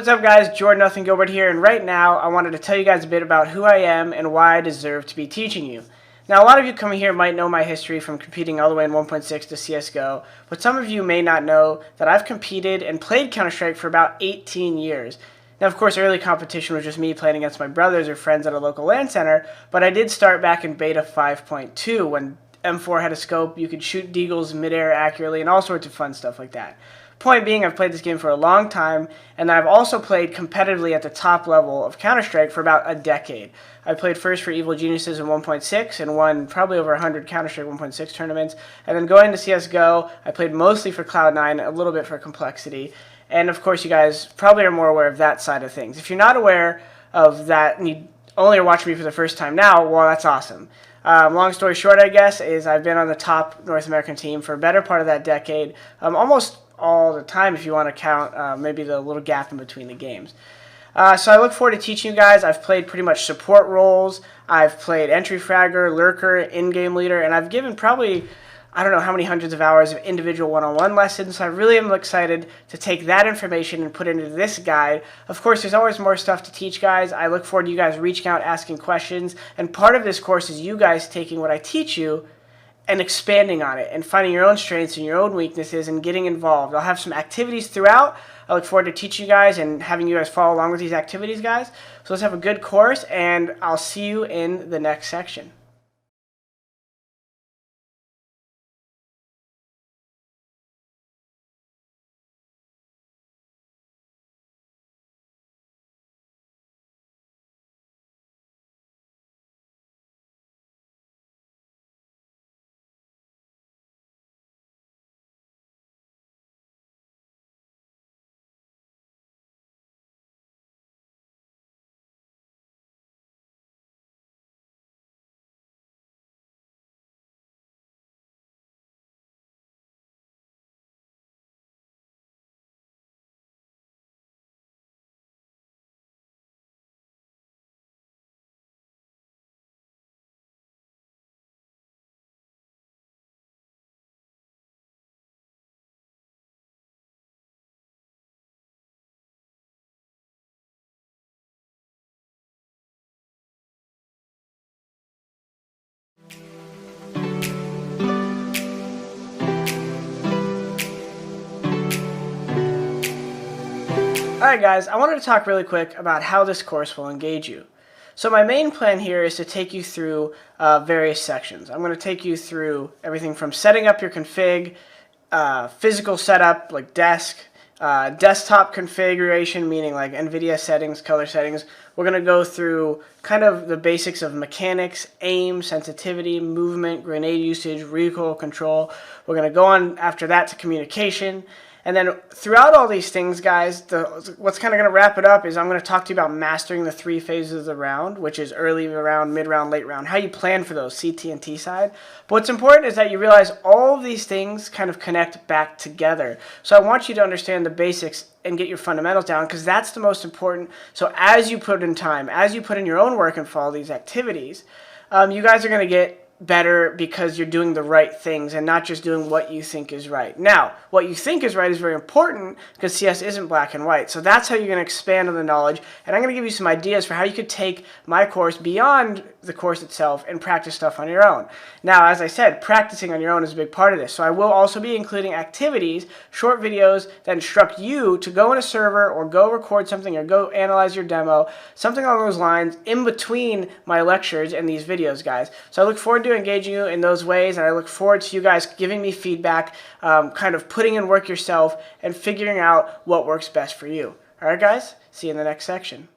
What's up guys, Jordan Nothing Gilbert here, and right now I wanted to tell you guys a bit about who I am and why I deserve to be teaching you. Now a lot of you coming here might know my history from competing all the way in 1.6 to CSGO, but some of you may not know that I've competed and played Counter-Strike for about 18 years. Now of course early competition was just me playing against my brothers or friends at a local LAN center, but I did start back in beta 5.2 when M4 had a scope, you could shoot deagles midair accurately, and all sorts of fun stuff like that. Point being, I've played this game for a long time, and I've also played competitively at the top level of Counter-Strike for about a decade. I played first for Evil Geniuses in 1.6 and won probably over 100 Counter-Strike 1.6 tournaments, and then going to CSGO, I played mostly for Cloud9, a little bit for Complexity, and of course you guys probably are more aware of that side of things. If you're not aware of that and you only are watching me for the first time now, well, that's awesome. Long story short, I guess, is I've been on the top North American team for a better part of that decade, almost all the time if you want to count maybe the little gap in between the games. So I look forward to teaching you guys. I've played pretty much support roles. I've played entry fragger, lurker, in-game leader, and I've given probably, I don't know how many hundreds of hours of individual one-on-one lessons. So I really am excited to take that information and put it into this guide. Of course, there's always more stuff to teach, guys. I look forward to you guys reaching out, asking questions, and part of this course is you guys taking what I teach you and expanding on it and finding your own strengths and your own weaknesses and getting involved. I'll have some activities throughout. I look forward to teaching you guys and having you guys follow along with these activities, guys. So let's have a good course, and I'll see you in the next section. Alright guys, I wanted to talk really quick about how this course will engage you. So my main plan here is to take you through various sections. I'm going to take you through everything from setting up your config, physical setup like desk, desktop configuration, meaning like NVIDIA settings, color settings. We're going to go through kind of the basics of mechanics, aim, sensitivity, movement, grenade usage, recoil control. We're going to go on after that to communication. And then throughout all these things, guys, what's kind of going to wrap it up is I'm going to talk to you about mastering the 3 phases of the round, which is early round, mid-round, late round, how you plan for those, CT and T side. But what's important is that you realize all of these things kind of connect back together. So I want you to understand the basics and get your fundamentals down, because that's the most important. So as you put in time, as you put in your own work and follow these activities, you guys are going to get better because you're doing the right things and not just doing what you think is right. Now, what you think is right is very important because CS isn't black and white. So that's how you're going to expand on the knowledge. And I'm going to give you some ideas for how you could take my course beyond the course itself and practice stuff on your own. Now, as I said, practicing on your own is a big part of this. So I will also be including activities, short videos that instruct you to go in a server or go record something or go analyze your demo, something along those lines in between my lectures and these videos, guys. So I look forward to engaging you in those ways, and I look forward to you guys giving me feedback, kind of putting in work yourself and figuring out what works best for you. Alright guys, see you in the next section.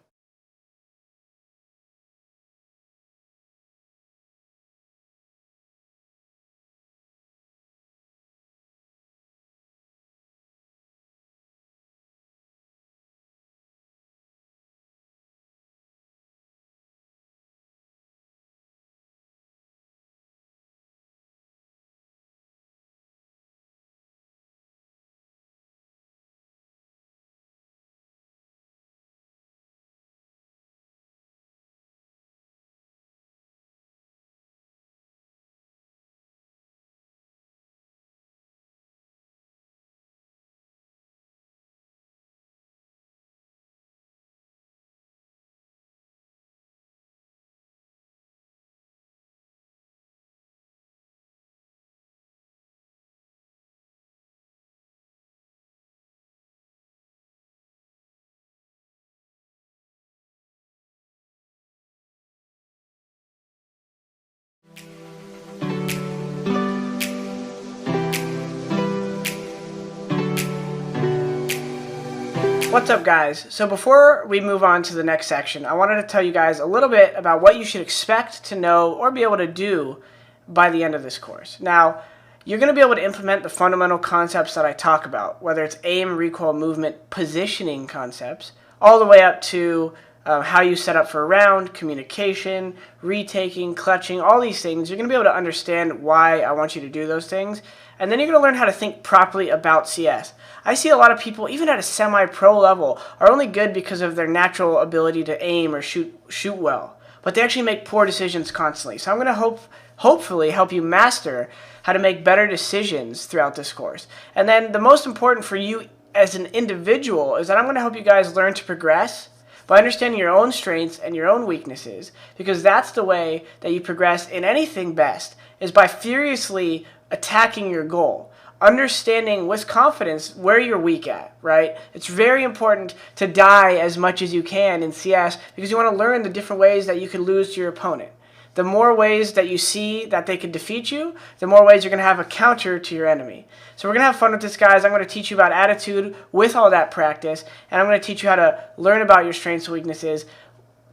What's up, guys? So before we move on to the next section, I wanted to tell you guys a little bit about what you should expect to know or be able to do by the end of this course. Now, you're going to be able to implement the fundamental concepts that I talk about, whether it's aim, recoil, movement, positioning concepts, all the way up to how you set up for a round, communication, retaking, clutching, all these things. You're going to be able to understand why I want you to do those things. And then you're going to learn how to think properly about CS. I see a lot of people, even at a semi-pro level, are only good because of their natural ability to aim or shoot well. But they actually make poor decisions constantly. So I'm going to hopefully help you master how to make better decisions throughout this course. And then the most important for you as an individual is that I'm going to help you guys learn to progress by understanding your own strengths and your own weaknesses, because that's the way that you progress in anything best, is by furiously attacking your goal, understanding with confidence where you're weak at, right? It's very important to die as much as you can in CS because you want to learn the different ways that you can lose to your opponent. The more ways that you see that they can defeat you, the more ways you're going to have a counter to your enemy. So we're going to have fun with this, guys. I'm going to teach you about attitude with all that practice, and I'm going to teach you how to learn about your strengths and weaknesses,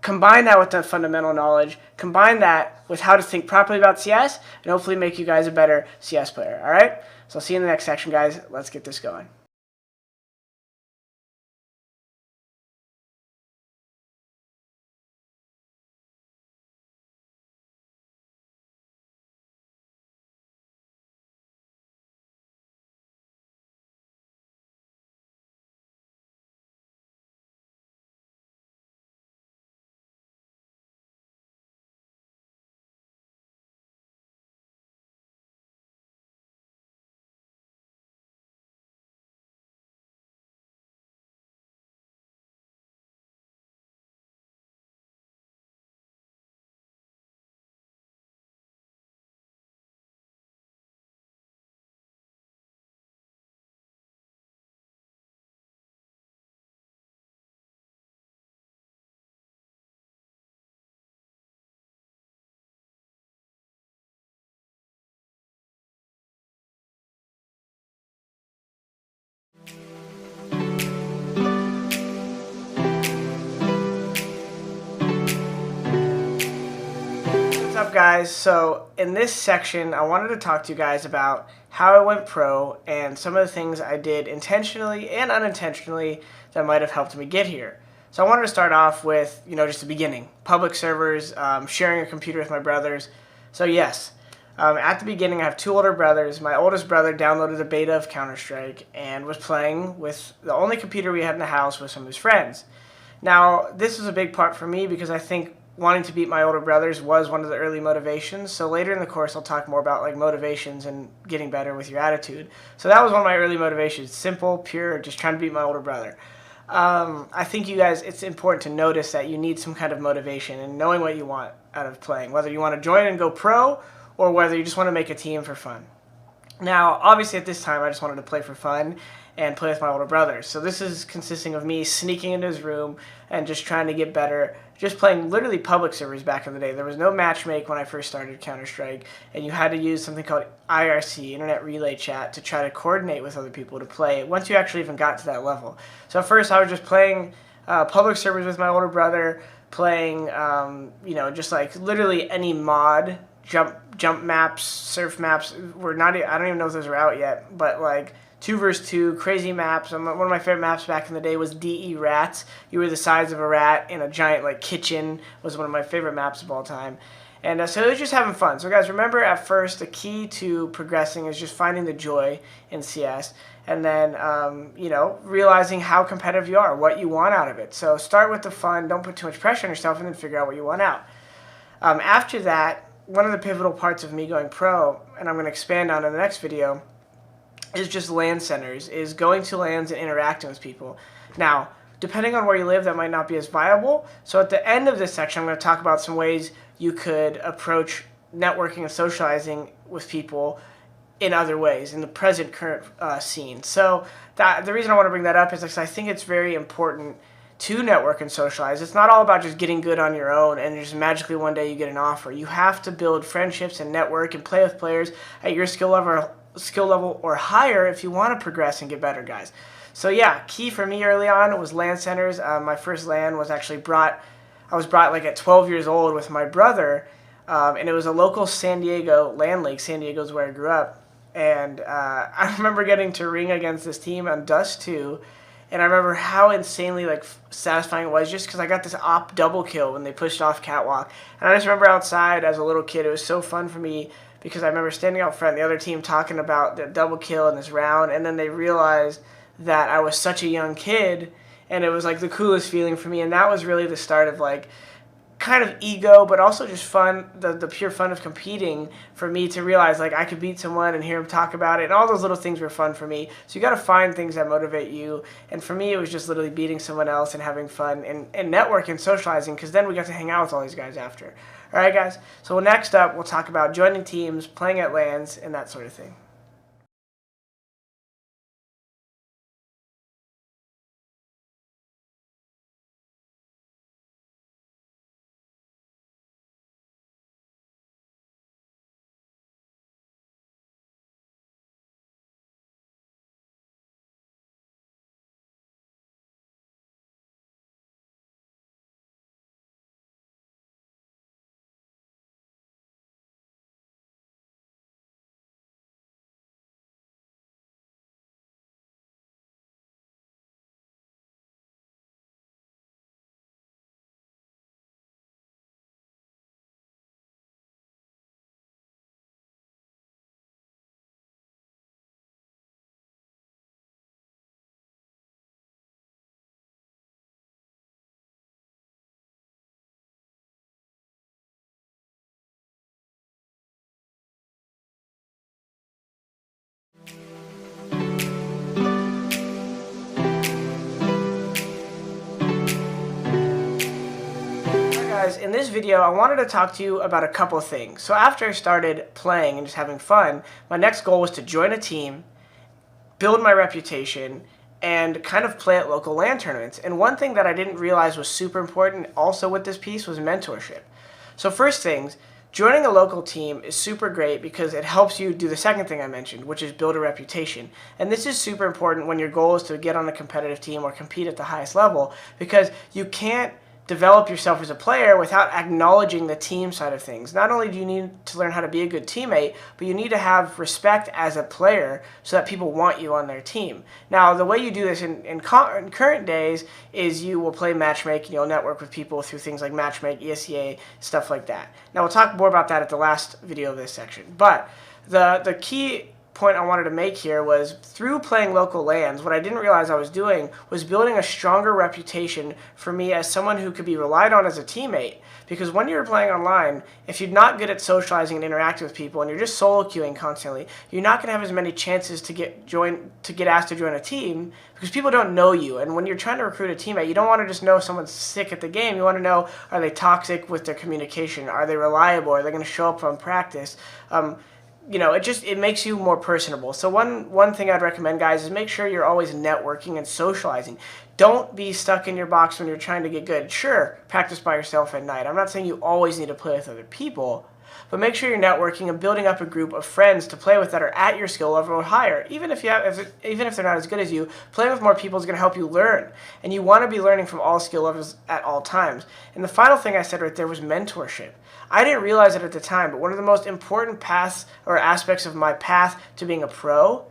combine that with the fundamental knowledge, combine that with how to think properly about CS, and hopefully make you guys a better CS player, all right? So I'll see you in the next section, guys. Let's get this going. What's up, guys? So in this section I wanted to talk to you guys about how I went pro and some of the things I did intentionally and unintentionally that might have helped me get here. So I wanted to start off with, just the beginning. Public servers, sharing a computer with my brothers. So yes, at the beginning I have two older brothers. My oldest brother downloaded a beta of Counter-Strike and was playing with the only computer we had in the house with some of his friends. Now, this was a big part for me because I think wanting to beat my older brothers was one of the early motivations. So later in the course I'll talk more about motivations and getting better with your attitude. So that was one of my early motivations. Simple, pure, just trying to beat my older brother. I think you guys, it's important to notice that you need some kind of motivation and knowing what you want out of playing, whether you want to join and go pro or whether you just want to make a team for fun. Now, obviously at this time I just wanted to play for fun and play with my older brother. So this is consisting of me sneaking into his room and just trying to get better, just playing literally public servers back in the day. There was no matchmake when I first started Counter-Strike, and you had to use something called IRC, Internet Relay Chat, to try to coordinate with other people to play once you actually even got to that level. So at first I was just playing public servers with my older brother, playing, just literally any mod, jump maps, surf maps. I don't even know if those are out yet, but 2 vs 2, crazy maps. One of my favorite maps back in the day was DE Rats. You were the size of a rat in a giant kitchen. Was one of my favorite maps of all time. And so it was just having fun. So guys, remember at first the key to progressing is just finding the joy in CS. And then, realizing how competitive you are, what you want out of it. So start with the fun, don't put too much pressure on yourself, and then figure out what you want out. After that, one of the pivotal parts of me going pro, and I'm going to expand on in the next video, is just LAN centers, is going to LANs and interacting with people. Now, depending on where you live, that might not be as viable. So at the end of this section, I'm going to talk about some ways you could approach networking and socializing with people in other ways, in the current scene. So the reason I want to bring that up is because I think it's very important to network and socialize. It's not all about just getting good on your own and just magically one day you get an offer. You have to build friendships and network and play with players at your skill level or higher if you want to progress and get better, guys. So yeah, key for me early on was LAN centers. My first LAN was actually I was brought like at 12 years old with my brother, and it was a local San Diego LAN league. San Diego is where I grew up, and I remember getting to ring against this team on Dust 2, and I remember how insanely like satisfying it was just because I got this op double kill when they pushed off Catwalk, and I just remember outside as a little kid, it was so fun for me because I remember standing out front, the other team talking about the double kill in this round, and then they realized that I was such a young kid, and it was like the coolest feeling for me, and that was really the start of like kind of ego, but also just fun, the pure fun of competing for me to realize like I could beat someone and hear them talk about it, and all those little things were fun for me. So you got to find things that motivate you, and for me it was just literally beating someone else and having fun and networking, socializing, because then we got to hang out with all these guys after. All right, guys, so next up we'll talk about joining teams, playing at LANs, and that sort of thing. Guys, in this video I wanted to talk to you about a couple things. So after I started playing and just having fun, my next goal was to join a team, build my reputation, and kind of play at local LAN tournaments. And one thing that I didn't realize was super important also with this piece was mentorship. So first things, joining a local team is super great because it helps you do the second thing I mentioned, which is build a reputation. And this is super important when your goal is to get on a competitive team or compete at the highest level, because you can't develop yourself as a player without acknowledging the team side of things. Not only do you need to learn how to be a good teammate, but you need to have respect as a player so that people want you on their team. Now, the way you do this in current days is you will play Matchmake and you'll network with people through things like Matchmake, ESEA, stuff like that. Now, we'll talk more about that at the last video of this section. But the key point I wanted to make here was through playing local LANs, what I didn't realize I was doing was building a stronger reputation for me as someone who could be relied on as a teammate. Because when you're playing online, if you're not good at socializing and interacting with people and you're just solo queuing constantly, you're not going to have as many chances to get asked to join a team because people don't know you. And when you're trying to recruit a teammate, you don't want to just know someone's sick at the game. You want to know, are they toxic with their communication? Are they reliable? Are they going to show up from practice? You know, it makes you more personable. So one thing I'd recommend, guys, is make sure you're always networking and socializing. Don't be stuck in your box when you're trying to get good. Sure, practice by yourself at night. I'm not saying you always need to play with other people, but make sure you're networking and building up a group of friends to play with that are at your skill level or higher. Even if they're not as good as you, playing with more people is going to help you learn. And you want to be learning from all skill levels at all times. And the final thing I said right there was mentorship. I didn't realize it at the time, but one of the most important paths or aspects of my path to being a pro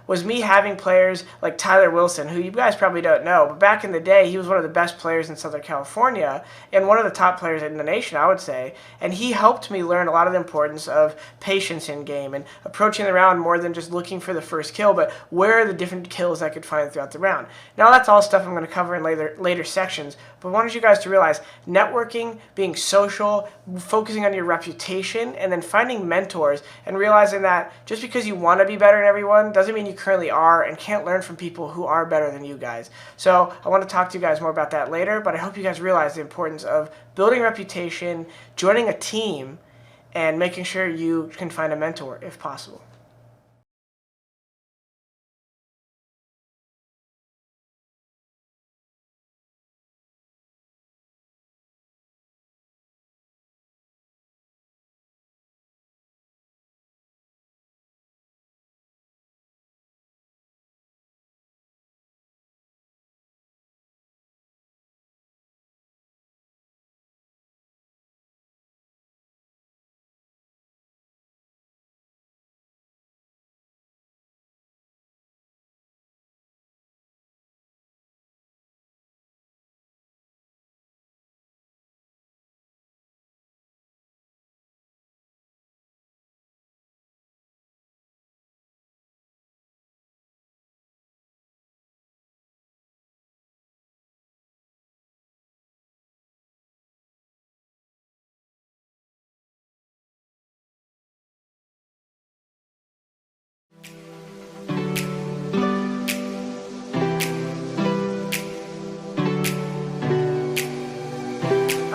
was me having players like Tyler Wilson, who you guys probably don't know, but back in the day, he was one of the best players in Southern California and one of the top players in the nation, I would say. And he helped me learn a lot of the importance of patience in game and approaching the round more than just looking for the first kill, but where are the different kills I could find throughout the round. Now, that's all stuff I'm going to cover in later sections, but I wanted you guys to realize networking, being social, focusing on your reputation, and then finding mentors and realizing that just because you want to be better than everyone doesn't mean you currently are and can't learn from people who are better than you guys. So I want to talk to you guys more about that later, but I hope you guys realize the importance of building a reputation, joining a team, and making sure you can find a mentor if possible.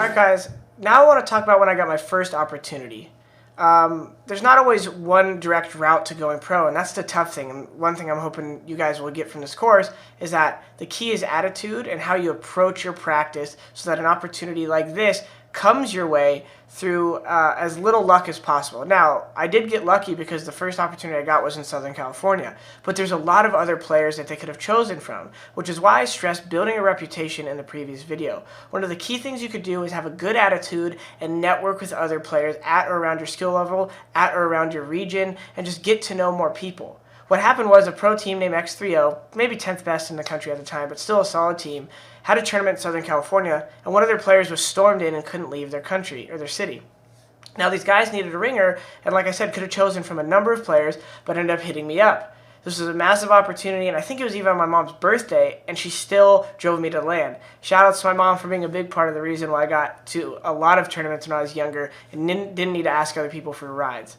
Alright guys, now I want to talk about when I got my first opportunity. There's not always one direct route to going pro, and that's the tough thing. And one thing I'm hoping you guys will get from this course is that the key is attitude and how you approach your practice so that an opportunity like this comes your way through as little luck as possible. Now, I did get lucky because the first opportunity I got was in Southern California, but there's a lot of other players that they could have chosen from, which is why I stressed building a reputation in the previous video. One of the key things you could do is have a good attitude and network with other players at or around your skill level, at or around your region, and just get to know more people. What happened was a pro team named X3O, maybe 10th best in the country at the time, but still a solid team, had a tournament in Southern California, and one of their players was stormed in and couldn't leave their country or their city. Now these guys needed a ringer, and like I said, could have chosen from a number of players, but ended up hitting me up. This was a massive opportunity, and I think it was even on my mom's birthday, and she still drove me to LAN. Shout outs to my mom for being a big part of the reason why I got to a lot of tournaments when I was younger and didn't need to ask other people for rides.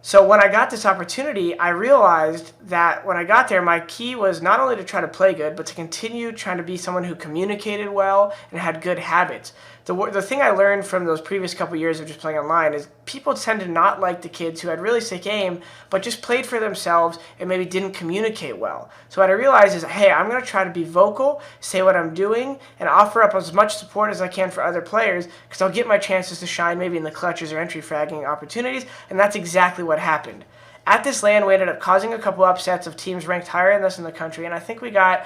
So when I got this opportunity, I realized that when I got there, my key was not only to try to play good, but to continue trying to be someone who communicated well and had good habits. The thing I learned from those previous couple years of just playing online is people tend to not like the kids who had really sick aim, but just played for themselves and maybe didn't communicate well. So what I realized is, hey, I'm going to try to be vocal, say what I'm doing, and offer up as much support as I can for other players, because I'll get my chances to shine maybe in the clutches or entry fragging opportunities, and that's exactly what happened. At this LAN, we ended up causing a couple upsets of teams ranked higher than us in the country, and I think we got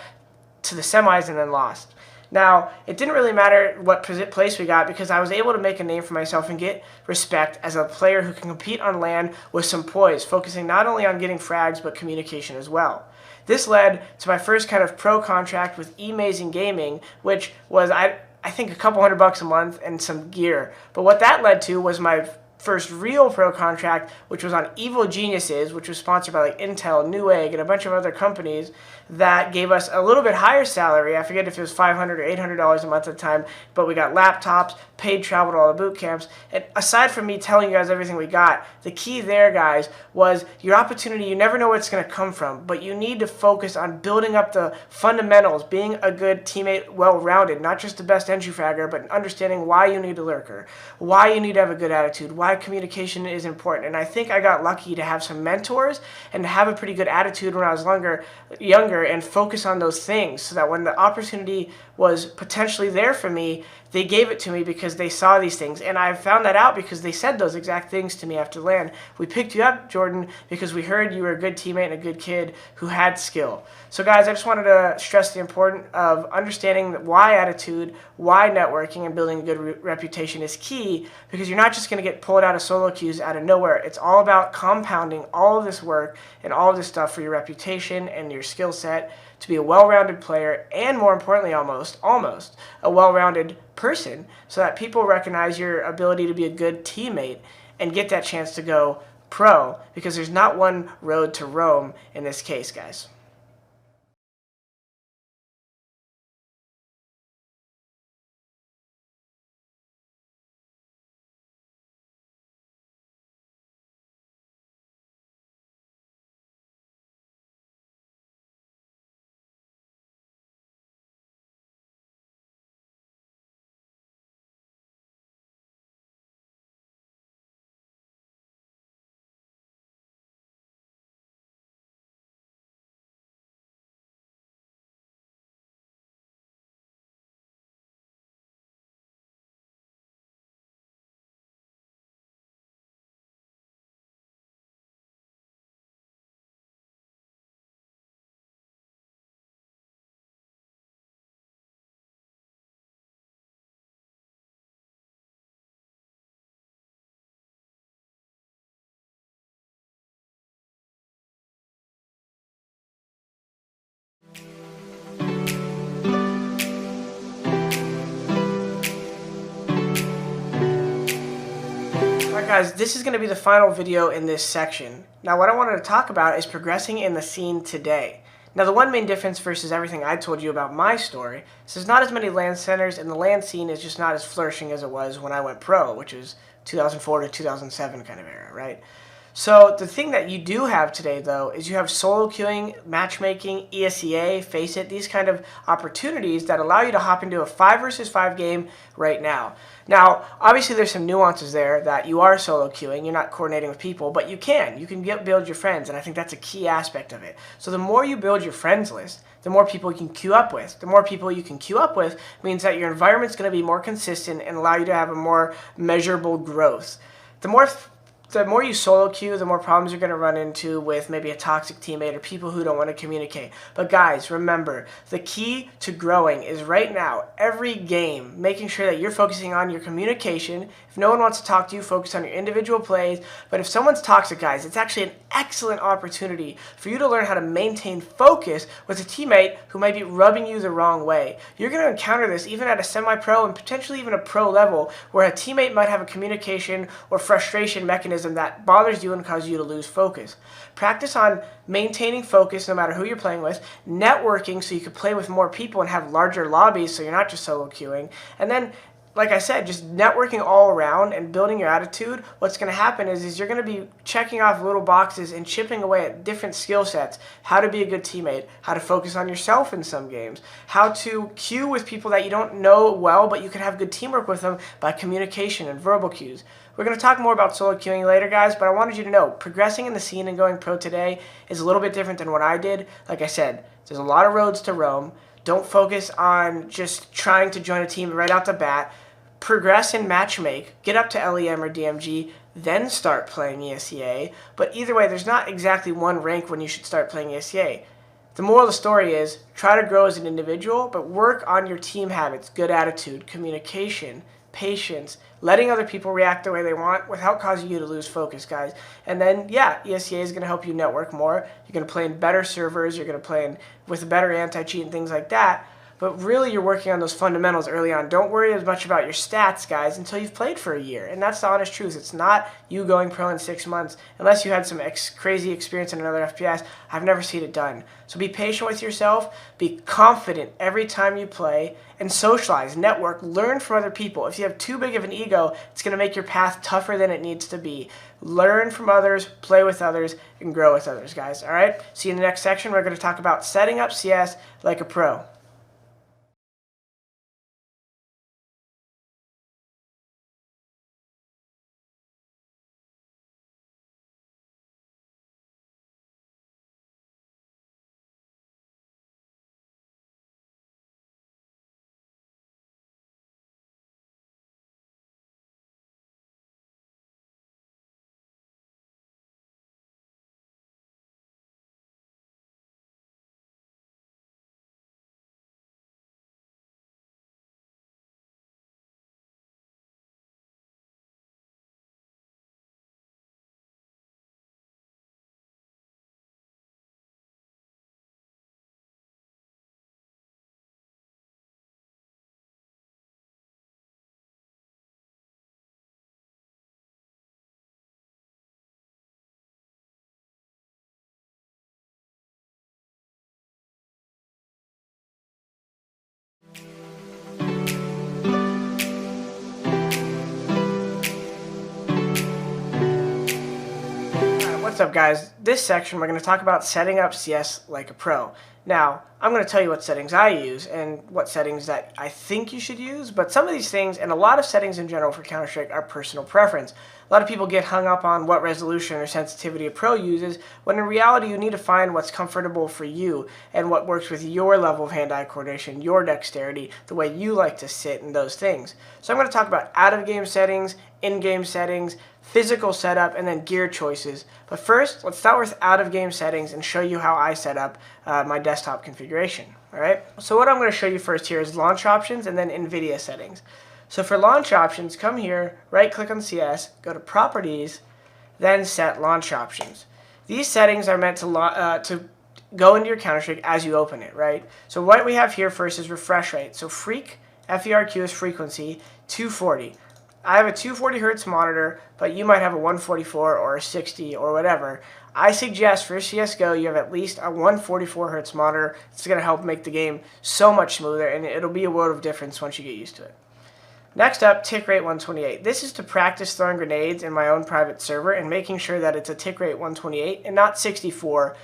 to the semis and then lost. Now, it didn't really matter what place we got because I was able to make a name for myself and get respect as a player who can compete on LAN with some poise, focusing not only on getting frags but communication as well. This led to my first kind of pro contract with eMazing Gaming, which was, I think, a couple $100 a month and some gear. But what that led to was my first real pro contract, which was on Evil Geniuses, which was sponsored by like Intel, Newegg, and a bunch of other companies that gave us a little bit higher salary. I forget if it was $500 or $800 a month at the time, but we got laptops, paid travel to all the boot camps. And aside from me telling you guys everything we got, the key there, guys, was your opportunity. You never know where it's going to come from, but you need to focus on building up the fundamentals, being a good teammate, well-rounded, not just the best entry fragger, but understanding why you need a lurker, why you need to have a good attitude, why communication is important. And I think I got lucky to have some mentors and to have a pretty good attitude when I was younger and focus on those things so that when the opportunity was potentially there for me, they gave it to me because they saw these things. And I found that out because they said those exact things to me after LAN. We picked you up, Jordan, because we heard you were a good teammate and a good kid who had skill. So guys, I just wanted to stress the importance of understanding why attitude, why networking, and building a good reputation is key, because you're not just going to get pulled out of solo queues out of nowhere. It's all about compounding all of this work and all of this stuff for your reputation and your skill set to be a well-rounded player, and more importantly, almost a well-rounded person, so that people recognize your ability to be a good teammate and get that chance to go pro, because there's not one road to Rome in this case, guys. Alright guys, this is going to be the final video in this section. Now what I wanted to talk about is progressing in the scene today. Now the one main difference versus everything I told you about my story is there's not as many LAN centers, and the LAN scene is just not as flourishing as it was when I went pro, which is 2004 to 2007 kind of era, right? So the thing that you do have today, though, is you have solo queuing, matchmaking, ESEA, Faceit, these kind of opportunities that allow you to hop into a 5 versus 5 game right now. Now, obviously there's some nuances there that you are solo queuing, you're not coordinating with people, but you can build your friends, and I think that's a key aspect of it. So the more you build your friends list, the more people you can queue up with. The more people you can queue up with means that your environment's going to be more consistent and allow you to have a more measurable growth. The more you solo queue, the more problems you're going to run into with maybe a toxic teammate or people who don't want to communicate. But guys, remember, the key to growing is right now, every game, making sure that you're focusing on your communication. If no one wants to talk to you, focus on your individual plays. But if someone's toxic, guys, it's actually an excellent opportunity for you to learn how to maintain focus with a teammate who might be rubbing you the wrong way. You're going to encounter this even at a semi-pro and potentially even a pro level, where a teammate might have a communication or frustration mechanism that bothers you and causes you to lose focus. Practice on maintaining focus no matter who you're playing with, networking so you can play with more people and have larger lobbies so you're not just solo queuing, and then, like I said, just networking all around and building your attitude. What's going to happen is you're going to be checking off little boxes and chipping away at different skill sets. How to be a good teammate, how to focus on yourself in some games, how to queue with people that you don't know well but you can have good teamwork with them by communication and verbal cues. We're going to talk more about solo queuing later, guys, but I wanted you to know, progressing in the scene and going pro today is a little bit different than what I did. Like I said, there's a lot of roads to Rome. Don't focus on just trying to join a team right out the bat. Progress and matchmake, get up to LEM or DMG, then start playing ESEA. But either way, there's not exactly one rank when you should start playing ESEA. The moral of the story is, try to grow as an individual, but work on your team habits, good attitude, communication, patience, letting other people react the way they want without causing you to lose focus, guys. And then, yeah, ESEA is going to help you network more. You're going to play in better servers. You're going to play with better anti-cheat and things like that. But really, you're working on those fundamentals early on. Don't worry as much about your stats, guys, until you've played for a year. And that's the honest truth. It's not you going pro in 6 months. Unless you had some crazy experience in another FPS, I've never seen it done. So be patient with yourself. Be confident every time you play. And socialize, network, learn from other people. If you have too big of an ego, it's going to make your path tougher than it needs to be. Learn from others, play with others, and grow with others, guys. All right? See you in the next section. We're going to talk about setting up CS like a pro. What's up, guys? This section we're going to talk about setting up CS like a pro. Now, I'm going to tell you what settings I use and what settings that I think you should use, but some of these things and a lot of settings in general for Counter-Strike are personal preference. A lot of people get hung up on what resolution or sensitivity a pro uses, when in reality you need to find what's comfortable for you and what works with your level of hand-eye coordination, your dexterity, the way you like to sit, and those things. So I'm going to talk about out-of-game settings, in-game settings, physical setup, and then gear choices. But first, let's start with out-of-game settings and show you how I set up my desktop configuration. Alright, so what I'm going to show you first here is launch options and then NVIDIA settings. So for launch options, come here, right-click on CS, go to Properties, then Set Launch Options. These settings are meant to go into your Counter-Strike as you open it, right? So what we have here first is refresh rate. So Freq, FERQ is frequency, 240. I have a 240 Hz monitor, but you might have a 144 or a 60 or whatever. I suggest for CSGO you have at least a 144 Hz monitor. It's going to help make the game so much smoother, and it'll be a world of difference once you get used to it. Next up, tick rate 128. This is to practice throwing grenades in my own private server and making sure that it's a tick rate 128 and not 64.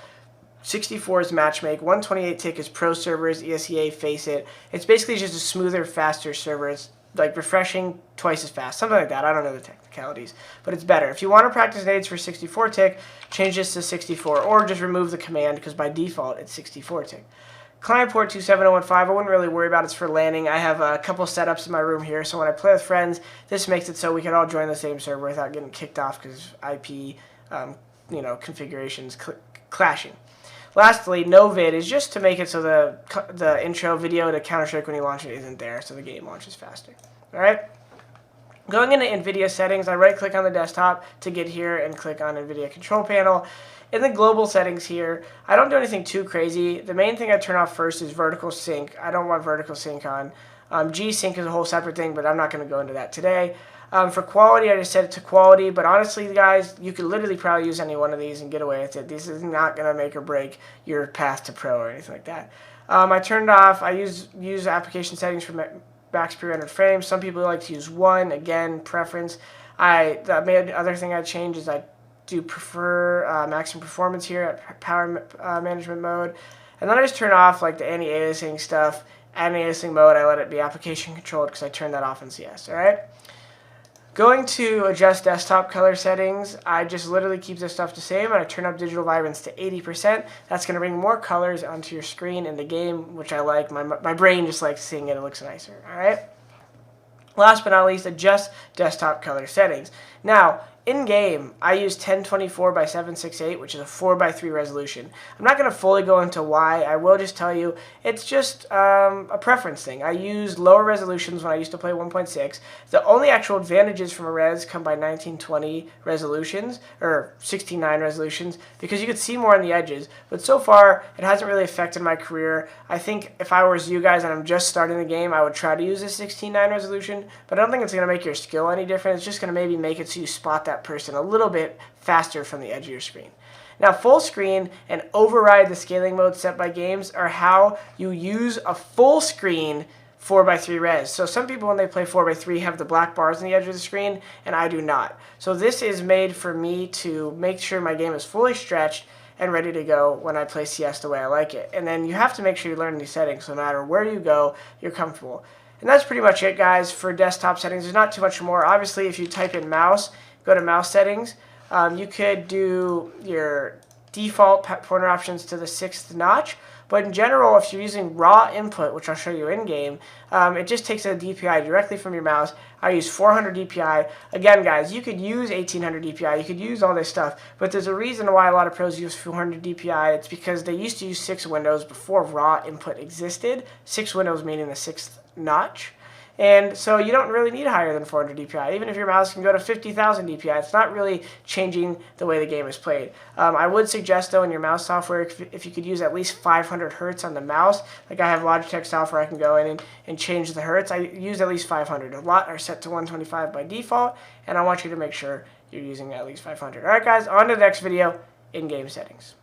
64 is matchmake, 128 tick is pro servers, ESEA, Faceit. It's basically just a smoother, faster server. It's like refreshing twice as fast, something like that. I don't know the technicalities, but it's better. If you want to practice nades for 64 tick, change this to 64, or just remove the command because by default it's 64 tick. Client port 27015, I wouldn't really worry about it. It's for landing. I have a couple setups in my room here, so when I play with friends, this makes it so we can all join the same server without getting kicked off because IP, configurations clashing. Lastly, no vid is just to make it so the intro video to Counter-Strike when you launch it isn't there, so the game launches faster. All right. Going into NVIDIA settings, I right-click on the desktop to get here and click on NVIDIA control panel. In the global settings here, I don't do anything too crazy. The main thing I turn off first is vertical sync. I don't want vertical sync on. G-Sync is a whole separate thing, but I'm not going to go into that today. For quality, I just set it to quality, but honestly, guys, you could literally probably use any one of these and get away with it. This is not going to make or break your path to pro or anything like that. I turned off. I use application settings for max pre-rendered frames. Some people like to use 1. Again, preference. The other thing I changed is I do prefer maximum performance here at power management mode. And then I just turn off like the anti-aliasing stuff. Anti-aliasing mode, I let it be application controlled because I turned that off in CS, alright? Going to adjust desktop color settings, I just literally keep this stuff the same and I turn up digital vibrance to 80%. That's going to bring more colors onto your screen in the game, which I like. My brain just likes seeing it. It looks nicer, alright? Last but not least, adjust desktop color settings. Now, in-game, I use 1024 by 768, which is a 4:3 resolution. I'm not going to fully go into why. I will just tell you it's just a preference thing. I use lower resolutions when I used to play 1.6. The only actual advantages from a res come by 1920 resolutions, or 16:9 resolutions, because you could see more on the edges. But so far, it hasn't really affected my career. I think if I was you guys and I'm just starting the game, I would try to use a 16:9 resolution, but I don't think it's going to make your skill any different. It's just going to maybe make it so you spot that person a little bit faster from the edge of your screen. Now, full screen and override the scaling mode set by games are how you use a full screen 4:3 res. So some people when they play 4:3 have the black bars on the edge of the screen, and I do not. So this is made for me to make sure my game is fully stretched and ready to go when I play CS the way I like it. And then you have to make sure you learn these settings so no matter where you go, you're comfortable. And that's pretty much it, guys, for desktop settings. There's not too much more. Obviously, if you type in mouse, go to mouse settings. You could do your default pointer options to the 6th notch. But in general, if you're using raw input, which I'll show you in-game, it just takes a DPI directly from your mouse. I use 400 DPI. Again, guys, you could use 1800 DPI. You could use all this stuff. But there's a reason why a lot of pros use 400 DPI. It's because they used to use 6 windows before raw input existed. 6 windows meaning the 6th notch. And so you don't really need higher than 400 DPI. Even if your mouse can go to 50,000 DPI, it's not really changing the way the game is played. I would suggest, though, in your mouse software, if you could use at least 500 hertz on the mouse, like I have Logitech software, I can go in and change the hertz. I use at least 500. A lot are set to 125 by default, and I want you to make sure you're using at least 500. All right, guys, on to the next video, in-game settings.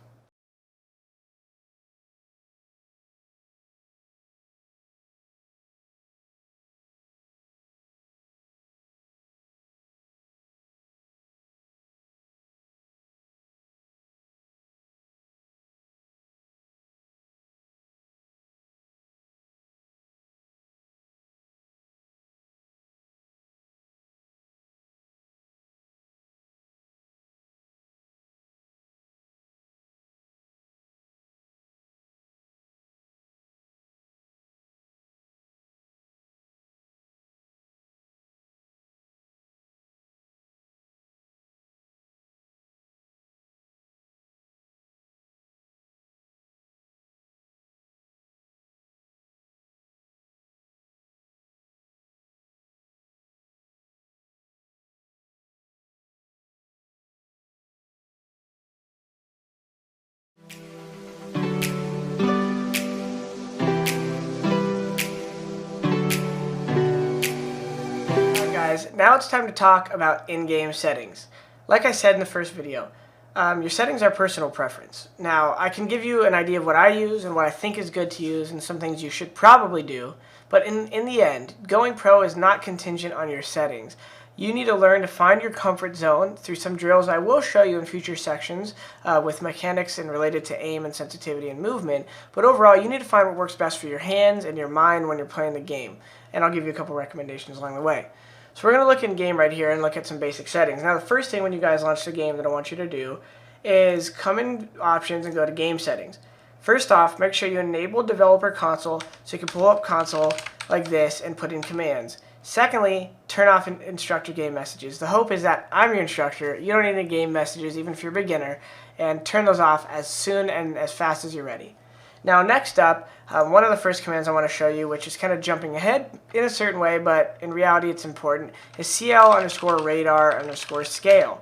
Now it's time to talk about in-game settings. Like I said in the first video, your settings are personal preference. Now, I can give you an idea of what I use and what I think is good to use and some things you should probably do, But in the end, going pro is not contingent on your settings. You need to learn to find your comfort zone through some drills I will show you in future sections with mechanics and related to aim and sensitivity and movement. But overall, you need to find what works best for your hands and your mind when you're playing the game. And I'll give you a couple recommendations along the way. So we're going to look in game right here and look at some basic settings. Now the first thing when you guys launch the game that I want you to do is come in options and go to game settings. First off, make sure you enable developer console so you can pull up console like this and put in commands. Secondly, turn off instructor game messages. The hope is that I'm your instructor. You don't need any game messages even if you're a beginner, and turn those off as soon and as fast as you're ready. Now next up, one of the first commands I want to show you, which is kind of jumping ahead in a certain way, but in reality it's important, is CL_radar_scale.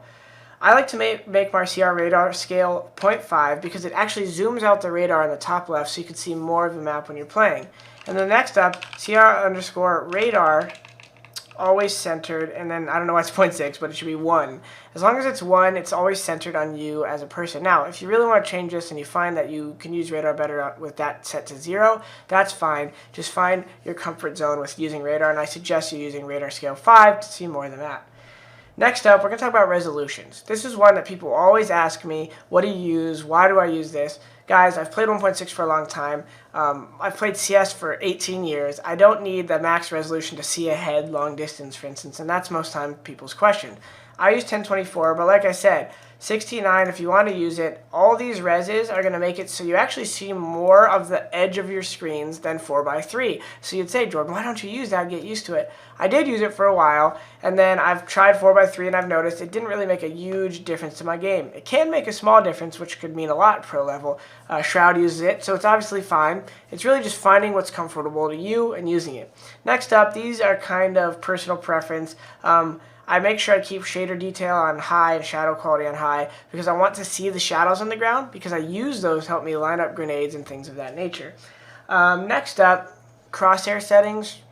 I like to make my CR radar scale 0.5 because it actually zooms out the radar on the top left so you can see more of the map when you're playing. And then next up, CR_radar always centered, and then I don't know why it's 0.6, but it should be 1. As long as it's 1, it's always centered on you as a person. Now, if you really want to change this and you find that you can use radar better with that set to 0, that's fine. Just find your comfort zone with using radar, and I suggest you using radar scale 5 to see more of the map. Next up, we're going to talk about resolutions. This is one that people always ask me, what do you use? Why do I use this? Guys, I've played 1.6 for a long time. I've played CS for 18 years. I don't need the max resolution to see ahead long distance, for instance, and that's most time people's question. I use 1024, but like I said, 69, if you want to use it, all these reses are going to make it so you actually see more of the edge of your screens than 4:3. So you'd say, Jordan, why don't you use that? Get used to it. I did use it for a while, and then I've tried 4:3, and I've noticed it didn't really make a huge difference to my game. It can make a small difference, which could mean a lot pro level. Shroud uses it, so it's obviously fine. It's really just finding what's comfortable to you and using it. Next up, these are kind of personal preference. I make sure I keep shader detail on high and shadow quality on high because I want to see the shadows on the ground because I use those to help me line up grenades and things of that nature. Next up, crosshair settings.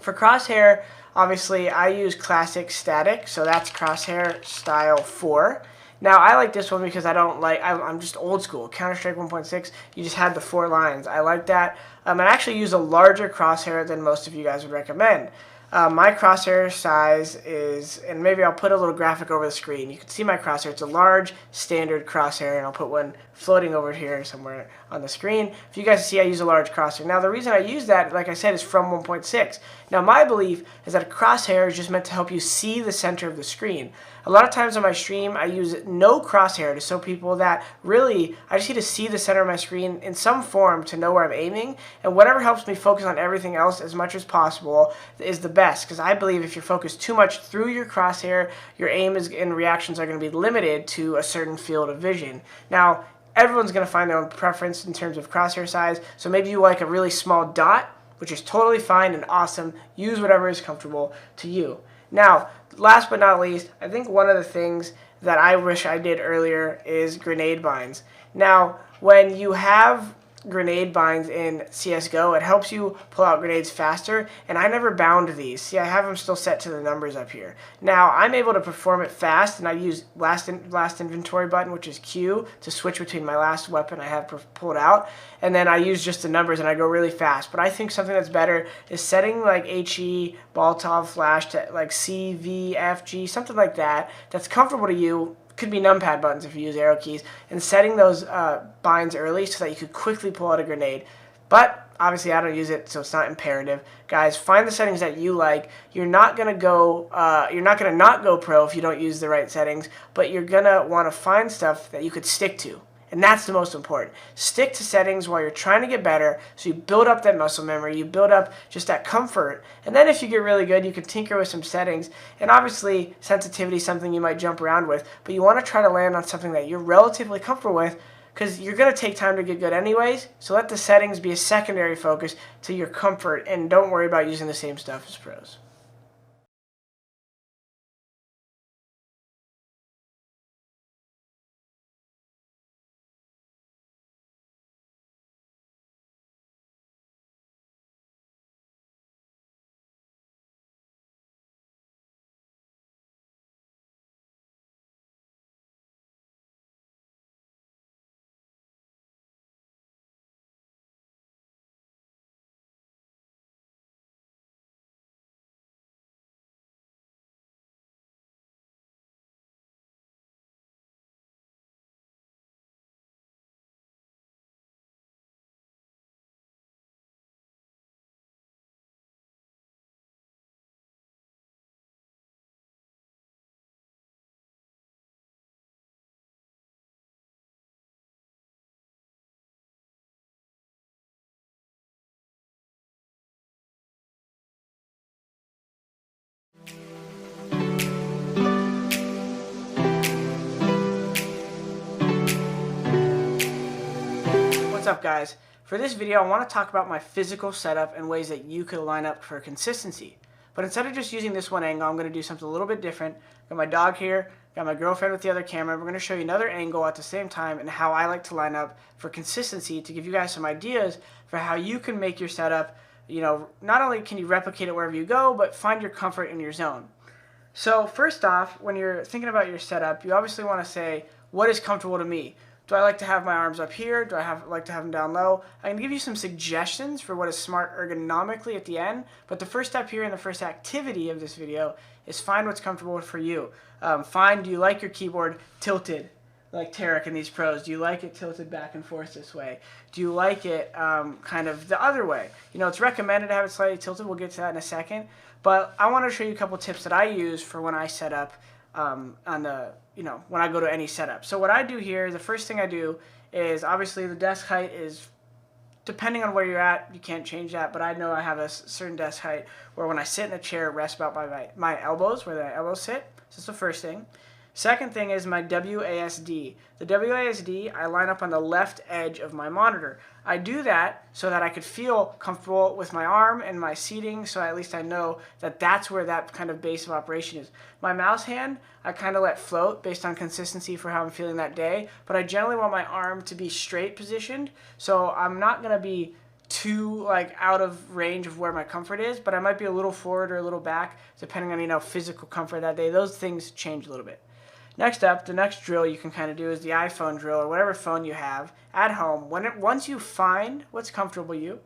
For crosshair, obviously I use classic static, so that's crosshair style 4. Now I like this one because I'm just old school. Counter-Strike 1.6, you just had the 4 lines. I like that. I actually use a larger crosshair than most of you guys would recommend. My crosshair size is, and maybe I'll put a little graphic over the screen. You can see my crosshair. It's a large standard crosshair, and I'll put one floating over here somewhere on the screen. If you guys see, I use a large crosshair. Now, the reason I use that, like I said, is from 1.6. Now, my belief is that a crosshair is just meant to help you see the center of the screen. A lot of times on my stream, I use no crosshair to show people that really I just need to see the center of my screen in some form to know where I'm aiming, and whatever helps me focus on everything else as much as possible is the best, because I believe if you're focused too much through your crosshair, your aim and reactions are going to be limited to a certain field of vision. Now, everyone's going to find their own preference in terms of crosshair size, so maybe you like a really small dot, which is totally fine and awesome. Use whatever is comfortable to you. Now, last but not least, I think one of the things that I wish I did earlier is grenade binds. Now, when you have grenade binds in CSGO, it helps you pull out grenades faster, and I never bound these. See, I have them still set to the numbers up here. Now, I'm able to perform it fast, and I use last inventory button, which is Q, to switch between my last weapon I have pulled out, and then I use just the numbers, and I go really fast. But I think something that's better is setting like HE, Baltov, Flash to like C, V, F, G, something like that, that's comfortable to you. Could be numpad buttons if you use arrow keys, and setting those binds early so that you could quickly pull out a grenade. But obviously I don't use it, so it's not imperative. Guys, find the settings that you like. You're not gonna not go pro if you don't use the right settings, but you're gonna want to find stuff that you could stick to. And that's the most important. Stick to settings while you're trying to get better, so you build up that muscle memory, you build up just that comfort, and then if you get really good, you can tinker with some settings. And obviously, sensitivity is something you might jump around with, but you want to try to land on something that you're relatively comfortable with, because you're going to take time to get good anyways, so let the settings be a secondary focus to your comfort, and don't worry about using the same stuff as pros. What's up, guys? For this video, I want to talk about my physical setup and ways that you could line up for consistency. But instead of just using this one angle, I'm going to do something a little bit different. Got my dog here, got my girlfriend with the other camera. We're going to show you another angle at the same time and how I like to line up for consistency to give you guys some ideas for how you can make your setup, not only can you replicate it wherever you go, but find your comfort in your zone. So first off, when you're thinking about your setup, you obviously want to say, what is comfortable to me? Do I like to have my arms up here? Do I like to have them down low? I can give you some suggestions for what is smart ergonomically at the end, but the first step here and the first activity of this video is find what's comfortable for you. Do you like your keyboard tilted like Tarek in these pros? Do you like it tilted back and forth this way? Do you like it kind of the other way? It's recommended to have it slightly tilted. We'll get to that in a second. But I want to show you a couple tips that I use for when I set up when I go to any setup. So what I do here, the first thing I do is obviously the desk height is, depending on where you're at, you can't change that, but I know I have a certain desk height where when I sit in a chair, it rests about by my elbows, where the elbows sit. So that's the first thing. Second thing is my WASD. The WASD, I line up on the left edge of my monitor. I do that so that I could feel comfortable with my arm and my seating, so at least I know that that's where that kind of base of operation is. My mouse hand, I kind of let float based on consistency for how I'm feeling that day, but I generally want my arm to be straight positioned, so I'm not going to be too out of range of where my comfort is, but I might be a little forward or a little back, depending on physical comfort that day. Those things change a little bit. Next up, the next drill you can kind of do is the iPhone drill or whatever phone you have at home. Once you find what's comfortable you,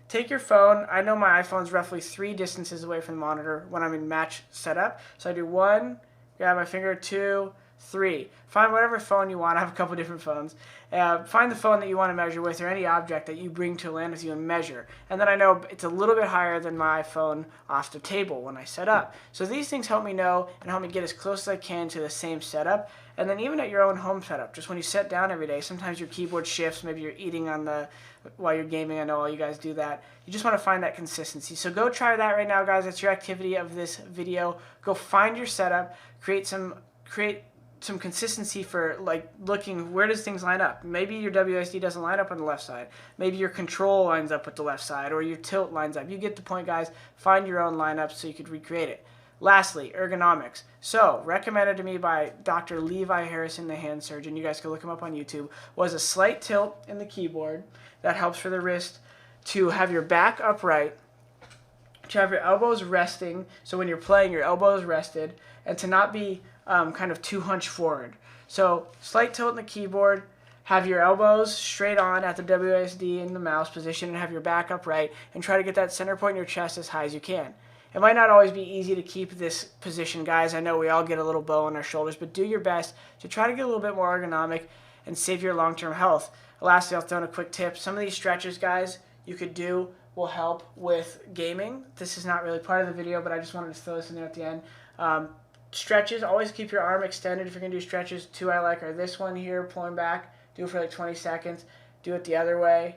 take your phone. I know my iPhone's roughly 3 distances away from the monitor when I'm in match setup. So I do 1, grab my finger, 2, 3. Find whatever phone you want. I have a couple different phones. Find the phone that you want to measure with or any object that you bring to land with you and measure. And then I know it's a little bit higher than my iPhone off the table when I set up. So these things help me know and help me get as close as I can to the same setup. And then even at your own home setup, just when you sit down every day, sometimes your keyboard shifts. Maybe you're eating while you're gaming. I know all you guys do that. You just want to find that consistency. So go try that right now, guys. That's your activity of this video. Go find your setup. Create some consistency for looking where does things line up. Maybe your WSD doesn't line up on the left side. Maybe your control lines up with the left side, or your tilt lines up. You get the point, guys. Find your own lineup so you could recreate it. Lastly, ergonomics. So, recommended to me by Dr. Levi Harrison, the hand surgeon, you guys can look him up on YouTube, was a slight tilt in the keyboard that helps for the wrist, to have your back upright, to have your elbows resting, so when you're playing, your elbows rested, and to not be kind of too hunched forward. So slight tilt in the keyboard, have your elbows straight on at the WASD in the mouse position, and have your back upright, and try to get that center point in your chest as high as you can. It might not always be easy to keep this position, guys. I know we all get a little bow on our shoulders, but do your best to try to get a little bit more ergonomic and save your long-term health. Lastly, I'll throw in a quick tip. Some of these stretches, guys, you could do will help with gaming. This is not really part of the video, but I just wanted to throw this in there at the end. Stretches, always keep your arm extended if you're going to do stretches. 2 I like are this one here, pulling back. Do it for like 20 seconds. Do it the other way.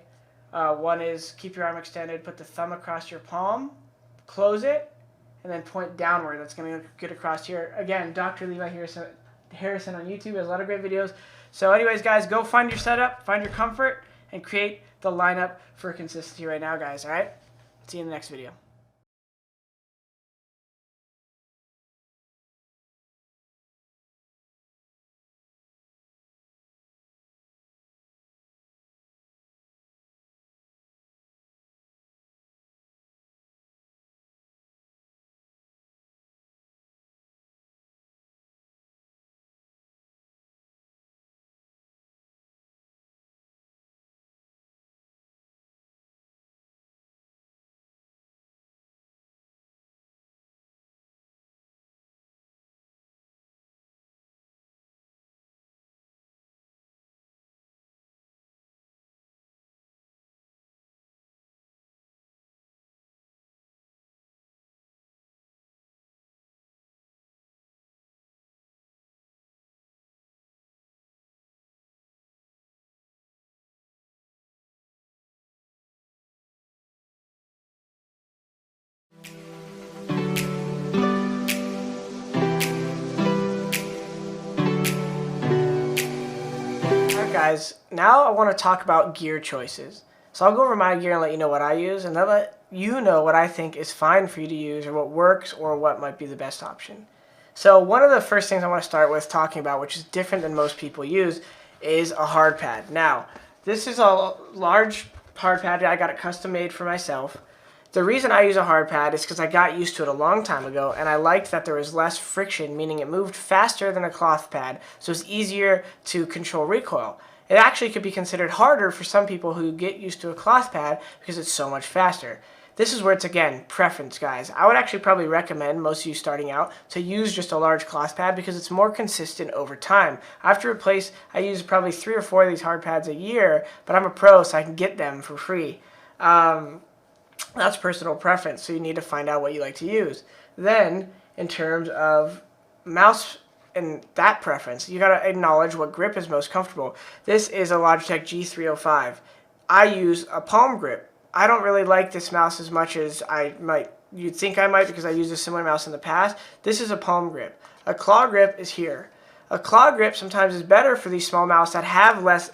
One is keep your arm extended, put the thumb across your palm, close it, and then point downward. That's going to get across here. Again, Dr. Levi Harrison on YouTube has a lot of great videos. So anyways, guys, go find your setup, find your comfort, and create the lineup for consistency right now, guys. All right? See you in the next video. Alright guys, now I want to talk about gear choices. So I'll go over my gear and let you know what I use, and then let you know what I think is fine for you to use, or what works, or what might be the best option. So one of the first things I want to start with talking about, which is different than most people use, is a hard pad. Now, this is a large hard pad. I got it custom made for myself. The reason I use a hard pad is because I got used to it a long time ago, and I liked that there was less friction, meaning it moved faster than a cloth pad, so it's easier to control recoil. It actually could be considered harder for some people who get used to a cloth pad because it's so much faster. This is where it's, again, preference, guys. I would actually probably recommend most of you starting out to use just a large cloth pad because it's more consistent over time. I use probably 3 or 4 of these hard pads a year, but I'm a pro, so I can get them for free. That's personal preference, so you need to find out what you like to use. Then, in terms of mouse and that preference, you gotta acknowledge what grip is most comfortable. This is a Logitech G305. I use a palm grip. I don't really like this mouse as much as you'd think I might because I used a similar mouse in the past. This is a palm grip. A claw grip is here. A claw grip sometimes is better for these small mouse that have less,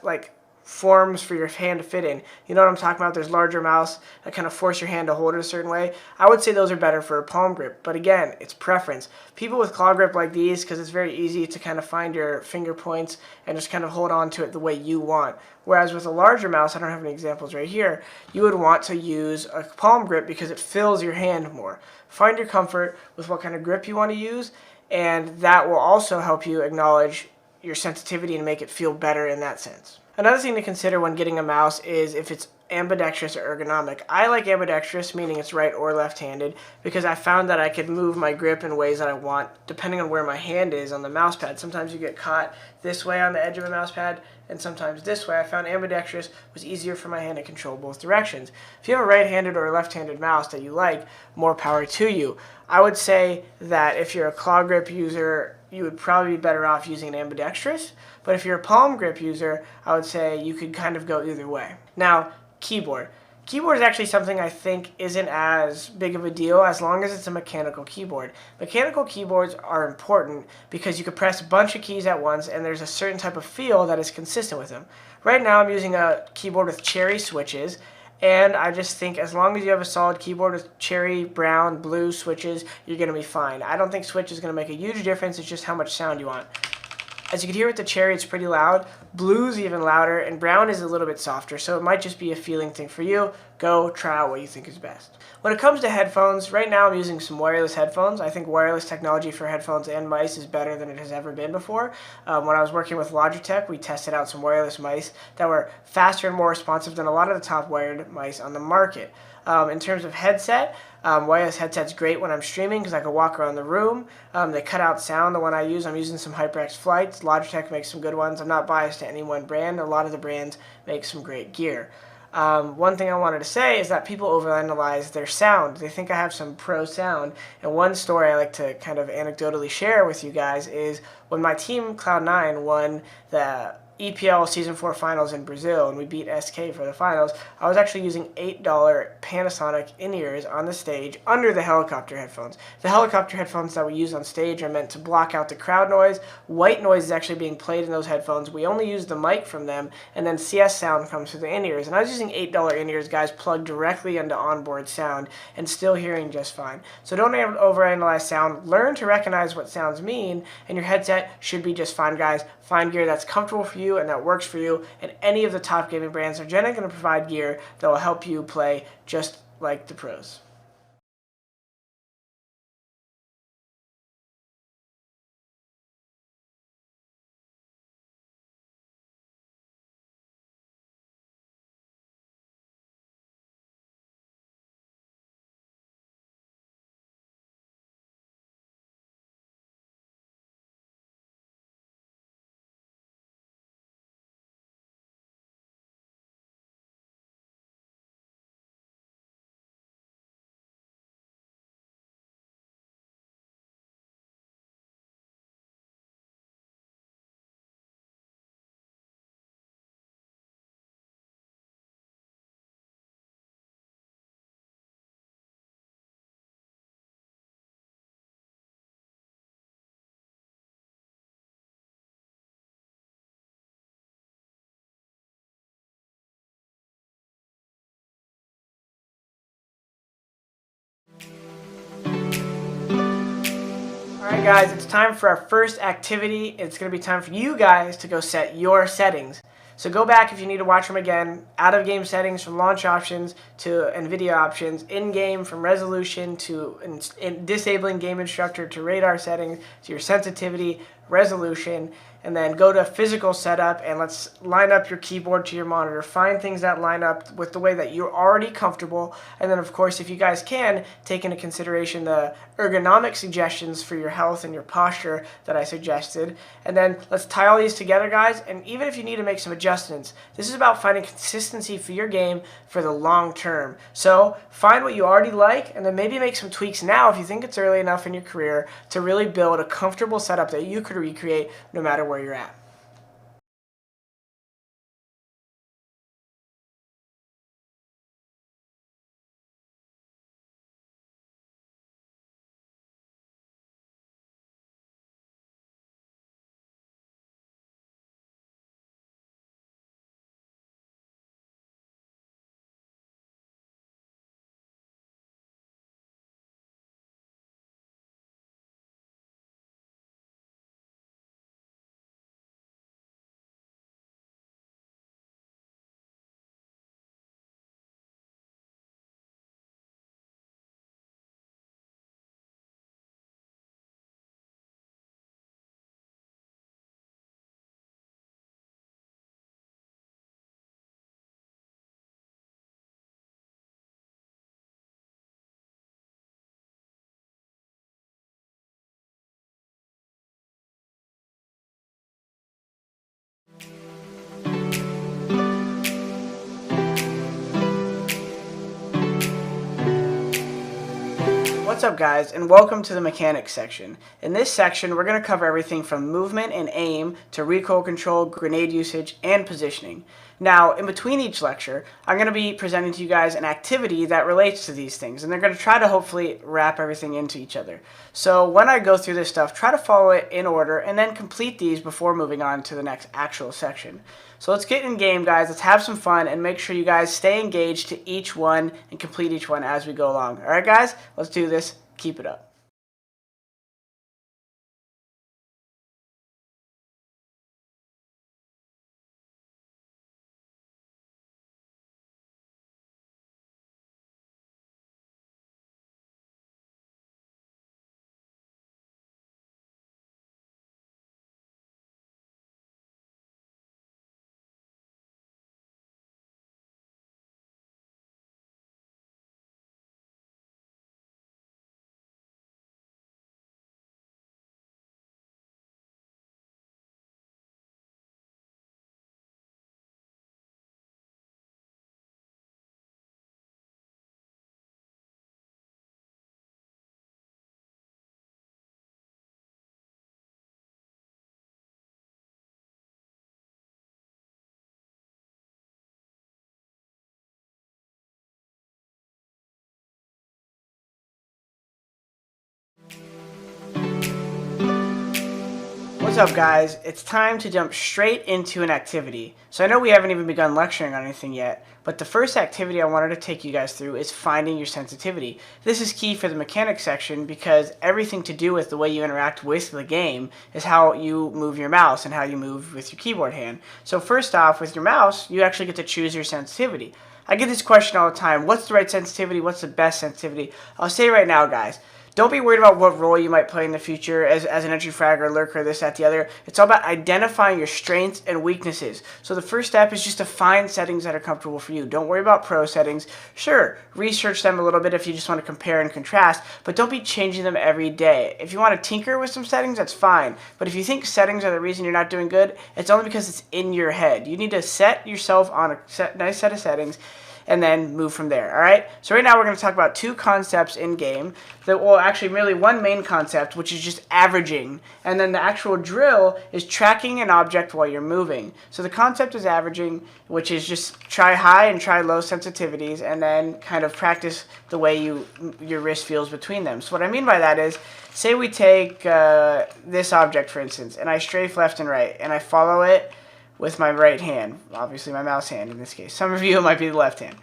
forms for your hand to fit in. You know what I'm talking about? There's larger mouse that kind of force your hand to hold it a certain way. I would say those are better for a palm grip, but again, it's preference. People with claw grip like these, because it's very easy to kind of find your finger points and just kind of hold on to it the way you want. Whereas with a larger mouse, I don't have any examples right here, you would want to use a palm grip because it fills your hand more. Find your comfort with what kind of grip you want to use, and that will also help you acknowledge your sensitivity and make it feel better in that sense. Another thing to consider when getting a mouse is if it's ambidextrous or ergonomic. I like ambidextrous, meaning it's right or left-handed, because I found that I could move my grip in ways that I want depending on where my hand is on the mouse pad. Sometimes you get caught this way on the edge of a mouse pad and sometimes this way. I found ambidextrous was easier for my hand to control both directions. If you have a right-handed or a left-handed mouse that you like, more power to you. I would say that if you're a claw grip user, you would probably be better off using an ambidextrous, but if you're a palm grip user, I would say you could kind of go either way. Now, keyboard. Keyboard is actually something I think isn't as big of a deal as long as it's a mechanical keyboard. Mechanical keyboards are important because you can press a bunch of keys at once and there's a certain type of feel that is consistent with them. Right now I'm using a keyboard with cherry switches, and I just think as long as you have a solid keyboard with cherry, brown, blue switches, you're going to be fine. I don't think switch is going to make a huge difference, it's just how much sound you want. As you can hear with the cherry, it's pretty loud. Blue's even louder, and brown is a little bit softer, so it might just be a feeling thing for you. Go try out what you think is best. When it comes to headphones, right now I'm using some wireless headphones. I think wireless technology for headphones and mice is better than it has ever been before. When I was working with Logitech, we tested out some wireless mice that were faster and more responsive than a lot of the top wired mice on the market. In terms of headset, wireless headset's great when I'm streaming because I can walk around the room. They cut out sound. The one I'm using some HyperX Flights. Logitech makes some good ones. I'm not biased to any one brand. A lot of the brands make some great gear. One thing I wanted to say is that people overanalyze their sound. They think I have some pro sound. And one story I like to kind of anecdotally share with you guys is when my team, Cloud9, won the EPL Season 4 Finals in Brazil, and we beat SK for the finals, I was actually using $8 Panasonic in-ears on the stage under the helicopter headphones. The helicopter headphones that we use on stage are meant to block out the crowd noise. White noise is actually being played in those headphones. We only use the mic from them, and then CS sound comes through the in-ears. And I was using $8 in-ears, guys, plugged directly into onboard sound, and still hearing just fine. So don't overanalyze sound. Learn to recognize what sounds mean, and your headset should be just fine, guys. Find gear that's comfortable for you and that works for you, and any of the top gaming brands are generally going to provide gear that will help you play just like the pros. guys, it's time for our first activity. It's going to be time for you guys to go set your settings. So go back if you need to watch them again. Out-of-game settings from launch options to NVIDIA options. In-game from resolution to disabling game instructor to radar settings to your sensitivity, resolution. And then go to physical setup and let's line up your keyboard to your monitor. Find things that line up with the way that you're already comfortable. And then of course, if you guys can, take into consideration the ergonomic suggestions for your health and your posture that I suggested. And then let's tie all these together, guys. And even if you need to make some adjustments, this is about finding consistency for your game for the long term. So find what you already like and then maybe make some tweaks now if you think it's early enough in your career to really build a comfortable setup that you could recreate no matter where you're at. What's up, guys, and welcome to the mechanics section. In this section, we're going to cover everything from movement and aim to recoil control, grenade usage, and positioning. Now, in between each lecture, I'm going to be presenting to you guys an activity that relates to these things, and they're going to try to hopefully wrap everything into each other. So when I go through this stuff, try to follow it in order and then complete these before moving on to the next actual section. So let's get in game, guys. Let's have some fun and make sure you guys stay engaged to each one and complete each one as we go along. All right, guys? Let's do this. Keep it up. What's up, guys? It's time to jump straight into an activity. So I know we haven't even begun lecturing on anything yet, but the first activity I wanted to take you guys through is finding your sensitivity. This is key for the mechanics section because everything to do with the way you interact with the game is how you move your mouse and how you move with your keyboard hand. So first off, with your mouse, you actually get to choose your sensitivity. I get this question all the time. What's the right sensitivity? What's the best sensitivity? I'll say right now, guys, don't be worried about what role you might play in the future as an entry fragger, lurker, this, that, the other. It's all about identifying your strengths and weaknesses. So the first step is just to find settings that are comfortable for you. Don't worry about pro settings. Sure, research them a little bit if you just want to compare and contrast, but don't be changing them every day. If you want to tinker with some settings, that's fine. But if you think settings are the reason you're not doing good, it's only because it's in your head. You need to set yourself on a nice set of settings and then move from there, all right? So right now we're going to talk about two concepts in game. Well, actually really one main concept, which is just averaging. And then the actual drill is tracking an object while you're moving. So the concept is averaging, which is just try high and try low sensitivities and then kind of practice the way your wrist feels between them. So what I mean by that is, say we take this object, for instance, and I strafe left and right, and I follow it with my right hand, obviously my mouse hand in this case. Some of you it might be the left hand.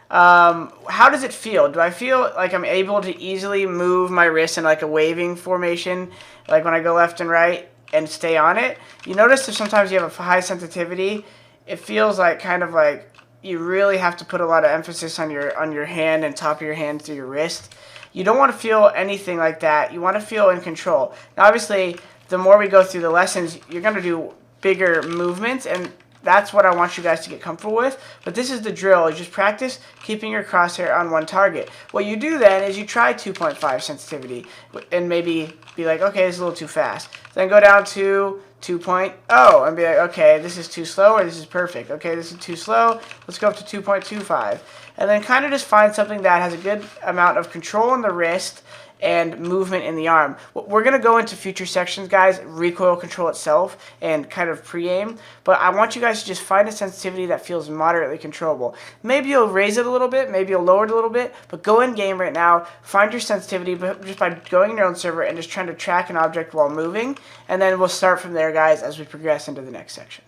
How does it feel? Do I feel like I'm able to easily move my wrist in like a waving formation, like when I go left and right and stay on it? You notice that sometimes you have a high sensitivity, it feels like kind of like you really have to put a lot of emphasis on your hand and top of your hand through your wrist. You don't want to feel anything like that. You want to feel in control. Now, obviously, the more we go through the lessons, you're going to do bigger movements, and that's what I want you guys to get comfortable with. But this is the drill. You just practice keeping your crosshair on one target. What you do then is you try 2.5 sensitivity and maybe be like, okay, this is a little too fast. Then go down to 2.0 and be like, okay, this is too slow or this is perfect. Okay, this is too slow. Let's go up to 2.25. And then kind of just find something that has a good amount of control in the wrist and movement in the arm. We're going to go into future sections, guys, recoil control itself and kind of pre-aim, but I want you guys to just find a sensitivity that feels moderately controllable. Maybe you'll raise it a little bit, maybe you'll lower it a little bit, but go in game right now, find your sensitivity just by going in your own server and just trying to track an object while moving, and then we'll start from there, guys, as we progress into the next section.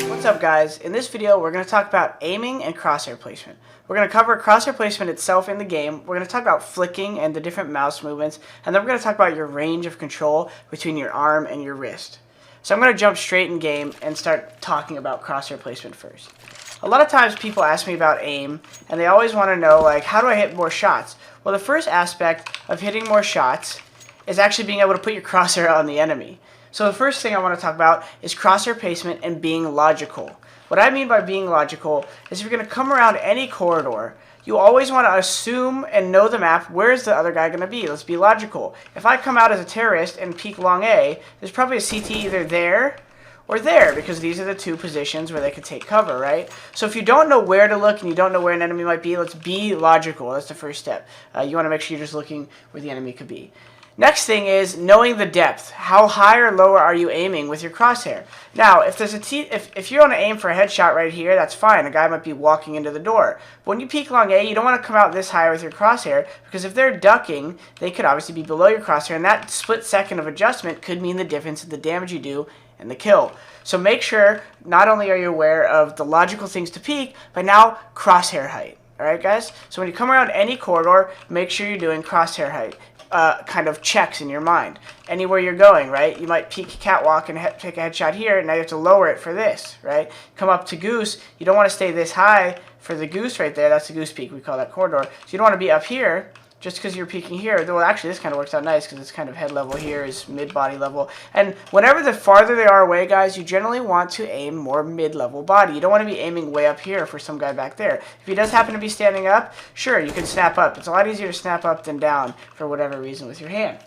What's up, guys? In this video we're going to talk about aiming and crosshair placement. We're going to cover crosshair placement itself in the game, we're going to talk about flicking and the different mouse movements, and then we're going to talk about your range of control between your arm and your wrist. So I'm going to jump straight in game and start talking about crosshair placement first. A lot of times people ask me about aim and they always want to know, like, how do I hit more shots? Well, the first aspect of hitting more shots is actually being able to put your crosshair on the enemy. So the first thing I want to talk about is crosshair placement and being logical. What I mean by being logical is if you're going to come around any corridor, you always want to assume and know the map, where's the other guy going to be? Let's be logical. If I come out as a terrorist and peek long A, there's probably a CT either there or there, because these are the two positions where they could take cover, right? So if you don't know where to look and you don't know where an enemy might be, let's be logical. That's the first step. You want to make sure you're just looking where the enemy could be. Next thing is knowing the depth. How high or lower are you aiming with your crosshair? Now, if there's if you're going to aim for a headshot right here, that's fine. A guy might be walking into the door. But when you peek long A, you don't want to come out this high with your crosshair, because if they're ducking, they could obviously be below your crosshair, and that split second of adjustment could mean the difference in the damage you do and the kill. So make sure not only are you aware of the logical things to peek, but now crosshair height. Alright, guys? So when you come around any corridor, make sure you're doing crosshair height. Kind of checks in your mind. Anywhere you're going, right? You might peek catwalk and take a headshot here, and now you have to lower it for this, right? Come up to goose, you don't want to stay this high for the goose right there. That's the goose peak, we call that corridor. So you don't want to be up here just because you're peeking here. Well, actually, this kind of works out nice because it's kind of head level here is mid-body level. And whenever the farther they are away, guys, you generally want to aim more mid-level body. You don't want to be aiming way up here for some guy back there. If he does happen to be standing up, sure, you can snap up. It's a lot easier to snap up than down for whatever reason with your hand.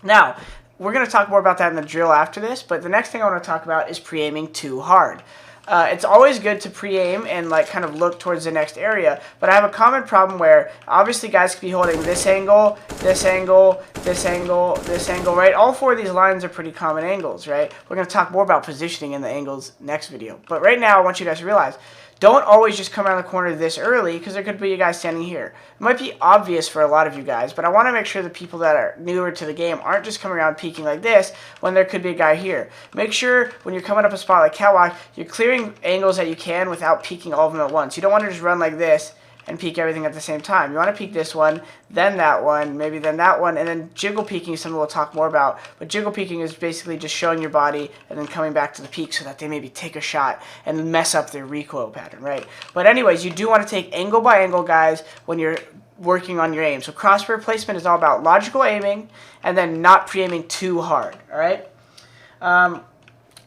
Now, we're going to talk more about that in the drill after this, but the next thing I want to talk about is pre-aiming too hard. It's always good to pre-aim and like kind of look towards the next area, but I have a common problem where obviously guys could be holding this angle, this angle, this angle, this angle, right? All four of these lines are pretty common angles, right? We're going to talk more about positioning in the angles next video, but right now I want you guys to realize, don't always just come around the corner this early, because there could be a guy standing here. It might be obvious for a lot of you guys, but I want to make sure the people that are newer to the game aren't just coming around peeking like this when there could be a guy here. Make sure when you're coming up a spot like catwalk, you're clearing angles that you can without peeking all of them at once. You don't want to just run like this and peek everything at the same time. You want to peek this one, then that one, maybe then that one, and then jiggle peeking is something we'll talk more about. But jiggle peeking is basically just showing your body and then coming back to the peak so that they maybe take a shot and mess up their recoil pattern, right? But anyways, you do want to take angle by angle, guys, when you're working on your aim. So crosshair placement is all about logical aiming and then not pre-aiming too hard, all right?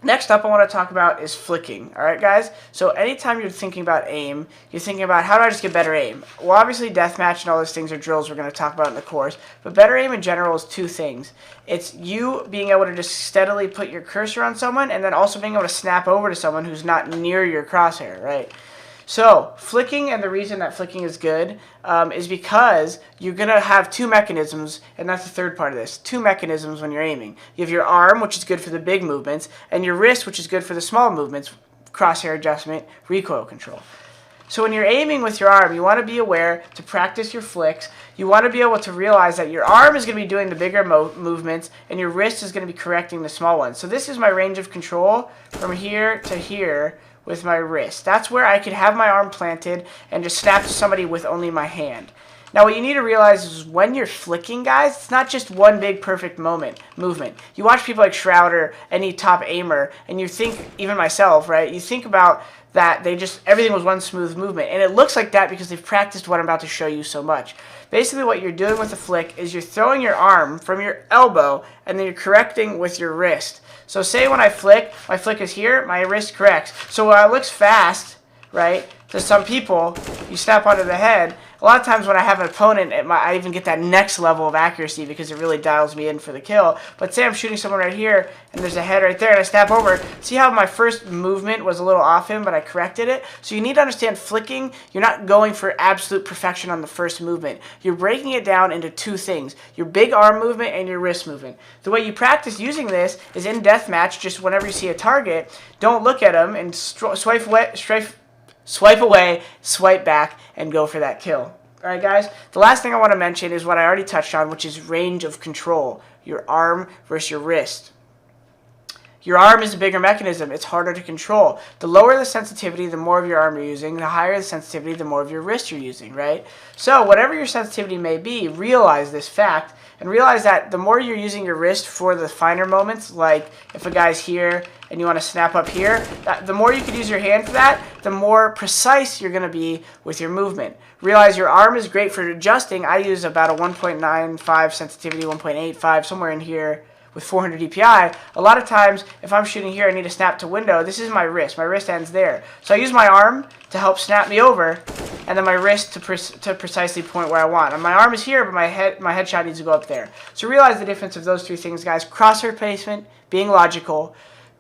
Next up I want to talk about is flicking, all right, guys? So anytime you're thinking about aim, you're thinking about how do I just get better aim? Well, obviously deathmatch and all those things are drills we're going to talk about in the course, but better aim in general is two things. It's you being able to just steadily put your cursor on someone and then also being able to snap over to someone who's not near your crosshair, right? So, flicking, and the reason that flicking is good is because you're going to have two mechanisms, and that's the third part of this. Two mechanisms when you're aiming. You have your arm, which is good for the big movements, and your wrist, which is good for the small movements, crosshair adjustment, recoil control. So when you're aiming with your arm, you want to be aware to practice your flicks. You want to be able to realize that your arm is going to be doing the bigger movements, and your wrist is going to be correcting the small ones. So this is my range of control from here to here with my wrist. That's where I could have my arm planted and just snap to somebody with only my hand. Now what you need to realize is when you're flicking, guys, it's not just one big perfect movement. You watch people like Shrouder, any top aimer, and you think, even myself, right, you think about that everything was one smooth movement. And it looks like that because they've practiced what I'm about to show you so much. Basically what you're doing with a flick is you're throwing your arm from your elbow and then you're correcting with your wrist. So say when I flick, my flick is here, my wrist corrects. So while it looks fast, right, to some people, you snap onto the head. A lot of times when I have an opponent, I even get that next level of accuracy because it really dials me in for the kill. But say I'm shooting someone right here, and there's a head right there, and I snap over. See how my first movement was a little off him, but I corrected it? So you need to understand flicking, you're not going for absolute perfection on the first movement. You're breaking it down into two things, your big arm movement and your wrist movement. The way you practice using this is in deathmatch, just whenever you see a target, don't look at them and swipe away, swipe back, and go for that kill. Alright guys, the last thing I want to mention is what I already touched on, which is range of control. Your arm versus your wrist. Your arm is a bigger mechanism. It's harder to control. The lower the sensitivity, the more of your arm you're using. The higher the sensitivity, the more of your wrist you're using, right? So whatever your sensitivity may be, realize this fact and realize that the more you're using your wrist for the finer moments, like if a guy's here and you want to snap up here, the more you could use your hand for that, the more precise you're going to be with your movement. Realize your arm is great for adjusting. I use about a 1.95 sensitivity, 1.85, somewhere in here, with 400 DPI. A lot of times, if I'm shooting here, I need to snap to window. This is my wrist. My wrist ends there. So I use my arm to help snap me over, and then my wrist to precisely point where I want. And my arm is here, but my headshot needs to go up there. So realize the difference of those three things, guys. Crosshair placement, being logical,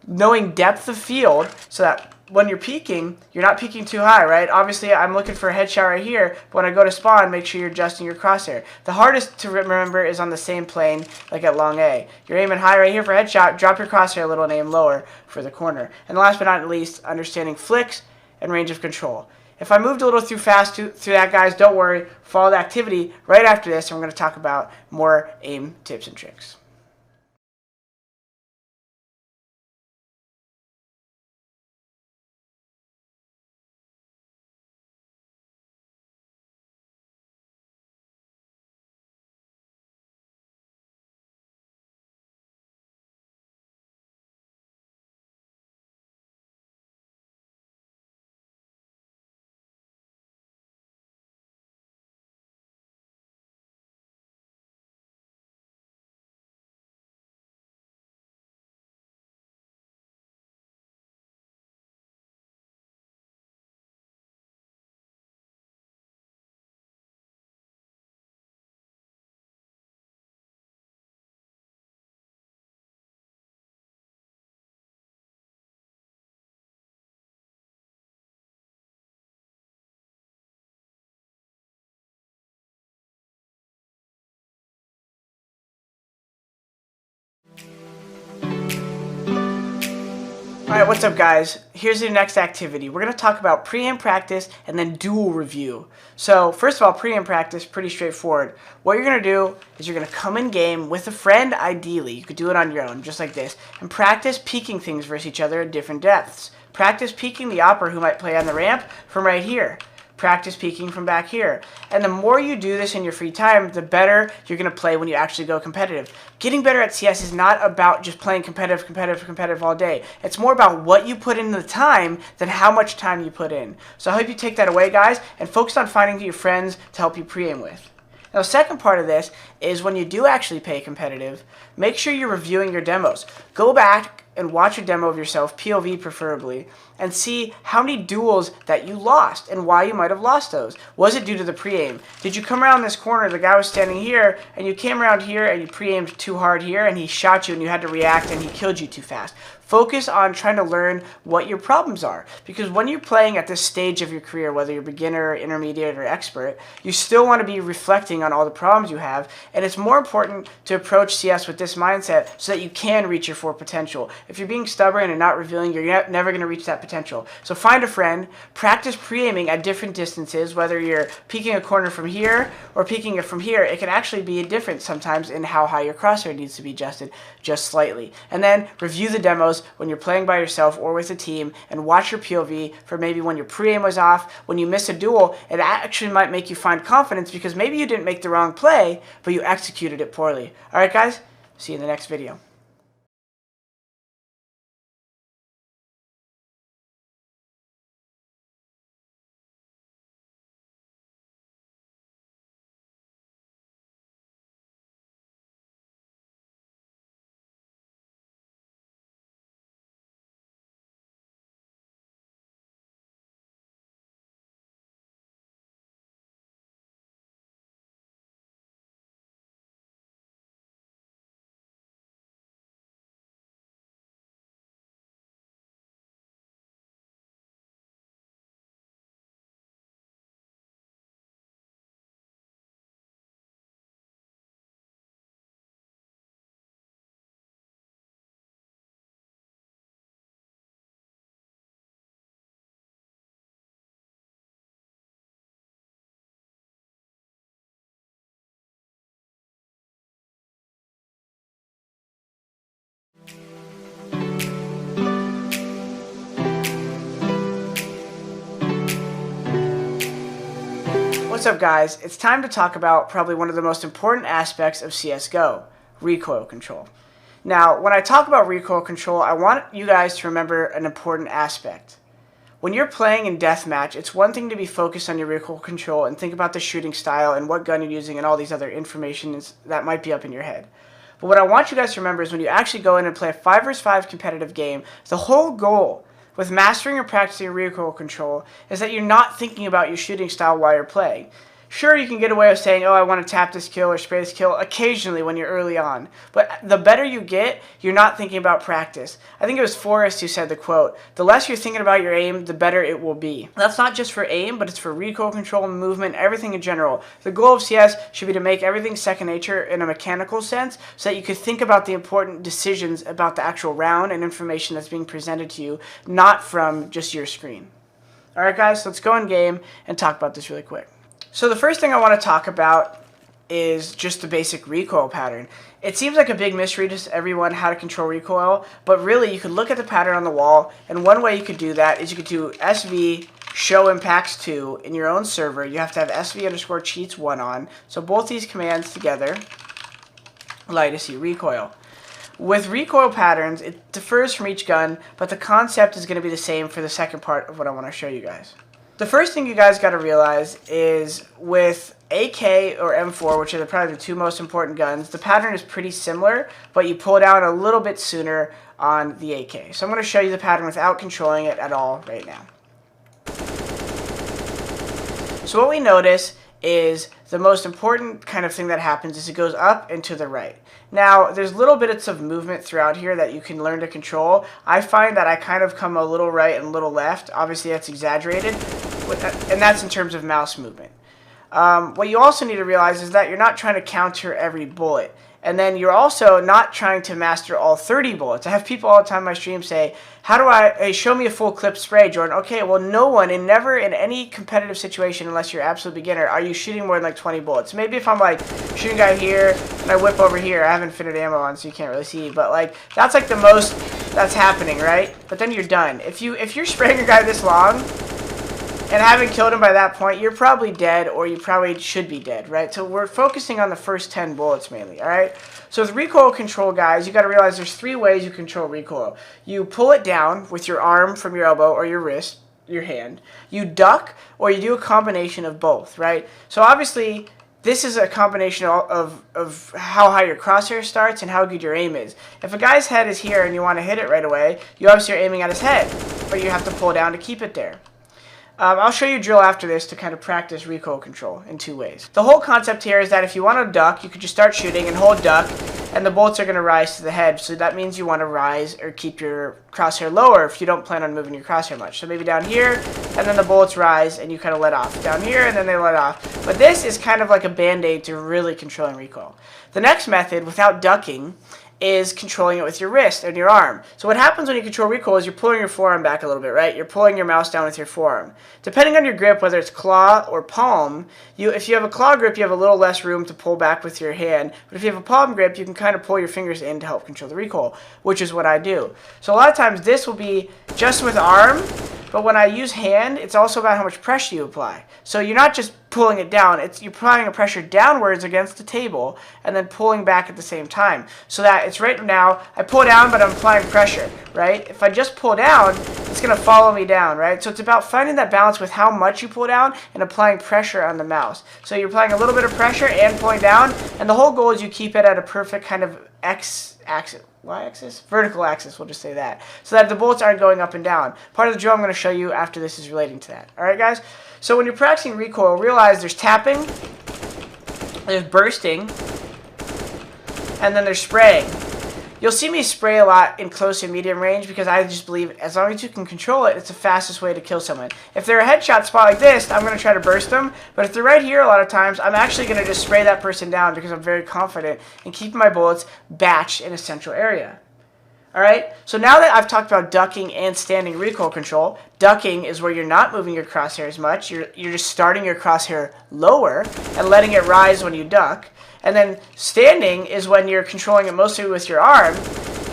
knowing depth of field, so that when you're peeking, you're not peeking too high, right? Obviously, I'm looking for a headshot right here, but when I go to spawn, make sure you're adjusting your crosshair. The hardest to remember is on the same plane, like at long A. You're aiming high right here for headshot, drop your crosshair a little and aim lower for the corner. And last but not least, understanding flicks and range of control. If I moved a little too fast through that, guys, don't worry. Follow the activity right after this, and we're going to talk about more aim tips and tricks. Alright, what's up guys? Here's the next activity. We're going to talk about pre-aim practice and then duel review. So first of all, pre-aim practice, pretty straightforward. What you're going to do is you're going to come in game with a friend, ideally. You could do it on your own, just like this. And practice peeking things versus each other at different depths. Practice peeking the opper who might play on the ramp from right here. practice peeking from back here. And the more you do this in your free time, the better you're going to play when you actually go competitive. Getting better at CS is not about just playing competitive all day. It's more about what you put in the time than how much time you put in. So I hope you take that away, guys, and focus on finding your friends to help you pre-aim with. Now, the second part of this is when you do actually play competitive, make sure you're reviewing your demos. Go back and watch a demo of yourself, POV preferably, and see how many duels that you lost and why you might have lost those. Was it due to the pre-aim? Did you come around this corner, the guy was standing here, and you came around here and you pre-aimed too hard here, and he shot you and you had to react and he killed you too fast? Focus on trying to learn what your problems are, because when you're playing at this stage of your career, whether you're beginner, intermediate, or expert, you still want to be reflecting on all the problems you have, and it's more important to approach CS with this mindset so that you can reach your full potential. If you're being stubborn and not revealing, you're never going to reach that potential. So find a friend, practice pre-aiming at different distances, whether you're peeking a corner from here or peeking it from here. It can actually be a difference sometimes in how high your crosshair needs to be adjusted, just slightly. And then review the demos when you're playing by yourself or with a team, and watch your POV for maybe when your pre-aim was off, when you miss a duel. It actually might make you find confidence because maybe you didn't make the wrong play, but you executed it poorly. Alright guys, see you in the next video. What's up guys, it's time to talk about probably one of the most important aspects of CSGO, recoil control. Now, when I talk about recoil control, I want you guys to remember an important aspect. When you're playing in deathmatch, it's one thing to be focused on your recoil control and think about the shooting style and what gun you're using and all these other information that might be up in your head. But what I want you guys to remember is when you actually go in and play a 5 vs 5 competitive game, the whole goal with mastering or practicing recoil control is that you're not thinking about your shooting style while you're playing. Sure, you can get away with saying, oh, I want to tap this kill or spray this kill occasionally when you're early on. But the better you get, you're not thinking about practice. I think it was Forrest who said the quote, the less you're thinking about your aim, the better it will be. That's not just for aim, but it's for recoil control, movement, everything in general. The goal of CS should be to make everything second nature in a mechanical sense so that you could think about the important decisions about the actual round and information that's being presented to you, not from just your screen. Alright guys, let's go in game and talk about this really quick. So the first thing I want to talk about is just the basic recoil pattern. It seems like a big mystery to everyone how to control recoil, but really you could look at the pattern on the wall, and one way you could do that is you could do SV show impacts 2 in your own server. You have to have SV_cheats1 on, so both these commands together allow you to see recoil. With recoil patterns, it differs from each gun, but the concept is going to be the same for the second part of what I want to show you guys. The first thing you guys got to realize is with AK or M4, which are probably the two most important guns, the pattern is pretty similar, but you pull it out a little bit sooner on the AK. So I'm going to show you the pattern without controlling it at all right now. So what we notice is the most important kind of thing that happens is it goes up and to the right. Now, there's little bits of movement throughout here that you can learn to control. I find that I kind of come a little right and a little left. Obviously, that's exaggerated, and that's in terms of mouse movement. What you also need to realize is that you're not trying to counter every bullet. And then you're also not trying to master all 30 bullets. I have people all the time on my stream say, how do hey, show me a full clip spray, Jordan. Okay, well, no one, and never in any competitive situation, unless you're an absolute beginner, are you shooting more than like 20 bullets. Maybe if I'm like shooting a guy here, and I whip over here, I have infinite ammo on, so you can't really see, but like, that's like the most that's happening, right? But then you're done. If you're spraying a guy this long, and having killed him by that point, you're probably dead, or you probably should be dead, right? So we're focusing on the first 10 bullets mainly, all right? So with recoil control, guys, you got to realize there's 3 ways you control recoil. You pull it down with your arm from your elbow or your wrist, your hand. You duck, or you do a combination of both, right? So obviously, this is a combination of how high your crosshair starts and how good your aim is. If a guy's head is here and you want to hit it right away, you obviously are aiming at his head, but you have to pull down to keep it there. I'll show you a drill after this to kind of practice recoil control in 2 ways. The whole concept here is that if you want to duck, you could just start shooting and hold duck, and the bullets are going to rise to the head. So that means you want to rise or keep your crosshair lower if you don't plan on moving your crosshair much. So maybe down here, and then the bullets rise and you kind of let off. Down here, and then they let off. But this is kind of like a band-aid to really controlling recoil. The next method, without ducking, is controlling it with your wrist and your arm. So what happens when you control recoil is you're pulling your forearm back a little bit, right? You're pulling your mouse down with your forearm. Depending on your grip, whether it's claw or palm, if you have a claw grip, you have a little less room to pull back with your hand. But if you have a palm grip, you can kind of pull your fingers in to help control the recoil, which is what I do. So a lot of times this will be just with arm, but when I use hand, it's also about how much pressure you apply. So you're not just pulling it down, you're applying a pressure downwards against the table and then pulling back at the same time. So that it's right now, I pull down, but I'm applying pressure, right? If I just pull down, it's going to follow me down, right? So it's about finding that balance with how much you pull down and applying pressure on the mouse. So you're applying a little bit of pressure and pulling down, and the whole goal is you keep it at a perfect kind of x-axis. Y-axis? Vertical axis, we'll just say that. So that the bullets aren't going up and down. Part of the drill I'm going to show you after this is relating to that. Alright guys? So when you're practicing recoil, realize there's tapping, there's bursting, and then there's spraying. You'll see me spray a lot in close and medium range because I just believe as long as you can control it, it's the fastest way to kill someone. If they're a headshot spot like this, I'm going to try to burst them. But if they're right here a lot of times, I'm actually going to just spray that person down because I'm very confident in keeping my bullets batched in a central area. Alright, so now that I've talked about ducking and standing recoil control, ducking is where you're not moving your crosshair as much. You're just starting your crosshair lower and letting it rise when you duck. And then standing is when you're controlling it mostly with your arm.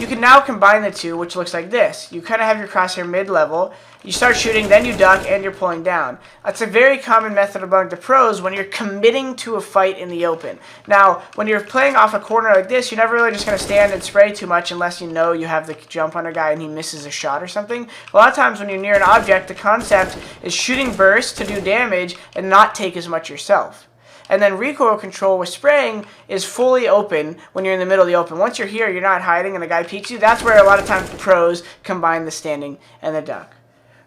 You can now combine the two, which looks like this. You kind of have your crosshair mid-level. You start shooting, then you duck, and you're pulling down. That's a very common method among the pros when you're committing to a fight in the open. Now, when you're playing off a corner like this, you're never really just going to stand and spray too much unless you know you have the jump on a guy and he misses a shot or something. A lot of times when you're near an object, the concept is shooting bursts to do damage and not take as much yourself. And then recoil control with spraying is fully open when you're in the middle of the open. Once you're here, you're not hiding and the guy peeks you. That's where a lot of times pros combine the standing and the duck.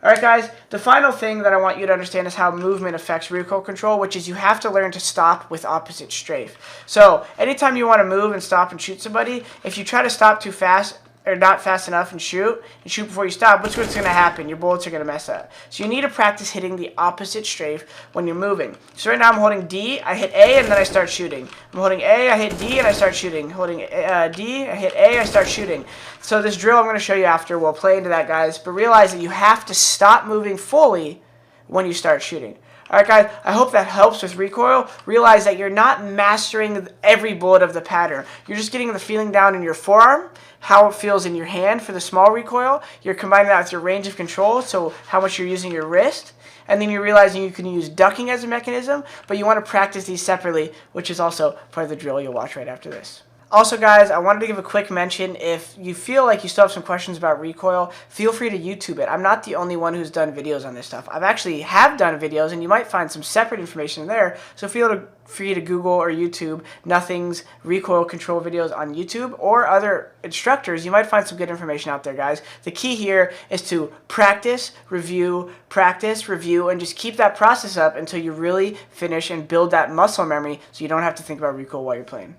Alright guys, the final thing that I want you to understand is how movement affects recoil control, which is you have to learn to stop with opposite strafe. So, anytime you want to move and stop and shoot somebody, if you try to stop too fast, or not fast enough and shoot before you stop, what's going to happen? Your bullets are going to mess up. So you need to practice hitting the opposite strafe when you're moving. So right now I'm holding D, I hit A, and then I start shooting. I'm holding A, I hit D, and I start shooting. Holding D, I hit A, I start shooting. So this drill I'm going to show you after, we'll play into that, guys, but realize that you have to stop moving fully when you start shooting. Alright guys, I hope that helps with recoil. Realize that you're not mastering every bullet of the pattern. You're just getting the feeling down in your forearm, how it feels in your hand for the small recoil. You're combining that with your range of control, so how much you're using your wrist. And then you're realizing you can use ducking as a mechanism, but you want to practice these separately, which is also part of the drill you'll watch right after this. Also guys, I wanted to give a quick mention. If you feel like you still have some questions about recoil, feel free to YouTube it. I'm not the only one who's done videos on this stuff. I've actually have done videos, and you might find some separate information there. So feel free to Google or YouTube Nothing's recoil control videos on YouTube, or other instructors. You might find some good information out there, guys. The key here is to practice, review, and just keep that process up until you really finish and build that muscle memory so you don't have to think about recoil while you're playing.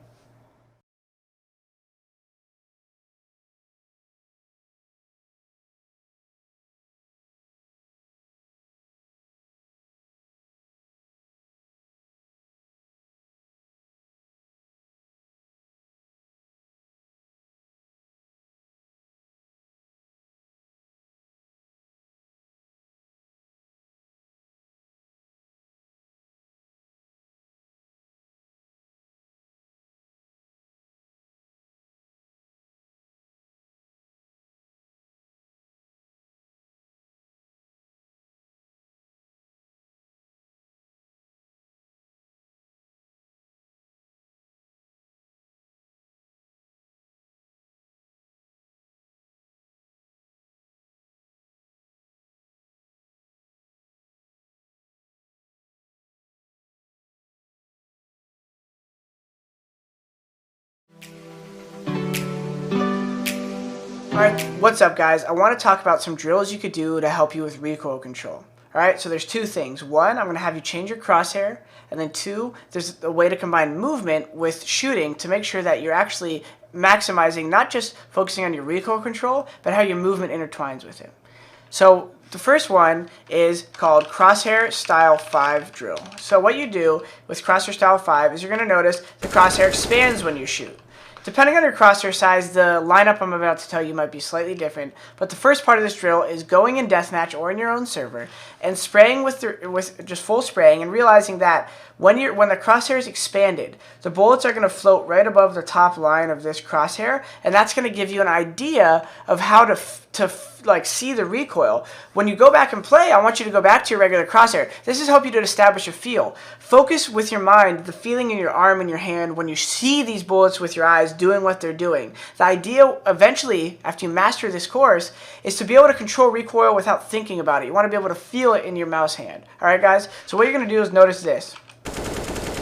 Alright, what's up guys? I want to talk about some drills you could do to help you with recoil control. Alright, so there's two things. One, I'm going to have you change your crosshair, and then two, there's a way to combine movement with shooting to make sure that you're actually maximizing, not just focusing on your recoil control, but how your movement intertwines with it. So the first one is called Crosshair Style 5 Drill. So what you do with Crosshair Style 5 is you're going to notice the crosshair expands when you shoot. Depending on your crosshair size, the lineup I'm about to tell you might be slightly different, but the first part of this drill is going in deathmatch or in your own server and spraying with just full spraying and realizing that when the crosshair is expanded, the bullets are going to float right above the top line of this crosshair, and that's going to give you an idea of how to see the recoil. When you go back and play, I want you to go back to your regular crosshair. This is help you to establish a feel. Focus with your mind, the feeling in your arm and your hand when you see these bullets with your eyes doing what they're doing. The idea eventually, after you master this course, is to be able to control recoil without thinking about it. You want to be able to feel it in your mouse hand. Alright guys, so what you're going to do is notice this.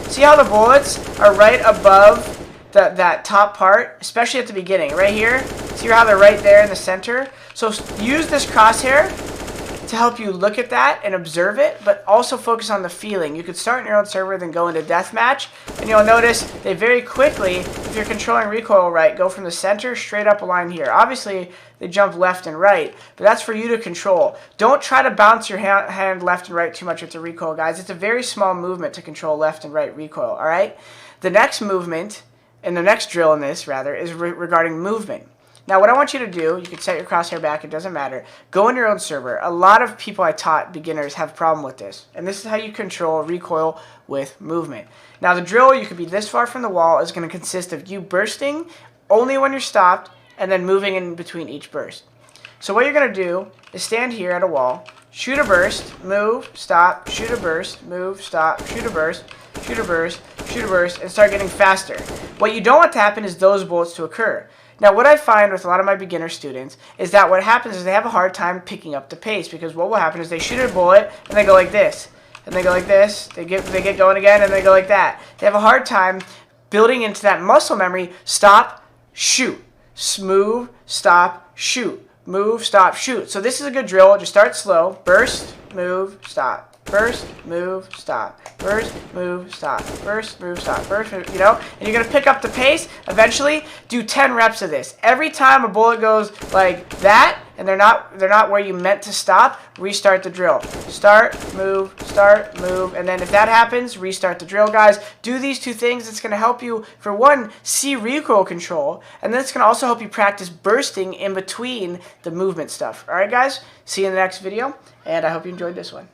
See how the bullets are right above that top part, especially at the beginning, right here? See how they're right there in the center? So use this crosshair to help you look at that and observe it, but also focus on the feeling. You could start in your own server, then go into deathmatch, and you'll notice they very quickly, if you're controlling recoil right, go from the center straight up a line here. Obviously, they jump left and right, but that's for you to control. Don't try to bounce your hand left and right too much with the recoil, guys. It's a very small movement to control left and right recoil, alright? The next movement, and the next drill in this, rather, is regarding movement. Now, what I want you to do, you can set your crosshair back, it doesn't matter. Go in your own server. A lot of people I taught, beginners, have a problem with this. And this is how you control recoil with movement. Now, the drill, you could be this far from the wall, is going to consist of you bursting only when you're stopped, and then moving in between each burst. So what you're going to do is stand here at a wall, shoot a burst, move, stop, shoot a burst, move, stop, shoot a burst, shoot a burst, shoot a burst, and start getting faster. What you don't want to happen is those bullets to occur. Now, what I find with a lot of my beginner students is that what happens is they have a hard time picking up the pace, because what will happen is they shoot a bullet and they go like this, and they go like this, they get going again, and they go like that. They have a hard time building into that muscle memory, stop, shoot, move, stop, shoot, move, stop, shoot. So this is a good drill. Just start slow, burst, move, stop. Burst, move, stop. Burst, move, stop. Burst, move, stop. Burst, move, you know? And you're going to pick up the pace. Eventually, do 10 reps of this. Every time a bullet goes like that, and they're not where you meant to stop, restart the drill. Start, move, and then if that happens, restart the drill, guys. Do these two things. It's going to help you, for one, see recoil control, and then it's going to also help you practice bursting in between the movement stuff. All right, guys? See you in the next video, and I hope you enjoyed this one.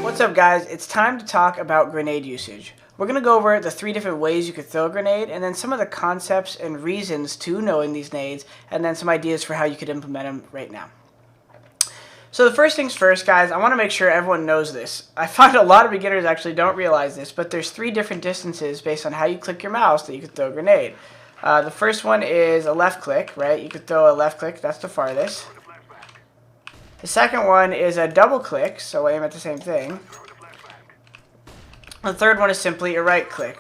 What's up, guys? It's time to talk about grenade usage. We're going to go over the 3 different ways you could throw a grenade, and then some of the concepts and reasons to knowing these nades, and then some ideas for how you could implement them right now. So the first things first, guys, I want to make sure everyone knows this. I find a lot of beginners actually don't realize this, but there's 3 different distances based on how you click your mouse that you could throw a grenade. The first one is a left click, right? You could throw a left click, that's the farthest. The second one is a double click, so aim at the same thing. The third one is simply a right click.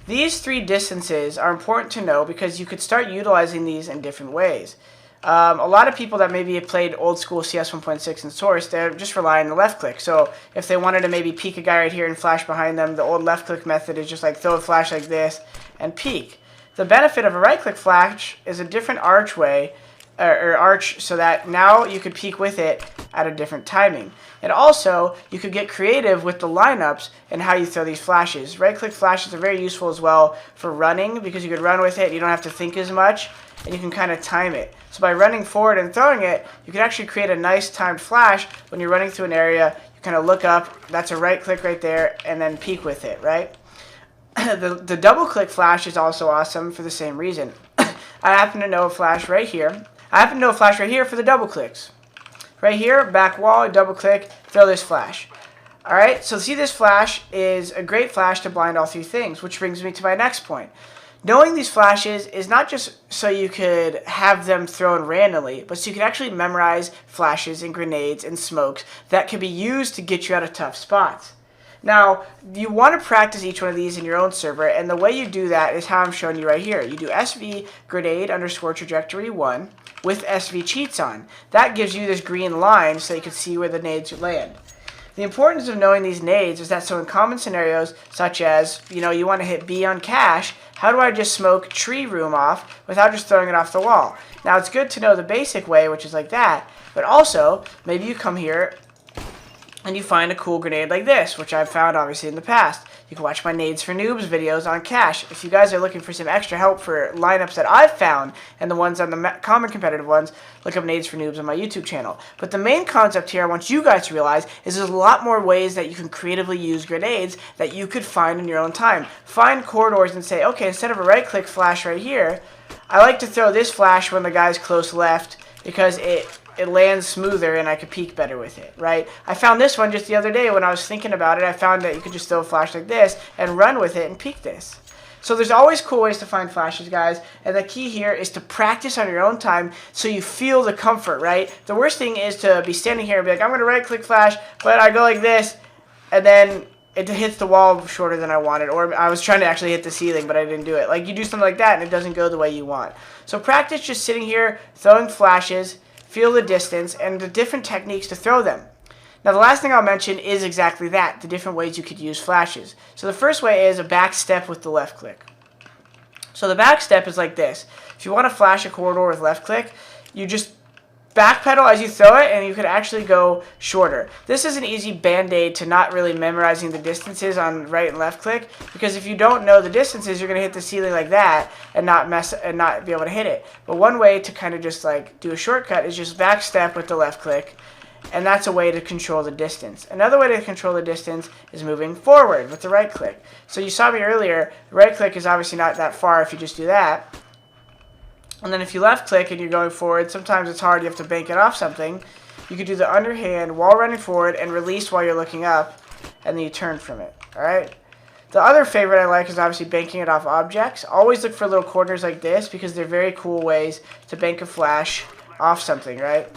These 3 distances are important to know because you could start utilizing these in different ways. A lot of people that maybe have played old school CS 1.6 and Source, they're just relying on the left click. So if they wanted to maybe peek a guy right here and flash behind them, the old left click method is just like throw a flash like this and peek. The benefit of a right click flash is a different archway, or arch, so that now you could peek with it at a different timing. And also, you could get creative with the lineups and how you throw these flashes. Right click flashes are very useful as well for running, because you could run with it, you don't have to think as much, and you can kind of time it. So by running forward and throwing it, you can actually create a nice timed flash when you're running through an area. You kind of look up, that's a right click right there, and then peek with it, right? The double click flash is also awesome for the same reason. I happen to know a flash right here. I happen to know a flash right here for the double clicks. Right here, back wall, double click, throw this flash. Alright, so see, this flash is a great flash to blind all three things, which brings me to my next point. Knowing these flashes is not just so you could have them thrown randomly, but so you can actually memorize flashes and grenades and smokes that can be used to get you out of tough spots. Now, you want to practice each one of these in your own server, and the way you do that is how I'm showing you right here. You do SV grenade underscore trajectory 1 with SV cheats on. That gives you this green line so you can see where the nades land. The importance of knowing these nades is that so in common scenarios, such as, you want to hit B on cache, how do I just smoke tree room off without just throwing it off the wall? Now, it's good to know the basic way, which is like that, but also, maybe you come here and you find a cool grenade like this, which I've found obviously in the past. You can watch my Nades for Noobs videos on cache. If you guys are looking for some extra help for lineups that I've found and the ones on the common competitive ones, look up Nades for Noobs on my YouTube channel. But the main concept here I want you guys to realize is there's a lot more ways that you can creatively use grenades that you could find in your own time. Find corridors and say, okay, instead of a right click flash right here, I like to throw this flash when the guy's close left because it lands smoother and I could peek better with it, right? I found this one just the other day when I was thinking about it. I found that you could just throw a flash like this and run with it and peek this. So there's always cool ways to find flashes, guys, and the key here is to practice on your own time so you feel the comfort, right? The worst thing is to be standing here and be like, I'm going to right-click flash, but I go like this, and then it hits the wall shorter than I wanted, or I was trying to actually hit the ceiling, but I didn't do it. Like, you do something like that, and it doesn't go the way you want. So practice just sitting here, throwing flashes, feel the distance, and the different techniques to throw them. Now, the last thing I'll mention is exactly that, the different ways you could use flashes. So the first way is a back step with the left click. So the back step is like this. If you want to flash a corridor with left click, you just backpedal as you throw it, and you could actually go shorter. This is an easy band-aid to not really memorizing the distances on right and left click, because if you don't know the distances, you're going to hit the ceiling like that and not be able to hit it. But one way to kind of just like do a shortcut is just back step with the left click, and that's a way to control the distance. Another way to control the distance is moving forward with the right click. So you saw me earlier, the right click is obviously not that far if you just do that. And then if you left click and you're going forward, sometimes it's hard, you have to bank it off something. You could do the underhand while running forward and release while you're looking up, and then you turn from it. Alright? The other favorite I like is obviously banking it off objects. Always look for little corners like this because they're very cool ways to bank a flash off something, right?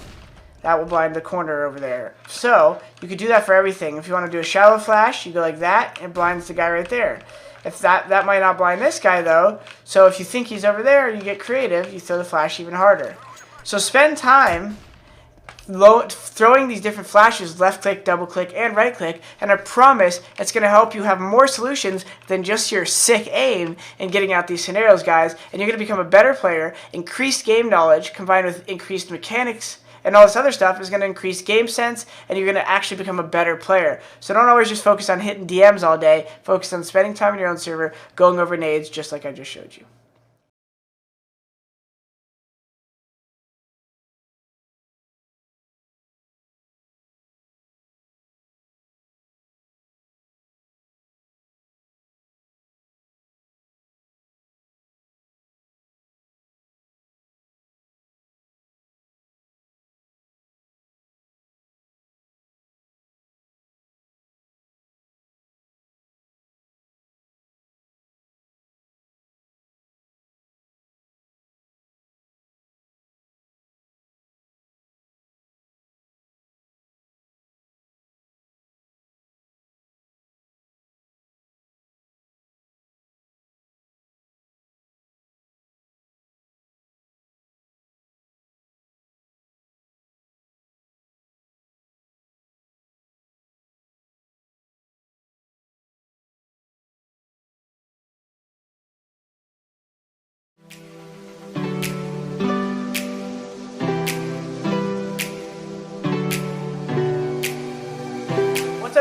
That will blind the corner over there. So, you could do that for everything. If you want to do a shallow flash, you go like that, and it blinds the guy right there. If that might not blind this guy, though. So if you think he's over there, you get creative, you throw the flash even harder. So spend time throwing these different flashes, left click, double click, and right click, and I promise it's going to help you have more solutions than just your sick aim in getting out these scenarios, guys. And you're going to become a better player. Increased game knowledge combined with increased mechanics and all this other stuff is going to increase game sense, and you're going to actually become a better player. So don't always just focus on hitting DMs all day. Focus on spending time in your own server, going over nades just like I just showed you.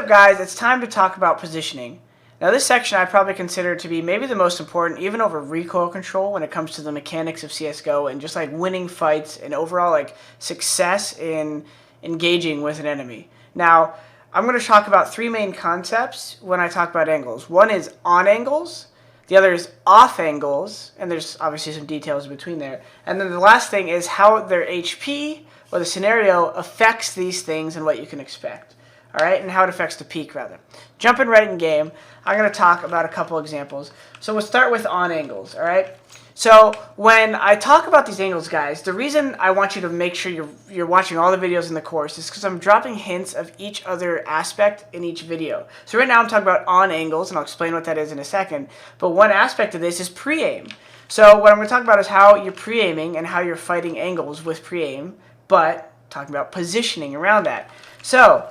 up, guys, it's time to talk about positioning. Now, this section I probably consider to be maybe the most important, even over recoil control when it comes to the mechanics of CSGO and just like winning fights and overall like success in engaging with an enemy. Now, I'm going to talk about three main concepts when I talk about angles. One is on angles, the other is off angles, and there's obviously some details between there. And then the last thing is how their HP or the scenario affects these things and what you can expect. All right, and how it affects the peak, rather. Jumping right in game, I'm going to talk about a couple examples. So we'll start with on angles, all right? So when I talk about these angles, guys, the reason I want you to make sure you're watching all the videos in the course is because I'm dropping hints of each other aspect in each video. So right now I'm talking about on angles, and I'll explain what that is in a second. But one aspect of this is pre-aim. So what I'm going to talk about is how you're pre-aiming and how you're fighting angles with pre-aim, but talking about positioning around that. So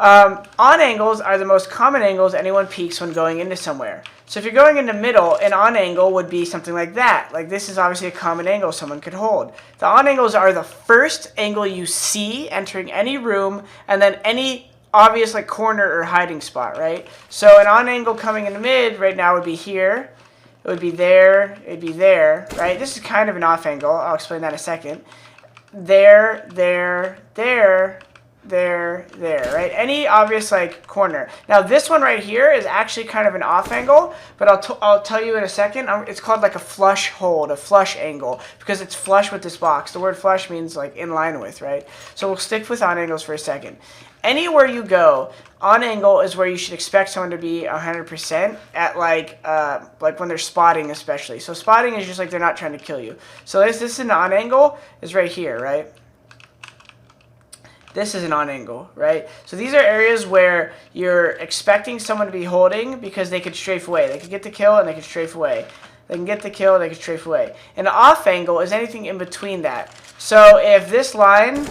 on angles are the most common angles anyone peaks when going into somewhere. So if you're going into middle, an on angle would be something like that. Like this is obviously a common angle someone could hold. The on angles are the first angle you see entering any room, and then any obvious like corner or hiding spot, right? So an on angle coming into mid right now would be here. It would be there. It'd be there, right? This is kind of an off angle. I'll explain that in a second. There, right? Any obvious like corner. Now this one right here is actually kind of an off angle, but I'll tell you in a second. It's called like a flush hold, a flush angle, because it's flush with this box. The word flush means like in line with, right? So we'll stick with on angles for a second. Anywhere you go, on angle is where you should expect someone to be 100% at like when they're spotting especially. So spotting is just like they're not trying to kill you. So this is an on angle is right here, right? This is an on angle, right? So these are areas where you're expecting someone to be holding because they could strafe away. They could get the kill and they could strafe away. They can get the kill and they can strafe away. An off angle is anything in between that. So if this line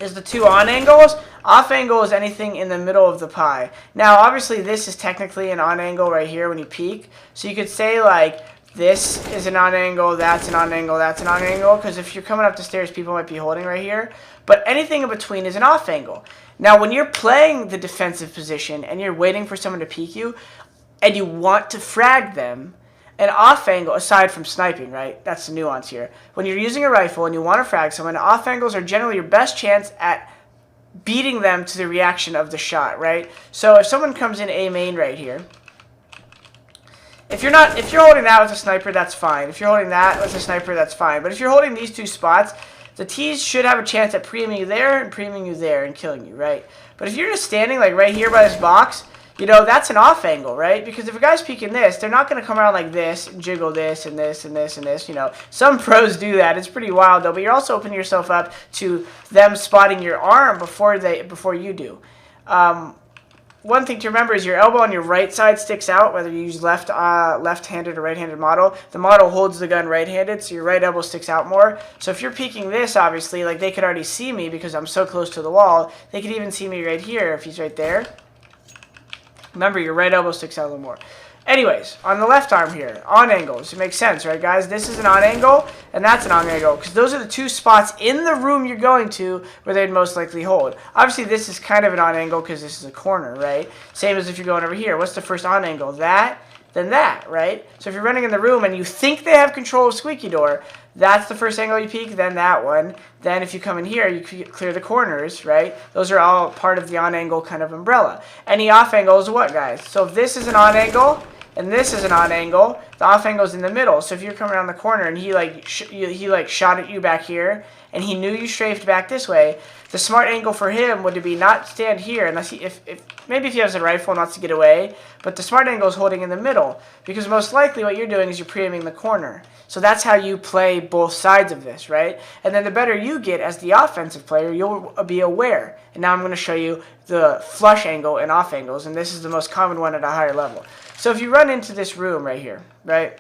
is the two on angles, off angle is anything in the middle of the pie. Now, obviously, this is technically an on angle right here when you peek. So you could say like, this is an on angle, that's an on angle, that's an on angle, because if you're coming up the stairs, people might be holding right here. But anything in between is an off angle. Now, when you're playing the defensive position and you're waiting for someone to peek you, and you want to frag them, an off angle, aside from sniping, right? That's the nuance here. When you're using a rifle and you want to frag someone, off angles are generally your best chance at beating them to the reaction of the shot, right? So if someone comes in A main right here, if you're holding that with a sniper, that's fine. If you're holding that with a sniper, that's fine. But if you're holding these two spots, the T's should have a chance at pre-aiming you there and pre-aiming you there and killing you, right? But if you're just standing like right here by this box, you know, that's an off angle, right? Because if a guy's peeking this, they're not going to come around like this and jiggle this and this and this and this, you know. Some pros do that. It's pretty wild, though. But you're also opening yourself up to them spotting your arm before you do. One thing to remember is your elbow on your right side sticks out, whether you use left-handed or right-handed model. The model holds the gun right-handed, so your right elbow sticks out more. So if you're peeking this, obviously, like they could already see me because I'm so close to the wall. They could even see me right here if he's right there. Remember, your right elbow sticks out a little more. Anyways, on the left arm here, on angles. It makes sense, right, guys? This is an on angle, and that's an on angle, because those are the two spots in the room you're going to where they'd most likely hold. Obviously, this is kind of an on angle because this is a corner, right? Same as if you're going over here. What's the first on angle? That, then that, right? So if you're running in the room and you think they have control of squeaky door, that's the first angle you peek, then that one. Then if you come in here, you clear the corners, right? Those are all part of the on angle kind of umbrella. Any off angle is what, guys? So if this is an on angle, and this is an on angle, the off angle is in the middle. So if you're coming around the corner and he shot at you back here, and he knew you strafed back this way, the smart angle for him would be not stand here, unless maybe if he has a rifle and wants to get away, but the smart angle is holding in the middle, because most likely what you're doing is you're pre-aiming the corner. So that's how you play both sides of this, right? And then the better you get as the offensive player, you'll be aware. And now I'm going to show you the flush angle and off angles, and this is the most common one at a higher level. So if you run into this room right here, right?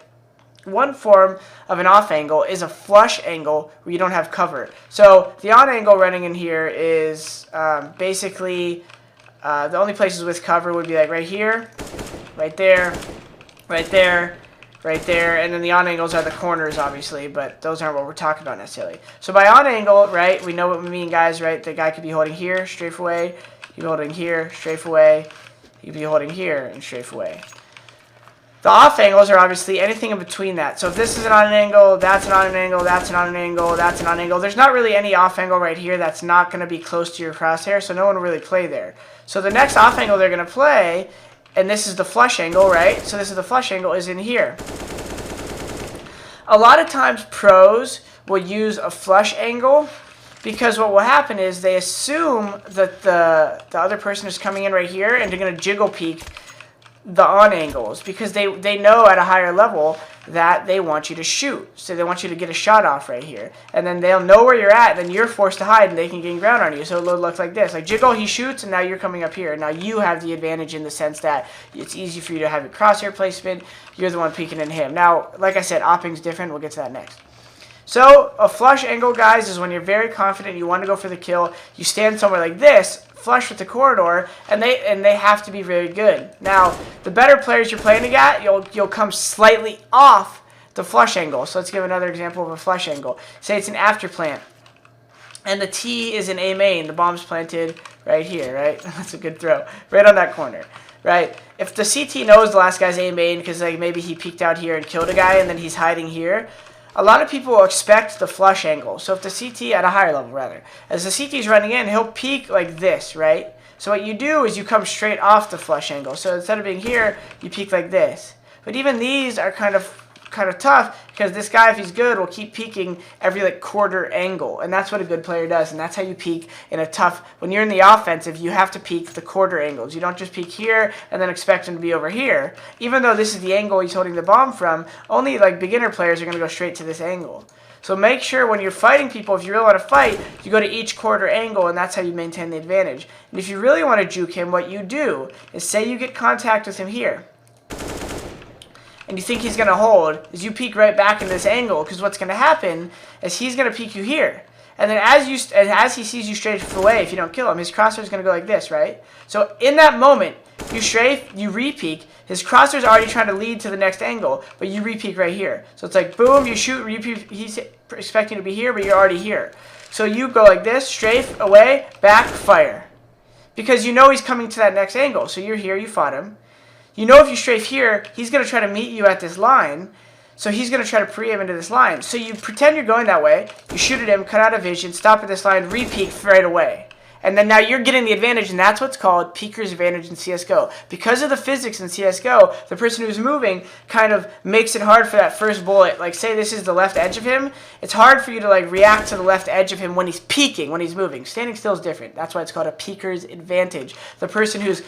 One form of an off angle is a flush angle where you don't have cover. So the on angle running in here is basically the only places with cover would be like right here, right there, right there, right there, and then the on angles are the corners, obviously, but those aren't what we're talking about necessarily. So by on angle, right, we know what we mean, guys, right? The guy could be holding here, strafe away. You'd be holding here, strafe away. You'd be holding here and strafe away. The off angles are obviously anything in between that. So if this is on an angle, that's on an angle, that's on an angle, that's on an angle. There's not really any off angle right here that's not going to be close to your crosshair, so no one will really play there. So the next off angle they're going to play, and this is the flush angle, right? So this is the flush angle, is in here. A lot of times pros will use a flush angle because what will happen is they assume that the other person is coming in right here and they're going to jiggle peek the on angles because they know at a higher level that they want you to shoot. So they want you to get a shot off right here. And then they'll know where you're at, then you're forced to hide and they can gain ground on you. So it'll look like this. Like jiggle, he shoots, and now you're coming up here. Now you have the advantage in the sense that it's easy for you to have your crosshair placement. You're the one peeking in him. Now, like I said, opping's different. We'll get to that next. So a flush angle, guys, is when you're very confident, you want to go for the kill. You stand somewhere like this, flush with the corridor, and they have to be very good. Now, the better players you're playing against, you'll come slightly off the flush angle. So let's give another example of a flush angle. Say it's an after plant, and the T is an A main. The bomb's planted right here, right? That's a good throw, right on that corner, right? If the CT knows the last guy's A main because like maybe he peeked out here and killed a guy, and then he's hiding here. A lot of people will expect the flush angle. So if the CT, at a higher level rather, as the CT is running in, he'll peek like this, right? So what you do is you come straight off the flush angle. So instead of being here, you peek like this. But even these are kind of tough because this guy, if he's good, will keep peeking every like quarter angle. And that's what a good player does. And that's how you peek in a tough, when you're in the offensive, you have to peek the quarter angles. You don't just peek here and then expect him to be over here. Even though this is the angle he's holding the bomb from, only like beginner players are going to go straight to this angle. So make sure when you're fighting people, if you really want to fight, you go to each quarter angle, and that's how you maintain the advantage. And if you really want to juke him, what you do is say you get contact with him here, and you think he's going to hold, is you peek right back into this angle, because what's going to happen is he's going to peek you here. And then as he sees you strafe away, if you don't kill him, his crosshair is going to go like this, right? So in that moment, you strafe, you re-peek, his crosshair is already trying to lead to the next angle, but you re-peek right here. So it's like, boom, you shoot, re-peek, he's expecting to be here, but you're already here. So you go like this, strafe, away, back, fire. Because you know he's coming to that next angle. So you're here, you fought him. You know if you strafe here, he's going to try to meet you at this line. So he's going to try to pre-aim into this line. So you pretend you're going that way. You shoot at him, cut out of vision, stop at this line, re-peek right away. And then now you're getting the advantage, and that's what's called peeker's advantage in CSGO. Because of the physics in CSGO, the person who's moving kind of makes it hard for that first bullet. Like, say this is the left edge of him. It's hard for you to, like, react to the left edge of him when he's peeking, when he's moving. Standing still is different. That's why it's called a peeker's advantage. The person who's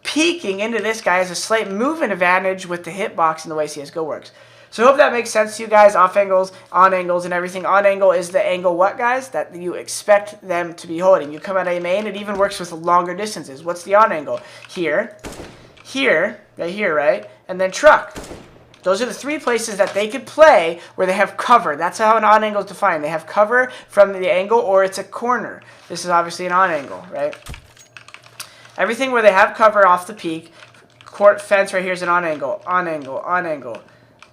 peeking into this guy has a slight movement advantage with the hitbox and the way CSGO works. So I hope that makes sense to you guys. Off angles, on angles, and everything. On angle is the angle what, guys? That you expect them to be holding. You come at A main, it even works with longer distances. What's the on angle? Here, here, right here, right? And then truck. Those are the three places that they could play where they have cover. That's how an on angle is defined. They have cover from the angle, or it's a corner. This is obviously an on angle, right? Everything where they have cover off the peak, court fence right here is an on angle, on angle, on angle.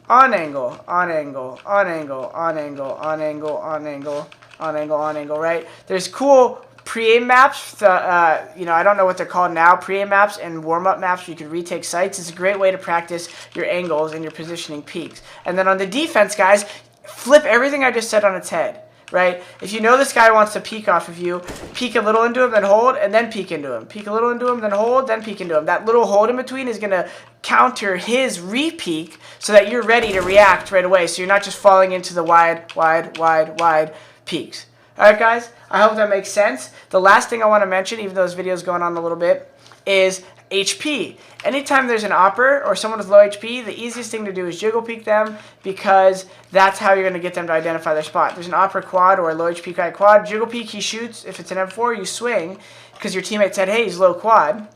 On angle, on angle, on angle, on angle, on angle, on angle, on angle, on angle, right? There's cool pre-aim maps, you know, I don't know what they're called now, pre-aim maps and warm-up maps where you can retake sites. It's a great way to practice your angles and your positioning peaks. And then on the defense, guys, flip everything I just said on its head. Right? If you know this guy wants to peek off of you, peek a little into him, then hold, and then peek into him. Peek a little into him, then hold, then peek into him. That little hold in between is going to counter his re-peek so that you're ready to react right away. So you're not just falling into the wide, wide, wide, wide peeks. Alright guys, I hope that makes sense. The last thing I want to mention, even though this video is going on a little bit, is HP. Anytime there's an opper or someone with low HP, the easiest thing to do is jiggle peek them because that's how you're going to get them to identify their spot. There's an opper quad or a low HP guy quad. Jiggle peek, he shoots. If it's an M4, you swing because your teammate said, hey, he's low quad.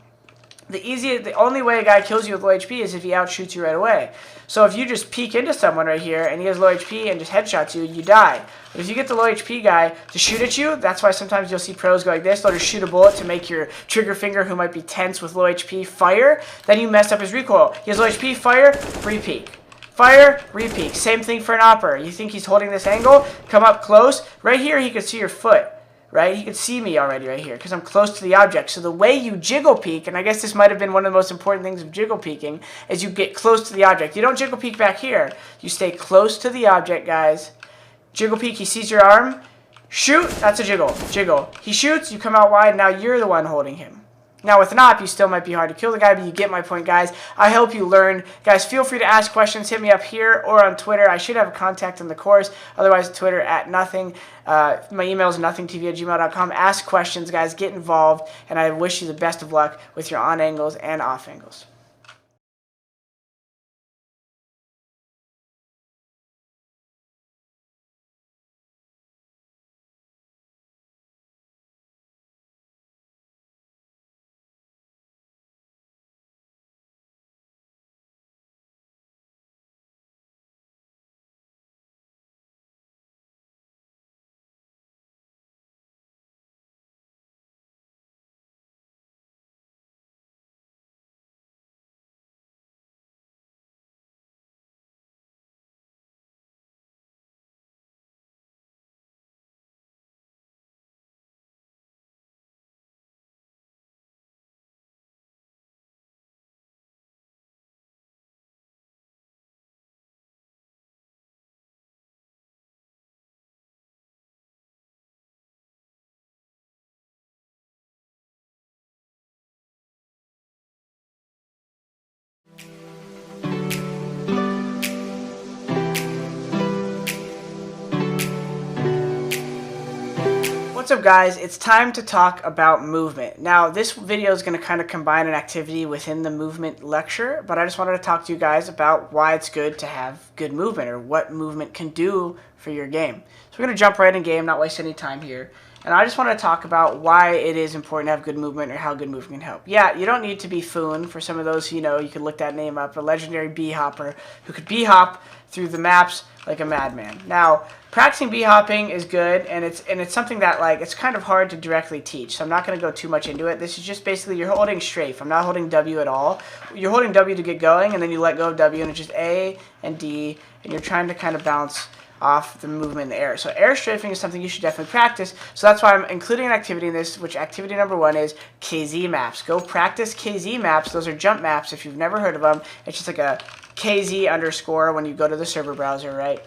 The only way a guy kills you with low HP is if he outshoots you right away. So if you just peek into someone right here and he has low HP and just headshots you, you die. But if you get the low HP guy to shoot at you, that's why sometimes you'll see pros go like this. They'll just shoot a bullet to make your trigger finger, who might be tense with low HP, fire. Then you mess up his recoil. He has low HP, fire, re-peek. Fire, re-peek. Same thing for an opper. You think he's holding this angle, come up close. Right here he can see your foot. right? He could see me already right here because I'm close to the object. So the way you jiggle peek, and I guess this might have been one of the most important things of jiggle peeking, is you get close to the object. You don't jiggle peek back here. You stay close to the object, guys. Jiggle peek, he sees your arm. Shoot, that's a jiggle. Jiggle. He shoots, you come out wide, now you're the one holding him. Now with an op, you still might be hard to kill the guy, but you get my point, guys. I hope you learned. Guys, feel free to ask questions. Hit me up here or on Twitter. I should have a contact in the course. Otherwise, Twitter at nothing. My email is nothingtv@gmail.com. Ask questions, guys. Get involved. And I wish you the best of luck with your on angles and off angles. What's up, guys? It's time to talk about movement. Now, this video is going to kind of combine an activity within the movement lecture, but I just wanted to talk to you guys about why it's good to have good movement, or what movement can do for your game. So we're going to jump right in game, not waste any time here. And I just want to talk about why it is important to have good movement, or how good movement can help. Yeah, you don't need to be Foon. For some of those who know, you could look that name up, a legendary bee-hopper who could bee-hop through the maps like a madman. Now, practicing bee-hopping is good, and it's something that, like, it's kind of hard to directly teach, so I'm not going to go too much into it. This is just basically you're holding strafe. I'm not holding W at all. You're holding W to get going, and then you let go of W, and it's just A and D, and you're trying to kind of bounce off the movement in the air. So air strafing is something you should definitely practice. So that's why I'm including an activity in this, which activity number 1 is KZ maps. Go practice KZ maps. Those are jump maps if you've never heard of them. It's just like a KZ underscore when you go to the server browser, right?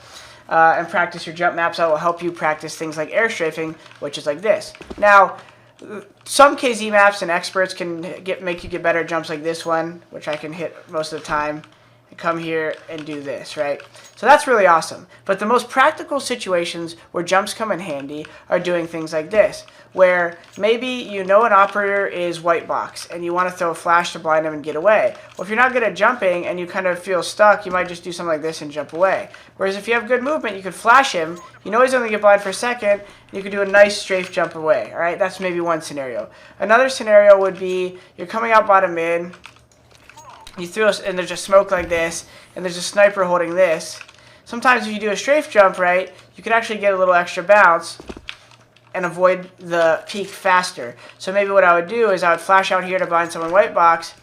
And practice your jump maps. That will help you practice things like air strafing, which is like this. Now, some KZ maps and experts can make you get better at jumps like this one, which I can hit most of the time. Come here and do this, right? So that's really awesome. But the most practical situations where jumps come in handy are doing things like this, where maybe you know an operator is white box and you want to throw a flash to blind him and get away. Well, if you're not good at jumping and you kind of feel stuck, you might just do something like this and jump away. Whereas if you have good movement, you could flash him. You know he's only get blind for a second, and you could do a nice strafe jump away. All right, that's maybe one scenario. Another scenario would be you're coming out bottom mid. You throw, and there's just smoke like this, and there's a sniper holding this. Sometimes if you do a strafe jump, right, you can actually get a little extra bounce and avoid the peak faster. So maybe what I would do is I would flash out here to blind someone white box,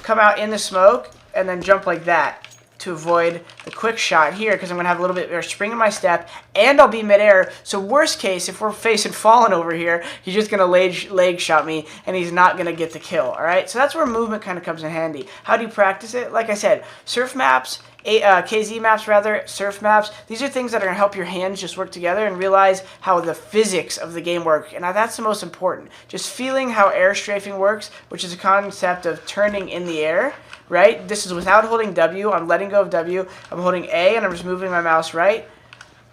come out in the smoke, and then jump like that to avoid the quick shot here, because I'm going to have a little bit of spring in my step, and I'll be midair. So worst case, if we're facing Fallen over here, he's just going to leg shot me, and he's not going to get the kill, all right? So that's where movement kind of comes in handy. How do you practice it? Like I said, surf maps, KZ maps rather, surf maps, these are things that are going to help your hands just work together and realize how the physics of the game work. And that's the most important. Just feeling how air strafing works, which is a concept of turning in the air, right? This is without holding W. I'm letting go of W. I'm holding A, and I'm just moving my mouse right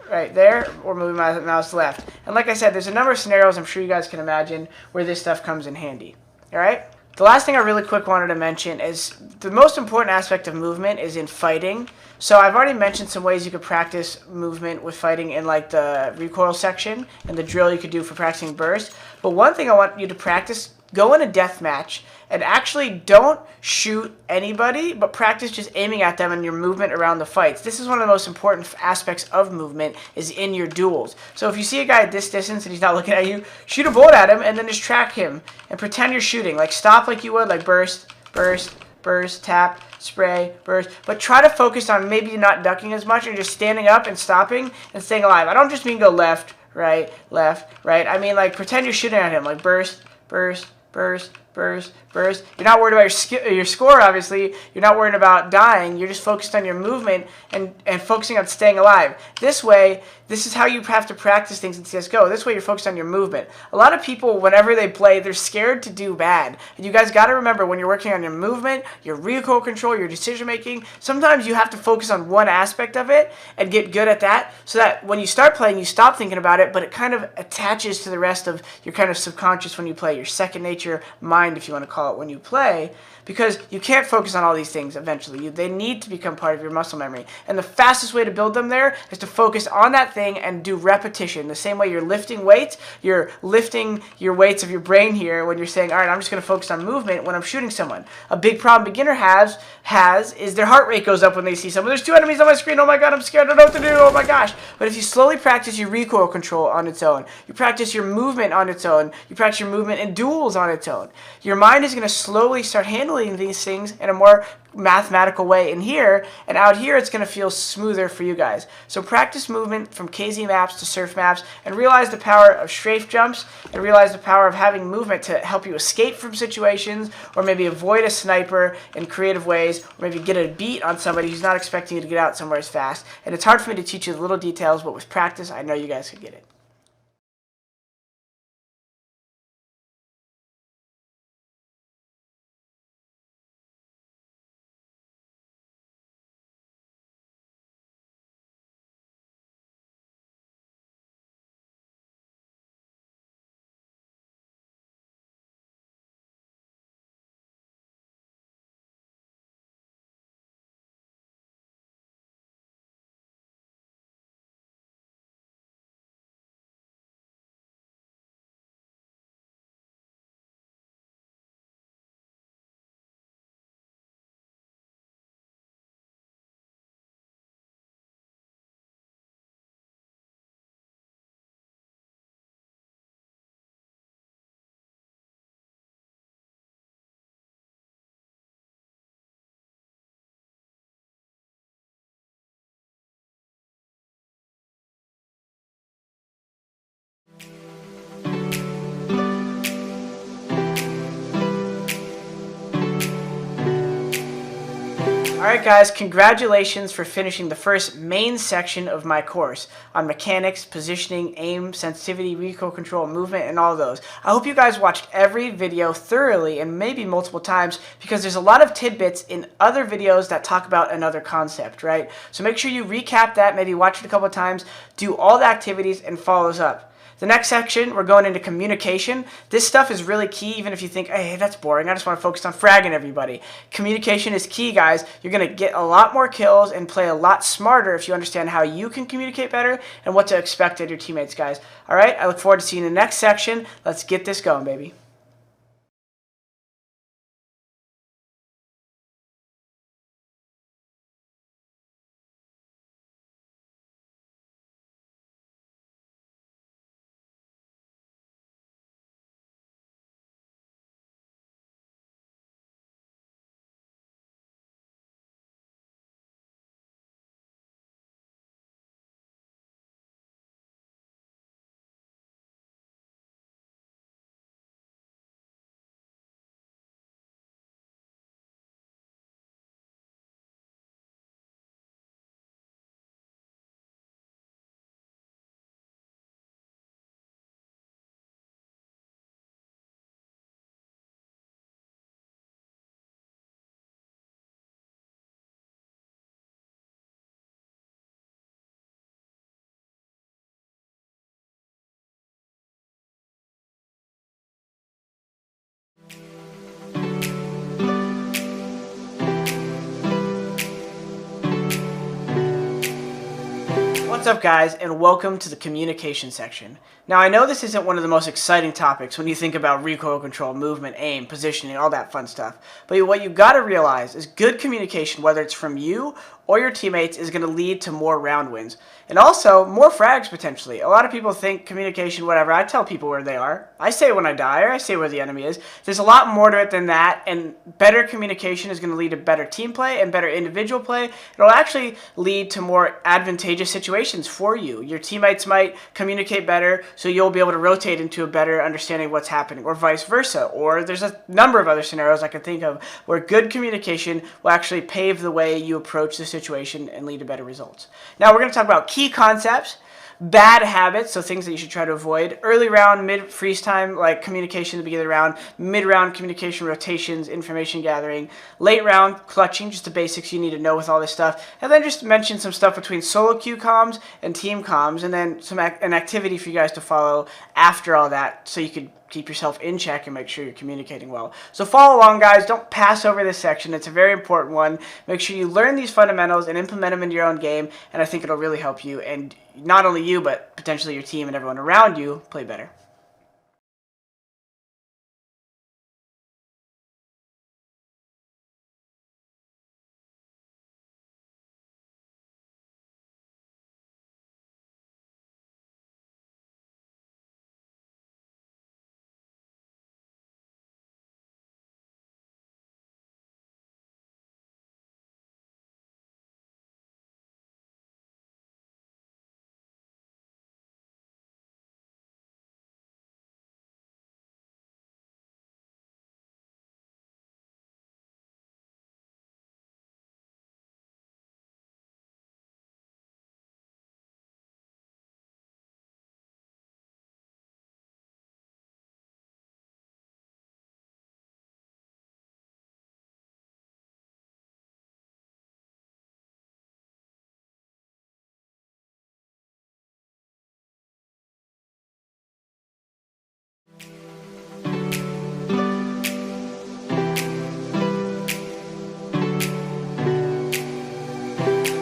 there, or moving my mouse left. And like I said, there's a number of scenarios I'm sure you guys can imagine where this stuff comes in handy. All right? The last thing I really quick wanted to mention is the most important aspect of movement is in fighting. So I've already mentioned some ways you could practice movement with fighting in like the recoil section and the drill you could do for practicing burst. But one thing I want you to practice, go in a death match and actually don't shoot anybody, but practice just aiming at them and your movement around the fights. This is one of the most important aspects of movement, is in your duels. So if you see a guy at this distance and he's not looking at you, shoot a bullet at him and then just track him and pretend you're shooting. Like stop like you would, like burst, burst, burst, tap, spray, burst. But try to focus on maybe not ducking as much and just standing up and stopping and staying alive. I don't just mean go left, right, left, right. I mean, like, pretend you're shooting at him, like burst, burst, burst, burst, burst. You're not worried about your score, obviously. You're not worried about dying. You're just focused on your movement and focusing on staying alive. This way, this is how you have to practice things in CSGO. This way, you're focused on your movement. A lot of people, whenever they play, they're scared to do bad. And you guys got to remember, when you're working on your movement, your recoil control, your decision making, sometimes you have to focus on one aspect of it and get good at that, so that when you start playing, you stop thinking about it, but it kind of attaches to the rest of your kind of subconscious when you play, your second nature mind, if you want to call it, when you play, because you can't focus on all these things eventually. They need to become part of your muscle memory. And the fastest way to build them there is to focus on that thing and do repetition. The same way you're lifting weights, you're lifting your weights of your brain here when you're saying, all right, I'm just going to focus on movement when I'm shooting someone. A big problem beginner has is their heart rate goes up when they see someone. There's 2 enemies on my screen. Oh my God, I'm scared. I don't know what to do. Oh my gosh. But if you slowly practice your recoil control on its own, you practice your movement on its own, you practice your movement in duels on its own, your mind is going to slowly start handling these things in a more mathematical way in here, and out here it's going to feel smoother for you guys. So practice movement from KZ maps to surf maps, and realize the power of strafe jumps, and realize the power of having movement to help you escape from situations, or maybe avoid a sniper in creative ways, or maybe get a beat on somebody who's not expecting you to get out somewhere as fast. And it's hard for me to teach you the little details, but with practice I know you guys could get it. Alright guys, congratulations for finishing the first main section of my course on mechanics, positioning, aim, sensitivity, recoil control, movement, and all those. I hope you guys watched every video thoroughly and maybe multiple times, because there's a lot of tidbits in other videos that talk about another concept, right? So make sure you recap that, maybe watch it a couple of times, do all the activities, and follows up. The next section, we're going into communication. This stuff is really key, even if you think, hey, that's boring, I just want to focus on fragging everybody. Communication is key, guys. You're going to get a lot more kills and play a lot smarter if you understand how you can communicate better and what to expect of your teammates, guys. All right, I look forward to seeing you in the next section. Let's get this going, baby. What's up guys, and welcome to the communication section. Now I know this isn't one of the most exciting topics when you think about recoil control, movement, aim, positioning, all that fun stuff. But what you gotta realize is good communication, whether it's from you or your teammates, is gonna lead to more round wins. And also, more frags potentially. A lot of people think communication, whatever. I tell people where they are. I say when I die, or I say where the enemy is. There's a lot more to it than that, and better communication is going to lead to better team play and better individual play. It'll actually lead to more advantageous situations for you. Your teammates might communicate better, so you'll be able to rotate into a better understanding of what's happening, or vice versa. Or there's a number of other scenarios I can think of where good communication will actually pave the way you approach the situation and lead to better results. Now we're going to talk about key concepts, bad habits, so things that you should try to avoid, early round, mid freeze time, like communication at the beginning of the round, mid round communication, rotations, information gathering, late round clutching, just the basics you need to know with all this stuff, and then just mention some stuff between solo queue comms and team comms, and then an activity for you guys to follow after all that so you could keep yourself in check and make sure you're communicating well. So follow along, guys. Don't pass over this section. It's a very important one. Make sure you learn these fundamentals and implement them into your own game, and I think it'll really help you, and not only you, but potentially your team and everyone around you play better.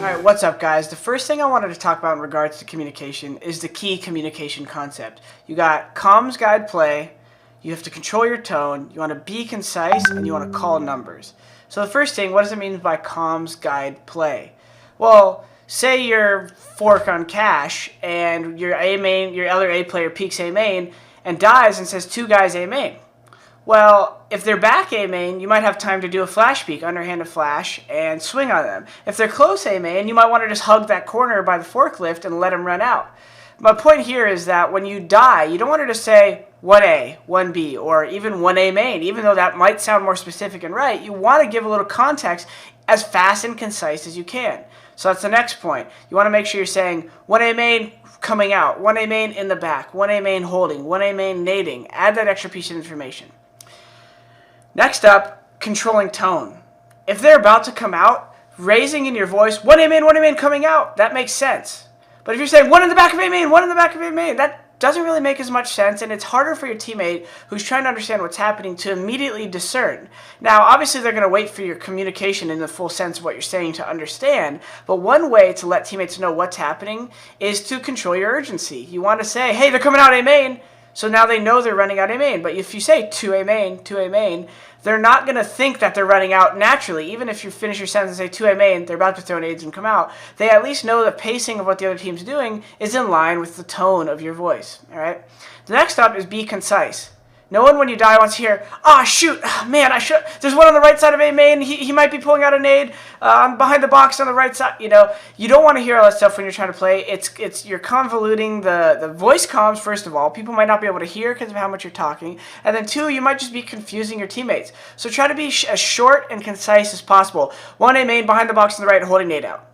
Alright, what's up, guys? The first thing I wanted to talk about in regards to communication is the key communication concept. You got comms, guide, play, you have to control your tone, you want to be concise, and you want to call numbers. So the first thing, what does it mean by comms, guide, play? Well, say you're fork on cash, and your A main, your other A player peeks A main, and dies and says 2 guys A main. Well, if they're back A main, you might have time to do a flash peek, underhanded flash, and swing on them. If they're close A main, you might want to just hug that corner by the forklift and let them run out. My point here is that when you die, you don't want to just say 1A, 1B, or even 1A main, even though that might sound more specific and right. You want to give a little context as fast and concise as you can. So that's the next point. You want to make sure you're saying 1A main coming out, 1A main in the back, 1A main holding, 1A main nading. Add that extra piece of information. Next up, controlling tone. If they're about to come out, raising in your voice, 1A main coming out, that makes sense. But if you're saying 1 in the back of A main, 1 in the back of A main, that doesn't really make as much sense, and it's harder for your teammate who's trying to understand what's happening to immediately discern. Now, obviously, they're going to wait for your communication in the full sense of what you're saying to understand, but one way to let teammates know what's happening is to control your urgency. You want to say, hey, they're coming out A main, so now they know they're running out A main. But if you say 2A main, they're not going to think that they're running out naturally. Even if you finish your sentence and say 2A main, they're about to throw nades and come out. They at least know the pacing of what the other team's doing is in line with the tone of your voice. All right. The next up is be concise. No one, when you die, wants to hear, "Ah, shoot, man, there's one on the right side of A main. He might be pulling out a nade. I'm behind the box on the right side." You know, you don't want to hear all that stuff when you're trying to play. You're convoluting the voice comms. First of all, people might not be able to hear because of how much you're talking, and then 2, you might just be confusing your teammates. So try to be as short and concise as possible. 1A main behind the box on the right, holding nade out.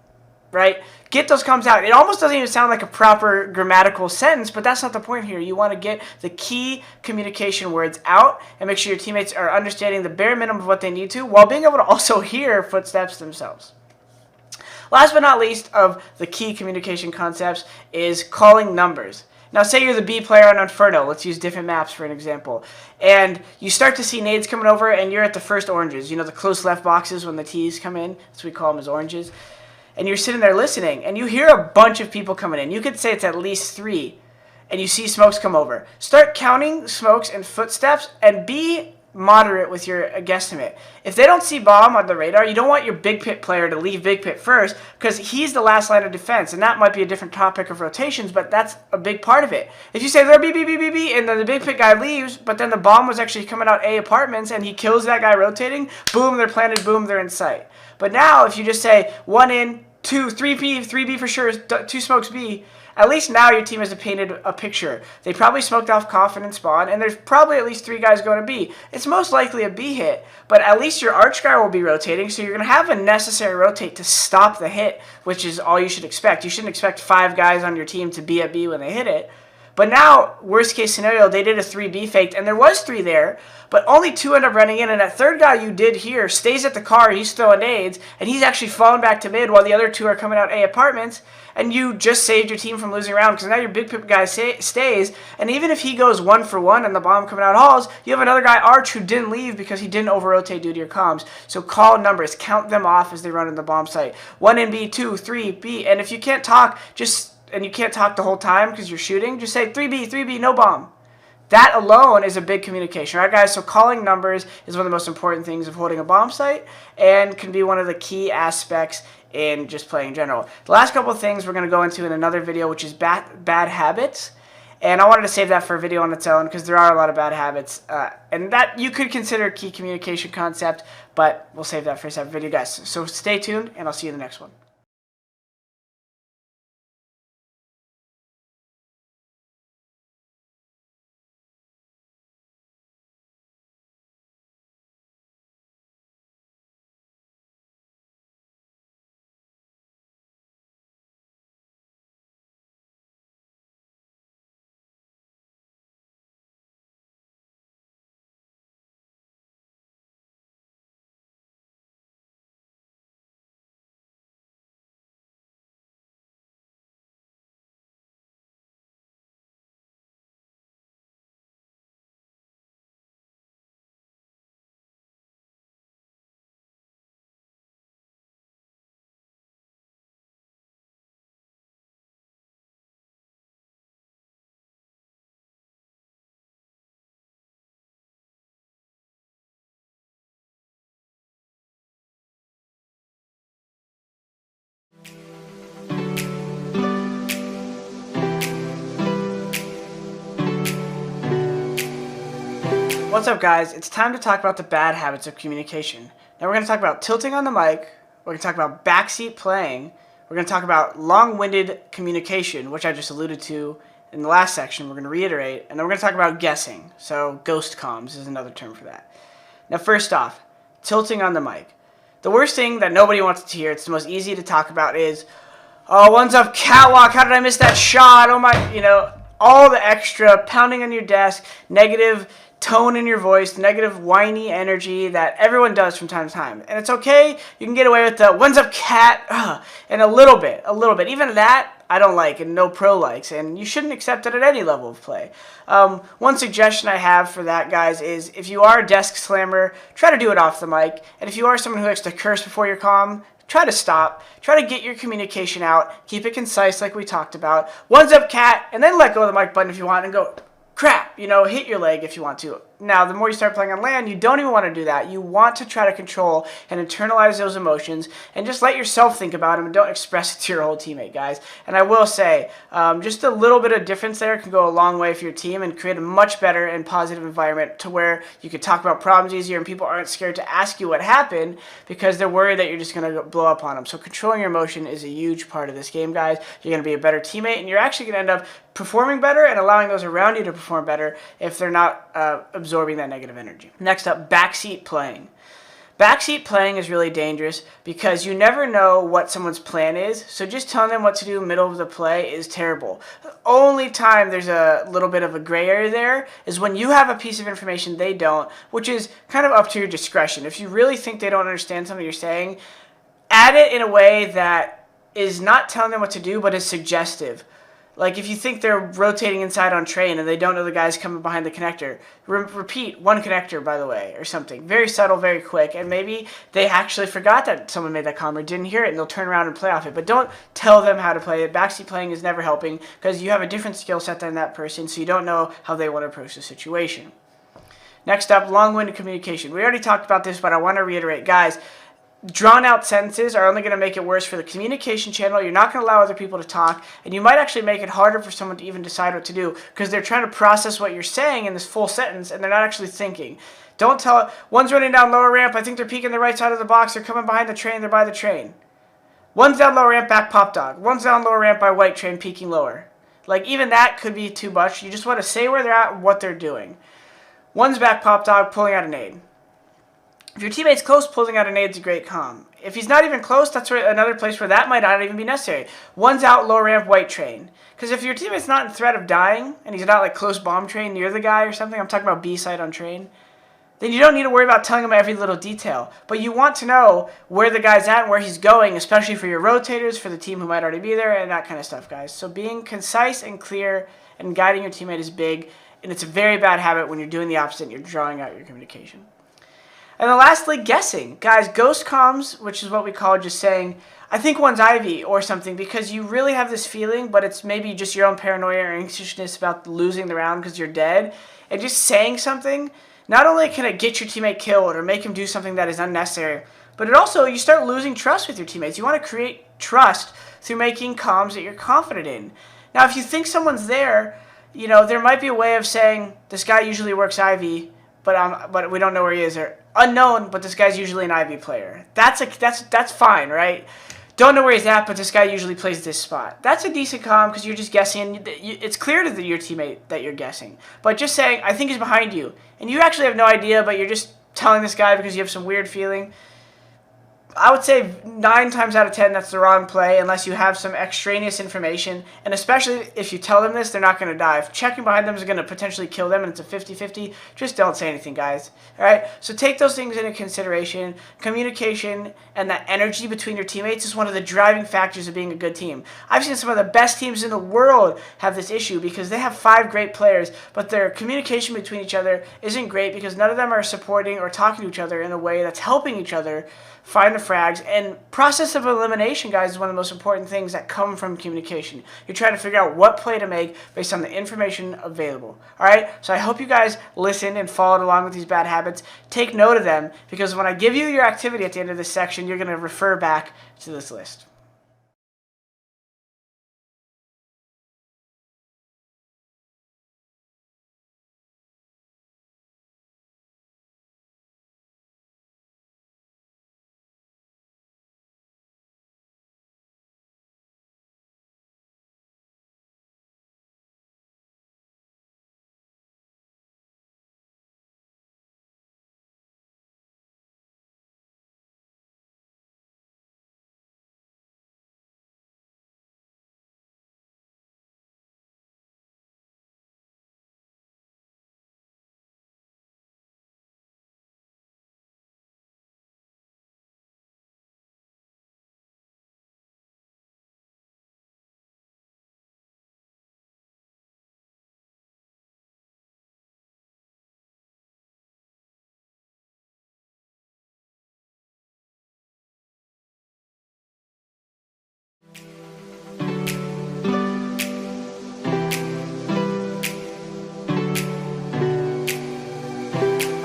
Right? Get those comms out. It almost doesn't even sound like a proper grammatical sentence, but that's not the point here. You want to get the key communication words out and make sure your teammates are understanding the bare minimum of what they need to while being able to also hear footsteps themselves. Last but not least of the key communication concepts is calling numbers. Now, say you're the B player on Inferno. Let's use different maps for an example. And you start to see nades coming over, and you're at the first oranges. You know, the close left boxes when the T's come in? That's what we call them, as oranges. And you're sitting there listening, and you hear a bunch of people coming in. You could say it's at least 3, and you see smokes come over. Start counting smokes and footsteps, and be moderate with your guesstimate. If they don't see bomb on the radar, you don't want your big pit player to leave big pit first because he's the last line of defense, and that might be a different topic of rotations, but that's a big part of it. If you say they're B, B, B, B, B, and then the big pit guy leaves, but then the bomb was actually coming out A apartments and he kills that guy rotating, boom, they're planted, boom, they're in sight. But now if you just say 1 in, 2, 3B, 3B for sure, 2 smokes B, at least now your team has painted a picture. They probably smoked off Coffin and Spawn, and there's probably at least 3 guys going to B. It's most likely a B hit, but at least your arch guy will be rotating, so you're going to have a necessary rotate to stop the hit, which is all you should expect. You shouldn't expect 5 guys on your team to be at B when they hit it. But now, worst case scenario, they did a 3B faked, and there was 3 there, but only 2 end up running in, and that third guy you did here stays at the car, he's throwing nades, and he's actually falling back to mid while the other 2 are coming out A apartments, and you just saved your team from losing a round, because now your big pip guy stays, and even if he goes 1 for 1 and the bomb coming out halls, you have another guy, Arch, who didn't leave because he didn't over-rotate due to your comms. So call numbers, count them off as they run in the bomb site. 1 in B, 2, 3, B, and if you can't talk, and you can't talk the whole time because you're shooting, just say 3B, 3B, no bomb. That alone is a big communication, right, guys? So calling numbers is one of the most important things of holding a bomb site and can be one of the key aspects in just playing in general. The last couple of things we're going to go into in another video, which is bad habits. And I wanted to save that for a video on its own because there are a lot of bad habits. And that you could consider a key communication concept, but we'll save that for a separate video, guys. So stay tuned, and I'll see you in the next one. What's up, guys? It's time to talk about the bad habits of communication. Now we're going to talk about tilting on the mic, we're going to talk about backseat playing, we're going to talk about long-winded communication, which I just alluded to in the last section, we're going to reiterate, and then we're going to talk about guessing. So ghost comms is another term for that. Now first off, tilting on the mic. The worst thing that nobody wants to hear, it's the most easy to talk about, is, oh, one's up catwalk, how did I miss that shot, oh my, all the extra pounding on your desk, negative tone in your voice, negative whiny energy that everyone does from time to time. And it's okay, you can get away with the when's up cat, and a little bit. Even that I don't like and no pro likes, and you shouldn't accept it at any level of play. One suggestion I have for that, guys, is if you are a desk slammer, try to do it off the mic. And if you are someone who likes to curse before your comm, try to stop. Try to get your communication out. Keep it concise like we talked about. When's up cat, and then let go of the mic button if you want and go, crap, hit your leg if you want to. Now, the more you start playing on LAN, you don't even want to do that. You want to try to control and internalize those emotions and just let yourself think about them and don't express it to your whole teammate, guys. And I will say, just a little bit of difference there can go a long way for your team and create a much better and positive environment to where you can talk about problems easier and people aren't scared to ask you what happened because they're worried that you're just going to blow up on them. So controlling your emotion is a huge part of this game, guys. You're going to be a better teammate, and you're actually going to end up performing better and allowing those around you to perform better if they're not absorbing that negative energy. Next up, backseat playing. Backseat playing is really dangerous because you never know what someone's plan is, so just telling them what to do in the middle of the play is terrible. The only time there's a little bit of a gray area there is when you have a piece of information they don't, which is kind of up to your discretion. If you really think they don't understand something you're saying, add it in a way that is not telling them what to do, but is suggestive. Like if you think they're rotating inside on train and they don't know the guy's coming behind the connector, repeat one connector, by the way, or something. Very subtle, very quick, and maybe they actually forgot that someone made that comment or didn't hear it, and they'll turn around and play off it. But don't tell them how to play it. Backseat playing is never helping because you have a different skill set than that person, so you don't know how they want to approach the situation. Next up, long-winded communication. We already talked about this, but I want to reiterate. Guys, drawn-out sentences are only going to make it worse for the communication channel. You're not going to allow other people to talk, and you might actually make it harder for someone to even decide what to do because they're trying to process what you're saying in this full sentence, and they're not actually thinking. Don't tell it, one's running down lower ramp, I think they're peeking the right side of the box, they're coming behind the train, they're by the train. One's down lower ramp, back pop dog. One's down lower ramp by white train, peeking lower. Like, even that could be too much. You just want to say where they're at and what they're doing. One's back pop dog, pulling out a nade. If your teammate's close, pulling out a nade is a great comm. If he's not even close, that's another place where that might not even be necessary. One's out lower ramp, white train. Because if your teammate's not in threat of dying, and he's not like close bomb train near the guy or something, I'm talking about B side on train, then you don't need to worry about telling him every little detail. But you want to know where the guy's at and where he's going, especially for your rotators, for the team who might already be there, and that kind of stuff, guys. So being concise and clear and guiding your teammate is big, and it's a very bad habit when you're doing the opposite and you're drawing out your communication. And then lastly, guessing. Guys, ghost comms, which is what we call just saying, I think one's Ivy or something, because you really have this feeling, but it's maybe just your own paranoia or anxiousness about losing the round because you're dead. And just saying something, not only can it get your teammate killed or make him do something that is unnecessary, but it also, you start losing trust with your teammates. You want to create trust through making comms that you're confident in. Now, if you think someone's there, you know, there might be a way of saying, this guy usually works Ivy, but we don't know where he is. Or unknown, but this guy's usually an Ivy player. That's fine, right? Don't know where he's at, but this guy usually plays this spot. That's a decent comm because you're just guessing. It's clear to your teammate that you're guessing. But just saying, I think he's behind you, and you actually have no idea, but you're just telling this guy because you have some weird feeling. I would say 9 times out of 10 that's the wrong play unless you have some extraneous information, and especially if you tell them this, they're not going to die. If checking behind them is going to potentially kill them and it's a 50-50, just don't say anything, guys. Alright? So take those things into consideration. Communication and that energy between your teammates is one of the driving factors of being a good team. I've seen some of the best teams in the world have this issue because they have 5 great players, but their communication between each other isn't great because none of them are supporting or talking to each other in a way that's helping each other find the frags. And process of elimination, guys, is one of the most important things that come from communication. You're trying to figure out what play to make based on the information available. Alright? So I hope you guys listened and followed along with these bad habits. Take note of them, because when I give you your activity at the end of this section, you're going to refer back to this list.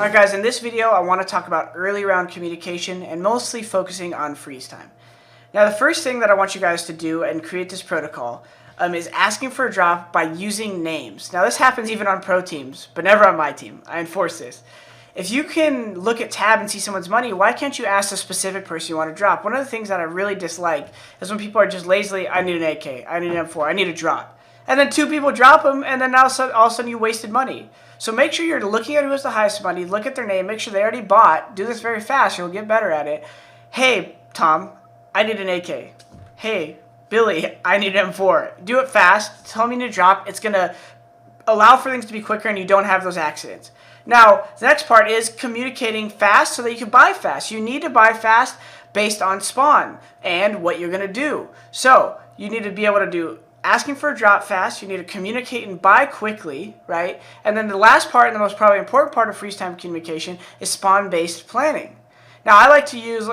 Alright guys, in this video I want to talk about early round communication and mostly focusing on freeze time. Now the first thing that I want you guys to do and create this protocol is asking for a drop by using names. Now this happens even on pro teams, but never on my team. I enforce this. If you can look at tab and see someone's money, why can't you ask the specific person you want to drop? One of the things that I really dislike is when people are just lazily, I need an AK, I need an M4, I need a drop. And then 2 people drop them, and then all of a sudden you wasted money. So make sure you're looking at who has the highest money, look at their name, make sure they already bought, do this very fast, you'll get better at it. Hey, Tom, I need an AK. Hey, Billy, I need an M4. Do it fast, tell me to drop, it's going to allow for things to be quicker and you don't have those accidents. Now, the next part is communicating fast so that you can buy fast. You need to buy fast based on spawn and what you're going to do. So, you need to be able to do asking for a drop fast, you need to communicate and buy quickly, right? And then the last part, and the most probably important part of freeze time communication, is spawn-based planning. Now, I like to use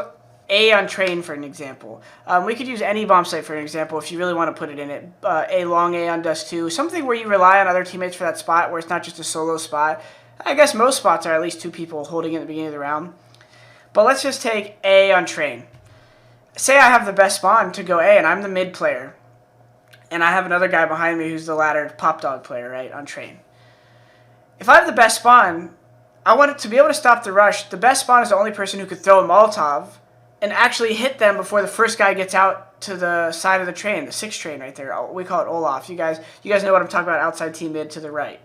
A on train for an example. We could use any bomb site for an example if you really want to put it in it. A long A on dust 2, something where you rely on other teammates for that spot, where it's not just a solo spot. I guess most spots are at least 2 people holding it at the beginning of the round. But let's just take A on train. Say I have the best spawn to go A and I'm the mid player. And I have another guy behind me who's the ladder pop dog player, right, on train. If I have the best spawn, I want it to be able to stop the rush. The best spawn is the only person who could throw a Molotov and actually hit them before the first guy gets out to the side of the train, the 6 train right there. We call it Olaf. You guys know what I'm talking about, outside team mid to the right?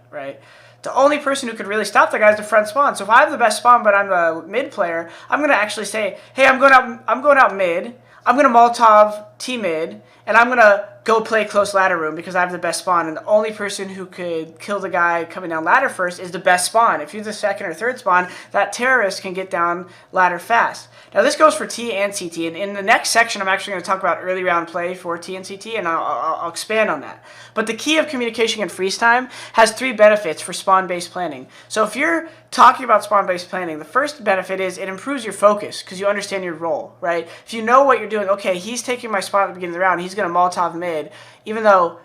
The only person who could really stop the guy is the front spawn. So if I have the best spawn but I'm the mid player, I'm going to actually say, hey, I'm going out mid. I'm going to Molotov T mid, and I'm going to go play close ladder room because I have the best spawn. And the only person who could kill the guy coming down ladder first is the best spawn. If you're the second or third spawn, that terrorist can get down ladder fast. Now this goes for T and CT. And in the next section, I'm actually going to talk about early round play for T and CT, and I'll expand on that. But the key of communication and freeze time has 3 benefits for spawn-based planning. So if you're talking about spawn-based planning, the first benefit is it improves your focus because you understand your role, right? If you know what you're doing, okay, he's taking my spot at the beginning of the round, he's going to Molotov mid, even though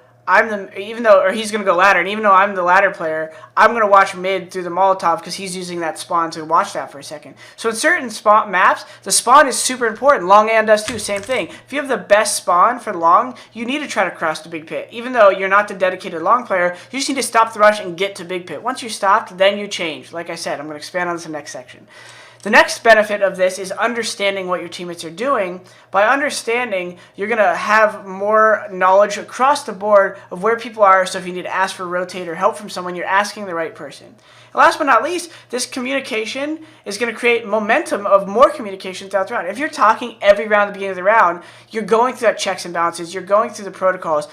he's going to go ladder, and even though I'm the ladder player, I'm going to watch mid through the Molotov because he's using that spawn to watch that for a second. So in certain spawn maps, the spawn is super important. Long and does too, same thing. If you have the best spawn for long, you need to try to cross the big pit. Even though you're not the dedicated long player, you just need to stop the rush and get to big pit. Once you're stopped, then you change. Like I said, I'm going to expand on this in the next section. The next benefit of this is understanding what your teammates are doing. By understanding, you're going to have more knowledge across the board of where people are, so if you need to ask for rotate or help from someone, you're asking the right person. And last but not least, this communication is going to create momentum of more communication throughout the round. If you're talking every round at the beginning of the round, you're going through that checks and balances, you're going through the protocols.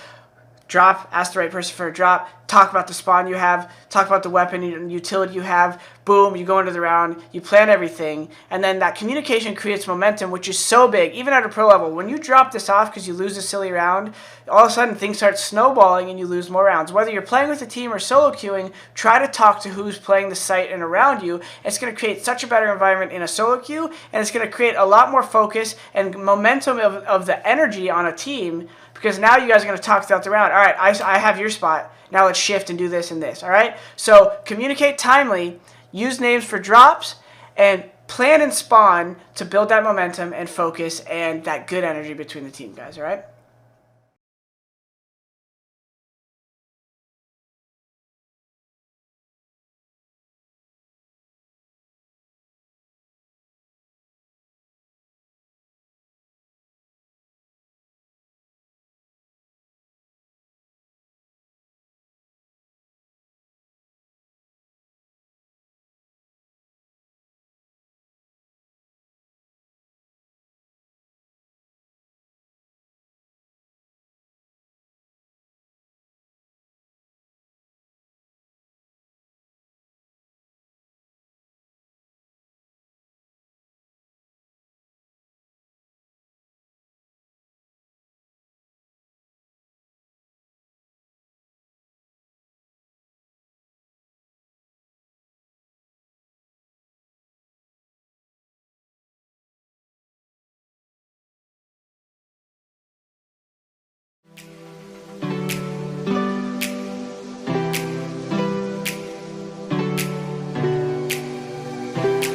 Drop, ask the right person for a drop, talk about the spawn you have, talk about the weapon and utility you have, boom, you go into the round, you plan everything, and then that communication creates momentum, which is so big, even at a pro level. When you drop this off because you lose a silly round, all of a sudden things start snowballing and you lose more rounds. Whether you're playing with a team or solo queuing, try to talk to who's playing the site and around you. It's going to create such a better environment in a solo queue, and it's going to create a lot more focus and momentum of the energy on a team, because now you guys are going to talk throughout the round. All right, I have your spot. Now let's shift and do this and this. All right? So communicate timely, use names for drops, and plan and spawn to build that momentum and focus and that good energy between the team, guys. All right?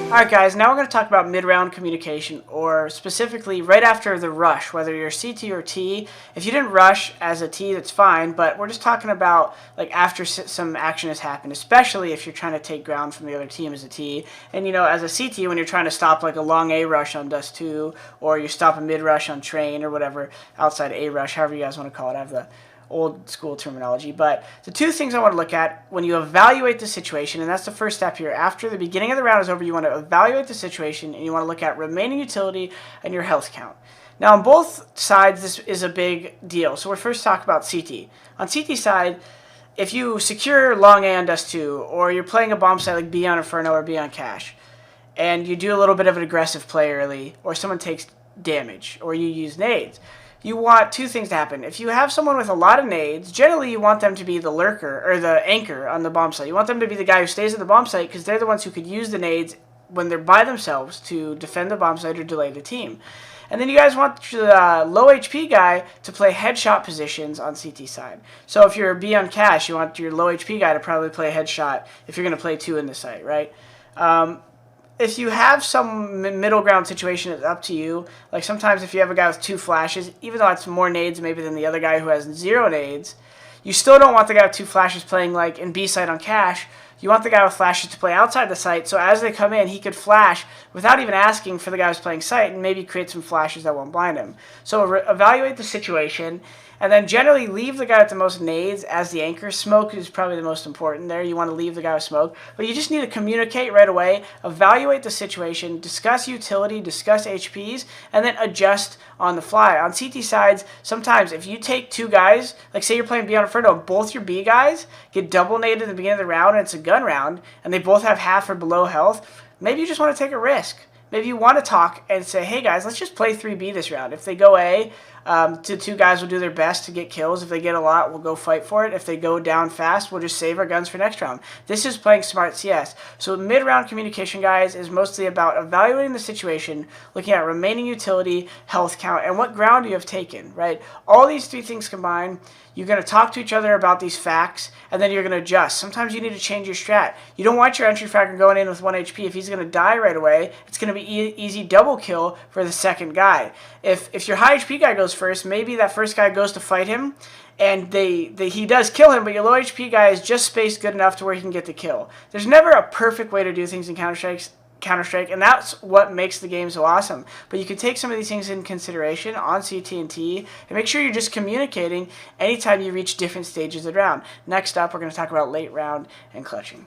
Alright guys, now we're going to talk about mid-round communication, or specifically right after the rush, whether you're CT or T. If you didn't rush as a T, that's fine, but we're just talking about like after some action has happened, especially if you're trying to take ground from the other team as a T. And you know, as a CT, when you're trying to stop like a long A rush on Dust 2, or you stop a mid-rush on Train, or whatever, outside A rush, however you guys want to call it. I have the old school terminology. But the 2 things I want to look at when you evaluate the situation, and that's the first step here. After the beginning of the round is over, you want to evaluate the situation, and you want to look at remaining utility and your health count. Now on both sides, this is a big deal. So we'll first talk about CT. On CT side, if you secure long A on Dust 2, or you're playing a bomb site like B on Inferno or B on Cache, and you do a little bit of an aggressive play early, or someone takes damage, or you use nades, you want 2 things to happen. If you have someone with a lot of nades, generally you want them to be the lurker or the anchor on the bomb site. You want them to be the guy who stays at the bomb site because they're the ones who could use the nades when they're by themselves to defend the bomb site or delay the team. And then you guys want the low HP guy to play headshot positions on CT side. So if you're B on cash, you want your low HP guy to probably play headshot if you're going to play 2 in the site, right? If you have some middle ground situation, it's up to you. Like sometimes if you have a guy with 2 flashes, even though it's more nades maybe than the other guy who has 0 nades, you still don't want the guy with 2 flashes playing like in B site on cash. You want the guy with flashes to play outside the site, so as they come in, he could flash without even asking for the guy who's playing site and maybe create some flashes that won't blind him. So evaluate the situation, and then generally leave the guy with the most nades as the anchor. Smoke is probably the most important there. You want to leave the guy with smoke, but you just need to communicate right away, evaluate the situation, discuss utility, discuss HPs, and then adjust on the fly. On CT sides, sometimes if you take 2 guys, like say you're playing B on Inferno, both your B guys get double naded at the beginning of the round and it's a gun round, and they both have half or below health, maybe you just want to take a risk. Maybe you want to talk and say, hey guys, let's just play 3B this round. If they go A, the 2 guys will do their best to get kills. If they get a lot, we'll go fight for it. If they go down fast, we'll just save our guns for next round. This is playing smart CS. So mid-round communication, guys, is mostly about evaluating the situation, looking at remaining utility, health count, and what ground you have taken, right? All these 3 things combined, you're going to talk to each other about these facts, and then you're going to adjust. Sometimes you need to change your strat. You don't want your entry fragger going in with 1 HP. If he's going to die right away, it's going to be easy double kill for the second guy. If your high HP guy goes first, maybe that first guy goes to fight him, and he does kill him, but your low HP guy is just spaced good enough to where he can get the kill. There's never a perfect way to do things in Counter-Strike, and that's what makes the game so awesome. But you can take some of these things in consideration on CT&T and make sure you're just communicating anytime you reach different stages of the round. Next up, we're going to talk about late round and clutching.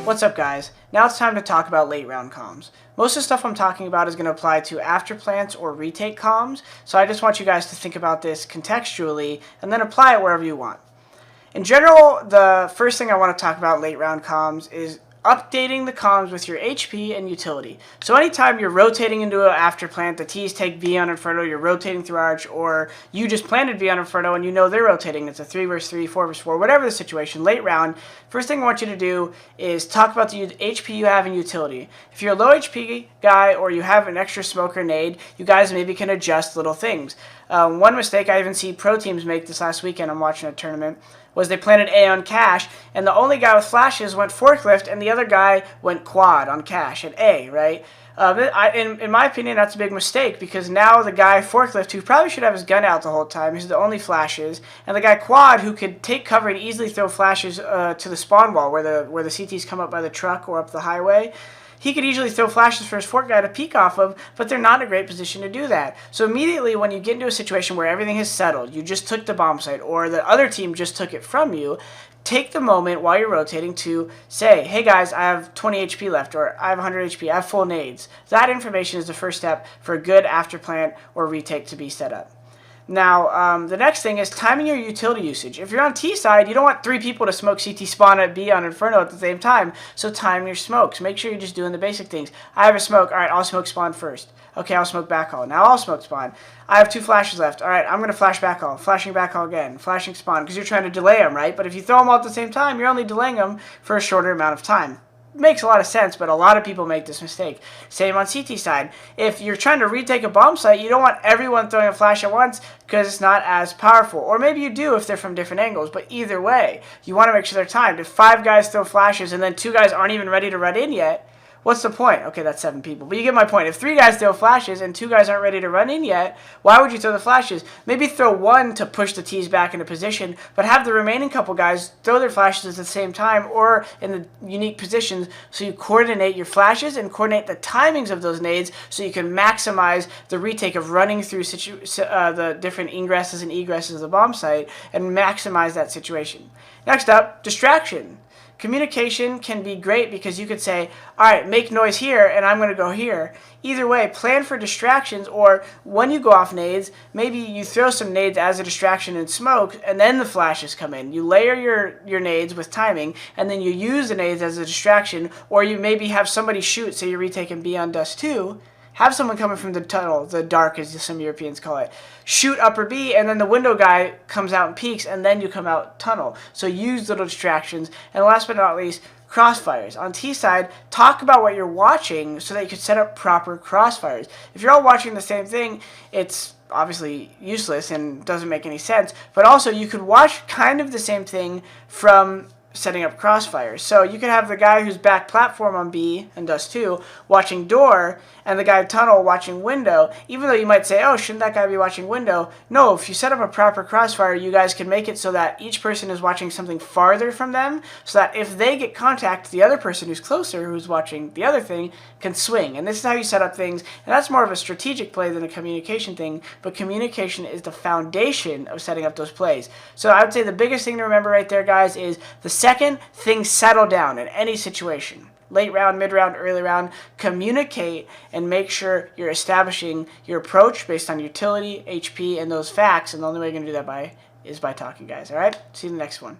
What's up, guys? Now it's time to talk about late round comms. Most of the stuff I'm talking about is going to apply to after plants or retake comms, so I just want you guys to think about this contextually and then apply it wherever you want. In general, the first thing I want to talk about late round comms is updating the comms with your HP and utility. So anytime you're rotating into an after plant, the T's take B on Inferno, you're rotating through Arch, or you just planted B on Inferno and you know they're rotating, it's a 3 versus 3, 4 versus 4, whatever the situation, late round, first thing I want you to do is talk about the HP you have in utility. If you're a low HP guy or you have an extra smoke or nade, you guys maybe can adjust little things. One mistake I even see pro teams make this last weekend, I'm watching a tournament, was they planted A on cash, and the only guy with flashes went forklift, and the other guy went quad on cash at A, right? In my opinion, that's a big mistake, because now the guy forklift, who probably should have his gun out the whole time, he's the only flashes, and the guy quad, who could take cover and easily throw flashes to the spawn wall, where the CTs come up by the truck or up the highway, he could easily throw flashes for his fork guy to peek off of, but they're not in a great position to do that. So immediately when you get into a situation where everything has settled, you just took the bomb site, or the other team just took it from you, take the moment while you're rotating to say, hey guys, I have 20 HP left, or I have 100 HP, I have full nades. That information is the first step for a good after plant or retake to be set up. Now, the next thing is timing your utility usage. If you're on T side, you don't want 3 people to smoke CT spawn at B on Inferno at the same time, so time your smokes. Make sure you're just doing the basic things. I have a smoke, alright, I'll smoke spawn first. Okay, I'll smoke backhaul. Now I'll smoke spawn. I have 2 flashes left. Alright, I'm going to flash backhaul. Flashing backhaul again. Flashing spawn, because you're trying to delay them, right? But if you throw them all at the same time, you're only delaying them for a shorter amount of time. makes a lot of sense, but a lot of people make this mistake. Same on CT side. If you're trying to retake a bomb site, you don't want everyone throwing a flash at once because it's not as powerful. Or maybe you do if they're from different angles, but either way, you want to make sure they're timed. If 5 guys throw flashes and then 2 guys aren't even ready to run in yet, what's the point? Okay, that's 7 people. But you get my point. If 3 guys throw flashes and 2 guys aren't ready to run in yet, why would you throw the flashes? Maybe throw 1 to push the T's back into position, but have the remaining couple guys throw their flashes at the same time or in the unique positions so you coordinate your flashes and coordinate the timings of those nades so you can maximize the retake of running through the different ingresses and egresses of the bomb site and maximize that situation. Next up, distraction. Communication can be great because you could say, all right, make noise here, and I'm going to go here. Either way, plan for distractions, or when you go off nades, maybe you throw some nades as a distraction in smoke, and then the flashes come in. You layer your nades with timing, and then you use the nades as a distraction, or you maybe have somebody shoot, say you're retaking B on Dust 2, have someone coming from the tunnel, the dark as some Europeans call it, shoot upper B, and then the window guy comes out and peeks, and then you come out tunnel. So use little distractions. And last but not least, crossfires. On T side, talk about what you're watching so that you can set up proper crossfires. If you're all watching the same thing, it's obviously useless and doesn't make any sense. But also, you could watch kind of the same thing from setting up crossfires. So you could have the guy who's back platform on B and Dust 2 watching door, and the guy tunnel watching window. Even though you might say, oh, shouldn't that guy be watching window? No, if you set up a proper crossfire, you guys can make it so that each person is watching something farther from them, so that if they get contact, the other person who's closer, who's watching the other thing, can swing. And this is how you set up things, and that's more of a strategic play than a communication thing, but communication is the foundation of setting up those plays. So I would say the biggest thing to remember right there, guys, is the second things settle down in any situation. Late round, mid round, early round, communicate and make sure you're establishing your approach based on utility, HP, and those facts. And the only way you're going to do that is by talking, guys. All right? See you in the next one.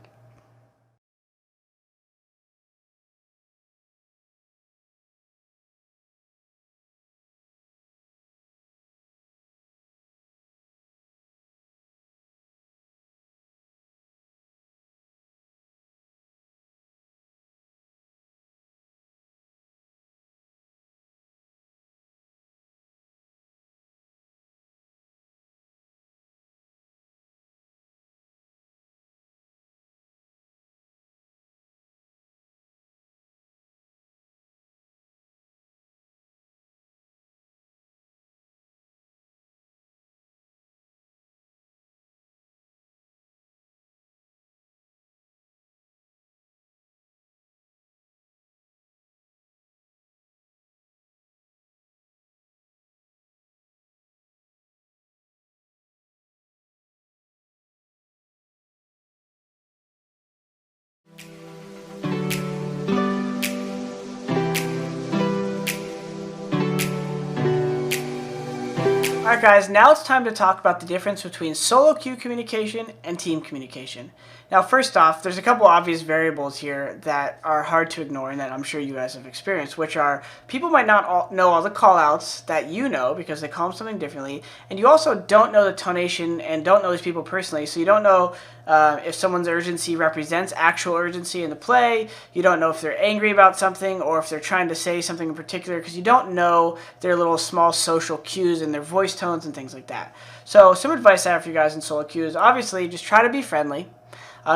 Alright guys, now it's time to talk about the difference between solo queue communication and team communication. Now first off, there's a couple obvious variables here that are hard to ignore and that I'm sure you guys have experienced, which are people might not know all the callouts that you know because they call them something differently, and you also don't know the tonation and don't know these people personally, so you don't know if someone's urgency represents actual urgency in the play. You don't know if they're angry about something or if they're trying to say something in particular because you don't know their little small social cues and their voice tones and things like that. So some advice I have for you guys in solo queue is obviously just try to be friendly.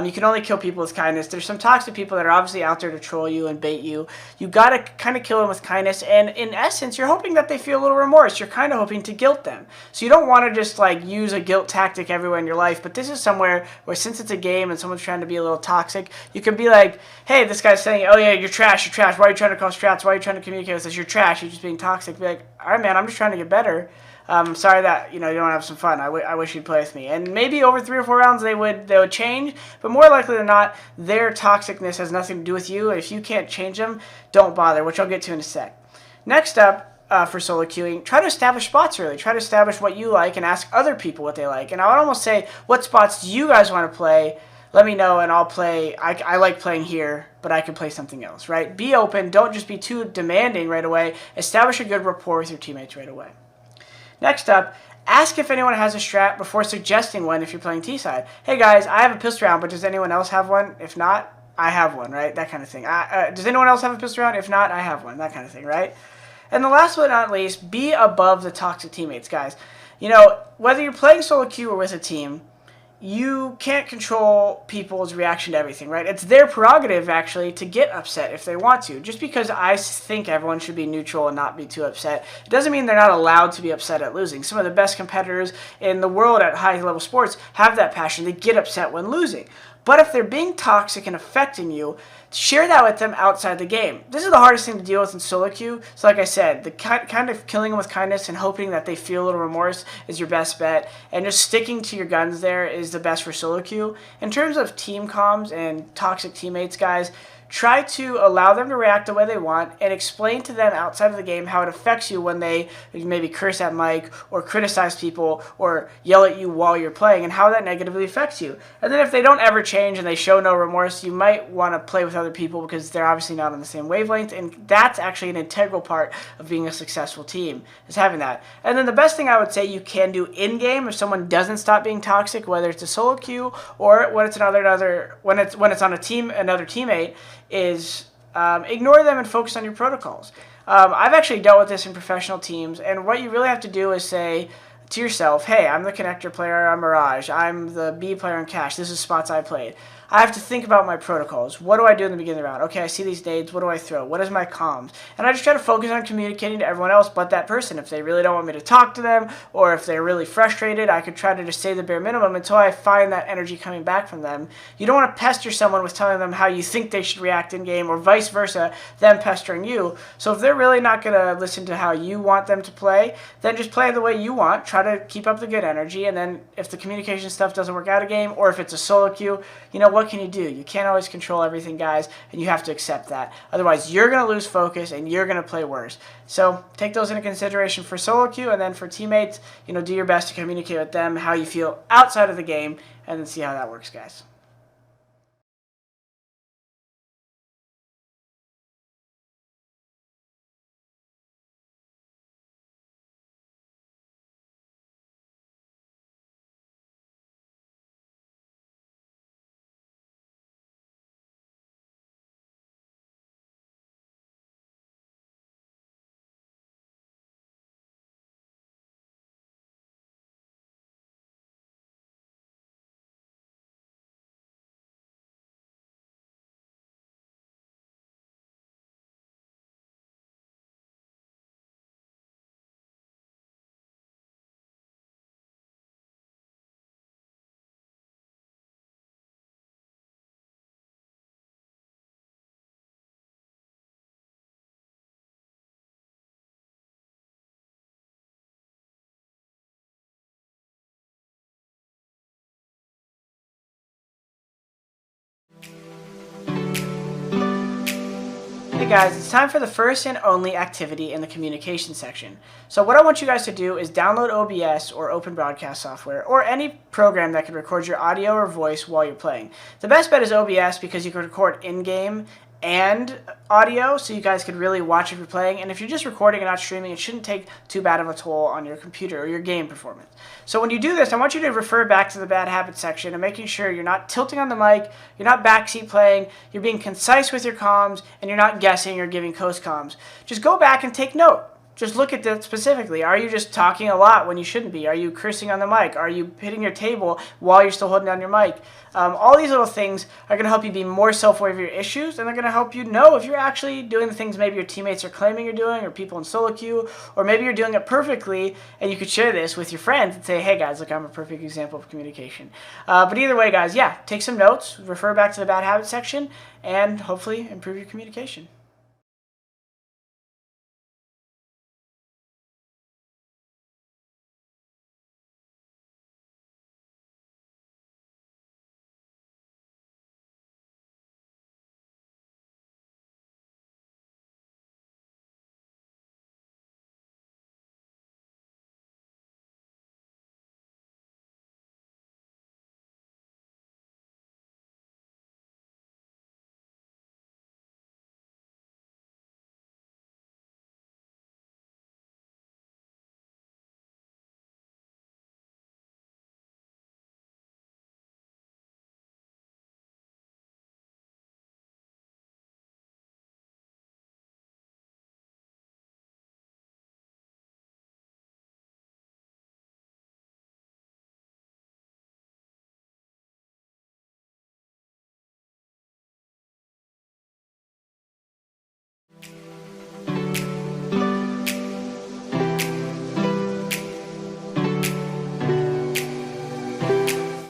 You can only kill people with kindness. There's some toxic people that are obviously out there to troll you and bait you. You got to kind of kill them with kindness, and in essence, you're hoping that they feel a little remorse. You're kind of hoping to guilt them. So you don't want to just like use a guilt tactic everywhere in your life, but this is somewhere where since it's a game and someone's trying to be a little toxic, you can be like, hey, this guy's saying, oh yeah, you're trash, why are you trying to cause strats, why are you trying to communicate with us, you're trash, you're just being toxic. Be like, all right, man, I'm just trying to get better. Sorry that you don't have some fun. I wish you'd play with me. And maybe over 3 or 4 rounds they would change, but more likely than not, their toxicness has nothing to do with you. If you can't change them, don't bother, which I'll get to in a sec. Next up, for solo queuing, try to establish spots early. Try to establish what you like and ask other people what they like. And I would almost say, what spots do you guys want to play? Let me know and I'll play. I like playing here, but I can play something else, right? Be open. Don't just be too demanding right away. Establish a good rapport with your teammates right away. Next up, ask if anyone has a strat before suggesting one if you're playing T-side. Hey guys, I have a pistol round, but does anyone else have one? If not, I have one, right? That kind of thing. Does anyone else have a pistol round? If not, I have one. That kind of thing, right? And the last but not least, be above the toxic teammates, guys. You know, whether you're playing solo queue or with a team, you can't control people's reaction to everything, right? It's their prerogative, actually, to get upset if they want to. Just because I think everyone should be neutral and not be too upset, it doesn't mean they're not allowed to be upset at losing. Some of the best competitors in the world at high-level sports have that passion. They get upset when losing. But if they're being toxic and affecting you, share that with them outside the game. This is the hardest thing to deal with in solo queue. So like I said, the kind of killing them with kindness and hoping that they feel a little remorse is your best bet. And just sticking to your guns there is the best for solo queue. In terms of team comms and toxic teammates, guys, try to allow them to react the way they want and explain to them outside of the game how it affects you when they maybe curse at Mike or criticize people or yell at you while you're playing and how that negatively affects you. And then if they don't ever change and they show no remorse, you might want to play with other people because they're obviously not on the same wavelength, and that's actually an integral part of being a successful team, is having that. And then the best thing I would say you can do in-game if someone doesn't stop being toxic, whether it's a solo queue or when it's when it's on a team, another teammate, is ignore them and focus on your protocols. I've actually dealt with this in professional teams, and what you really have to do is say to yourself, hey, I'm the connector player on Mirage, I'm the B player in Cash, this is spots I played. I have to think about my protocols. What do I do in the beginning of the round? Okay, I see these nades. What do I throw? What is my comms? And I just try to focus on communicating to everyone else but that person. If they really don't want me to talk to them, or if they're really frustrated, I could try to just say the bare minimum until I find that energy coming back from them. You don't want to pester someone with telling them how you think they should react in game, or vice versa, them pestering you. So if they're really not going to listen to how you want them to play, then just play the way you want. Try to keep up the good energy, and then if the communication stuff doesn't work out a game, or if it's a solo queue, you know, what can you do? You can't always control everything, guys, and you have to accept that. Otherwise, you're going to lose focus and you're going to play worse. So take those into consideration for solo queue, and then for teammates, you know, do your best to communicate with them how you feel outside of the game, and then see how that works, guys. Hey guys, it's time for the first and only activity in the communication section. So what I want you guys to do is download OBS or Open Broadcast software, or any program that can record your audio or voice while you're playing. The best bet is OBS because you can record in-game and audio, so you guys could really watch if you're playing. And if you're just recording and not streaming, it shouldn't take too bad of a toll on your computer or your game performance. So when you do this, I want you to refer back to the bad habits section and making sure you're not tilting on the mic, you're not backseat playing, you're being concise with your comms, and you're not guessing or giving coast comms. Just go back and take note. Just look at that specifically. Are you just talking a lot when you shouldn't be? Are you cursing on the mic? Are you hitting your table while you're still holding down your mic? All these little things are going to help you be more self-aware of your issues, and they're going to help you know if you're actually doing the things maybe your teammates are claiming you're doing, or people in solo queue, or maybe you're doing it perfectly, and you could share this with your friends and say, hey guys, look, I'm a perfect example of communication. But either way, guys, yeah, take some notes, refer back to the bad habits section, and hopefully improve your communication.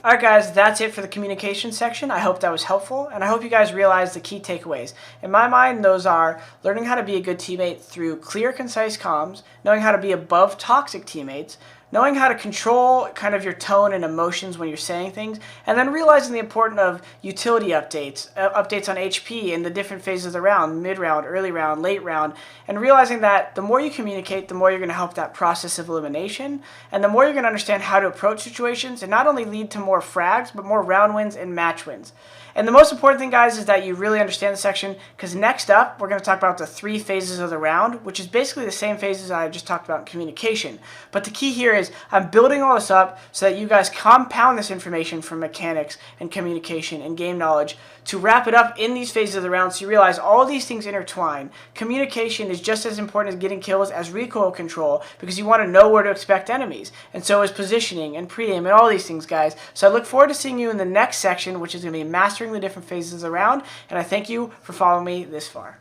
Alright guys, that's it for the communication section. I hope that was helpful, and I hope you guys realize the key takeaways. In my mind, those are learning how to be a good teammate through clear, concise comms, knowing how to be above toxic teammates, knowing how to control kind of your tone and emotions when you're saying things, and then realizing the importance of utility updates, updates on HP in the different phases of the round, mid-round, early round, late round, and realizing that the more you communicate, the more you're going to help that process of elimination, and the more you're going to understand how to approach situations and not only lead to more frags, but more round wins and match wins. And the most important thing, guys, is that you really understand the section, because next up, we're going to talk about the 3 phases of the round, which is basically the same phases I just talked about in communication. But the key here is I'm building all this up so that you guys compound this information from mechanics and communication and game knowledge to wrap it up in these phases of the round so you realize all of these things intertwine. Communication is just as important as getting kills as recoil control, because you want to know where to expect enemies. And so is positioning and pre-aim and all these things, guys. So I look forward to seeing you in the next section, which is going to be mastering the different phases of the round. And I thank you for following me this far.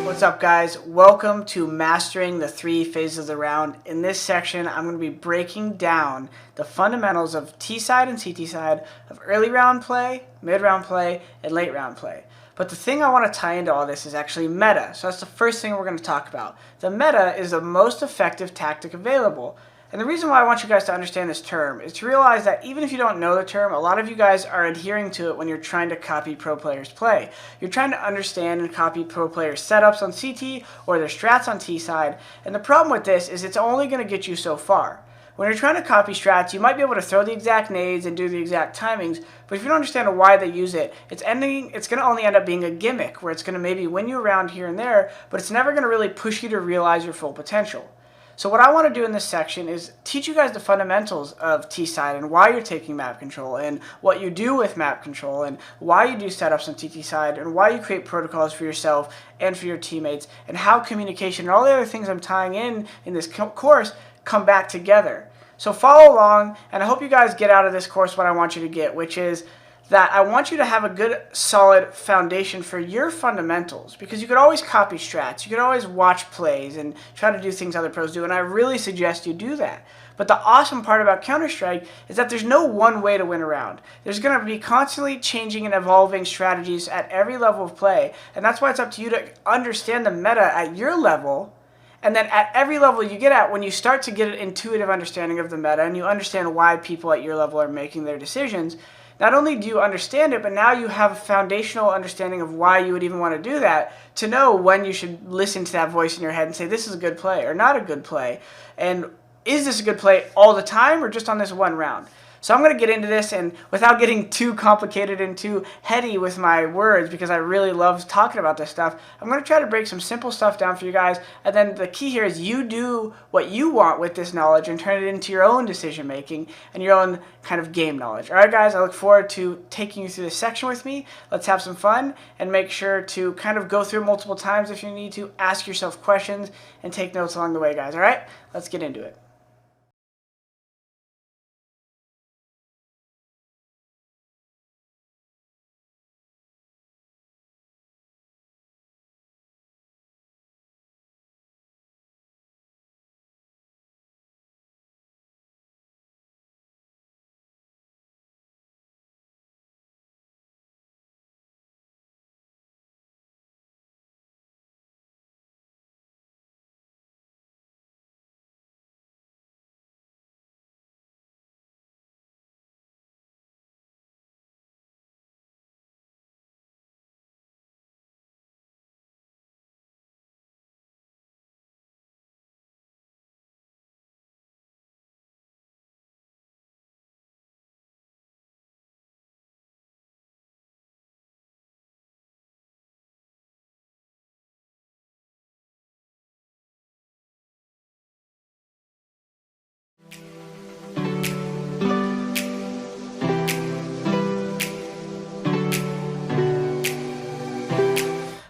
What's up, guys? Welcome to Mastering the 3 Phases of the Round. In this section, I'm going to be breaking down the fundamentals of T-side and CT side of early round play, mid-round play, and late round play. But the thing I want to tie into all this is actually meta. So that's the first thing we're going to talk about. The meta is the most effective tactic available. And the reason why I want you guys to understand this term is to realize that even if you don't know the term, a lot of you guys are adhering to it when you're trying to copy pro players' play. You're trying to understand and copy pro players' setups on CT or their strats on T side. And the problem with this is it's only going to get you so far. When you're trying to copy strats, you might be able to throw the exact nades and do the exact timings, but if you don't understand why they use it, it's going to only end up being a gimmick where it's going to maybe win you around here and there, but it's never going to really push you to realize your full potential. So what I want to do in this section is teach you guys the fundamentals of T-side and why you're taking map control and what you do with map control and why you do setups on TT side and why you create protocols for yourself and for your teammates and how communication and all the other things I'm tying in this course come back together. So follow along, and I hope you guys get out of this course what I want you to get, which is that I want you to have a good, solid foundation for your fundamentals, because you could always copy strats, you could always watch plays and try to do things other pros do, and I really suggest you do that. But the awesome part about Counter-Strike is that there's no one way to win a round. There's going to be constantly changing and evolving strategies at every level of play, and that's why it's up to you to understand the meta at your level. And then at every level you get at, when you start to get an intuitive understanding of the meta and you understand why people at your level are making their decisions, not only do you understand it, but now you have a foundational understanding of why you would even want to do that, to know when you should listen to that voice in your head and say, this is a good play or not a good play. And is this a good play all the time or just on this one round? So I'm going to get into this, and without getting too complicated and too heady with my words, because I really love talking about this stuff, I'm going to try to break some simple stuff down for you guys. And then the key here is you do what you want with this knowledge and turn it into your own decision making and your own kind of game knowledge. All right, guys, I look forward to taking you through this section with me. Let's have some fun, and make sure to kind of go through it multiple times if you need to. Ask yourself questions and take notes along the way, guys. All right, let's get into it.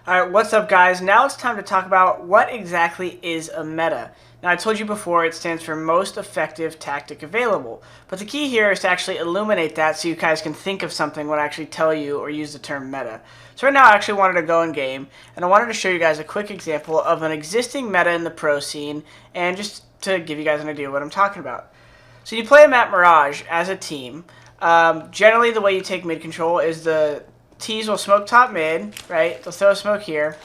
Alright, what's up guys? Now it's time to talk about what exactly is a meta. Now I told you before it stands for most effective tactic available, but the key here is to actually illuminate that so you guys can think of something when I actually tell you or use the term meta. So right now I actually wanted to go in game, and I wanted to show you guys a quick example of an existing meta in the pro scene, and just to give you guys an idea of what I'm talking about. So you play a map Mirage as a team. Generally the way you take mid control is the T's will smoke top mid, right? They'll throw a smoke here.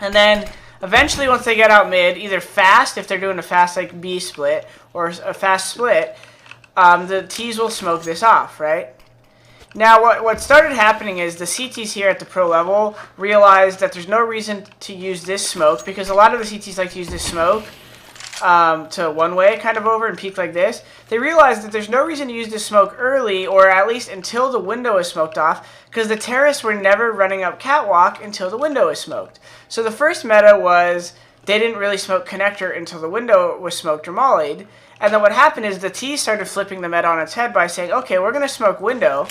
And then eventually once they get out mid, either fast, if they're doing a fast like B split, or a fast split, the T's will smoke this off, right? Now what started happening is the CTs here at the pro level realized that there's no reason to use this smoke, because a lot of the CTs like to use this smoke to one-way kind of over and peek like this. They realized that there's no reason to use this smoke early, or at least until the window is smoked off, because the terrorists were never running up catwalk until the window is smoked. So the first meta was they didn't really smoke connector until the window was smoked or mollied. And then what happened is the T started flipping the meta on its head by saying, okay, we're going to smoke window.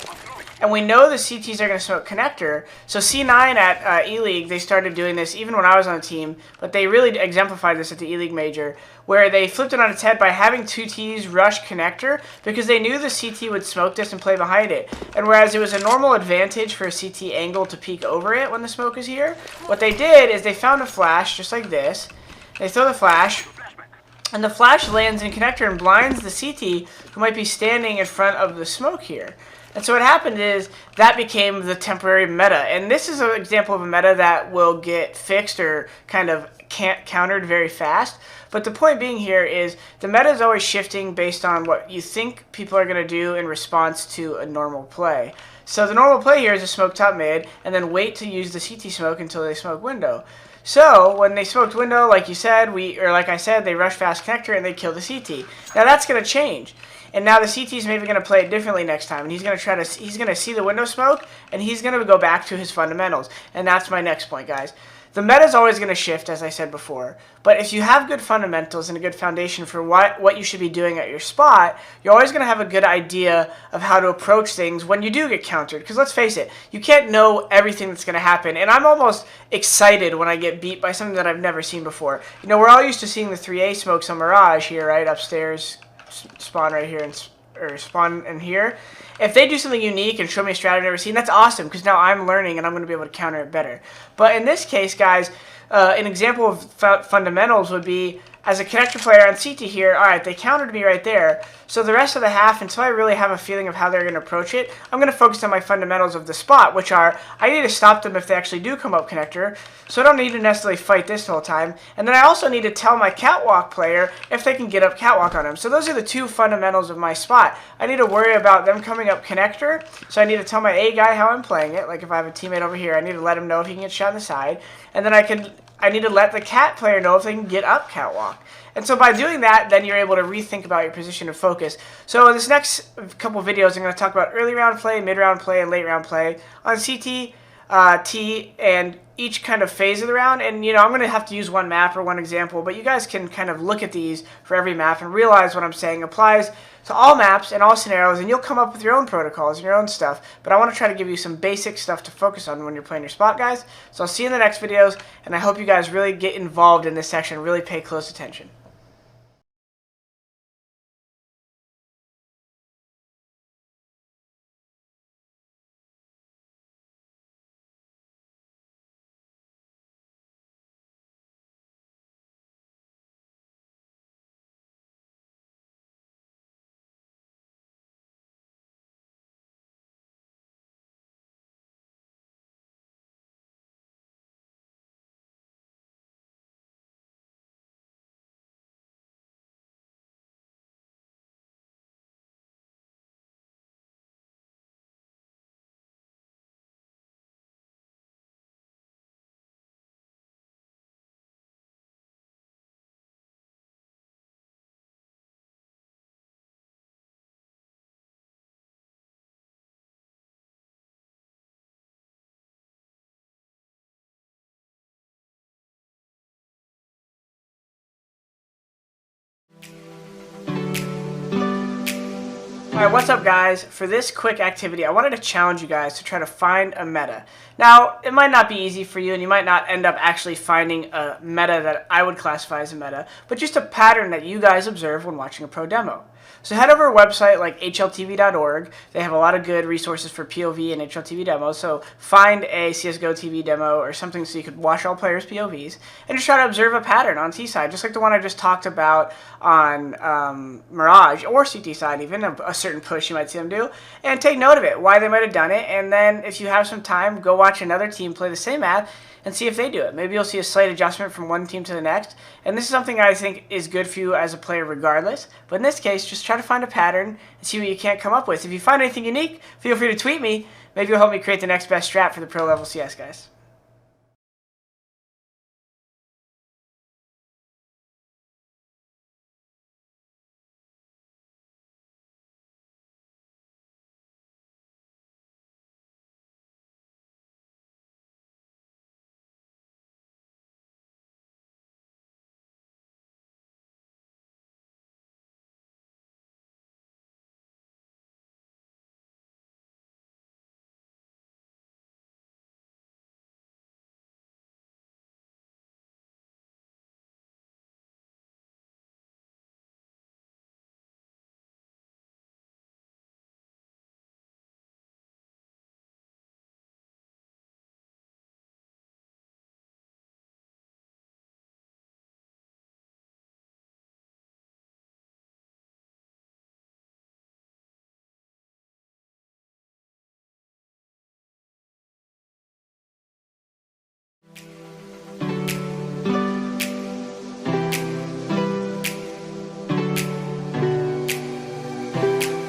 And we know the CTs are going to smoke connector. So C9 at E-League, they started doing this even when I was on the team, but they really exemplified this at the E-League Major, where they flipped it on its head by having two Ts rush connector because they knew the CT would smoke this and play behind it. And whereas it was a normal advantage for a CT angle to peek over it when the smoke is here, what they did is they found a flash just like this. They throw the flash, and the flash lands in connector and blinds the CT who might be standing in front of the smoke here. And so what happened is that became the temporary meta. And this is an example of a meta that will get fixed or kind of countered very fast. But the point being here is the meta is always shifting based on what you think people are going to do in response to a normal play. So the normal play here is to smoke top mid and then wait to use the CT smoke until they smoke window. So when they smoked window, like you said, like I said, they rush fast connector and they kill the CT. Now that's going to change. And now the CT is maybe going to play it differently next time, and he's going to see the window smoke, and he's going to go back to his fundamentals. And that's my next point, guys. The meta is always going to shift, as I said before. But if you have good fundamentals and a good foundation for what you should be doing at your spot, you're always going to have a good idea of how to approach things when you do get countered. Because let's face it, you can't know everything that's going to happen. And I'm almost excited when I get beat by something that I've never seen before. You know, we're all used to seeing the 3A smokes on Mirage here, right? Upstairs, spawn right here, or spawn in here. If they do something unique and show me a strat I've never seen, that's awesome, because now I'm learning and I'm going to be able to counter it better. But in this case, guys, an example of fundamentals would be, as a connector player on CT here, alright, they countered me right there. So the rest of the half, until I really have a feeling of how they're going to approach it, I'm going to focus on my fundamentals of the spot, which are, I need to stop them if they actually do come up connector, so I don't need to necessarily fight this the whole time. And then I also need to tell my catwalk player if they can get up catwalk on him. So those are the two fundamentals of my spot. I need to worry about them coming up connector, so I need to tell my A guy how I'm playing it. Like if I have a teammate over here, I need to let him know if he can get shot in the side. And then I need to let the cat player know if they can get up catwalk. And so by doing that, then you're able to rethink about your position and focus. So in this next couple videos, I'm going to talk about early round play, mid round play, and late round play on CT, T, and each kind of phase of the round. And, you know, I'm going to have to use one map or one example, but you guys can kind of look at these for every map and realize what I'm saying applies to all maps and all scenarios, and you'll come up with your own protocols and your own stuff. But I want to try to give you some basic stuff to focus on when you're playing your spot, guys. So I'll see you in the next videos, and I hope you guys really get involved in this section, really pay close attention. Alright, what's up guys? For this quick activity, I wanted to challenge you guys to try to find a meta. Now, it might not be easy for you, and you might not end up actually finding a meta that I would classify as a meta, but just a pattern that you guys observe when watching a pro demo. So head over to a website like hltv.org. They have a lot of good resources for POV and HLTV demos, so find a CSGO TV demo or something so you could watch all players' POVs, and just try to observe a pattern on T-side, just like the one I just talked about on Mirage, or CT side even, a certain push you might see them do, and take note of it, why they might have done it, and then if you have some time, go watch another team play the same map and see if they do it. Maybe you'll see a slight adjustment from one team to the next, and this is something I think is good for you as a player regardless, but in this case, just try to find a pattern and see what you can't come up with. If you find anything unique, feel free to tweet me. Maybe you'll help me create the next best strat for the pro level CS guys.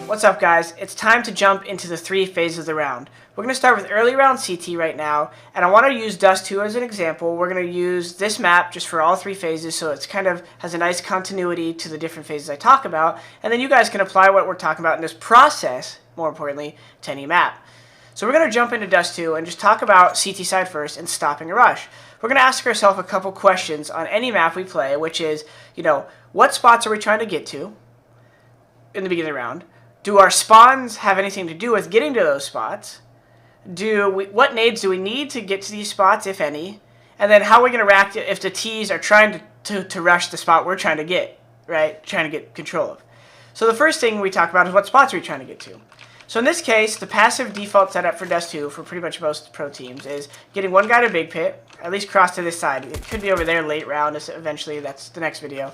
What's up guys? It's time to jump into the 3 phases of the round. We're going to start with early round CT right now, and I want to use Dust 2 as an example. We're going to use this map just for all 3 phases, so it's kind of has a nice continuity to the different phases I talk about, and then you guys can apply what we're talking about in this process, more importantly, to any map. So we're going to jump into Dust 2 and just talk about CT side first and stopping a rush. We're going to ask ourselves a couple questions on any map we play, which is, what spots are we trying to get to in the beginning of the round? Do our spawns have anything to do with getting to those spots? What nades do we need to get to these spots, if any? And then how are we going to react if the Ts are trying to rush the spot we're trying to get, right? Trying to get control of. So the first thing we talk about is what spots are we trying to get to? So in this case, the passive default setup for Dust 2 for pretty much most pro teams is getting one guy to Big Pit, at least cross to this side. It could be over there late round, eventually, that's the next video.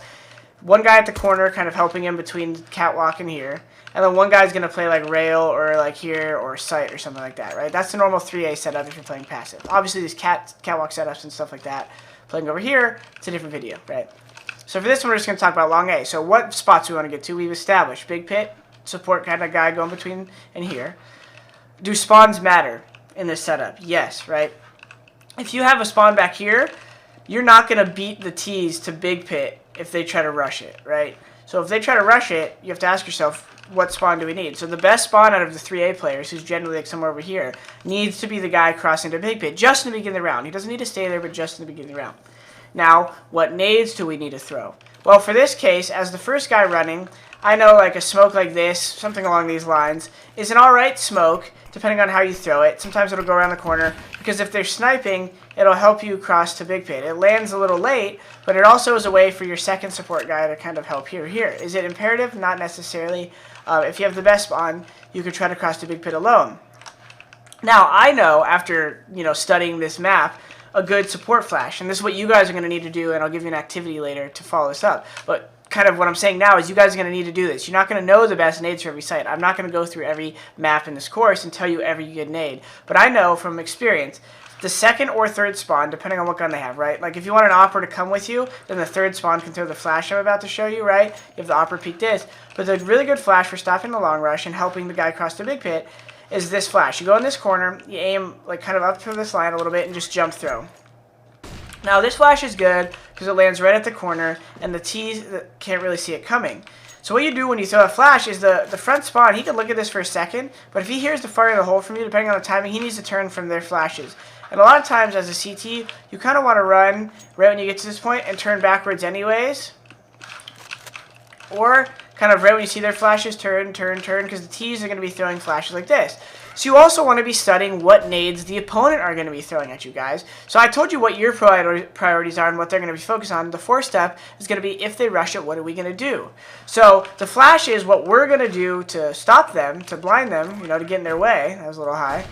One guy at the corner kind of helping him between catwalk and here. And then one guy's going to play like rail or like here or sight or something like that, right? That's the normal 3A setup if you're playing passive. Obviously, these catwalk setups and stuff like that, playing over here, it's a different video, right? So for this one, we're just going to talk about long A. So what spots we want to get to, we've established. Big Pit, support kind of guy going between and here. Do spawns matter in this setup? Yes, right? If you have a spawn back here, you're not going to beat the Ts to Big Pit if they try to rush it, right? So if they try to rush it, you have to ask yourself, what spawn do we need? So the best spawn out of the 3A players, who's generally like somewhere over here, needs to be the guy crossing to Big Pit just in the beginning of the round. He doesn't need to stay there, but just in the beginning of the round. Now, what nades do we need to throw? Well, for this case, as the first guy running, I know like a smoke like this, something along these lines, is an alright smoke, depending on how you throw it. Sometimes it'll go around the corner, because if they're sniping, it'll help you cross to Big Pit. It lands a little late, but it also is a way for your second support guy to kind of help here. Is it imperative? Not necessarily. If you have the best spawn, you could try to cross to Big Pit alone. Now, I know, after studying this map, a good support flash, and this is what you guys are going to need to do, and I'll give you an activity later to follow this up. But kind of what I'm saying now is you guys are going to need to do this. You're not going to know the best nades for every site. I'm not going to go through every map in this course and tell you every good nade. But I know from experience, the second or third spawn, depending on what gun they have, right? Like if you want an Opper to come with you, then the third spawn can throw the flash I'm about to show you, right? If the Opper peek this. But the really good flash for stopping the long rush and helping the guy cross the Big Pit is this flash. You go in this corner, you aim like kind of up to this line a little bit and just jump throw. Now this flash is good because it lands right at the corner and the T's can't really see it coming. So what you do when you throw a flash is the front spawn, he can look at this for a second, but if he hears the fire of the hole from you, depending on the timing, he needs to turn from their flashes. And a lot of times as a CT, you kind of want to run right when you get to this point and turn backwards anyways. Or kind kind of right when you see their flashes, turn, turn, turn, because the T's are going to be throwing flashes like this. So you also want to be studying what nades the opponent are going to be throwing at you guys. So I told you what your priorities are and what they're going to be focused on. The fourth step is going to be, if they rush it, what are we going to do? So the flash is what we're going to do to stop them, to blind them, you know, to get in their way. That was a little high.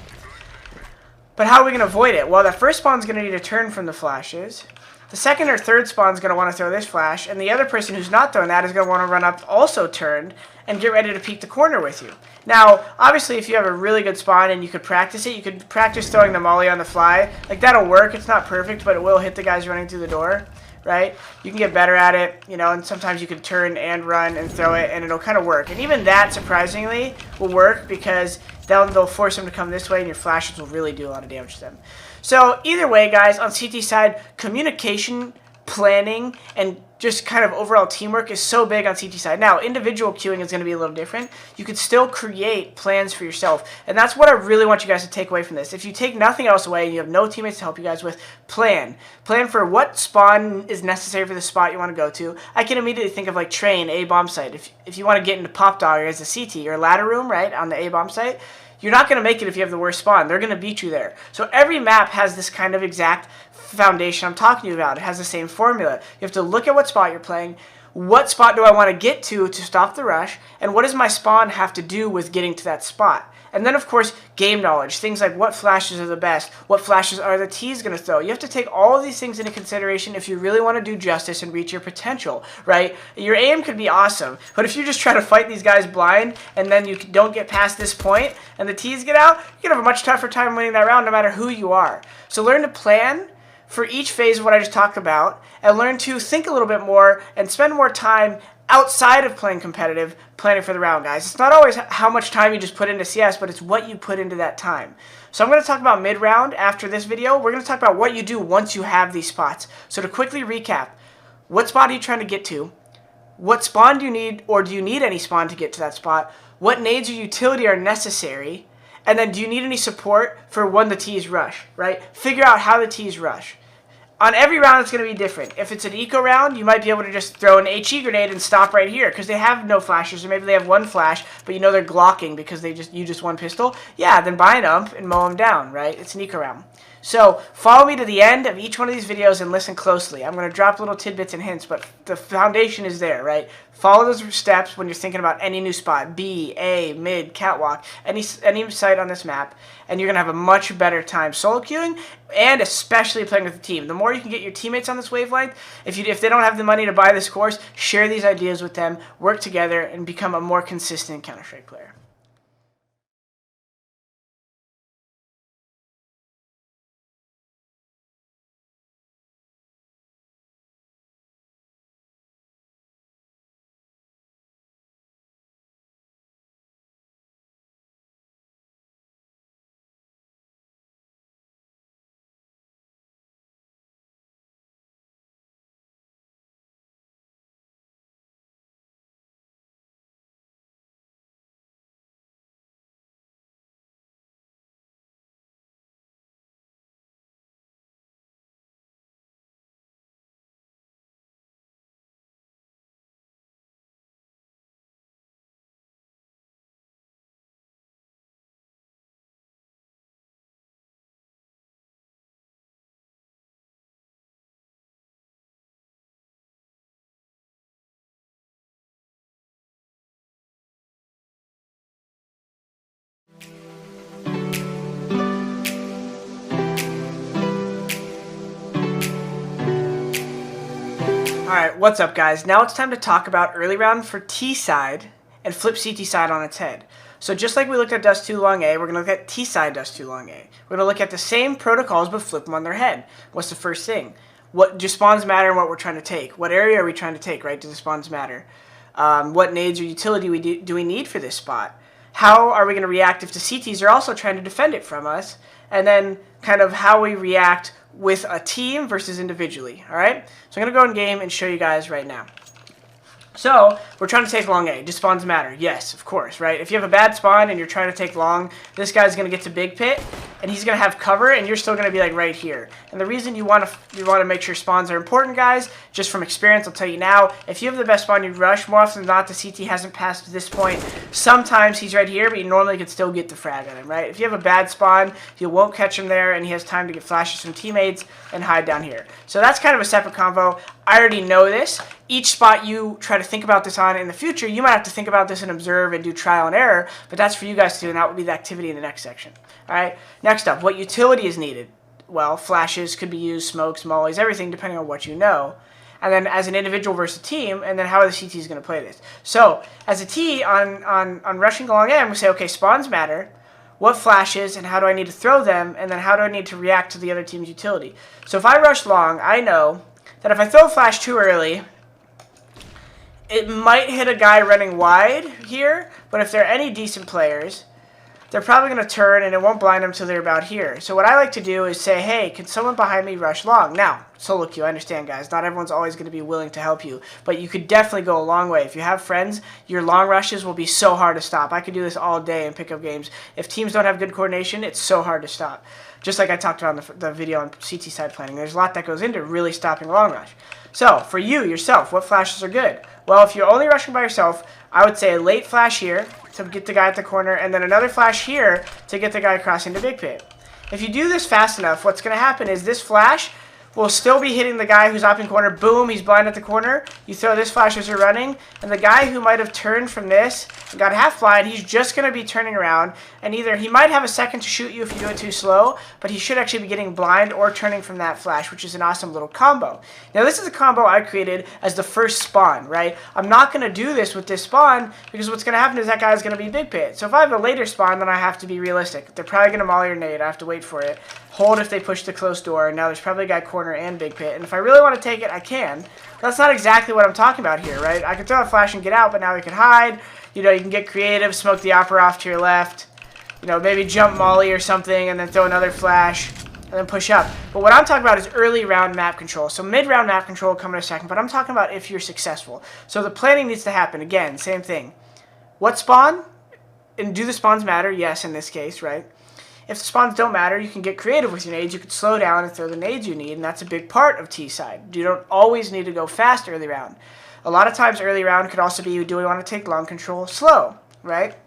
But how are we going to avoid it? Well, the first spawn's going to need a turn from the flashes. The second or third spawn's going to want to throw this flash, and the other person who's not throwing that is going to want to run up also turned and get ready to peek the corner with you. Now, obviously, if you have a really good spawn and you could practice it, you could practice throwing the molly on the fly. Like, that'll work. It's not perfect, but it will hit the guys running through the door, right? You can get better at it, you know, and sometimes you can turn and run and throw it, and it'll kind of work. And even that, surprisingly, will work because they'll force them to come this way, and your flashes will really do a lot of damage to them. So either way, guys, on CT side, communication, planning, and just kind of overall teamwork is so big on CT side. Now, individual queuing is going to be a little different. You could still create plans for yourself, and that's what I really want you guys to take away from this. If you take nothing else away and you have no teammates to help you guys with, plan. Plan for what spawn is necessary for the spot you want to go to. I can immediately think of like train, A-bomb site. If you want to get into Pop Dog as a CT or ladder room, right, on the A-bomb site, you're not going to make it if you have the worst spawn. They're going to beat you there. So every map has this kind of exact foundation I'm talking to you about. It has the same formula. You have to look at what spot you're playing. What spot do I want to get to stop the rush? And what does my spawn have to do with getting to that spot? And then, of course, game knowledge. Things like what flashes are the best, what flashes are the T's going to throw. You have to take all of these things into consideration if you really want to do justice and reach your potential, right? Your aim could be awesome, but if you just try to fight these guys blind and then you don't get past this point and the T's get out, you're going to have a much tougher time winning that round no matter who you are. So learn to plan for each phase of what I just talked about, and learn to think a little bit more and spend more time outside of playing competitive, planning for the round, guys. It's not always how much time you just put into CS, but it's what you put into that time. So I'm going to talk about mid-round after this video. We're going to talk about what you do once you have these spots. So to quickly recap, what spot are you trying to get to? What spawn do you need, or do you need any spawn to get to that spot? What nades or utility are necessary? And then do you need any support for when the T's rush, right? Figure out how the T's rush. On every round, it's going to be different. If it's an eco round, you might be able to just throw an HE grenade and stop right here because they have no flashes, or maybe they have one flash, but you know they're glocking because you just one pistol. Yeah, then buy an ump and mow them down, right? It's an eco round. So follow me to the end of each one of these videos and listen closely. I'm going to drop little tidbits and hints, but the foundation is there, right? Follow those steps when you're thinking about any new spot, B, A, mid, catwalk, any site on this map, and you're going to have a much better time solo queuing and especially playing with the team. The more you can get your teammates on this wavelength, if they don't have the money to buy this course, share these ideas with them, work together, and become a more consistent Counter-Strike player. Alright, what's up guys? Now it's time to talk about early round for T side and flip CT side on its head. So just like we looked at Dust 2 Long A, we're going to look at T side Dust 2 Long A. We're going to look at the same protocols but flip them on their head. What's the first thing? What do spawns matter and what we're trying to take? What area are we trying to take, right? Do the spawns matter? What nades or utility do we need for this spot? How are we going to react if the CTs are also trying to defend it from us? And then kind of how we react with a team versus individually, all right? So I'm going to go in game and show you guys right now. So, we're trying to take long A. Do spawns matter? Yes, of course, right? If you have a bad spawn and you're trying to take long, this guy's going to get to big pit, and he's going to have cover, and you're still going to be like right here. And the reason you want to make sure spawns are important, guys, just from experience, I'll tell you now, if you have the best spawn, you rush. More often than not, the CT hasn't passed this point. Sometimes he's right here, but you normally could still get the frag on him, right? If you have a bad spawn, you won't catch him there, and he has time to get flashes from teammates and hide down here. So that's kind of a separate convo. I already know this. Each spot you try to think about this on in the future, you might have to think about this and observe and do trial and error, but that's for you guys to do, and that will be the activity in the next section. All right, next up, what utility is needed? Well, flashes could be used, smokes, mollies, everything depending on what you know. And then as an individual versus a team, and then how are the CTs going to play this? So as a T on rushing along M, we say, okay, spawns matter. What flashes and how do I need to throw them? And then how do I need to react to the other team's utility? So if I rush long, I know that if I throw a flash too early, it might hit a guy running wide here, but if they're any decent players, they're probably going to turn and it won't blind them until they're about here. So what I like to do is say, hey, can someone behind me rush long? Now, solo queue, I understand, guys. Not everyone's always going to be willing to help you, but you could definitely go a long way. If you have friends, your long rushes will be so hard to stop. I could do this all day in pickup games. If teams don't have good coordination, it's so hard to stop. Just like I talked about in the video on CT side planning. There's a lot that goes into really stopping long rush. So, for you, yourself, what flashes are good? Well, if you're only rushing by yourself, I would say a late flash here to get the guy at the corner, and then another flash here to get the guy across into big pit. If you do this fast enough, what's going to happen is this flash will still be hitting the guy who's opting corner. Boom, he's blind at the corner. You throw this flash as you're running, and the guy who might have turned from this and got half blind, he's just going to be turning around, and either he might have a second to shoot you if you do it too slow, but he should actually be getting blind or turning from that flash, which is an awesome little combo. Now, this is a combo I created as the first spawn, right? I'm not going to do this with this spawn because what's going to happen is that guy's going to be big pit. So if I have a later spawn, then I have to be realistic. They're probably going to molly or nade. I have to wait for it. Hold if they push the close door. Now there's probably a guy corner and big pit. And if I really want to take it, I can. That's not exactly what I'm talking about here, right? I can throw a flash and get out, but now we can hide. You know, you can get creative, smoke the opera off to your left. You know, maybe jump molly or something and then throw another flash and then push up. But what I'm talking about is early round map control. So mid-round map control will come in a second, but I'm talking about if you're successful. So the planning needs to happen. Again, same thing. What spawn? And do the spawns matter? Yes, in this case, right? If the spawns don't matter, you can get creative with your nades. You can slow down and throw the nades you need, and that's a big part of T-side. You don't always need to go fast early round. A lot of times early round could also be, do we want to take long control slow, right?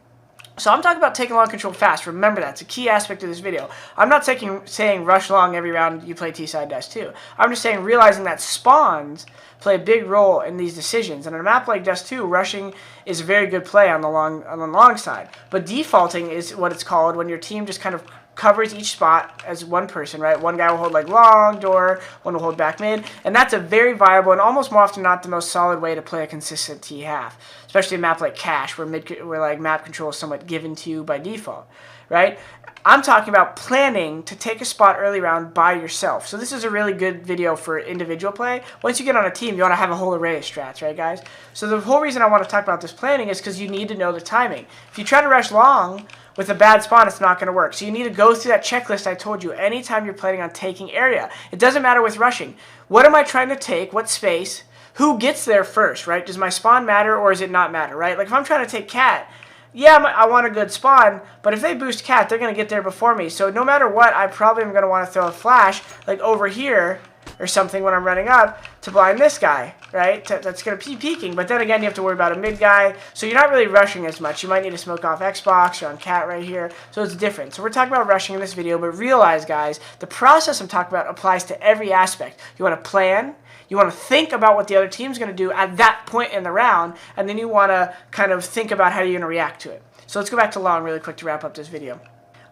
So I'm talking about taking long control fast. Remember that. It's a key aspect of this video. I'm not saying rush long every round you play T-side Dust 2. I'm just saying realizing that spawns play a big role in these decisions. And on a map like Dust 2, rushing is a very good play on the long side. But defaulting is what it's called when your team just kind of covers each spot as one person, right? One guy will hold like long door, one will hold back mid, and that's a very viable and almost more often not the most solid way to play a consistent T half, especially a map like Cache where like map control is somewhat given to you by default, right? I'm talking about planning to take a spot early round by yourself. So this is a really good video for individual play. Once you get on a team, you want to have a whole array of strats, right, guys? So the whole reason I want to talk about this planning is because you need to know the timing. If you try to rush long with a bad spawn, it's not going to work. So you need to go through that checklist I told you anytime you're planning on taking area. It doesn't matter with rushing. What am I trying to take? What space? Who gets there first, right? Does my spawn matter or does it not matter, right? Like if I'm trying to take cat, yeah, I want a good spawn, but if they boost cat, they're going to get there before me. So no matter what, I probably am going to want to throw a flash like over here or something when I'm running up to blind this guy, right? That's going to be peeking. But then again, you have to worry about a mid guy. So you're not really rushing as much. You might need to smoke off Xbox or on cat right here. So it's different. So we're talking about rushing in this video, but realize, guys, the process I'm talking about applies to every aspect. You want to plan. You want to think about what the other team's going to do at that point in the round, and then you want to kind of think about how you're going to react to it. So let's go back to long really quick to wrap up this video.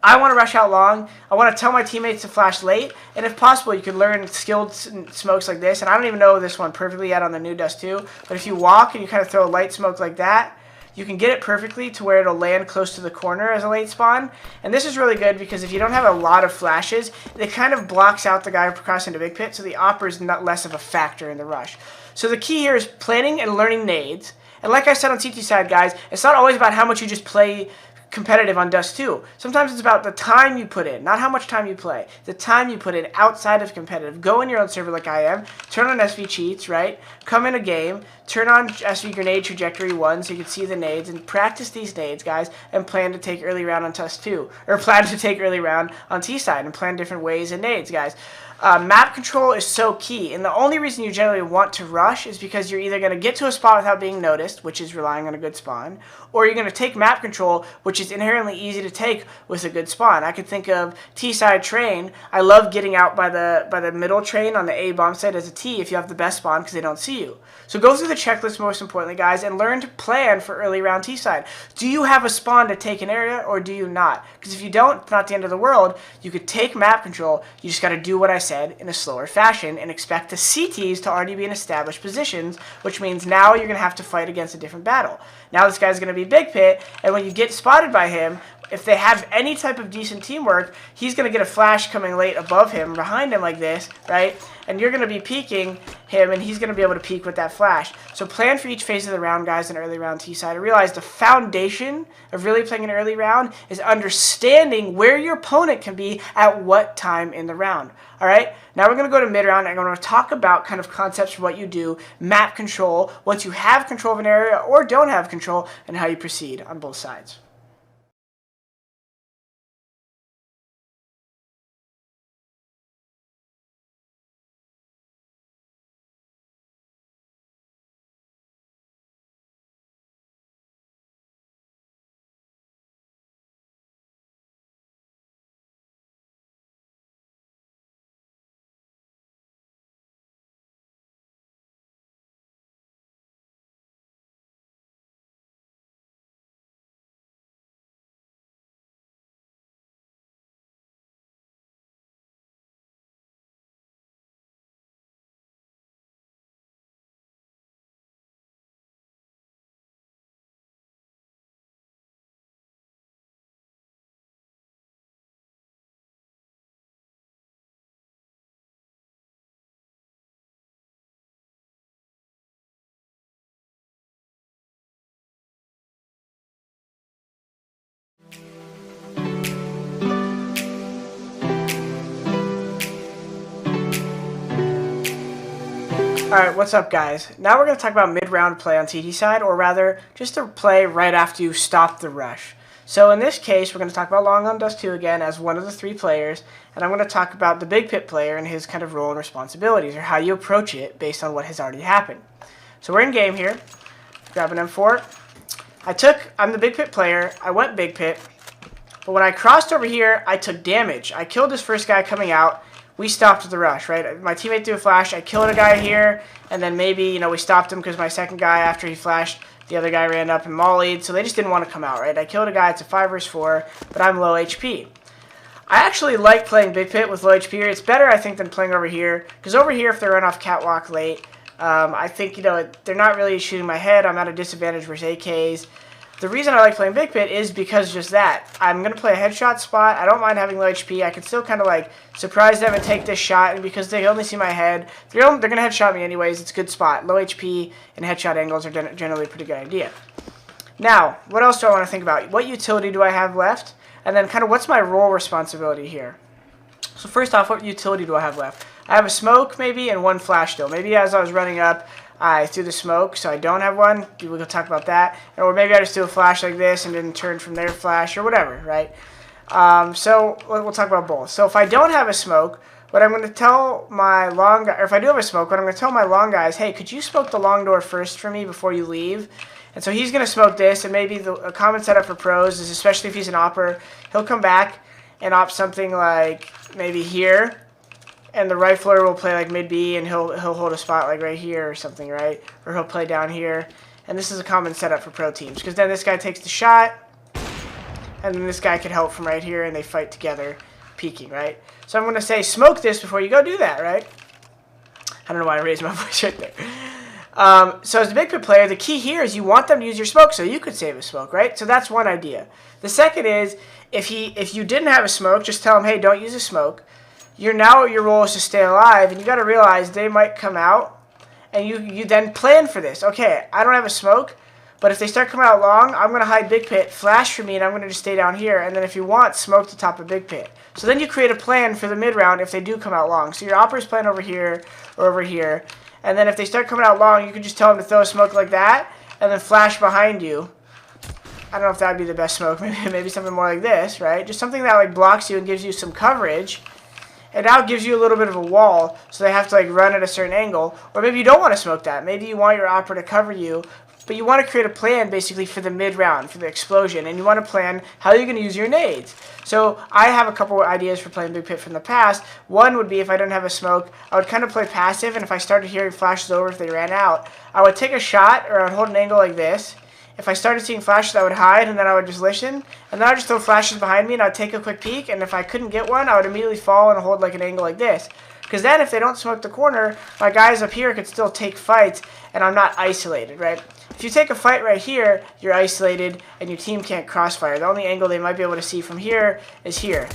I want to rush out long. I want to tell my teammates to flash late, and if possible, you can learn skilled smokes like this. And I don't even know this one perfectly yet on the new Dust 2, but if you walk and you kind of throw a light smoke like that, you can get it perfectly to where it'll land close to the corner as a late spawn. And this is really good because if you don't have a lot of flashes, it kind of blocks out the guy crossing into big pit, so the opera is not less of a factor in the rush. So the key here is planning and learning nades. And like I said on CT side, guys, it's not always about how much you just play competitive on Dust 2. Sometimes it's about the time you put in, not how much time you play. The time you put in outside of competitive. Go in your own server like I am, turn on SV cheats, right? Come in a game, turn on SV grenade trajectory 1 so you can see the nades, and practice these nades, guys, and plan to take early round on Dust 2. Or plan to take early round on T-side and plan different ways in nades, guys. Map control is so key, and the only reason you generally want to rush is because you're either going to get to a spot without being noticed, which is relying on a good spawn, or you're going to take map control, which is inherently easy to take with a good spawn. I could think of T-side train. I love getting out by the middle train on the A bomb site as a T if you have the best spawn because they don't see you. So go through the checklist most importantly, guys, and learn to plan for early round T-side. Do you have a spawn to take an area or do you not? Because if you don't, it's not the end of the world. You could take map control. You just got to do what I said in a slower fashion and expect the CTs to already be in established positions, which means now you're going to have to fight against a different battle. Now this guy's going to be Big Pit, and when you get spotted by him, if they have any type of decent teamwork, he's going to get a flash coming late above him, behind him like this, right? And you're going to be peeking him, and he's going to be able to peek with that flash. So plan for each phase of the round, guys, in early round T-side. I realize the foundation of really playing an early round is understanding where your opponent can be at what time in the round. All right? Now we're going to go to mid-round, and I'm going to talk about kind of concepts for what you do, map control, once you have control of an area or don't have control, and how you proceed on both sides. Alright, what's up, guys? Now we're going to talk about mid-round play on TT side, or rather, just to play right after you stop the rush. So in this case, we're going to talk about Long on Dust 2 again as one of the 3 players, and I'm going to talk about the Big Pit player and his kind of role and responsibilities, or how you approach it based on what has already happened. So we're in game here. Grab an M4. I'm the Big Pit player. I went Big Pit. But when I crossed over here, I took damage. I killed this first guy coming out. We stopped the rush, right? My teammate threw a flash. I killed a guy here, and then maybe, we stopped him because my second guy, after he flashed, the other guy ran up and mollied, so they just didn't want to come out, right? I killed a guy. It's a 5 versus 4, but I'm low HP. I actually like playing Big Pit with low HP. It's better, I think, than playing over here, because over here, if they run off Catwalk late, I think, they're not really shooting my head. I'm at a disadvantage versus AKs. The reason I like playing Big Pit is because just that. I'm going to play a headshot spot. I don't mind having low HP. I can still kind of surprise them and take this shot, and because they only see my head, they're going to headshot me anyways. It's a good spot. Low HP and headshot angles are generally a pretty good idea. Now, what else do I want to think about? What utility do I have left? And then kind of what's my role responsibility here? So first off, what utility do I have left? I have a smoke maybe and 1 flash still. Maybe as I was running up, I threw the smoke, so I don't have one. We'll talk about that. Or maybe I just threw a flash like this and didn't turn from their flash or whatever, right? So we'll talk about both. So if I don't have a smoke, what I'm going to tell my long guy, or if I do have a smoke, what I'm going to tell my long guy is, hey, could you smoke the long door first for me before you leave? And so he's going to smoke this, and maybe a common setup for pros is, especially if he's an opper, he'll come back and op something like maybe here. And the rifler will play mid B, and he'll hold a spot right here or something, right? Or he'll play down here. And this is a common setup for pro teams, because then this guy takes the shot, and then this guy could help from right here, and they fight together, peeking, right? So I'm going to say smoke this before you go do that, right? I don't know why I raised my voice right there. So as a Big Pit player, the key here is you want them to use your smoke, so you could save a smoke, right? So that's one idea. The second is, if you didn't have a smoke, just tell him, hey, don't use a smoke. Your role is to stay alive, and you got to realize they might come out, and you then plan for this. Okay, I don't have a smoke, But if they start coming out long, I'm going to hide Big Pit, flash for me, and I'm going to just stay down here. And then if you want, smoke the top of Big Pit. So then you create a plan for the mid-round if they do come out long. So your Opera's playing over here or over here. And then if they start coming out long, you can just tell them to throw a smoke like that and then flash behind you. I don't know if that would be the best smoke. Maybe something more like this, right? Just something that like blocks you and gives you some coverage. And now it gives you a little bit of a wall, so they have to like run at a certain angle. Or maybe you don't want to smoke that. Maybe you want your Opera to cover you, but you want to create a plan basically for the mid-round, for the explosion, and you want to plan how you're going to use your nades. So I have a couple of ideas for playing Big Pit from the past. One would be if I didn't have a smoke, I would kind of play passive, and if I started hearing flashes over if they ran out, I would take a shot, or I would hold an angle like this. If I started seeing flashes, I would hide, and then I would just listen. And then I would just throw flashes behind me, and I would take a quick peek, and if I couldn't get one, I would immediately fall and hold like an angle like this. Because then if they don't smoke the corner, my guys up here could still take fights, and I'm not isolated, right? If you take a fight right here, you're isolated, and your team can't crossfire. The only angle they might be able to see from here is here.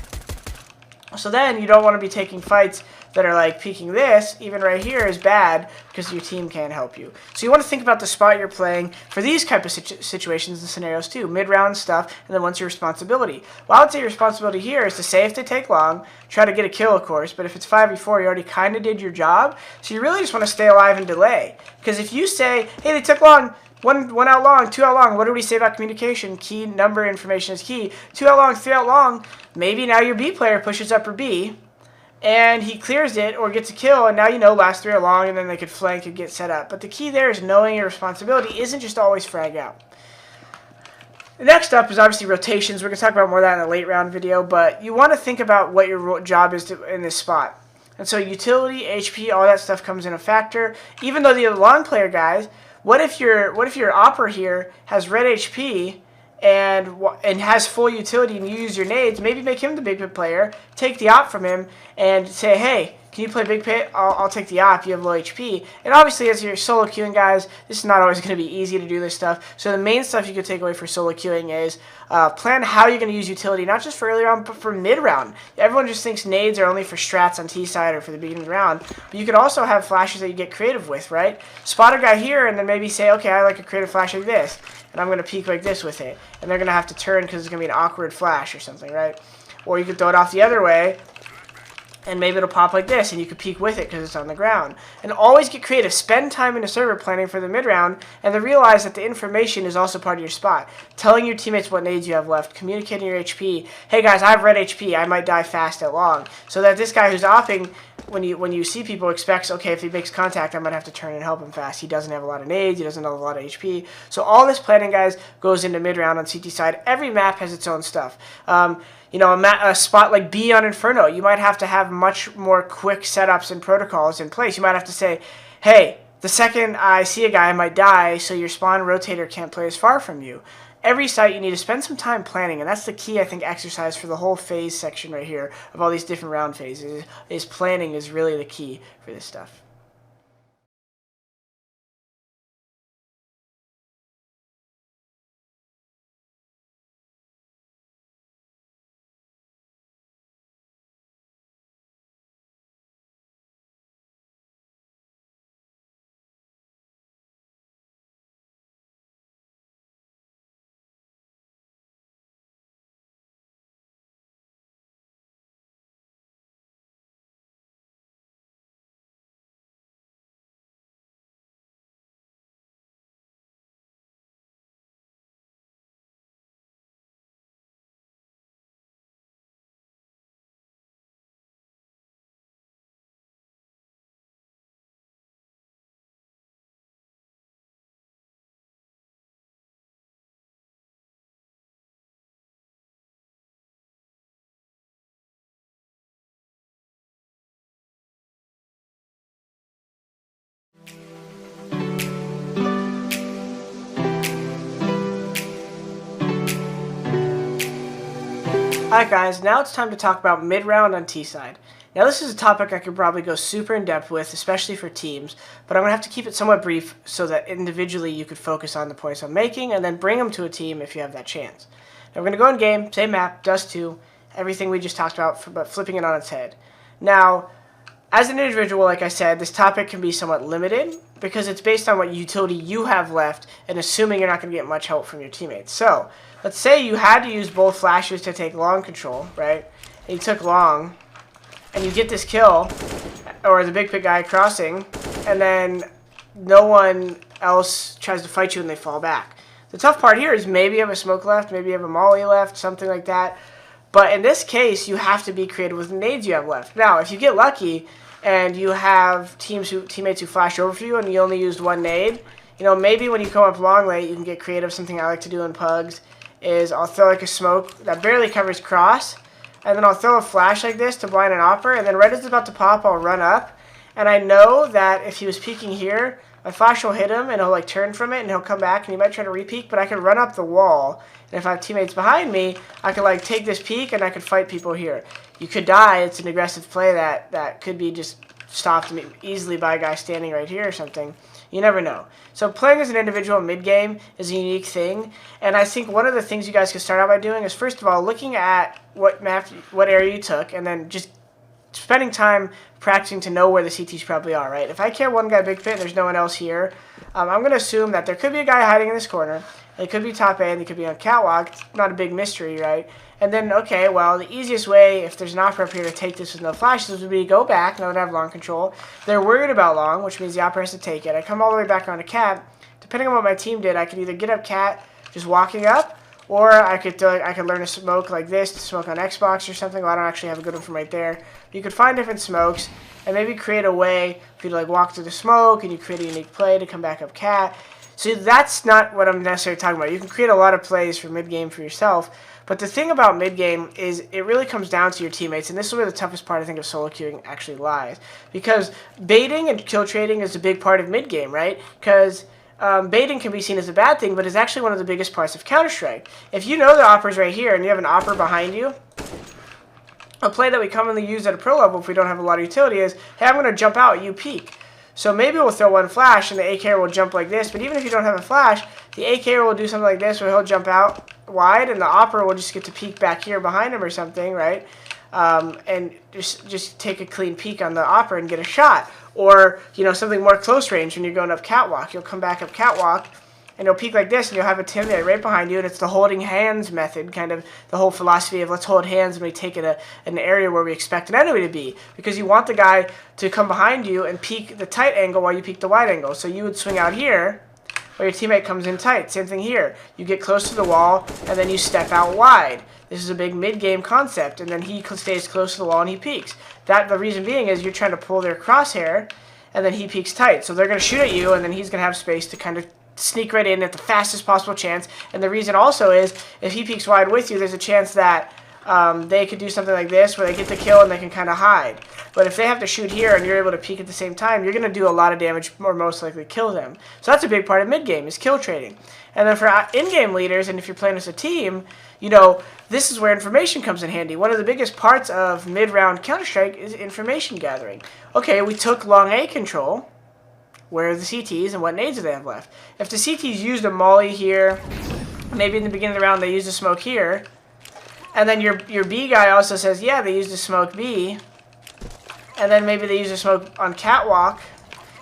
So then you don't want to be taking fights that are like peeking this. Even right here is bad because your team can't help you. So you want to think about the spot you're playing for these type of situations and scenarios too. Mid-round stuff, and then what's your responsibility? Well, I would say your responsibility here is to say if they take long, try to get a kill, of course, but if it's 5v4, you already kind of did your job, so you really just want to stay alive and delay. Because if you say, hey, they took long, one out long, 2 out long. What do we say about communication? Key number information is key. 2 out long, 3 out long. Maybe now your B player pushes up for B, and he clears it or gets a kill, and now you know last 3 out long, and then they could flank and get set up. But the key there is knowing your responsibility isn't just always frag out. Next up is obviously rotations. We're going to talk about more of that in a late round video, but you want to think about what your job is in this spot. And so utility, HP, all that stuff comes in a factor. Even though the long player guys, what if your Opera here has red HP and has full utility and you use your nades? Maybe make him the Big Pit player, take the op from him, and say, hey, can you play Big Pit? I'll take the op. You have low HP. And obviously, as you're solo queuing, guys, this is not always going to be easy to do this stuff. So the main stuff you can take away for solo queuing is plan how you're going to use utility, not just for early round, but for mid-round. Everyone just thinks nades are only for strats on T-side or for the beginning of the round. But you could also have flashes that you get creative with, right? Spot a guy here and then maybe say, okay, I like a creative flash like this. And I'm going to peek like this with it. And they're going to have to turn because it's going to be an awkward flash or something, right? Or you could throw it off the other way, and maybe it'll pop like this, and you could peek with it because it's on the ground. And always get creative. Spend time in a server planning for the mid-round, and then realize that the information is also part of your spot. Telling your teammates what nades you have left, communicating your HP. Hey guys, I have red HP, I might die fast at long. So that this guy who's opping, when you see people, expects, okay, if he makes contact, I might have to turn and help him fast. He doesn't have a lot of nades, he doesn't have a lot of HP. So all this planning, guys, goes into mid-round on CT side. Every map has its own stuff. You know, a spot like B on Inferno, you might have to have much more quick setups and protocols in place. You might have to say, hey, the second I see a guy, I might die, so your spawn rotator can't play as far from you. Every site, you need to spend some time planning, and that's the key, I think, exercise for the whole phase section right here of all these different round phases, is planning is really the key for this stuff. Alright guys, now it's time to talk about mid-round on T-side. Now this is a topic I could probably go super in-depth with, especially for teams, but I'm going to have to keep it somewhat brief so that individually you could focus on the points I'm making and then bring them to a team if you have that chance. Now we're going to go in game, same map, Dust 2, everything we just talked about, but flipping it on its head. Now, as an individual, like I said, this topic can be somewhat limited because it's based on what utility you have left and assuming you're not going to get much help from your teammates. So, let's say you had to use both flashes to take long control, right? And you took long, and you get this kill, or the big pit guy crossing, and then no one else tries to fight you and they fall back. The tough part here is maybe you have a smoke left, maybe you have a molly left, something like that. But in this case, you have to be creative with the nades you have left. Now, if you get lucky and you have teammates who flash over for you and you only used one nade, you know, maybe when you come up long late, you can get creative. Something I like to do in pugs is I'll throw like a smoke that barely covers cross, and then I'll throw a flash like this to blind an opper, and then right as it's about to pop, I'll run up. And I know that if he was peeking here, my flash will hit him, and he'll like turn from it, and he'll come back, and he might try to re-peek, but I can run up the wall. And if I have teammates behind me, I can like take this peek, and I can fight people here. You could die. It's an aggressive play that could be just stopped easily by a guy standing right here or something. You never know. So playing as an individual mid-game is a unique thing, and I think one of the things you guys can start out by doing is, first of all, looking at what area you took, and then just spending time practicing to know where the CTs probably are, right? If I kill one guy big pit and there's no one else here, I'm going to assume that there could be a guy hiding in this corner. It could be top A, and they could be on catwalk. It's not a big mystery, right? And then, okay, well, the easiest way, if there's an opera up here to take this with no flashes, would be to go back. Now that I have long control. They're worried about long, which means the opera has to take it. I come all the way back onto cat. Depending on what my team did, I could either get up cat just walking up, or I could learn to smoke like this, to smoke on Xbox or something. Well, I don't actually have a good one from right there. You could find different smokes and maybe create a way for you to like walk through the smoke, and you create a unique play to come back up cat. So that's not what I'm necessarily talking about. You can create a lot of plays for mid-game for yourself, but the thing about mid-game is it really comes down to your teammates, and this is where the toughest part, I think, of solo queuing actually lies. Because baiting and kill trading is a big part of mid-game, right? Because baiting can be seen as a bad thing, but it's actually one of the biggest parts of Counter-Strike. If you know the opper's right here, and you have an opper behind you, a play that we commonly use at a pro level if we don't have a lot of utility is, hey, I'm going to jump out, you peek. So maybe we'll throw one flash, and the A carrier will jump like this, but even if you don't have a flash, the A carrier will do something like this where he'll jump out wide, and the opera will just get to peek back here behind him or something, right? And just take a clean peek on the opera and get a shot. Or, you know, something more close range when you're going up catwalk. You'll come back up catwalk, and you'll peek like this, and you'll have a teammate right behind you, and it's the holding hands method, kind of the whole philosophy of let's hold hands and we take it an area where we expect an enemy to be, because you want the guy to come behind you and peek the tight angle while you peek the wide angle. So you would swing out here, while your teammate comes in tight. Same thing here. You get close to the wall, and then you step out wide. This is a big mid-game concept, and then he stays close to the wall and he peeks. The reason being is you're trying to pull their crosshair, and then he peeks tight. So they're going to shoot at you, and then he's going to have space to kind of sneak right in at the fastest possible chance. And the reason also is if he peeks wide with you, there's a chance that they could do something like this where they get the kill and they can kind of hide. But if they have to shoot here and you're able to peek at the same time, you're going to do a lot of damage, or most likely kill them. So that's a big part of mid-game, is kill trading. And then for in-game leaders, and if you're playing as a team, you know, this is where information comes in handy. One of the biggest parts of mid-round Counter-Strike is information gathering. Okay, we took long A control. Where are the CTs and what nades do they have left? If the CTs used a molly here, maybe in the beginning of the round they used a smoke here, and then your B guy also says, yeah, they used a smoke B, and then maybe they used a smoke on catwalk,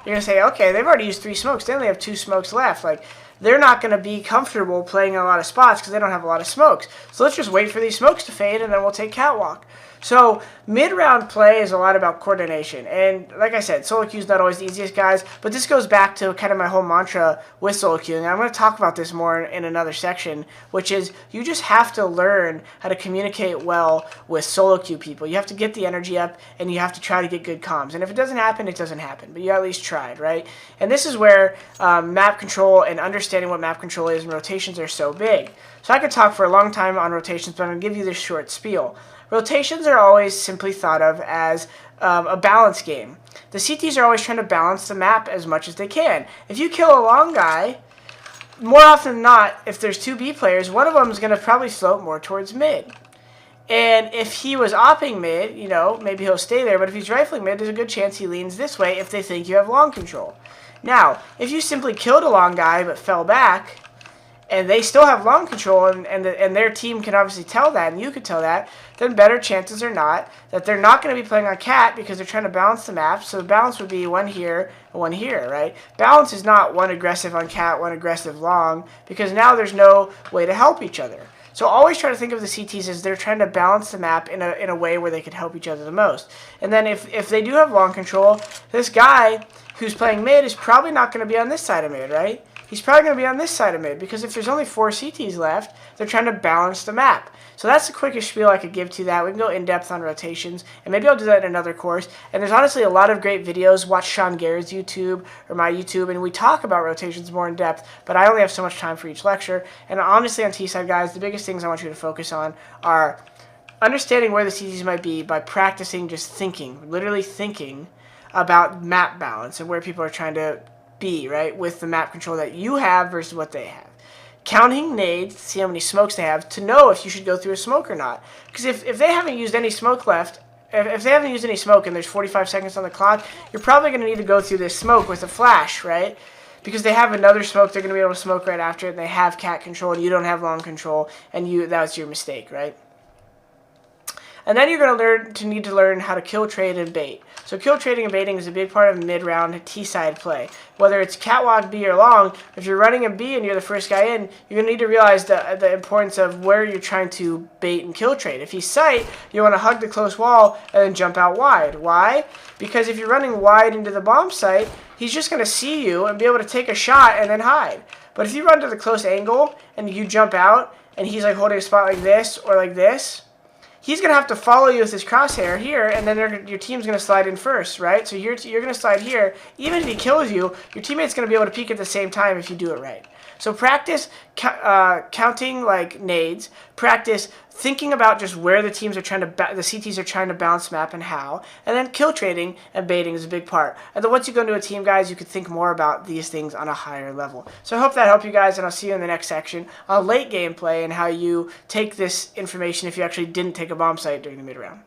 you're going to say, okay, they've already used 3 smokes. They only have 2 smokes left. Like, they're not going to be comfortable playing in a lot of spots because they don't have a lot of smokes. So let's just wait for these smokes to fade, and then we'll take catwalk. So mid-round play is a lot about coordination. And like I said, solo queue is not always the easiest, guys. But this goes back to kind of my whole mantra with solo queuing. And I'm going to talk about this more in another section, which is you just have to learn how to communicate well with solo queue people. You have to get the energy up, and you have to try to get good comms. And if it doesn't happen, it doesn't happen. But you at least tried, right? And this is where map control and understanding what map control is and rotations are so big. So I could talk for a long time on rotations, but I'm going to give you this short spiel. Rotations are always simply thought of as a balance game. The CTs are always trying to balance the map as much as they can. If you kill a long guy, more often than not, if there's 2 B players, one of them is going to probably float more towards mid. And if he was opping mid, you know, maybe he'll stay there. But if he's rifling mid, there's a good chance he leans this way if they think you have long control. Now, if you simply killed a long guy but fell back, and they still have long control, and their team can obviously tell that, and you could tell that, then better chances are not that they're not going to be playing on cat because they're trying to balance the map. So the balance would be one here and one here, right? Balance is not one aggressive on cat, one aggressive long, because now there's no way to help each other. So always try to think of the CTs as they're trying to balance the map in a way where they could help each other the most. And then if they do have long control, this guy who's playing mid is probably not going to be on this side of mid, right? He's probably going to be on this side of mid, because if there's only 4 CTs left, they're trying to balance the map. So that's the quickest spiel I could give to that. We can go in-depth on rotations, and maybe I'll do that in another course. And there's honestly a lot of great videos. Watch Sean Garrett's YouTube or my YouTube, and we talk about rotations more in depth, but I only have so much time for each lecture. And honestly, on T-side, guys, the biggest things I want you to focus on are understanding where the CTs might be by practicing just thinking, literally thinking about map balance and where people are trying to be, right, with the map control that you have versus what they have. Counting nades to see how many smokes they have to know if you should go through a smoke or not. Because if they haven't used any smoke left, if they haven't used any smoke and there's 45 seconds on the clock, you're probably going to need to go through this smoke with a flash, right? Because they have another smoke they're going to be able to smoke right after it, and they have cat control, and you don't have long control, and that was your mistake, right? And then you're going to need to learn how to kill trade and bait. So kill trading and baiting is a big part of mid-round T-side play. Whether it's catwalk, B, or long, if you're running a B and you're the first guy in, you're going to need to realize the importance of where you're trying to bait and kill trade. If he's sight, you want to hug the close wall and then jump out wide. Why? Because if you're running wide into the bomb site, he's just going to see you and be able to take a shot and then hide. But if you run to the close angle and you jump out and he's like holding a spot like this or like this, he's going to have to follow you with his crosshair here, and then your team's going to slide in first, right? So you're going to slide here. Even if he kills you, your teammate's going to be able to peek at the same time if you do it right. So practice counting like nades. Practice thinking about just where the teams are trying to, the CTs are trying to bounce map and how. And then kill trading and baiting is a big part. And then once you go into a team, guys, you can think more about these things on a higher level. So I hope that helped you guys, and I'll see you in the next section on late game play and how you take this information if you actually didn't take a bomb site during the mid round.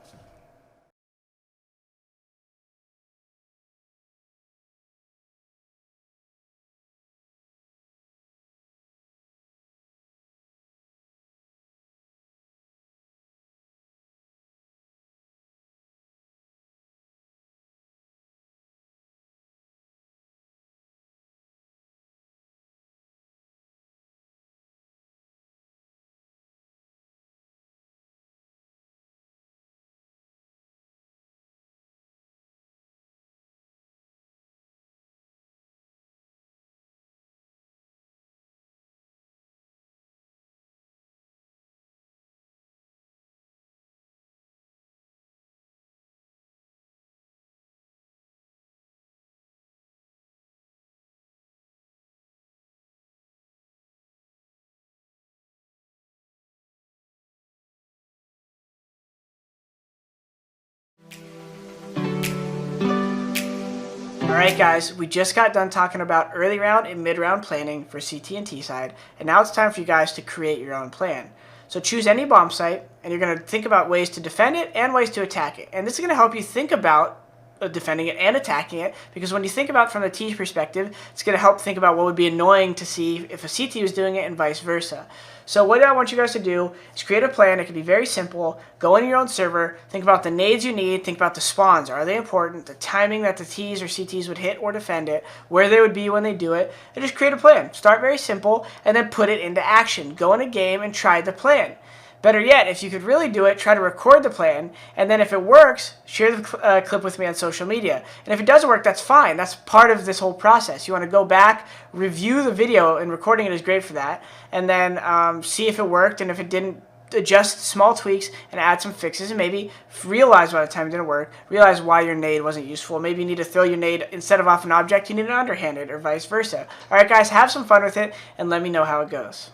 Alright guys, we just got done talking about early round and mid round planning for CT and T side, and now it's time for you guys to create your own plan. So choose any bomb site, and you're going to think about ways to defend it and ways to attack it. And this is going to help you think about defending it and attacking it, because when you think about it from the T perspective, it's going to help think about what would be annoying to see if a CT was doing it and vice versa. So what I want you guys to do is create a plan. It can be very simple. Go into your own server, think about the nades you need, think about the spawns. Are they important? The timing that the Ts or CTs would hit or defend it, where they would be when they do it, and just create a plan. Start very simple and then put it into action. Go in a game and try the plan. Better yet, if you could really do it, try to record the plan, and then if it works, share the clip with me on social media. And if it doesn't work, that's fine. That's part of this whole process. You want to go back, review the video, and recording it is great for that, and then see if it worked, and if it didn't, adjust small tweaks and add some fixes, and maybe realize by the time it didn't work, realize why your nade wasn't useful. Maybe you need to throw your nade instead of off an object, you need an underhanded, or vice versa. Alright guys, have some fun with it, and let me know how it goes.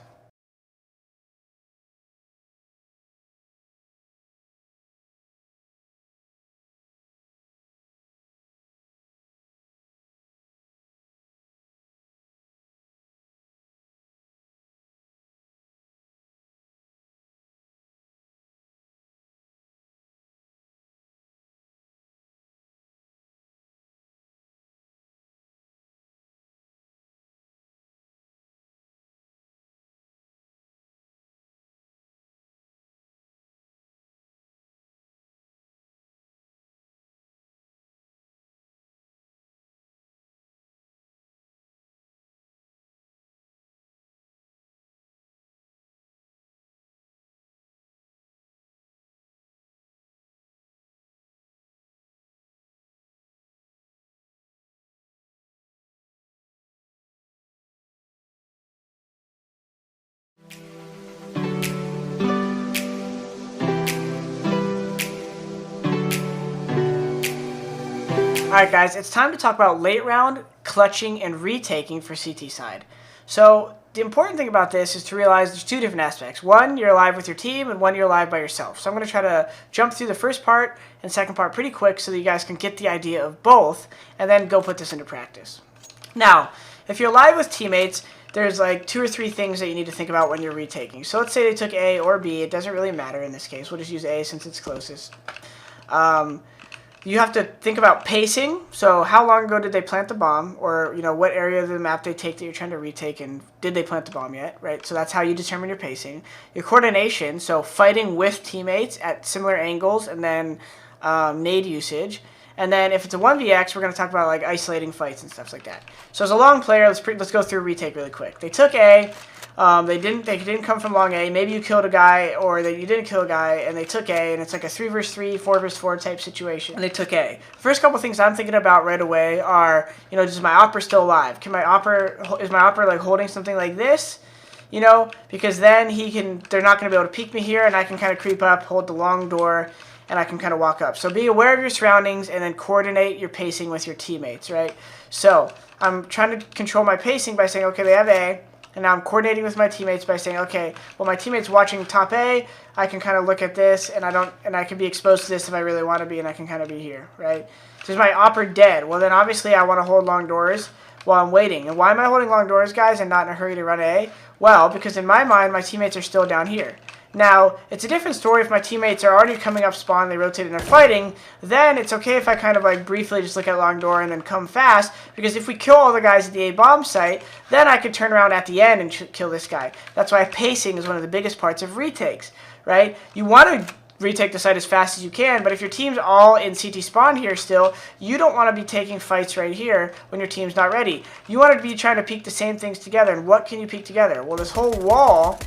Alright guys, it's time to talk about late round, clutching, and retaking for CT side. So the important thing about this is to realize there's two different aspects. One, you're alive with your team, and one, you're alive by yourself. So I'm going to try to jump through the first part and second part pretty quick so that you guys can get the idea of both, and then go put this into practice. Now, if you're alive with teammates, there's like 2 or 3 things that you need to think about when you're retaking. So let's say they took A or B. It doesn't really matter in this case. We'll just use A since it's closest. You have to think about pacing. So how long ago did they plant the bomb? Or, what area of the map they take that you're trying to retake, and did they plant the bomb yet, right? So that's how you determine your pacing. Your coordination, so fighting with teammates at similar angles, and then nade usage. And then if it's a 1vx, we're going to talk about like isolating fights and stuff like that. So as a long player, let's go through a retake really quick. They took A. They didn't come from long A. Maybe you killed a guy, or you didn't kill a guy, and they took A, and it's like a 3 versus 3, 4 versus 4 type situation. And they took A. First couple things I'm thinking about right away are, is my Opera still alive? Is my Opera like holding something like this? Because then they're not going to be able to peek me here, and I can kind of creep up, hold the long door, and I can kind of walk up. So be aware of your surroundings, and then coordinate your pacing with your teammates, right? So I'm trying to control my pacing by saying, okay, they have A. And now I'm coordinating with my teammates by saying, okay, well, my teammate's watching top A. I can kind of look at this, and I can be exposed to this if I really want to be, and I can kind of be here, right? So is my Opera dead? Well, then obviously I want to hold long doors while I'm waiting. And why am I holding long doors, guys, and not in a hurry to run A? Well, because in my mind, my teammates are still down here. Now, it's a different story if my teammates are already coming up spawn, they rotate and they're fighting, then it's okay if I kind of like briefly just look at long door and then come fast, because if we kill all the guys at the A bomb site, then I could turn around at the end and kill this guy. That's why pacing is one of the biggest parts of retakes, right? You want to retake the site as fast as you can, but if your team's all in CT spawn here still, you don't want to be taking fights right here when your team's not ready. You want to be trying to peek the same things together, and what can you peek together? Well, this whole wall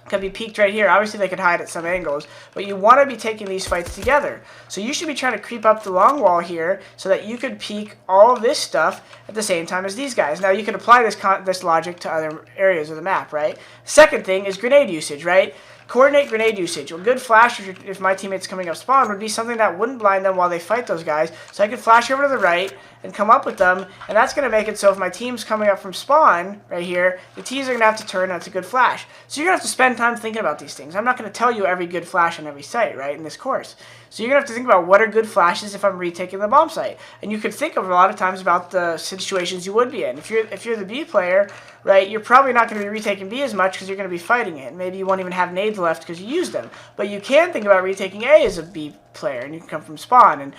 could be peaked right here. Obviously, they could hide at some angles, but you want to be taking these fights together. So you should be trying to creep up the long wall here so that you could peek all of this stuff at the same time as these guys. Now, you can apply this logic to other areas of the map, right? Second thing is grenade usage, right? Coordinate grenade usage. A good flash, if my teammate's coming up spawn, would be something that wouldn't blind them while they fight those guys. So I could flash over to the right and come up with them, and that's going to make it so if my team's coming up from spawn right here, the T's are going to have to turn, and that's a good flash. So you're going to have to spend time thinking about these things. I'm not going to tell you every good flash on every site, right, in this course. So you're going to have to think about what are good flashes if I'm retaking the bomb site. And you could think of a lot of times about the situations you would be in. If you're the B player, right, you're probably not going to be retaking B as much because you're going to be fighting it. Maybe you won't even have nades left because you used them. But you can think about retaking A as a B player, and you can come from spawn and,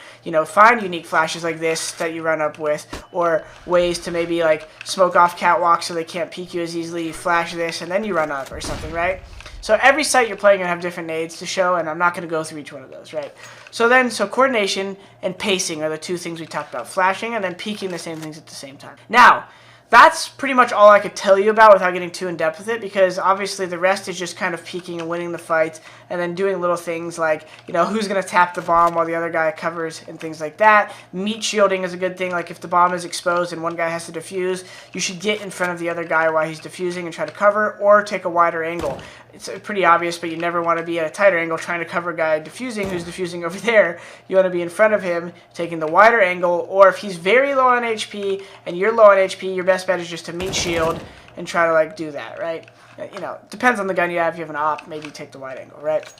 find unique flashes like this that you run up with, or ways to maybe like smoke off catwalk so they can't peek you as easily. You flash this and then you run up or something, right? So every site you're playing going to have different nades to show, and I'm not going to go through each one of those, right? So coordination and pacing are the two things we talked about. Flashing and then peeking the same things at the same time. Now, that's pretty much all I could tell you about without getting too in-depth with it, because obviously the rest is just kind of peeking and winning the fights, and then doing little things like, who's going to tap the bomb while the other guy covers and things like that. Meat shielding is a good thing. Like if the bomb is exposed and one guy has to defuse, you should get in front of the other guy while he's defusing and try to cover, or take a wider angle. It's pretty obvious, but you never want to be at a tighter angle trying to cover a guy defusing who's defusing over there. You want to be in front of him, taking the wider angle, or if he's very low on HP and you're low on HP, your best bet is just to meat shield and try to do that, right? Depends on the gun you have. If you have an op, maybe take the wide angle, right?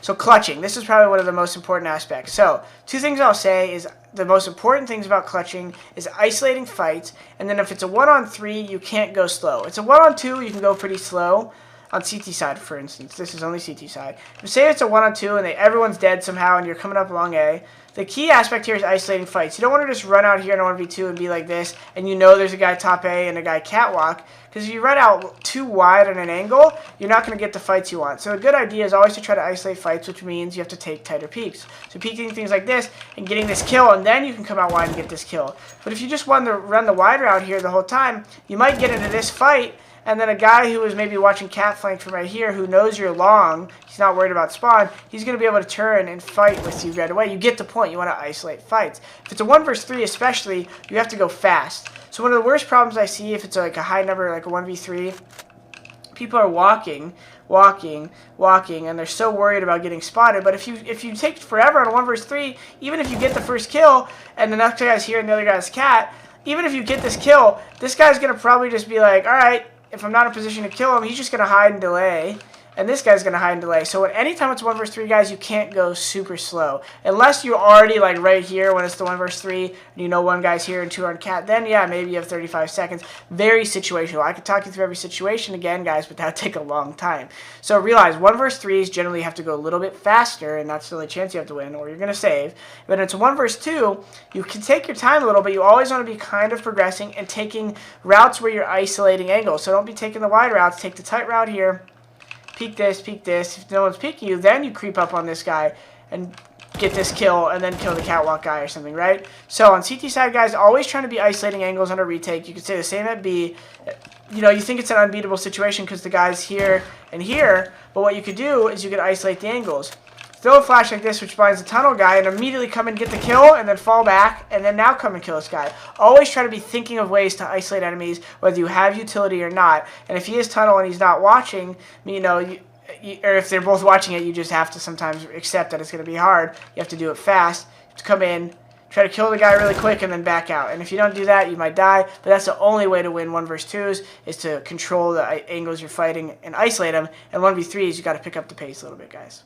So clutching, this is probably one of the most important aspects. So 2 things I'll say is the most important things about clutching is isolating fights, and then if it's a 1-on-3, you can't go slow. It's a 1-on-2, you can go pretty slow. On CT side, for instance, this is only CT side. If say it's a 1-on-2 and everyone's dead somehow and you're coming up along A, the key aspect here is isolating fights. You don't want to just run out here in a 1v2 and be like this, and there's a guy top A and a guy catwalk, because if you run out too wide on an angle, you're not going to get the fights you want. So a good idea is always to try to isolate fights, which means you have to take tighter peeks. So peeking things like this and getting this kill, and then you can come out wide and get this kill. But if you just want to run the wide route here the whole time, you might get into this fight, and then a guy who is maybe watching cat flank from right here, who knows you're long, he's not worried about spawn, he's going to be able to turn and fight with you right away. You get the point. You want to isolate fights. If it's a 1 versus 3 especially, you have to go fast. So one of the worst problems I see if it's like a high number, like a 1v3, people are walking, and they're so worried about getting spotted. But if you take forever on a 1 versus 3, even if you get the first kill and the next guy's here and the other guy's cat, even if you get this kill, this guy's gonna probably just be like, all right, if I'm not in a position to kill him, he's just gonna hide and delay. And this guy's going to hide and delay. So anytime it's 1 versus 3 guys, you can't go super slow. Unless you're already like right here when it's the 1 versus 3, and you know one guy's here and 2 are on cat, then yeah, maybe you have 35 seconds. Very situational. I could talk you through every situation again, guys, but that would take a long time. So realize 1 versus 3s generally have to go a little bit faster, and that's the only chance you have to win, or you're going to save. But it's 1 versus 2, you can take your time a little, but you always want to be kind of progressing and taking routes where you're isolating angles. So don't be taking the wide routes. Take the tight route here. Peek this, peek this. If no one's peeking you, then you creep up on this guy and get this kill and then kill the catwalk guy or something, right? So on CT side, guys, always trying to be isolating angles on a retake. You could say the same at B. You know, you think it's an unbeatable situation because the guy's here and here, but what you could do is you could isolate the angles. Throw a flash like this, which blinds the tunnel guy, and immediately come and get the kill, and then fall back, and then now come and kill this guy. Always try to be thinking of ways to isolate enemies, whether you have utility or not. And if he is tunnel and he's not watching, you know, or if they're both watching it, you just have to sometimes accept that it's going to be hard. You have to do it fast. You have to come in, try to kill the guy really quick, and then back out. And if you don't do that, you might die. But that's the only way to win 1 versus 2s, is to control the angles you're fighting and isolate them. And 1v3s, you got to pick up the pace a little bit, guys.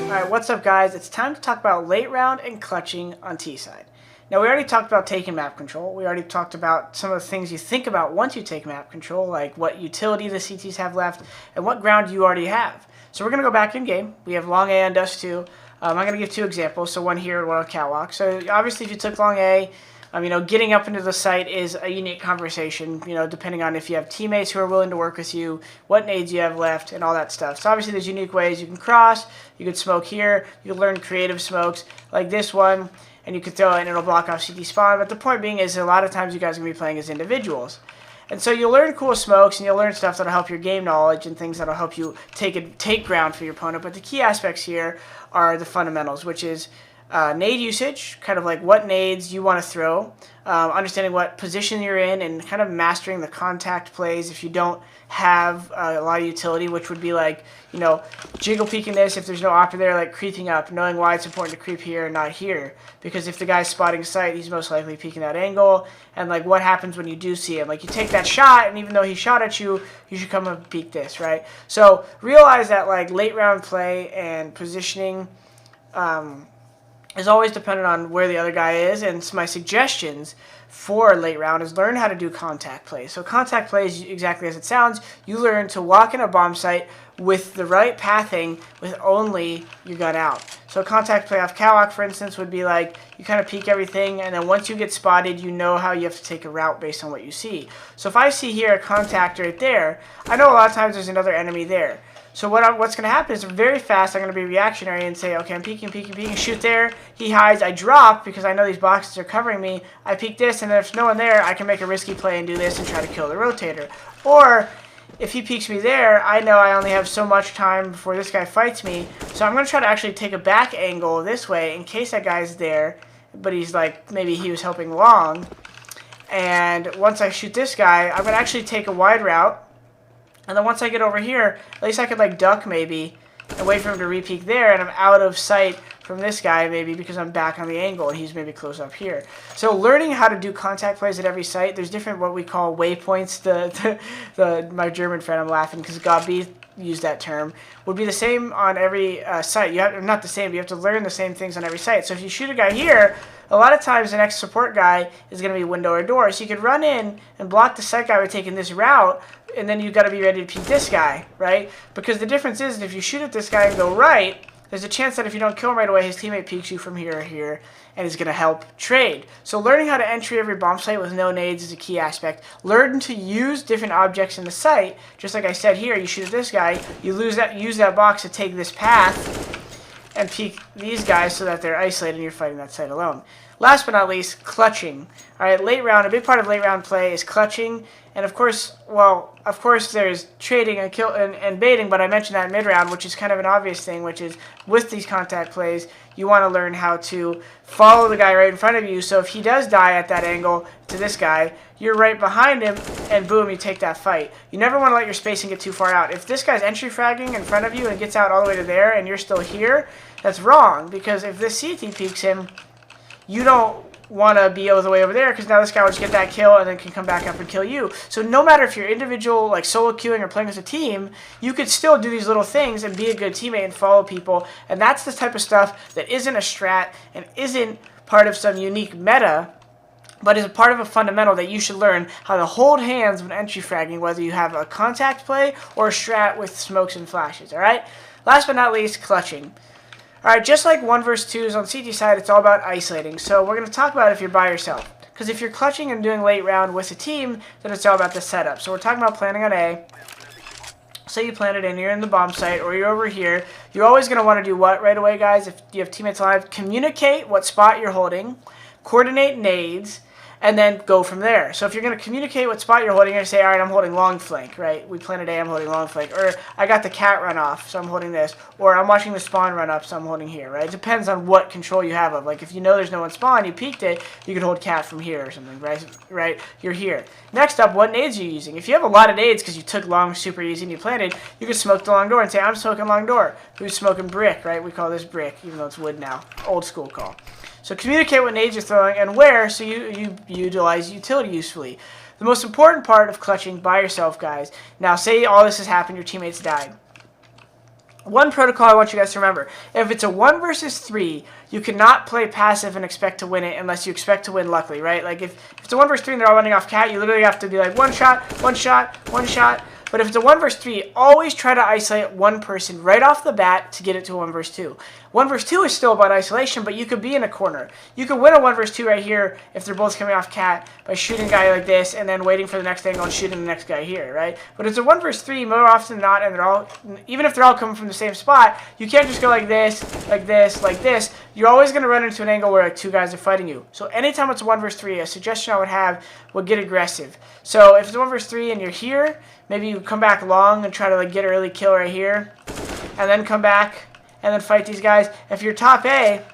Alright, what's up guys? It's time to talk about late round and clutching on T side. Now we already talked about taking map control. We already talked about some of the things you think about once you take map control, like what utility the CTs have left and what ground you already have. So we're going to go back in game. We have long A on Dust 2. I'm going to give 2 examples, so one here and one on Catwalk. So obviously if you took long A, you know, getting up into the site is a unique conversation, you know, depending on if you have teammates who are willing to work with you, what nades you have left, and all that stuff. So obviously there's unique ways you can cross, you could smoke here, you can learn creative smokes like this one, and you could throw it and it'll block off CT spawn. But the point being is a lot of times you guys are going to be playing as individuals. And so you'll learn cool smokes and you'll learn stuff that'll help your game knowledge and things that'll help you take ground for your opponent. But the key aspects here are the fundamentals, which is nade usage, kind of like what nades you want to throw, understanding what position you're in, and kind of mastering the contact plays if you don't have a lot of utility, which would be like, you know, jiggle peeking this if there's no opper there, like creeping up, knowing why it's important to creep here and not here. Because if the guy's spotting sight, he's most likely peeking that angle, and like what happens when you do see him. Like you take that shot, and even though he shot at you, you should come and peek this, right? So realize that like late round play and positioning is always dependent on where the other guy is, and so my suggestions for late round is learn how to do contact plays. So contact plays, exactly as it sounds, you learn to walk in a bomb site with the right pathing with only your gun out. So a contact play off Catwalk, for instance, would be like you kind of peek everything, and then once you get spotted, you know how you have to take a route based on what you see. So if I see here a contact right there, I know a lot of times there's another enemy there. So what's going to happen is very fast I'm going to be reactionary and say, okay, I'm peeking, shoot there, he hides, I drop because I know these boxes are covering me, I peek this, and if there's no one there, I can make a risky play and do this and try to kill the rotator. Or if he peeks me there, I know I only have so much time before this guy fights me, so I'm going to try to actually take a back angle this way in case that guy's there, but he's like, maybe he was helping long. And once I shoot this guy, I'm going to actually take a wide route. And then once I get over here, at least I could like duck maybe and wait for him to re-peek there, and I'm out of sight from this guy, maybe because I'm back on the angle and he's maybe close up here. So learning how to do contact plays at every site, there's different what we call waypoints. My German friend, I'm laughing because Gabi used that term, would be the same on every site. You have, not the same, but you have to learn the same things on every site. So if you shoot a guy here, a lot of times the next support guy is going to be window or door. So you could run in and block the site guy by taking this route, and then you've got to be ready to peek this guy, right? Because the difference is if you shoot at this guy and go right, there's a chance that if you don't kill him right away, his teammate peeks you from here or here, and is going to help trade. So learning how to entry every bomb site with no nades is a key aspect. Learn to use different objects in the site. Just like I said here, you shoot at this guy, you use that box to take this path and peek these guys so that they're isolated and you're fighting that site alone. Last but not least, clutching. All right, late round, a big part of late round play is clutching. And of course, there's trading and baiting, but I mentioned that mid round, which is kind of an obvious thing, which is with these contact plays, you want to learn how to follow the guy right in front of you. So if he does die at that angle to this guy, you're right behind him, and boom, you take that fight. You never want to let your spacing get too far out. If this guy's entry fragging in front of you and gets out all the way to there, and you're still here, that's wrong, because if this CT peeks him, you don't want to be all the way over there, because now this guy will just get that kill and then can come back up and kill you. So no matter if you're individual, like solo queuing or playing as a team, you could still do these little things and be a good teammate and follow people. And that's the type of stuff that isn't a strat and isn't part of some unique meta, but is a part of a fundamental that you should learn how to hold hands when entry fragging, whether you have a contact play or a strat with smokes and flashes, all right? Last but not least, clutching. Alright, just like 1 versus 2s on CT side, it's all about isolating. So we're going to talk about if you're by yourself. Because if you're clutching and doing late round with a team, then it's all about the setup. So we're talking about planning on A. Say you planted in, you're in the bomb site, or you're over here. You're always going to want to do what right away, guys? If you have teammates alive, communicate what spot you're holding, coordinate nades, and then go from there. So if you're going to communicate what spot you're holding, you're going to say, all right, I'm holding long flank, right? We planted A, I'm holding long flank. Or I got the cat run off, so I'm holding this. Or I'm watching the spawn run up, so I'm holding here, right? It depends on what control you have of. Like if you know there's no one spawn, you peeked it, you can hold cat from here or something, right? You're here. Next up, what nades are you using? If you have a lot of nades because you took long super easy and you planted, you can smoke the long door and say, I'm smoking long door. Who's smoking brick, right? We call this brick, even though it's wood now. Old school call. So communicate what nades you're throwing and where, so you utilize utility usefully. The most important part of clutching by yourself, guys. Now, say all this has happened, your teammates died. One protocol I want you guys to remember. If it's a 1 versus 3, you cannot play passive and expect to win it unless you expect to win luckily, right? Like if it's a 1 versus 3 and they're all running off cat, you literally have to be like one shot, one shot, one shot. But if it's a 1 versus 3, always try to isolate one person right off the bat to get it to a 1 versus 2. 1 versus 2 is still about isolation, but you could be in a corner. You could win a 1 versus 2 right here if they're both coming off cat by shooting a guy like this and then waiting for the next angle and shooting the next guy here, right? But it's a 1 versus 3 more often than not, and they're all, even if they're all coming from the same spot, you can't just go like this, like this, like this. You're always going to run into an angle where like 2 guys are fighting you. So anytime it's a 1 versus 3, a suggestion I would have would get aggressive. So if it's a 1 versus 3 and you're here, maybe you come back long and try to like get an early kill right here, and then come back and then fight these guys. If you're top A,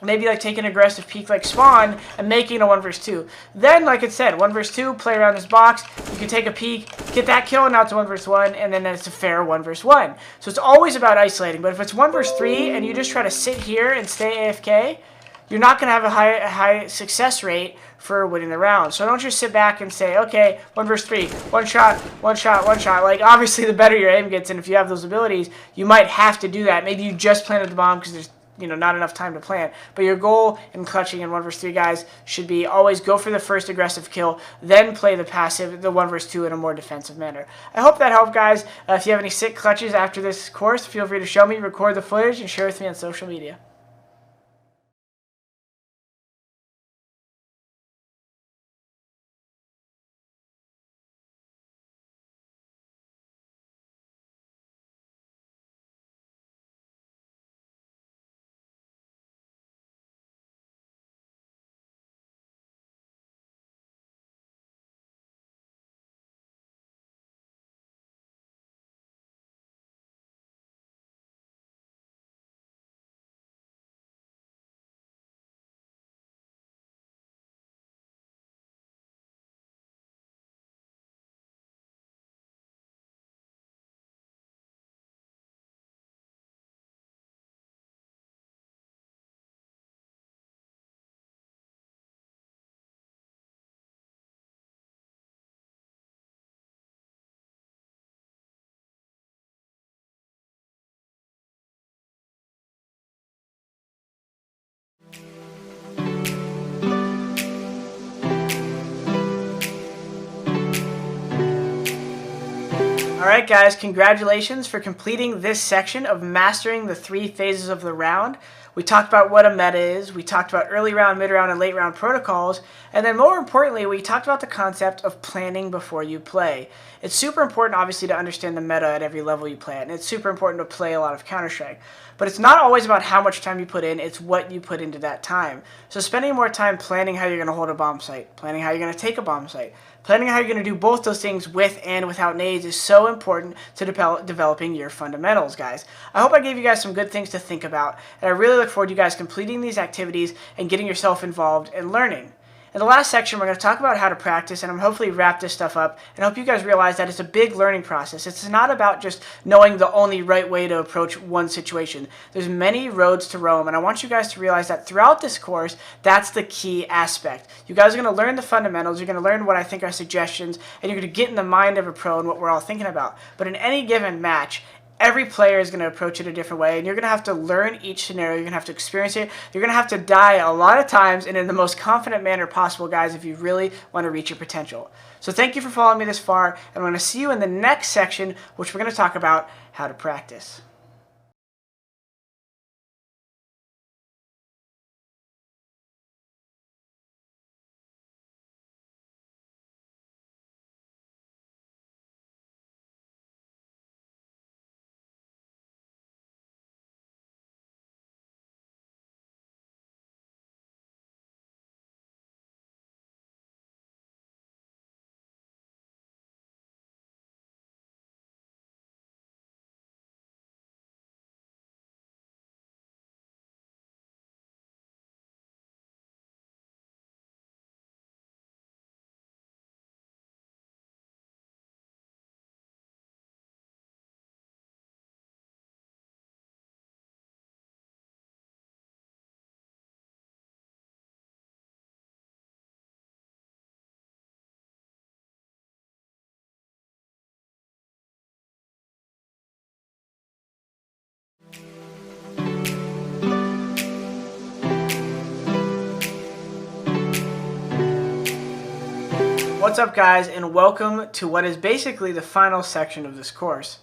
maybe like take an aggressive peek like spawn and making a 1 versus 2. Then, like it said, 1 versus 2, play around this box. You can take a peek, get that kill, and now it's a 1 versus 1, and then it's a fair 1 versus 1. So it's always about isolating. But if it's 1 versus 3 and you just try to sit here and stay AFK, you're not going to have a high success rate for winning the round. So don't just sit back and say, okay, 1 versus 3, one shot, one shot, one shot. Like, obviously, the better your aim gets, and if you have those abilities, you might have to do that. Maybe you just planted the bomb because there's not enough time to plant. But your goal in clutching in 1 versus 3, guys, should be always go for the first aggressive kill, then play the passive, the 1 versus 2 in a more defensive manner. I hope that helped, guys. If you have any sick clutches after this course, feel free to show me, record the footage, and share with me on social media. Alright guys, congratulations for completing this section of mastering the 3 phases of the round. We talked about what a meta is, we talked about early round, mid round, and late round protocols, and then more importantly, we talked about the concept of planning before you play. It's super important obviously to understand the meta at every level you play at, and it's super important to play a lot of Counter-Strike. But it's not always about how much time you put in, it's what you put into that time. So spending more time planning how you're going to hold a bomb site, planning how you're going to take a bomb site, planning how you're going to do both those things with and without nades is so important to developing your fundamentals, guys. I hope I gave you guys some good things to think about, and I really look forward to you guys completing these activities and getting yourself involved and learning. In the last section, we're going to talk about how to practice, and I'm hopefully wrap this stuff up and hope you guys realize that it's a big learning process. It's not about just knowing the only right way to approach one situation. There's many roads to Rome, and I want you guys to realize that throughout this course, that's the key aspect. You guys are going to learn the fundamentals, you're going to learn what I think are suggestions, and you're going to get in the mind of a pro and what we're all thinking about. But in any given match, every player is going to approach it a different way, and you're going to have to learn each scenario. You're going to have to experience it. You're going to have to die a lot of times and in the most confident manner possible, guys, if you really want to reach your potential. So thank you for following me this far, and I'm going to see you in the next section, which we're going to talk about how to practice. What's up guys, and welcome to what is basically the final section of this course.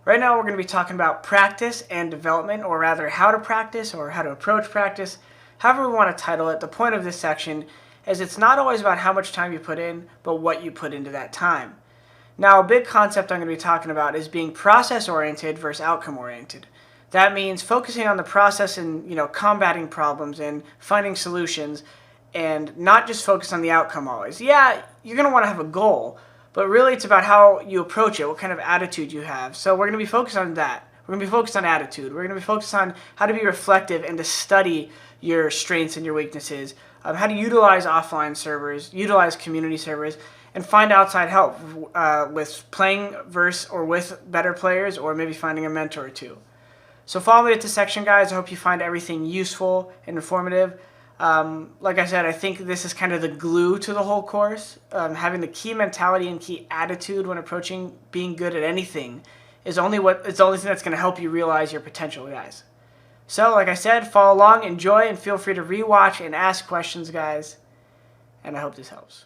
Right now we're going to be talking about practice and development, or rather how to practice or how to approach practice. However we want to title it, the point of this section is it's not always about how much time you put in, but what you put into that time. Now a big concept I'm going to be talking about is being process-oriented versus outcome-oriented. That means focusing on the process and combating problems and finding solutions, and not just focus on the outcome always. Yeah, you're going to want to have a goal, but really it's about how you approach it, what kind of attitude you have. So we're going to be focused on that. We're going to be focused on attitude. We're going to be focused on how to be reflective and to study your strengths and your weaknesses, how to utilize offline servers, utilize community servers, and find outside help with playing versus or with better players, or maybe finding a mentor or two. So follow me at this section, guys. I hope you find everything useful and informative. Like I said, I think this is kind of the glue to the whole course. Having the key mentality and key attitude when approaching being good at anything is it's the only thing that's going to help you realize your potential, guys. So, like I said, follow along, enjoy, and feel free to rewatch and ask questions, guys. And I hope this helps.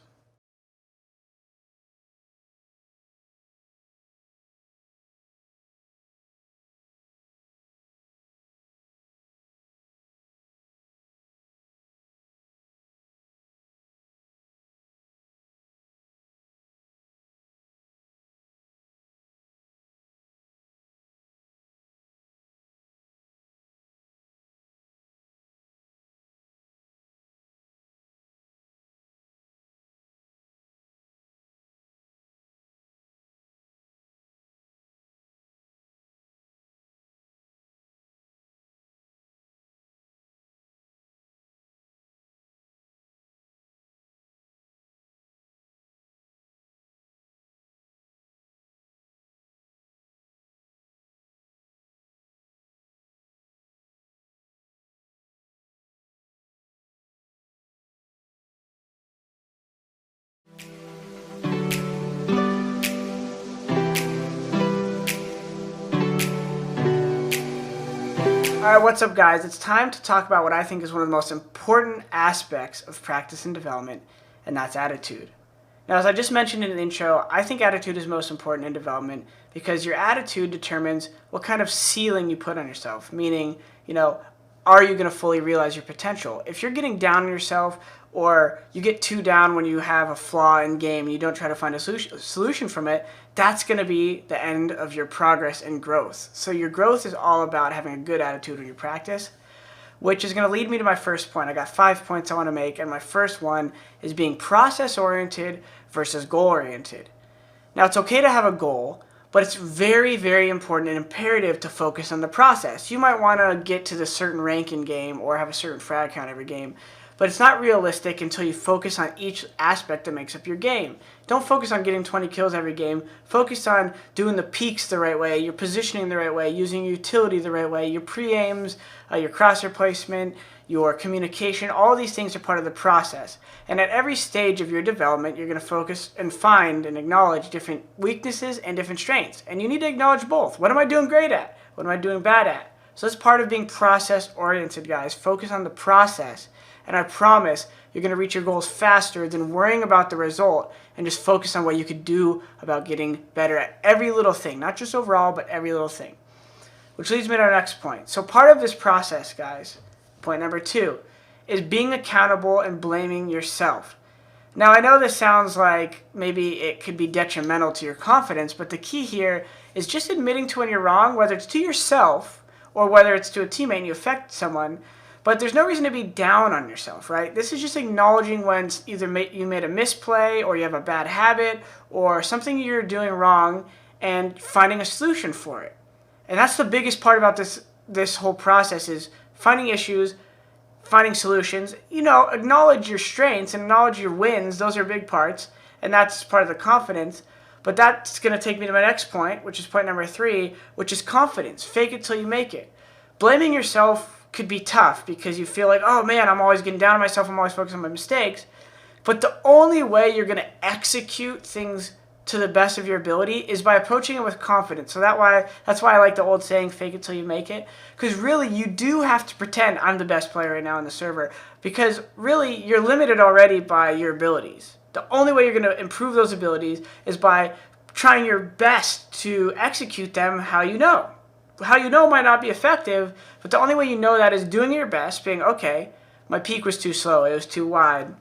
Alright, what's up guys? It's time to talk about what I think is one of the most important aspects of practice and development, and that's attitude. Now, as I just mentioned in the intro, I think attitude is most important in development because your attitude determines what kind of ceiling you put on yourself, meaning, are you going to fully realize your potential? If you're getting down on yourself or you get too down when you have a flaw in game and you don't try to find a solution from it, that's going to be the end of your progress and growth. So your growth is all about having a good attitude when you practice, which is going to lead me to my first point. I got 5 points I want to make, and my first one is being process-oriented versus goal-oriented. Now, it's okay to have a goal, but it's very, very important and imperative to focus on the process. You might want to get to the certain rank in game or have a certain frag count every game, but it's not realistic until you focus on each aspect that makes up your game. Don't focus on getting 20 kills every game. Focus on doing the peaks the right way, your positioning the right way, using your utility the right way, your pre-aims, your crosshair placement, your communication. All these things are part of the process. And at every stage of your development, you're going to focus and find and acknowledge different weaknesses and different strengths. And you need to acknowledge both. What am I doing great at? What am I doing bad at? So that's part of being process-oriented, guys. Focus on the process. And I promise you're going to reach your goals faster than worrying about the result, and just focus on what you could do about getting better at every little thing. Not just overall, but every little thing. Which leads me to our next point. So part of this process, guys, point number 2, is being accountable and blaming yourself. Now, I know this sounds like maybe it could be detrimental to your confidence, but the key here is just admitting to when you're wrong, whether it's to yourself or whether it's to a teammate and you affect someone. But there's no reason to be down on yourself, right? This is just acknowledging when either you made a misplay or you have a bad habit or something you're doing wrong and finding a solution for it. And that's the biggest part about this whole process is finding issues, finding solutions. Acknowledge your strengths and acknowledge your wins. Those are big parts, and that's part of the confidence. But that's going to take me to my next point, which is point number 3, which is confidence. Fake it till you make it. Blaming yourself could be tough because you feel like, oh man, I'm always getting down on myself, I'm always focused on my mistakes. But the only way you're going to execute things to the best of your ability is by approaching it with confidence. So that's why I like the old saying, fake it till you make it. Because really, you do have to pretend I'm the best player right now in the server. Because really, you're limited already by your abilities. The only way you're going to improve those abilities is by trying your best to execute them how you know. How you know might not be effective, but the only way you know that is doing your best, being, okay, my peak was too slow, it was too wide,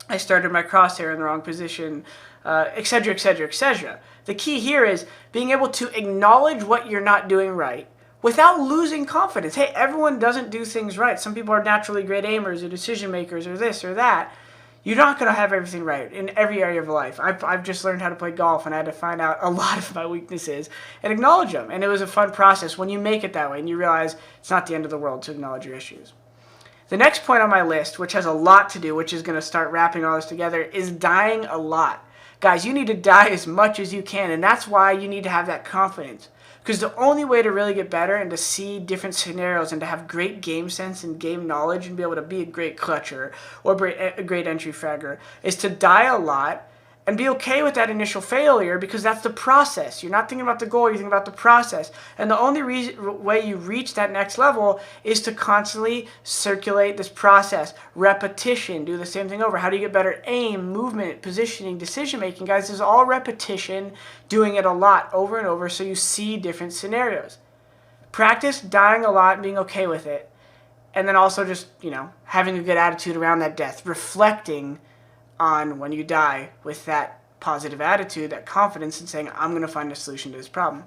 I started my crosshair in the wrong position, etc., etc., etc. The key here is being able to acknowledge what you're not doing right without losing confidence. Hey, everyone doesn't do things right. Some people are naturally great aimers or decision makers or this or that. You're not going to have everything right in every area of life. I've just learned how to play golf, and I had to find out a lot of my weaknesses and acknowledge them. And it was a fun process when you make it that way and you realize it's not the end of the world to acknowledge your issues. The next point on my list, which has a lot to do, which is going to start wrapping all this together, is dying a lot. Guys, you need to die as much as you can, and that's why you need to have that confidence. Because the only way to really get better and to see different scenarios and to have great game sense and game knowledge and be able to be a great clutcher or a great entry fragger is to die a lot and be okay with that initial failure, because that's the process. You're not thinking about the goal, you're thinking about the process. And the only way you reach that next level is to constantly circulate this process. Repetition, do the same thing over. How do you get better? Aim, movement, positioning, decision making. Guys, this is all repetition, doing it a lot over and over so you see different scenarios. Practice dying a lot and being okay with it. And then also just, having a good attitude around that death. Reflecting on when you die with that positive attitude, that confidence, and saying, I'm going to find a solution to this problem.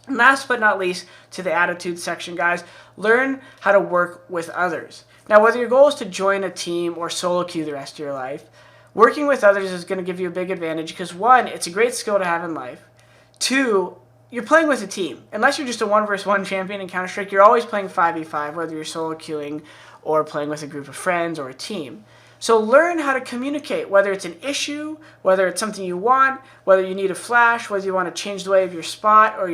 And last but not least, to the attitude section, guys, learn how to work with others. Now, whether your goal is to join a team or solo queue the rest of your life, working with others is going to give you a big advantage because, 1, it's a great skill to have in life. 2, you're playing with a team. Unless you're just a 1v1 champion in Counter-Strike, you're always playing 5v5, whether you're solo queuing or playing with a group of friends or a team. So learn how to communicate, whether it's an issue, whether it's something you want, whether you need a flash, whether you want to change the way of your spot or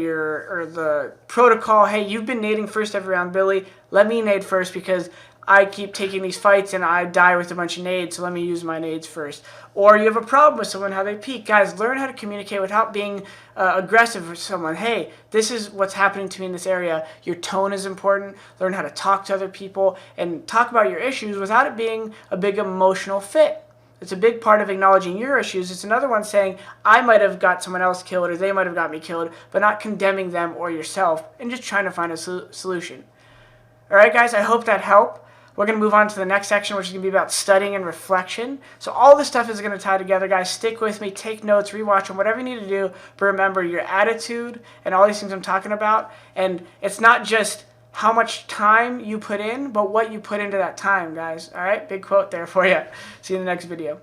the protocol. Hey, you've been nading first every round, Billy. Let me nade first because I keep taking these fights and I die with a bunch of nades, so let me use my nades first. Or you have a problem with someone, how they peek. Guys, learn how to communicate without being aggressive with someone. Hey, this is what's happening to me in this area. Your tone is important. Learn how to talk to other people and talk about your issues without it being a big emotional fit. It's a big part of acknowledging your issues. It's another one saying, I might have got someone else killed or they might have got me killed, but not condemning them or yourself and just trying to find a solution. Alright guys, I hope that helped. We're going to move on to the next section, which is going to be about studying and reflection. So all this stuff is going to tie together, guys. Stick with me, take notes, rewatch them, whatever you need to do. But remember your attitude and all these things I'm talking about. And it's not just how much time you put in, but what you put into that time, guys. All right, big quote there for you. See you in the next video.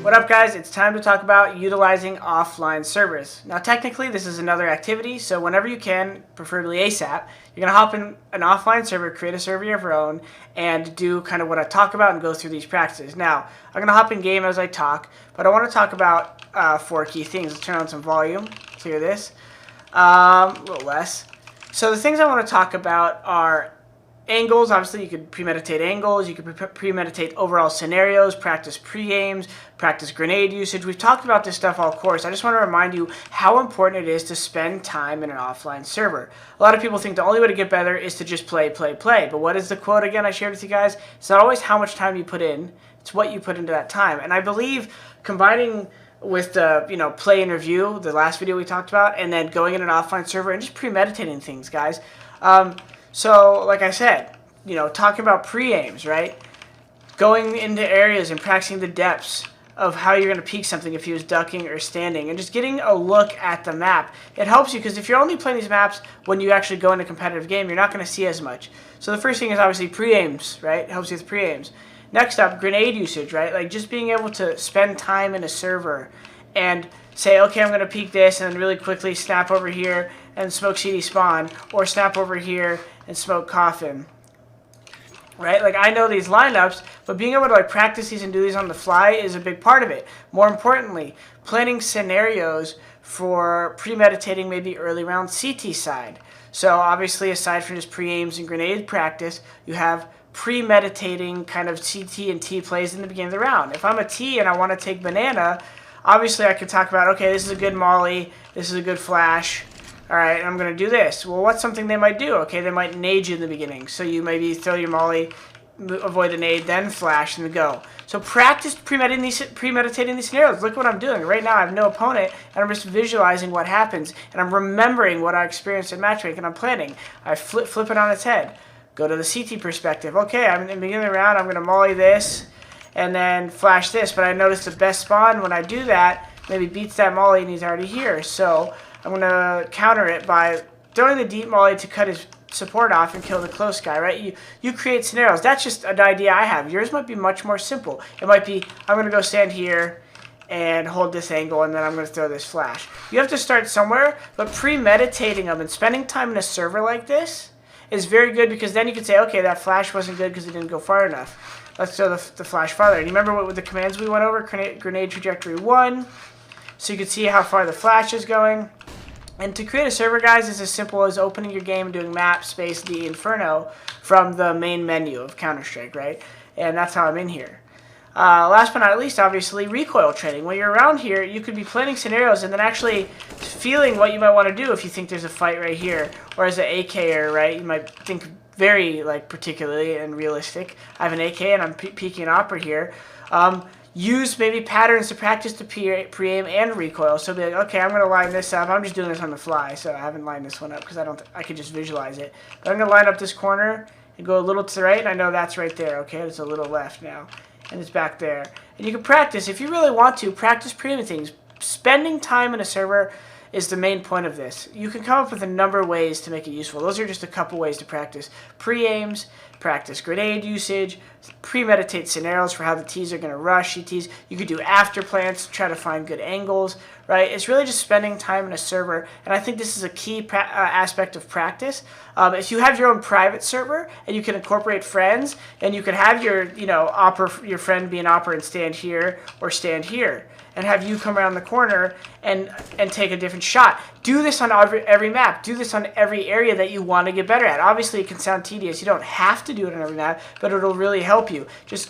What up guys, it's time to talk about utilizing offline servers. Now technically this is another activity, so whenever you can, preferably ASAP, you're going to hop in an offline server, create a server of your own, and do kind of what I talk about and go through these practices. Now, I'm going to hop in game as I talk, but I want to talk about 4 key things. Let's turn on some volume, clear this, a little less. So the things I want to talk about are angles. Obviously, you could premeditate angles. You could premeditate overall scenarios, practice pre-aims, practice grenade usage. We've talked about this stuff all course. I just want to remind you how important it is to spend time in an offline server. A lot of people think the only way to get better is to just play. But what is the quote again I shared with you guys? It's not always how much time you put in. It's what you put into that time. And I believe combining with the play and review, the last video we talked about, and then going in an offline server and just premeditating things, guys. So, like I said, talking about pre-aims, right? Going into areas and practicing the depths of how you're going to peek something if he was ducking or standing, and just getting a look at the map. It helps you because if you're only playing these maps when you actually go into a competitive game, you're not going to see as much. So the first thing is obviously pre-aims, right? It helps you with pre-aims. Next up, grenade usage, right? Like just being able to spend time in a server and say, okay, I'm going to peek this, and then really quickly snap over here and smoke CD spawn, or snap over here and smoke coffin, right? Like I know these lineups, but being able to practice these and do these on the fly is a big part of it. More importantly, planning scenarios for premeditating maybe early round CT side. So obviously, aside from just pre-aims and grenade practice, you have premeditating kind of CT and T plays in the beginning of the round. If I'm a T and I want to take banana, obviously I could talk about, okay, this is a good molly, this is a good flash. All right, I'm going to do this. Well, what's something they might do? Okay, they might nade you in the beginning. So you maybe throw your molly, avoid the nade, then flash, and go. So practice premeditating these scenarios. Look what I'm doing. Right now I have no opponent, and I'm just visualizing what happens. And I'm remembering what I experienced in matchmaking, and I'm planning. I flip it on its head. Go to the CT perspective. Okay, I'm in the beginning of the round. I'm going to molly this, and then flash this. But I notice the best spawn when I do that maybe beats that molly, and he's already here. So I'm going to counter it by throwing the deep molly to cut his support off and kill the close guy, right? You create scenarios. That's just an idea I have. Yours might be much more simple. It might be, I'm going to go stand here and hold this angle, and then I'm going to throw this flash. You have to start somewhere, but premeditating them and spending time in a server like this is very good, because then you can say, okay, that flash wasn't good because it didn't go far enough. Let's throw the flash farther. And you remember what the commands we went over? Grenade trajectory 1. So you can see how far the flash is going. And to create a server, guys, is as simple as opening your game and doing map space D Inferno from the main menu of Counter-Strike, right? And that's how I'm in here. Last but not least, obviously, recoil training. When you're around here, you could be planning scenarios and then actually feeling what you might want to do if you think there's a fight right here. Or as an AKer, right, you might think very, particularly and realistic. I have an AK and I'm peeking an opera here. Use maybe patterns to practice the pre-aim and recoil. So be like, okay, I'm going to line this up. I'm just doing this on the fly, so I haven't lined this one up because I could just visualize it. But I'm going to line up this corner and go a little to the right, and I know that's right there, okay? It's a little left now, and it's back there. And you can practice, if you really want to, practice pre-aiming things. Spending time in a server is the main point of this. You can come up with a number of ways to make it useful. Those are just a couple ways to practice pre-aims, practice grenade usage, premeditate scenarios for how the T's are going to rush ETs. You could do after plans to try to find good angles, right? It's really just spending time in a server, and I think this is a key aspect of practice. If you have your own private server and you can incorporate friends, and you can have your, your friend be an opera and stand here or stand here, and have you come around the corner and take a different shot. Do this on every map. Do this on every area that you want to get better at. Obviously, it can sound tedious. You don't have to do it on every map, but it'll really help you. Just,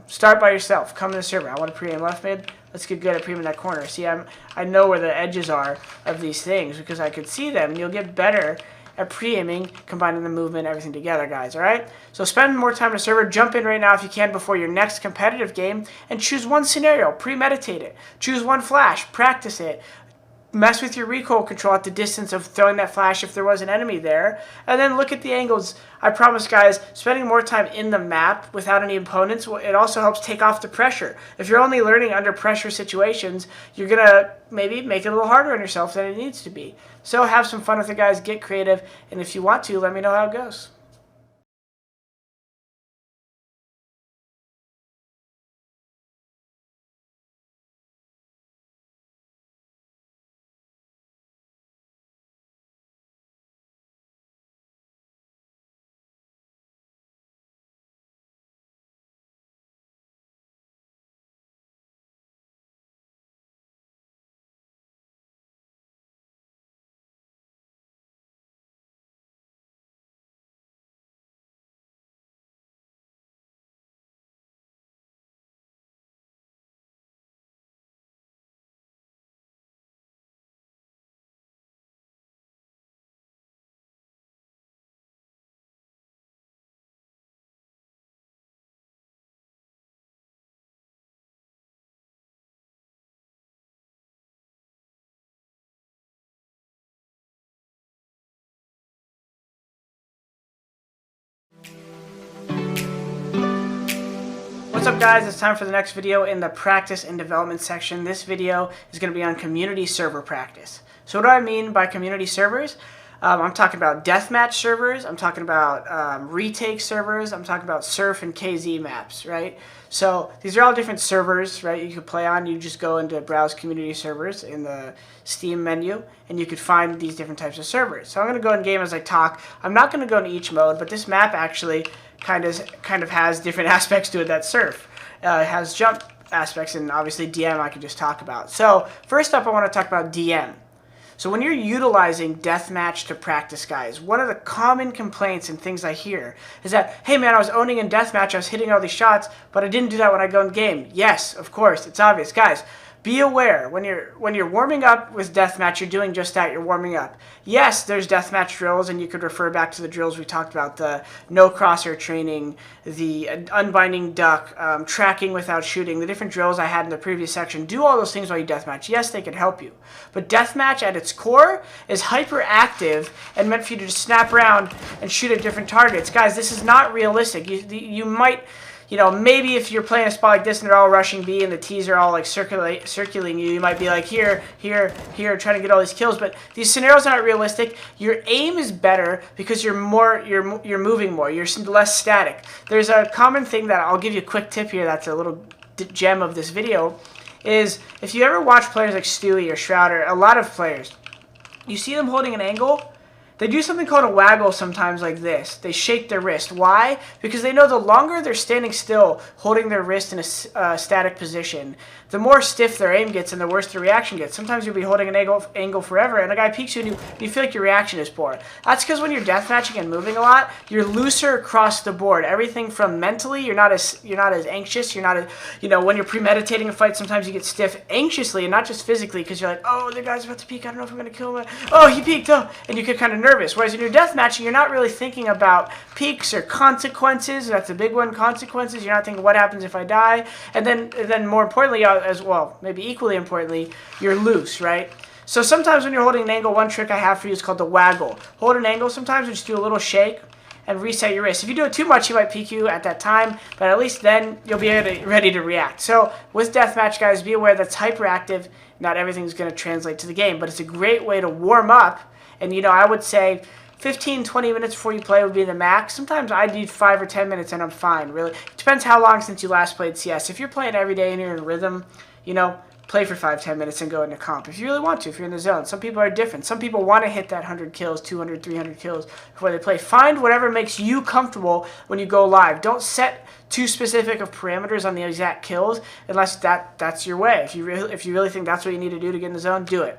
start by yourself. Come to the server. I want to pre-aim left mid. Let's get good at pre-aiming that corner. See, I know where the edges are of these things because I could see them, and you'll get better at pre-aiming, combining the movement, everything together, guys, all right? So spend more time on the server. Jump in right now if you can before your next competitive game and choose one scenario. Premeditate it. Choose one flash. Practice it. Mess with your recoil control at the distance of throwing that flash if there was an enemy there. And then look at the angles. I promise, guys, spending more time in the map without any opponents, it also helps take off the pressure. If you're only learning under pressure situations, you're going to maybe make it a little harder on yourself than it needs to be. So have some fun with it, guys. Get creative. And if you want to, let me know how it goes. What's up, guys? It's time for the next video in the practice and development section. This video is going to be on community server practice. So what do I mean by community servers? I'm talking about deathmatch servers, I'm talking about retake servers, I'm talking about surf and KZ maps, right? So these are all different servers, right, you could play on. You just go into browse community servers in the Steam menu, and you could find these different types of servers. So I'm going to go in game as I talk. I'm not going to go into each mode, but this map actually kind of has different aspects to it that surf. It has jump aspects, and obviously DM I could just talk about. So first up, I want to talk about DM. So when you're utilizing deathmatch to practice, guys, one of the common complaints and things I hear is that, hey man, I was owning in deathmatch, I was hitting all these shots, but I didn't do that when I go in game. Yes, of course, it's obvious. Guys, be aware, when you're warming up with deathmatch, you're doing just that, you're warming up. Yes, there's deathmatch drills, and you could refer back to the drills we talked about, the no crosshair training, the unbinding duck, tracking without shooting, the different drills I had in the previous section. Do all those things while you deathmatch. Yes, they can help you. But deathmatch at its core is hyperactive and meant for you to just snap around and shoot at different targets. Guys, this is not realistic. You might... You know, maybe if you're playing a spot like this and they're all rushing B and the T's are all like circling you, you might be like here, here, here, trying to get all these kills. But these scenarios are not realistic. Your aim is better because you're moving more. You're less static. There's a common thing that I'll give you a quick tip here. That's a little gem of this video. Is if you ever watch players like Stewie or Shrouder, a lot of players, you see them holding an angle. They do something called a waggle sometimes like this. They shake their wrist. Why? Because they know the longer they're standing still, holding their wrist in a static position, the more stiff their aim gets and the worse the reaction gets. Sometimes you'll be holding an angle forever and a guy peeks you and you feel like your reaction is poor. That's because when you're deathmatching and moving a lot, you're looser across the board. Everything from mentally, you're not as anxious. You're not as, when you're premeditating a fight, sometimes you get stiff anxiously and not just physically because you're like, oh, the guy's about to peek. I don't know if I'm going to kill him. Oh, he peeked. Oh, and you get kind of nervous. Whereas when you're deathmatching, you're not really thinking about peaks or consequences. That's a big one, consequences. You're not thinking what happens if I die. And then more importantly, as well, maybe equally importantly, you're loose, right? So sometimes when you're holding an angle, one trick I have for you is called the waggle. Hold an angle sometimes and just do a little shake. and reset your wrist. If you do it too much, he might peek you at that time, but at least then you'll be ready to react. So with deathmatch, guys, be aware that's hyperactive. Not everything's going to translate to the game, but it's a great way to warm up. And, I would say 15, 20 minutes before you play would be the max. Sometimes I need 5 or 10 minutes and I'm fine, really. It depends how long since you last played CS. If you're playing every day and you're in rhythm, play for 5, 10 minutes and go into comp if you really want to, if you're in the zone. Some people are different. Some people want to hit that 100 kills, 200, 300 kills before they play. Find whatever makes you comfortable when you go live. Don't set too specific of parameters on the exact kills unless that's your way. If you really think that's what you need to do to get in the zone, do it.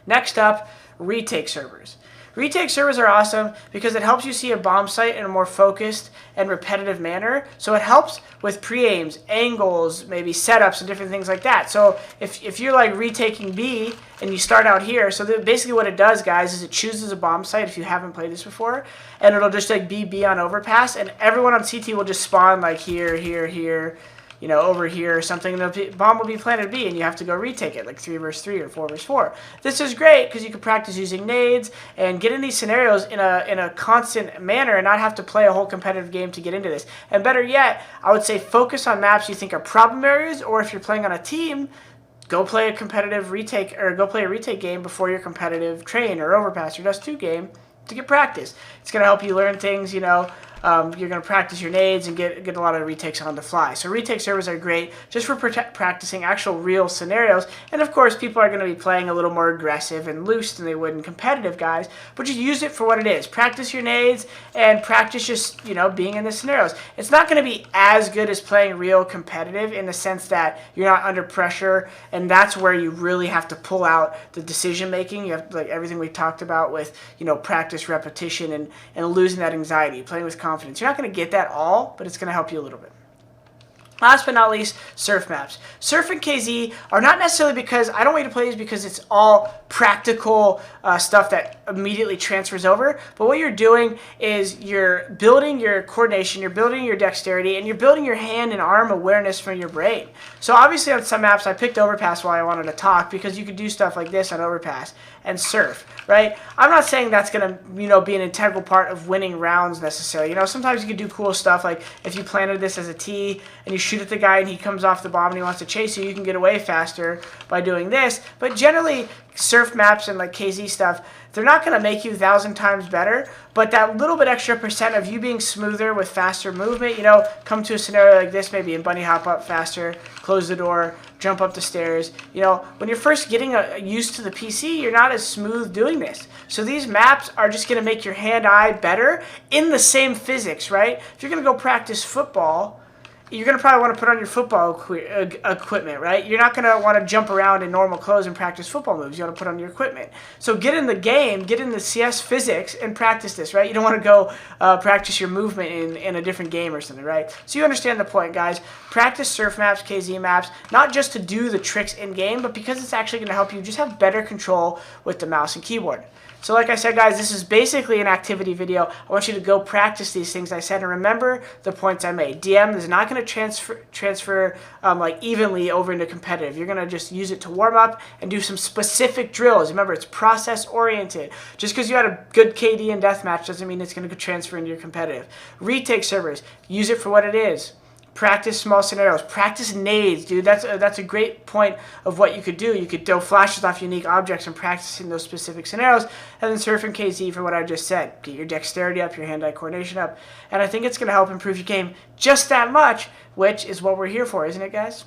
Next up, retake servers. Retake servers are awesome because it helps you see a bomb site in a more focused and repetitive manner. So it helps with pre-aims, angles, maybe setups and different things like that. So if you're like retaking B and you start out here, so basically what it does, guys, is it chooses a bomb site if you haven't played this before, and it'll just like be B on overpass, and everyone on CT will just spawn like here, over here or something, and the bomb will be planted B, and you have to go retake it, like 3 versus 3 or 4 versus 4. This is great because you can practice using nades and get in these scenarios in a constant manner and not have to play a whole competitive game to get into this. And better yet, I would say focus on maps you think are problem areas, or if you're playing on a team, go play a competitive retake, or go play a retake game before your competitive train or overpass or Dust 2 game to get practice. It's going to help you learn things, you're going to practice your nades and get a lot of retakes on the fly. So retake servers are great just for practicing actual real scenarios. And of course, people are going to be playing a little more aggressive and loose than they would in competitive, guys. But just use it for what it is. Practice your nades and practice just, being in the scenarios. It's not going to be as good as playing real competitive in the sense that you're not under pressure, and that's where you really have to pull out the decision making. You have like everything we talked about with, practice, repetition, and losing that anxiety, playing with confidence. You're not going to get that all, but it's going to help you a little bit. Last but not least, surf maps. Surf and KZ are not necessarily because I don't want you to play these because it's all practical stuff that immediately transfers over. But what you're doing is you're building your coordination, you're building your dexterity, and you're building your hand and arm awareness from your brain. So obviously on some maps, I picked Overpass while I wanted to talk because you could do stuff like this on Overpass and surf, right? I'm not saying that's going to, be an integral part of winning rounds necessarily. Sometimes you can do cool stuff like if you planted this as a T and you shoot at the guy and he comes off the bomb and he wants to chase you, you can get away faster by doing this. But generally, surf maps and like KZ stuff, they're not going to make you 1,000 times better, but that little bit extra percent of you being smoother with faster movement, come to a scenario like this maybe and bunny hop up faster, close the door, jump up the stairs. When you're first getting used to the PC, you're not as smooth doing this. So these maps are just going to make your hand-eye better in the same physics, right? If you're going to go practice football, you're going to probably want to put on your football equipment, right? You're not going to want to jump around in normal clothes and practice football moves. You want to put on your equipment. So get in the game, get in the CS physics, and practice this, right? You don't want to go practice your movement in a different game or something, right? So you understand the point, guys. Practice surf maps, KZ maps, not just to do the tricks in-game, but because it's actually going to help you just have better control with the mouse and keyboard. So like I said, guys, this is basically an activity video. I want you to go practice these things I said, and remember the points I made. DM is not going to transfer like evenly over into competitive. You're going to just use it to warm up and do some specific drills. Remember, it's process-oriented. Just because you had a good KD in deathmatch doesn't mean it's going to transfer into your competitive. Retake servers, use it for what it is. Practice small scenarios. Practice nades, dude. That's a great point of what you could do. You could throw flashes off unique objects and practice in those specific scenarios. And then surf and KZ for what I just said. Get your dexterity up, your hand-eye coordination up. And I think it's going to help improve your game just that much, which is what we're here for, isn't it, guys?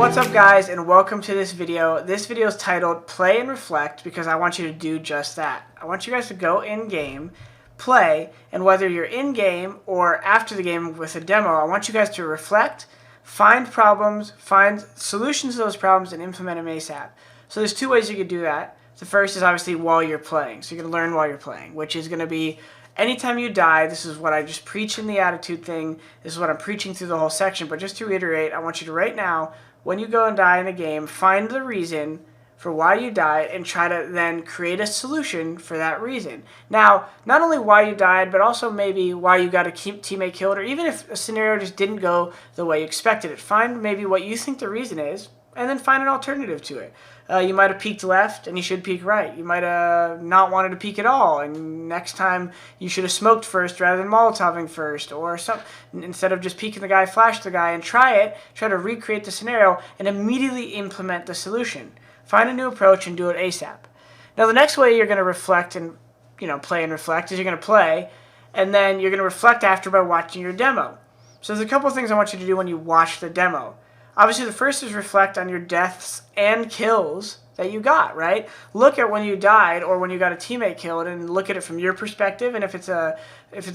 What's up guys, and welcome to this video. This video is titled Play and Reflect because I want you to do just that. I want you guys to go in-game, play, and whether you're in-game or after the game with a demo, I want you guys to reflect, find problems, find solutions to those problems, and implement them ASAP. So there's two ways you could do that. The first is obviously while you're playing. So you're going to learn while you're playing, which is going to be anytime you die. This is what I just preach in the attitude thing. This is what I'm preaching through the whole section. But just to reiterate, I want you to right now, when you go and die in a game, find the reason for why you died and try to then create a solution for that reason. Now, not only why you died, but also maybe why you got a teammate killed, or even if a scenario just didn't go the way you expected it. Find maybe what you think the reason is, and then find an alternative to it. You might have peeked left and you should peek right. You might have not wanted to peek at all, and next time you should have smoked first rather than Molotoving first, or instead of just peeking the guy, flash the guy and try to recreate the scenario and immediately implement the solution. Find a new approach and do it ASAP. Now the next way you're going to reflect and play and reflect is you're going to play, and then you're going to reflect after by watching your demo. So there's a couple of things I want you to do when you watch the demo. Obviously, the first is reflect on your deaths and kills that you got, right? Look at when you died or when you got a teammate killed and look at it from your perspective. And if it's a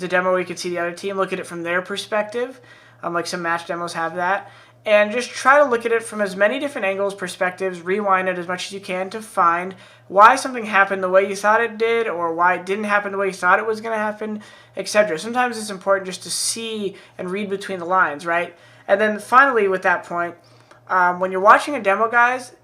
demo where you can see the other team, look at it from their perspective. Like some match demos have that. And just try to look at it from as many different angles, perspectives, rewind it as much as you can to find why something happened the way you thought it did, or why it didn't happen the way you thought it was going to happen, etc. Sometimes it's important just to see and read between the lines, right? And then finally, with that point, when you're watching a demo, guys,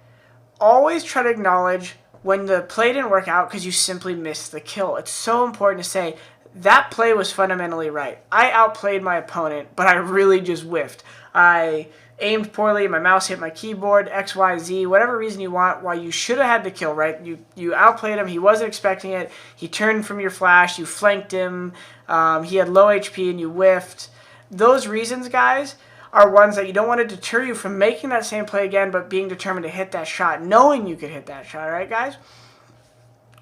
always try to acknowledge when the play didn't work out because you simply missed the kill. It's so important to say, that play was fundamentally right. I outplayed my opponent, but I really just whiffed. I aimed poorly, my mouse hit my keyboard, X, Y, Z, whatever reason you want why you should have had the kill, right? You outplayed him, he wasn't expecting it, he turned from your flash, you flanked him, he had low HP and you whiffed. Those reasons, guys, are ones that you don't want to deter you from making that same play again, but being determined to hit that shot, knowing you could hit that shot, right, guys?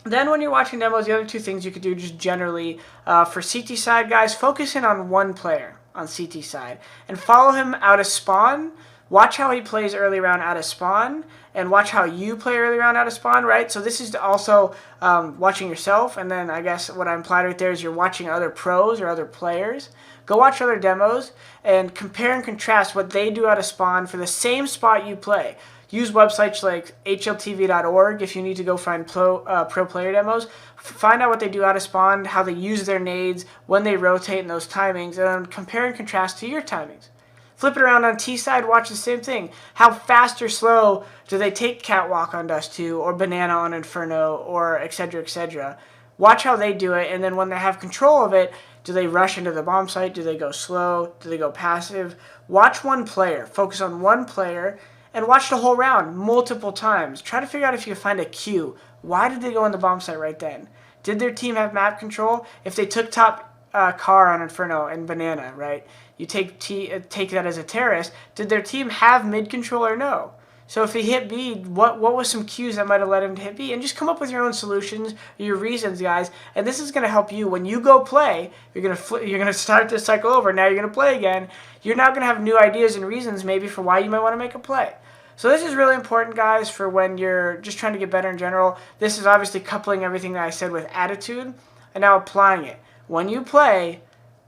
Then when you're watching demos, the other two things you could do just generally, for CT side, guys, focus in on one player on CT side and follow him out of spawn. Watch how he plays early round out of spawn, and watch how you play early round out of spawn, right? So this is also watching yourself, and then I guess what I implied right there is you're watching other pros or other players. Go watch other demos and compare and contrast what they do out of spawn for the same spot you play. Use websites like hltv.org if you need to go find pro player demos. Find out what they do out of spawn, how they use their nades, when they rotate in those timings, and then compare and contrast to your timings. Flip it around on T side, watch the same thing. How fast or slow do they take Catwalk on Dust 2 or Banana on Inferno, or etc., etc. Watch how they do it, and then when they have control of it, do they rush into the bomb site? Do they go slow? Do they go passive? Watch one player. Focus on one player and watch the whole round multiple times. Try to figure out if you can find a cue. Why did they go in the bomb site right then? Did their team have map control? If they took top car on Inferno and Banana, right? You take that as a terrorist. Did their team have mid control or no? So if he hit B, what was some cues that might have led him to hit B? And just come up with your own solutions, your reasons, guys. And this is going to help you when you go play. You're going to start this cycle over. Now you're going to play again. You're now going to have new ideas and reasons maybe for why you might want to make a play. So this is really important, guys, for when you're just trying to get better in general. This is obviously coupling everything that I said with attitude and now applying it. When you play,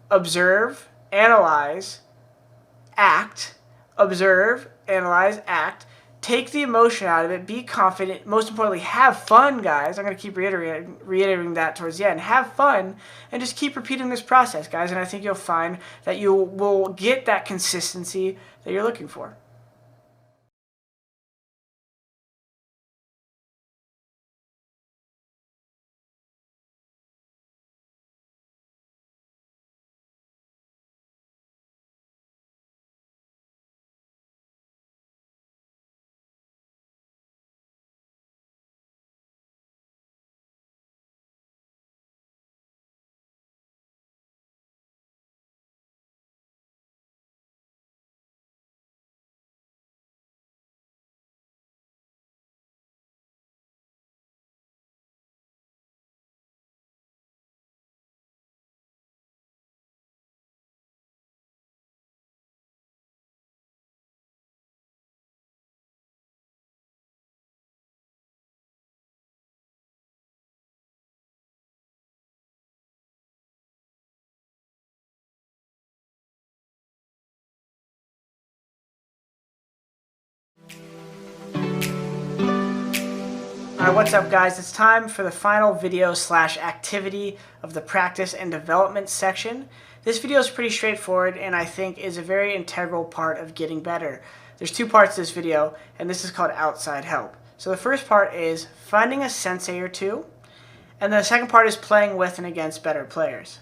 observe, analyze, act. Observe, analyze, act. Take the emotion out of it. Be confident. Most importantly, have fun, guys. I'm going to keep reiterating that towards the end. Have fun and just keep repeating this process, guys. And I think you'll find that you will get that consistency that you're looking for. Alright, what's up guys? It's time for the final video slash activity of the practice and development section. This video is pretty straightforward and I think is a very integral part of getting better. There's two parts to this video and this is called outside help. So the first part is finding a sensei or two, and the second part is playing with and against better players.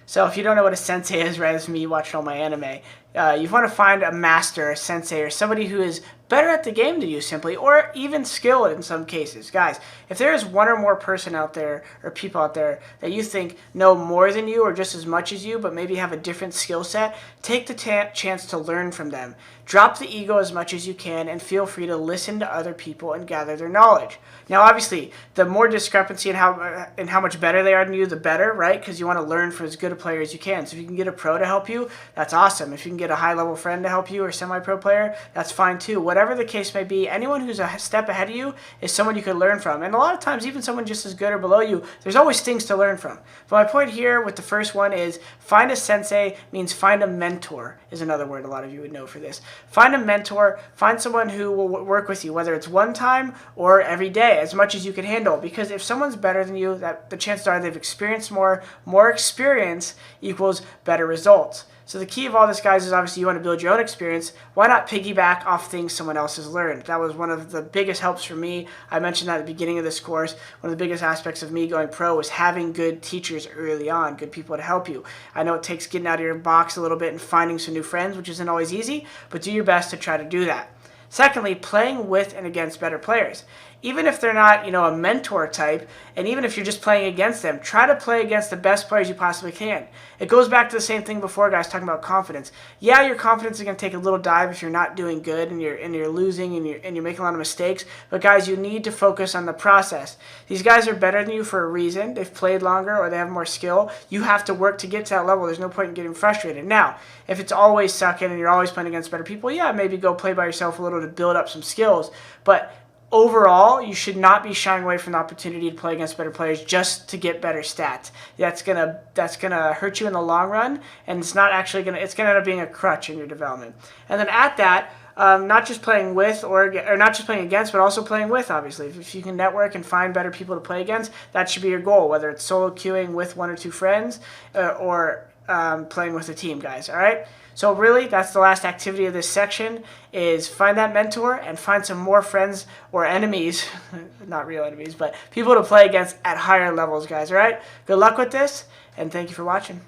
So if you don't know what a sensei is, right, as me watching all my anime, you want to find a master, a sensei, or somebody who is better at the game than you simply, or even skilled in some cases. Guys, if there is one or more person out there, or people out there, that you think know more than you or just as much as you, but maybe have a different skill set, take the chance to learn from them. Drop the ego as much as you can and feel free to listen to other people and gather their knowledge. Now obviously, the more discrepancy in how much better they are than you, the better, right? Because you want to learn from as good a player as you can. So if you can get a pro to help you, that's awesome. If you can get a high-level friend to help you or semi-pro player, that's fine too. Whatever the case may be, anyone who's a step ahead of you is someone you could learn from. And a lot of times, even someone just as good or below you, there's always things to learn from. But my point here with the first one is find a sensei means find a mentor is another word a lot of you would know for this. Find a mentor, find someone who will work with you, whether it's one time or every day, as much as you can handle. Because if someone's better than you, the chances are they've experienced more. More experience equals better results. So the key of all this, guys, is obviously you want to build your own experience. Why not piggyback off things someone else has learned? That was one of the biggest helps for me. I mentioned that at the beginning of this course. One of the biggest aspects of me going pro was having good teachers early on, good people to help you. I know it takes getting out of your box a little bit and finding some new friends, which isn't always easy, but do your best to try to do that. Secondly, playing with and against better players. Even if they're not, a mentor type, and even if you're just playing against them, try to play against the best players you possibly can. It goes back to the same thing before, guys, talking about confidence. Yeah, your confidence is going to take a little dive if you're not doing good and you're losing and you're making a lot of mistakes. But guys, you need to focus on the process. These guys are better than you for a reason. They've played longer or they have more skill. You have to work to get to that level. There's no point in getting frustrated. Now, if it's always sucking and you're always playing against better people, yeah, maybe go play by yourself a little to build up some skills. But overall, you should not be shying away from the opportunity to play against better players just to get better stats. That's gonna hurt you in the long run, and it's gonna end up being a crutch in your development. And then at that, not just playing with or not just playing against, but also playing with. Obviously, if you can network and find better people to play against, that should be your goal. Whether it's solo queuing with one or two friends, or playing with a team, guys. All right. So really, that's the last activity of this section, is find that mentor and find some more friends or enemies, not real enemies, but people to play against at higher levels, guys, all right? Good luck with this, and thank you for watching.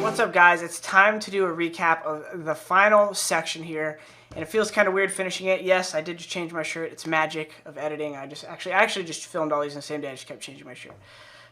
What's up, guys? It's time to do a recap of the final section here, and it feels kind of weird finishing it. Yes, I did just change my shirt. It's magic of editing. I actually just filmed all these in the same day. I just kept changing my shirt.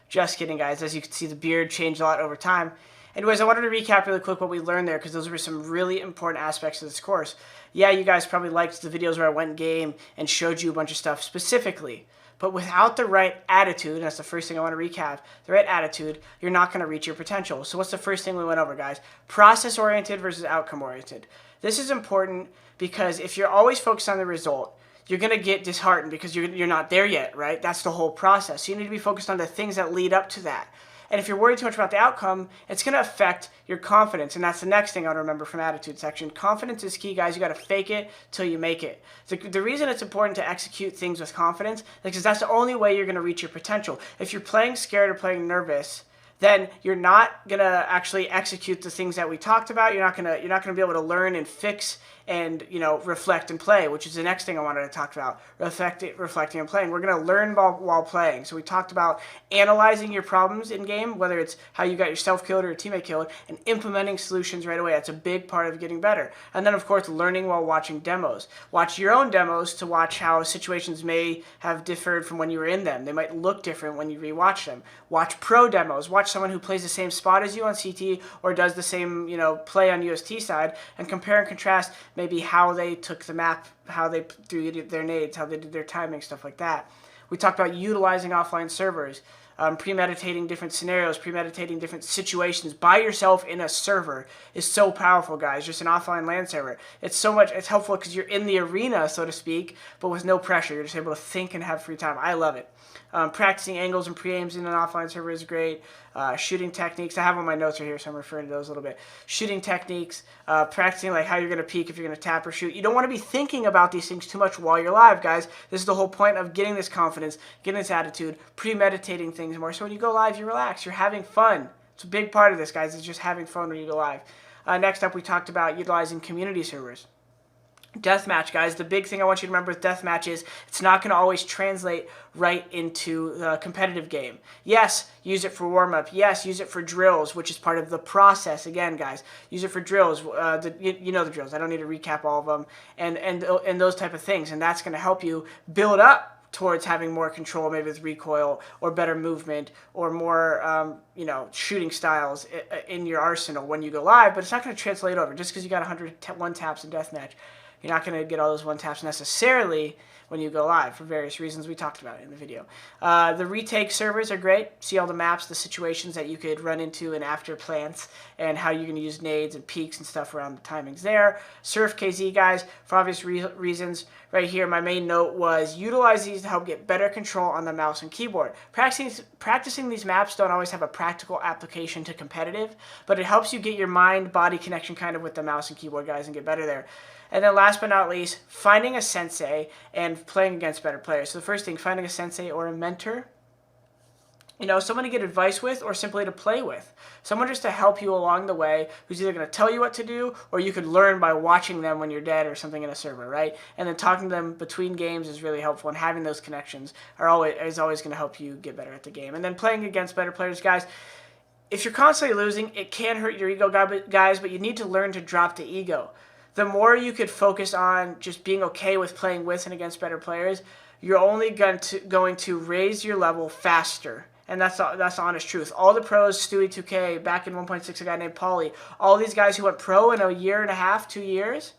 Just kidding, guys. As you can see, the beard changed a lot over time. Anyways, I wanted to recap really quick what we learned there, because those were some really important aspects of this course. Yeah, you guys probably liked the videos where I went game and showed you a bunch of stuff specifically. But without the right attitude, and that's the first thing I want to recap, the right attitude, you're not going to reach your potential. So what's the first thing we went over, guys? Process-oriented versus outcome-oriented. This is important because if you're always focused on the result, you're going to get disheartened because you're not there yet, right? That's the whole process. So you need to be focused on the things that lead up to that. And if you're worried too much about the outcome, it's going to affect your confidence. And that's the next thing I want to remember from attitude section. Confidence is key, guys. You got to fake it till you make it. The reason it's important to execute things with confidence is because that's the only way you're going to reach your potential. If you're playing scared or playing nervous, then you're not gonna actually execute the things that we talked about. You're not gonna be able to learn and fix and reflect and play, which is the next thing I wanted to talk about. Reflecting and playing. We're gonna learn while playing. So we talked about analyzing your problems in game, whether it's how you got yourself killed or your teammate killed, and implementing solutions right away. That's a big part of getting better. And then of course learning while watching demos. Watch your own demos to watch how situations may have differed from when you were in them. They might look different when you rewatch them. Watch pro demos. Watch someone who plays the same spot as you on CT or does the same play on UST side, and compare and contrast maybe how they took the map, how they threw their nades, how they did their timing, stuff like that. We talked about utilizing offline servers, premeditating different scenarios, premeditating different situations by yourself in a server is so powerful, guys. Just an offline LAN server. It's helpful because you're in the arena, so to speak, but with no pressure. You're just able to think and have free time. I love it. Practicing angles and pre-aims in an offline server is great. Shooting techniques. I have on my notes right here, so I'm referring to those a little bit. Shooting techniques. Practicing like how you're going to peek if you're going to tap or shoot. You don't want to be thinking about these things too much while you're live, guys. This is the whole point of getting this confidence, getting this attitude, premeditating things more. So when you go live, you relax. You're having fun. It's a big part of this, guys. It's just having fun when you go live. Next up, we talked about utilizing community servers. Deathmatch, guys. The big thing I want you to remember with deathmatch is it's not going to always translate right into the competitive game. Yes, use it for warm-up. Yes, use it for drills, which is part of the process. Again, guys, use it for drills. You know the drills. I don't need to recap all of them, and those type of things. And that's going to help you build up towards having more control, maybe with recoil or better movement or more, shooting styles in your arsenal when you go live. But it's not going to translate over just because you got 101 taps in deathmatch. You're not going to get all those one taps necessarily when you go live for various reasons we talked about in the video. The retake servers are great. See all the maps, the situations that you could run into in after plants, and how you can use nades and peaks and stuff around the timings there. Surf KZ, guys, for obvious reasons. Right here, my main note was utilize these to help get better control on the mouse and keyboard. Practicing these maps don't always have a practical application to competitive, but it helps you get your mind-body connection kind of with the mouse and keyboard, guys, and get better there. And then last but not least, finding a sensei and playing against better players. So the first thing, finding a sensei or a mentor. Someone to get advice with or simply to play with. Someone just to help you along the way who's either going to tell you what to do or you could learn by watching them when you're dead or something in a server, right? And then talking to them between games is really helpful, and having those connections is always going to help you get better at the game. And then playing against better players, guys. If you're constantly losing, it can hurt your ego, guys, but you need to learn to drop the ego. The more you could focus on just being okay with playing with and against better players, you're only going to raise your level faster. And that's the honest truth. All the pros, Stewie2K, back in 1.6, a guy named Paulie, all these guys who went pro in a year and a half, 2 years,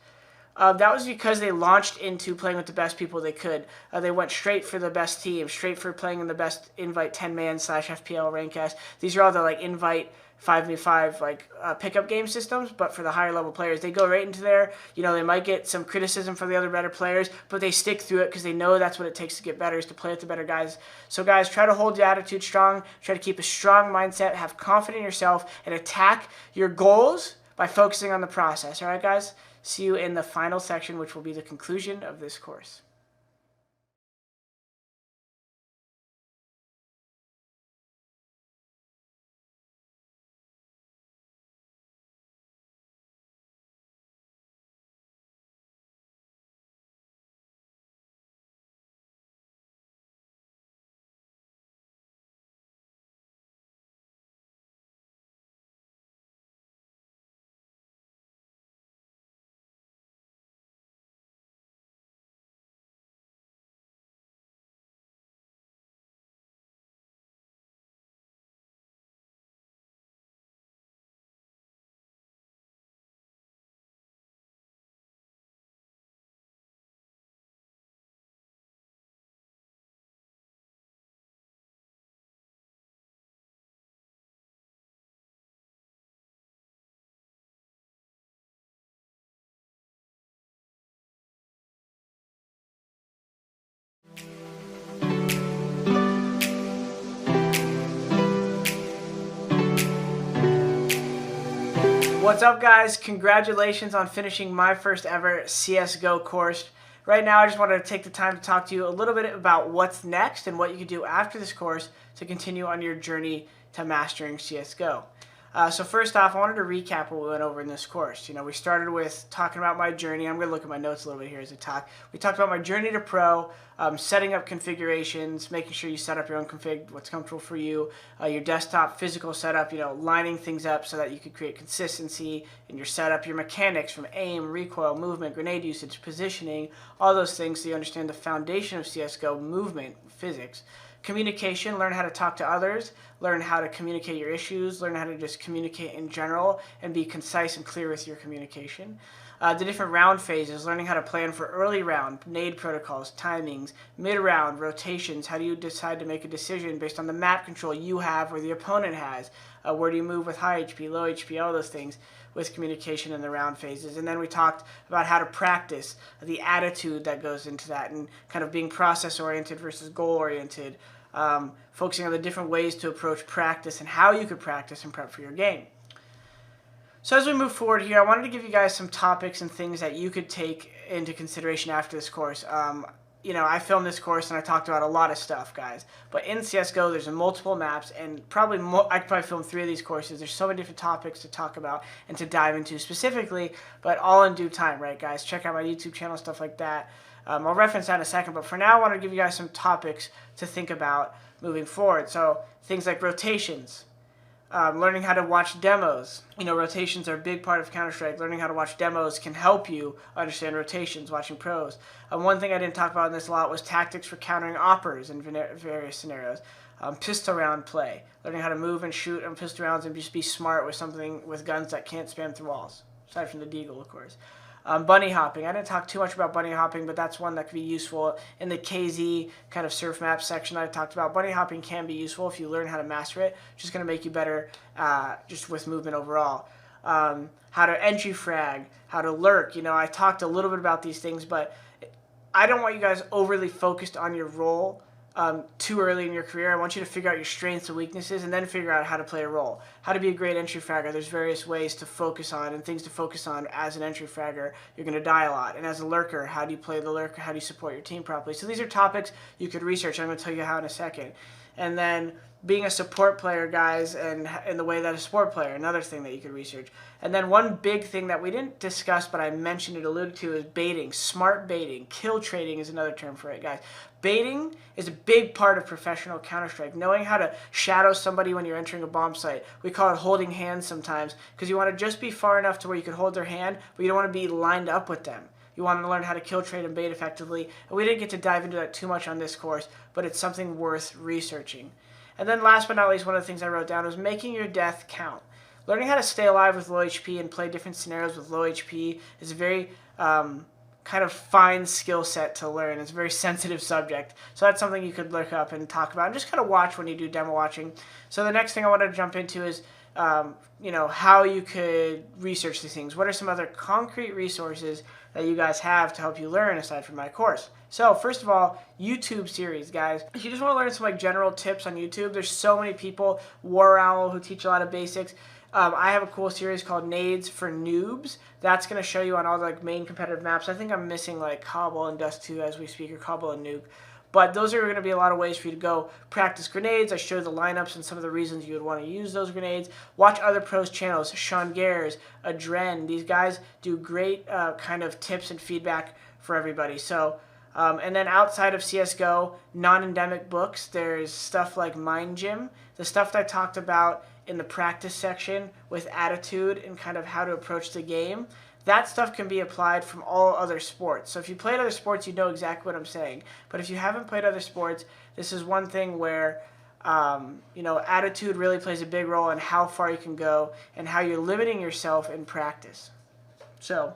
that was because they launched into playing with the best people they could. They went straight for the best team, straight for playing in the best invite 10-man / FPL Rankcast. These are all the invite 5v5 pickup game systems, but for the higher level players, they go right into there. They might get some criticism for the other better players, but they stick through it because they know that's what it takes to get better, is to play with the better guys. So guys, try to hold your attitude strong, try to keep a strong mindset, have confidence in yourself, and attack your goals by focusing on the process. All right, guys? See you in the final section, which will be the conclusion of this course. What's up, guys? Congratulations on finishing my first ever CSGO course. Right now, I just wanted to take the time to talk to you a little bit about what's next and what you can do after this course to continue on your journey to mastering CSGO. So first off, I wanted to recap what we went over in this course. We started with talking about my journey. I'm going to look at my notes a little bit here as I talk. We talked about my journey to pro, setting up configurations, making sure you set up your own config, what's comfortable for you, your desktop physical setup, lining things up so that you could create consistency in your setup, your mechanics from aim, recoil, movement, grenade usage, positioning, all those things so you understand the foundation of CSGO, movement, physics. Communication, learn how to talk to others, learn how to communicate your issues, learn how to just communicate in general and be concise and clear with your communication. The different round phases, learning how to plan for early round, nade protocols, timings, mid-round, rotations, how do you decide to make a decision based on the map control you have or the opponent has, where do you move with high HP, low HP, all those things with communication in the round phases. And then we talked about how to practice, the attitude that goes into that, and kind of being process-oriented versus goal-oriented, focusing on the different ways to approach practice and how you could practice and prep for your game. So as we move forward here, I wanted to give you guys some topics and things that you could take into consideration after this course. I filmed this course and I talked about a lot of stuff, guys. But in CSGO, there's multiple maps, and I could probably film 3 of these courses. There's so many different topics to talk about and to dive into specifically, but all in due time, right, guys? Check out my YouTube channel, stuff like that. I'll reference that in a second, but for now, I want to give you guys some topics to think about moving forward. So things like rotations. Learning how to watch demos. Rotations are a big part of Counter-Strike. Learning how to watch demos can help you understand rotations, watching pros. One thing I didn't talk about in this a lot was tactics for countering oppers in various scenarios. Pistol round play. Learning how to move and shoot on pistol rounds and just be smart with guns that can't spam through walls. Aside from the Deagle, of course. Bunny hopping. I didn't talk too much about bunny hopping, but that's one that could be useful in the KZ kind of surf map section I talked about. Bunny hopping can be useful if you learn how to master it. It's just going to make you better just with movement overall. How to entry frag, how to lurk. I talked a little bit about these things, but I don't want you guys overly focused on your role too early in your career. I want you to figure out your strengths and weaknesses and then figure out how to play a role. How to be a great entry fragger. There's various ways to focus on and things to focus on as an entry fragger. You're going to die a lot. And as a lurker, how do you play the lurker? How do you support your team properly? So these are topics you could research. I'm going to tell you how in a second. And then being a support player, guys, and in the way that a support player, another thing that you could research. And then one big thing that we didn't discuss, but I mentioned it, alluded to, is baiting. Smart baiting. Kill trading is another term for it, guys. Baiting is a big part of professional Counter-Strike. Knowing how to shadow somebody when you're entering a bomb site. We call it holding hands sometimes, because you want to just be far enough to where you can hold their hand, but you don't want to be lined up with them. You want to learn how to kill trade and bait effectively. And we didn't get to dive into that too much on this course, but it's something worth researching. And then last but not least, one of the things I wrote down was making your death count. Learning how to stay alive with low HP and play different scenarios with low HP is a very kind of fine skill set to learn. It's a very sensitive subject. So that's something you could look up and talk about and just kind of watch when you do demo watching. So the next thing I wanted to jump into is how you could research these things. What are some other concrete resources that you guys have to help you learn aside from my course? So first of all, YouTube series, guys. If you just want to learn some general tips on YouTube, there's so many people. War Owl, who teach a lot of basics. I have a cool series called Nades for Noobs. That's going to show you on all the main competitive maps. I think I'm missing Cobble and Dust 2 as we speak, or Cobble and Nuke. But those are going to be a lot of ways for you to go practice grenades. I show the lineups and some of the reasons you would want to use those grenades. Watch other pros' channels. Sean Gares, Adren. These guys do great kind of tips and feedback for everybody. So, and then outside of CSGO, non-endemic books, there's stuff like Mind Gym. The stuff that I talked about in the practice section with attitude and kind of how to approach the game. That stuff can be applied from all other sports. So if you played other sports, you know exactly what I'm saying. But if you haven't played other sports, this is one thing where attitude really plays a big role in how far you can go and how you're limiting yourself in practice. So,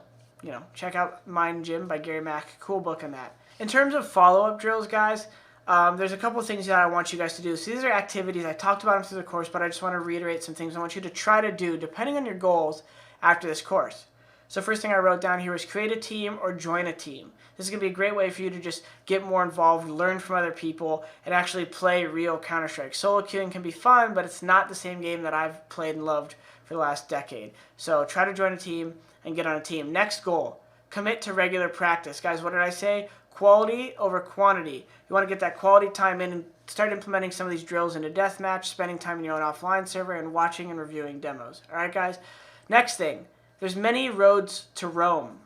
check out Mind Gym by Gary Mack. Cool book on that. In terms of follow-up drills, guys, there's a couple of things that I want you guys to do. So these are activities. I talked about them through the course, but I just want to reiterate some things I want you to try to do depending on your goals after this course. So first thing I wrote down here was create a team or join a team. This is going to be a great way for you to just get more involved, learn from other people, and actually play real Counter-Strike. Solo queuing can be fun, but it's not the same game that I've played and loved for the last decade. So try to join a team and get on a team. Next goal, commit to regular practice. Guys, what did I say? quality over quantity. You want to get that quality time in and start implementing some of these drills into deathmatch, spending time in your own offline server, and watching and reviewing demos. All right, guys? Next thing, there's many roads to Rome.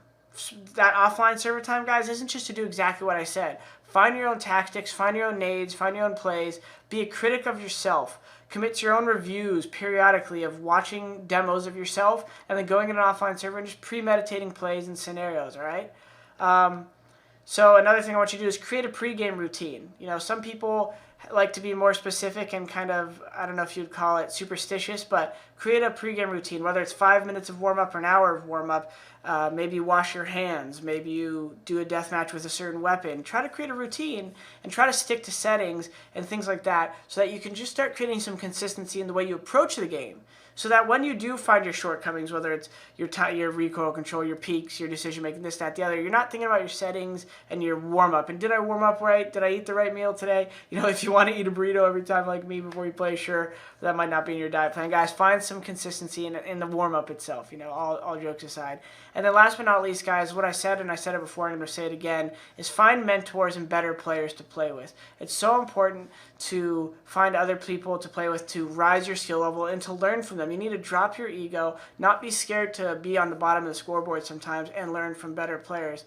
That offline server time, guys, isn't just to do exactly what I said. Find your own tactics, find your own nades, find your own plays, be a critic of yourself. Commit to your own reviews periodically of watching demos of yourself and then going in an offline server and just premeditating plays and scenarios, all right? So another thing I want you to do is create a pregame routine. You know, some people like to be more specific and kind of, I don't know if you'd call it superstitious, but create a pregame routine, whether it's 5 minutes of warm-up or an hour of warm-up. Maybe you wash your hands. Maybe you do a deathmatch with a certain weapon. Try to create a routine and try to stick to settings and things like that so that you can just start creating some consistency in the way you approach the game. So that when you do find your shortcomings, whether it's your recoil control, your peaks, your decision making, this, that, the other, you're not thinking about your settings and your warm up. And did I warm up right? Did I eat the right meal today? You know, if you want to eat a burrito every time like me before you play, sure, that might not be in your diet plan. Guys, find some consistency in the warm up itself. You know, all jokes aside. And then last but not least, guys, what I said, and I said it before, and I'm going to say it again, is find mentors and better players to play with. It's so important to find other people to play with, to rise your skill level, and to learn from them. You need to drop your ego, not be scared to be on the bottom of the scoreboard sometimes, and learn from better players.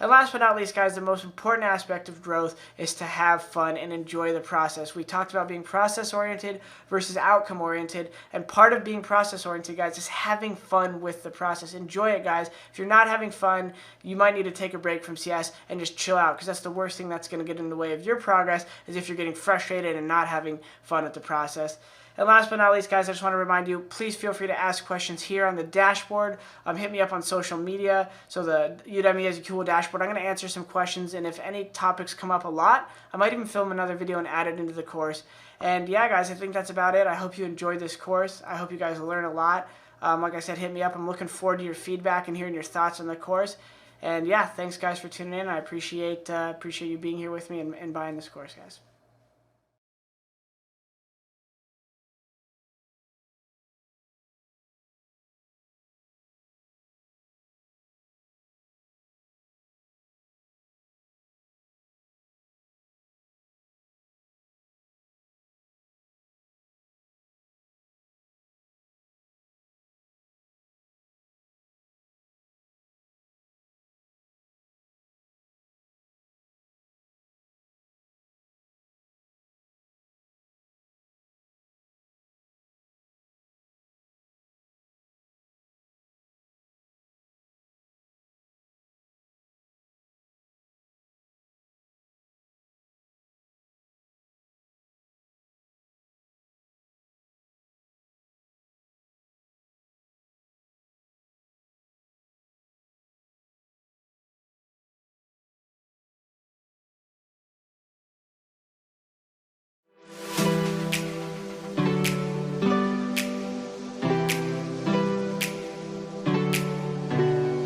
And last but not least, guys, the most important aspect of growth is to have fun and enjoy the process. We talked about being process-oriented versus outcome-oriented, and part of being process-oriented, guys, is having fun with the process. Enjoy it, guys. If you're not having fun, you might need to take a break from CS and just chill out, because that's the worst thing that's going to get in the way of your progress, is if you're getting frustrated and not having fun with the process. And last but not least, guys, I just want to remind you, please feel free to ask questions here on the dashboard. Hit me up on social media. So the Udemy is a cool dashboard. I'm going to answer some questions, and if any topics come up a lot, I might even film another video and add it into the course. And yeah, guys, I think that's about it. I hope you enjoyed this course. I hope you guys learn a lot. Like I said, hit me up. I'm looking forward to your feedback and hearing your thoughts on the course. And yeah, thanks, guys, for tuning in. I appreciate you being here with me and buying this course, guys.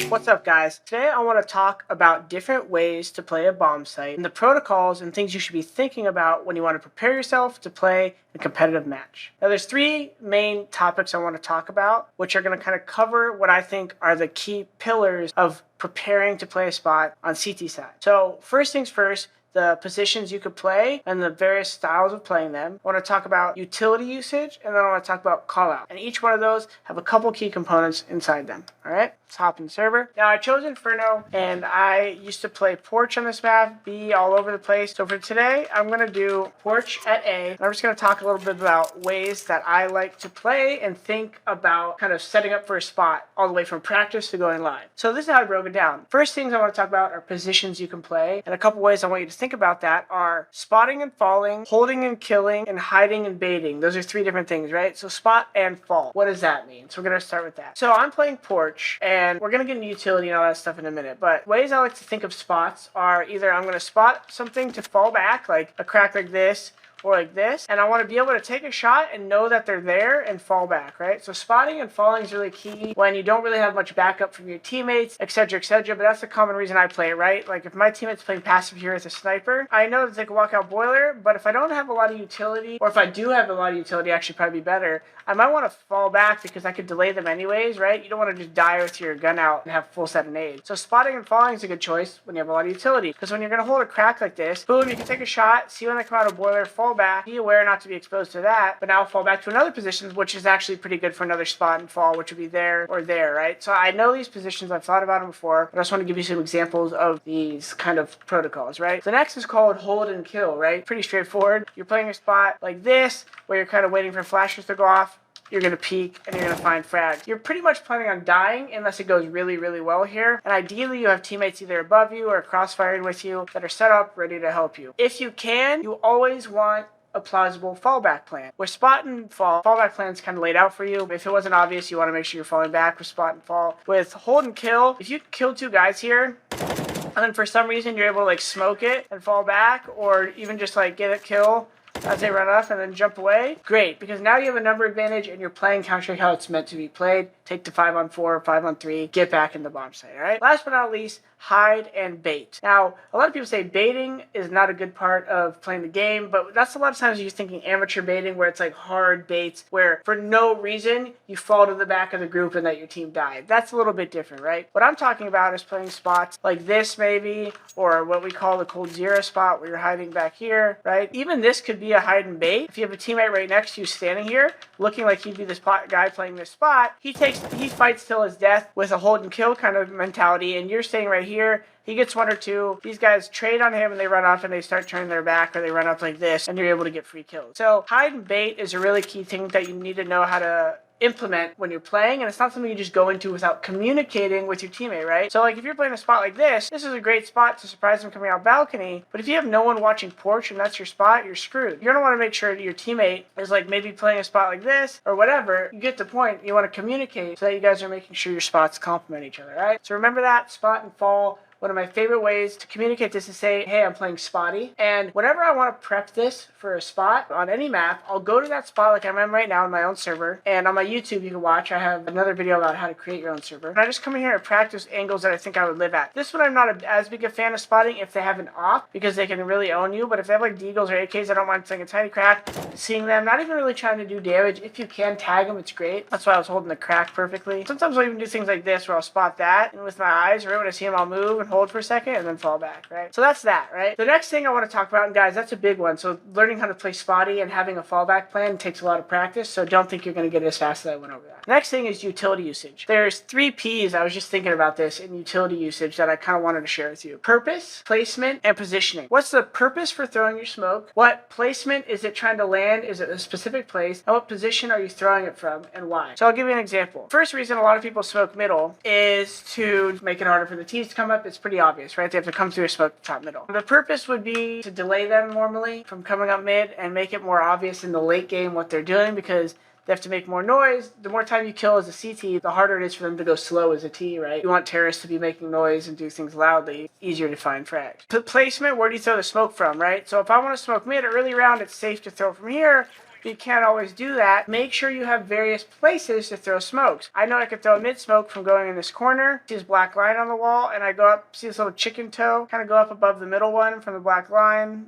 What's up, guys? Today I want to talk about different ways to play a bomb site and the protocols and things you should be thinking about when you want to prepare yourself to play a competitive match. Now, there's three main topics I want to talk about, which are going to kind of cover what I think are the key pillars of preparing to play a spot on CT side. So first things first, the positions you could play and the various styles of playing them. I want to talk about utility usage, and then I want to talk about callout. And each one of those have a couple key components inside them. All right, let's hop in the server. Now, I chose Inferno, and I used to play Porch on this map, B all over the place. So for today, I'm going to do Porch at A. And I'm just going to talk a little bit about ways that I like to play and think about kind of setting up for a spot all the way from practice to going live. So this is how I broke it down. First things I want to talk about are positions you can play, and a couple ways I want you to think about that are spotting and falling, holding and killing, and hiding and baiting. Those are three different things, right? So spot and fall. What does that mean? So we're going to start with that. So I'm playing Porch, and we're going to get into utility and all that stuff in a minute, but ways I like to think of spots are either I'm going to spot something to fall back, like a crack like this, or like this, and I want to be able to take a shot and know that they're there and fall back, right? So spotting and falling is really key when you don't really have much backup from your teammates, etc., etc., but that's the common reason I play it, right? Like if my teammate's playing passive here as a sniper, I know that they can walk out boiler, but if I don't have a lot of utility, or if I do have a lot of utility, actually probably be better, I might want to fall back because I could delay them anyways, right? You don't want to just die with your gun out and have full set of nades. So spotting and falling is a good choice when you have a lot of utility, because when you're going to hold a crack like this, boom, you can take a shot, see when they come out of boiler, fall back, be aware not to be exposed to that, but now fall back to another position, which is actually pretty good for another spot and fall, which would be there or there, right? So I know these positions, I've thought about them before, but I just want to give you some examples of these kind of protocols, right? The next is called hold and kill, right? Pretty straightforward. You're playing a spot like this, where you're kind of waiting for flashes to go off. You're going to peek, and you're going to find frag. You're pretty much planning on dying unless it goes really, really well here. And ideally, you have teammates either above you or crossfiring with you that are set up, ready to help you. If you can, you always want a plausible fallback plan. With spot and fall, fallback plan is kind of laid out for you. If it wasn't obvious, you want to make sure you're falling back with spot and fall. With hold and kill, if you kill two guys here, and then for some reason you're able to like smoke it and fall back, or even just like get a kill as they run off and then jump away, great, because now you have a number advantage and you're playing Counter-Strike how it's meant to be played. Take the 5-on-4, 5-on-3, get back in the bomb site, alright? Last but not least, hide and bait. Now, a lot of people say baiting is not a good part of playing the game, but that's a lot of times you're thinking amateur baiting, where it's like hard baits, where for no reason you fall to the back of the group and that your team died. That's a little bit different, right? What I'm talking about is playing spots like this maybe, or what we call the cold zero spot, where you're hiding back here, right? Even this could be a hide and bait. If you have a teammate right next to you standing here, looking like he'd be this guy playing this spot, he fights till his death with a hold and kill kind of mentality, and you're staying right here. He gets one or two. These guys trade on him and they run off and they start turning their back, or they run up like this, and you're able to get free kills. So hide and bait is a really key thing that you need to know how to implement when you're playing, and it's not something you just go into without communicating with your teammate, right? So like if you're playing a spot like this is a great spot to surprise them coming out balcony, but if you have no one watching porch and that's your spot, you're screwed. You're gonna want to make sure that your teammate is like maybe playing a spot like this or whatever. You get the point. You want to communicate so that you guys are making sure your spots complement each other, right? So remember that spot and fall. One of my favorite ways to communicate this is say, hey, I'm playing spotty. And whenever I want to prep this for a spot on any map, I'll go to that spot like I'm in right now on my own server. And on my YouTube, you can watch, I have another video about how to create your own server. And I just come in here and practice angles that I think I would live at. This one I'm not as big a fan of spotting if they have an op, because they can really own you. But if they have like deagles or AKs, I don't mind playing a tiny crack, seeing them, not even really trying to do damage. If you can tag them, it's great. That's why I was holding the crack perfectly. Sometimes I'll even do things like this where I'll spot that, and with my eyes, right when I see them, I'll move and hold for a second and then fall back, right? So that's that, right? The next thing I want to talk about, and guys, that's a big one. So learning how to play spotty and having a fallback plan takes a lot of practice, so don't think you're going to get it as fast as I went over that. Next thing is utility usage. There's 3 P's, I was just thinking about this, in utility usage that I kind of wanted to share with you. Purpose, placement, and positioning. What's the purpose for throwing your smoke? What placement is it trying to land? Is it a specific place? And what position are you throwing it from, and why? So I'll give you an example. First reason a lot of people smoke middle is to make it harder for the T's to come up. It's pretty obvious, right? They have to come through a smoke top middle. The purpose would be to delay them normally from coming up mid and make it more obvious in the late game what they're doing, because they have to make more noise. The more time you kill as a CT, the harder it is for them to go slow as a T, right? You want terrorists to be making noise and do things loudly. Easier to find frags. Placement, where do you throw the smoke from, right? So if I want to smoke mid early round, it's safe to throw from here. But you can't always do that. Make sure you have various places to throw smokes. I know I could throw a mid smoke from going in this corner. See this black line on the wall, and I go up, see this little chicken toe? Kind of go up above the middle one from the black line.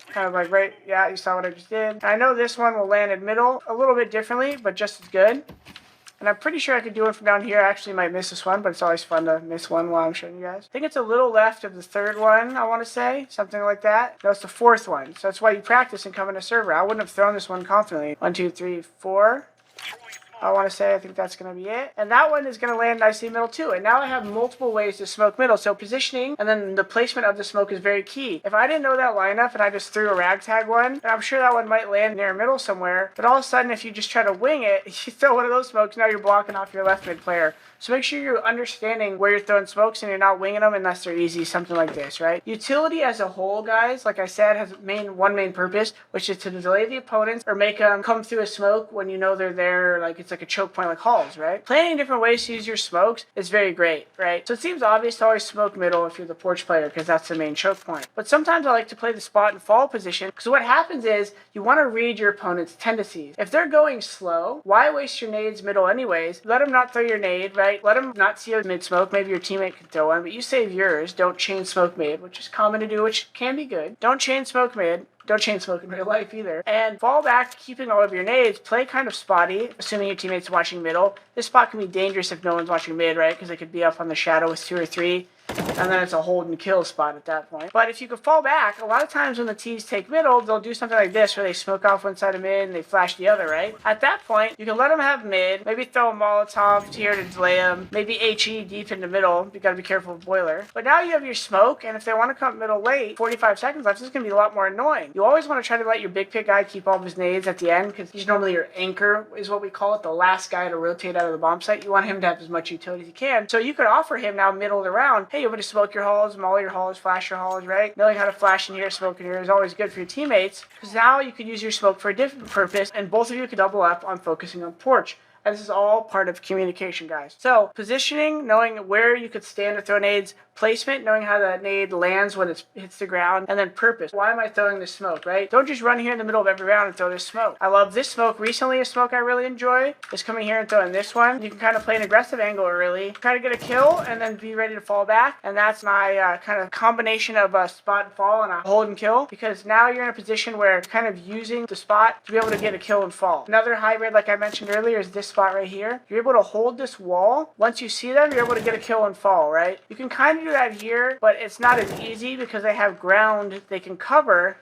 Kind of like right, yeah, you saw what I just did. I know this one will land in middle a little bit differently, but just as good. And I'm pretty sure I could do it from down here. I actually might miss this one, but it's always fun to miss one while I'm showing you guys. I think it's a little left of the third one, I want to say. Something like that. No, it's the fourth one. So that's why you practice and come in a server. I wouldn't have thrown this one confidently. 1, 2, 3, 4. I want to say I think that's going to be it. And that one is going to land nicely in middle too. And now I have multiple ways to smoke middle. So positioning and then the placement of the smoke is very key. If I didn't know that lineup and I just threw a ragtag one, and I'm sure that one might land near middle somewhere, but all of a sudden if you just try to wing it, you throw one of those smokes, now you're blocking off your left mid player. So make sure you're understanding where you're throwing smokes and you're not winging them unless they're easy, something like this, right? Utility as a whole, guys, like I said, has one main purpose, which is to delay the opponents or make them come through a smoke when you know they're there, like it's like a choke point like Halls, right? Planning different ways to use your smokes is very great, right? So it seems obvious to always smoke middle if you're the porch player because that's the main choke point. But sometimes I like to play the spot and fall position because what happens is you want to read your opponent's tendencies. If they're going slow, why waste your nades middle anyways? Let them not throw your nade, right? Let them not see a mid smoke. Maybe your teammate can throw one, but you save yours. Don't chain smoke mid, which is common to do, which can be good. Don't chain smoke mid. Don't chain smoke in real life either. And fall back, keeping all of your nades. Play kind of spotty, assuming your teammate's watching middle. This spot can be dangerous if no one's watching mid, right? Because they could be up on the shadow with 2 or 3. And then it's a hold and kill spot at that point. But if you could fall back, a lot of times when the T's take middle, they'll do something like this where they smoke off one side of mid and they flash the other, right? At that point, you can let them have mid, maybe throw a Molotov here to delay them, maybe HE deep into middle. You gotta be careful with Boiler. But now you have your smoke, and if they want to come middle late, 45 seconds left, this is gonna be a lot more annoying. You always want to try to let your big pick guy keep all of his nades at the end, because he's normally your anchor, is what we call it, the last guy to rotate out of the bomb site. You want him to have as much utility as he can. So you could offer him now middle of the round, hey, you want me to smoke your Halls, molly your Halls, flash your Halls, right? Knowing how to flash in here, smoke in here is always good for your teammates, because now you can use your smoke for a different purpose, and both of you can double up on focusing on porch. And this is all part of communication, guys. So positioning, knowing where you could stand to throw nades, placement, knowing how the nade lands when it hits the ground, and then purpose. Why am I throwing this smoke, right? Don't just run here in the middle of every round and throw this smoke. I love this smoke. Recently, a smoke I really enjoy is coming here and throwing this one. You can kind of play an aggressive angle early, try to get a kill, and then be ready to fall back. And that's my kind of combination of a spot and fall and a hold and kill, because now you're in a position where you're kind of using the spot to be able to get a kill and fall. Another hybrid, like I mentioned earlier, is this spot right here. You're able to hold this wall. Once you see them, you're able to get a kill and fall, right? You can kind of do that here, but it's not as easy because they have ground they can cover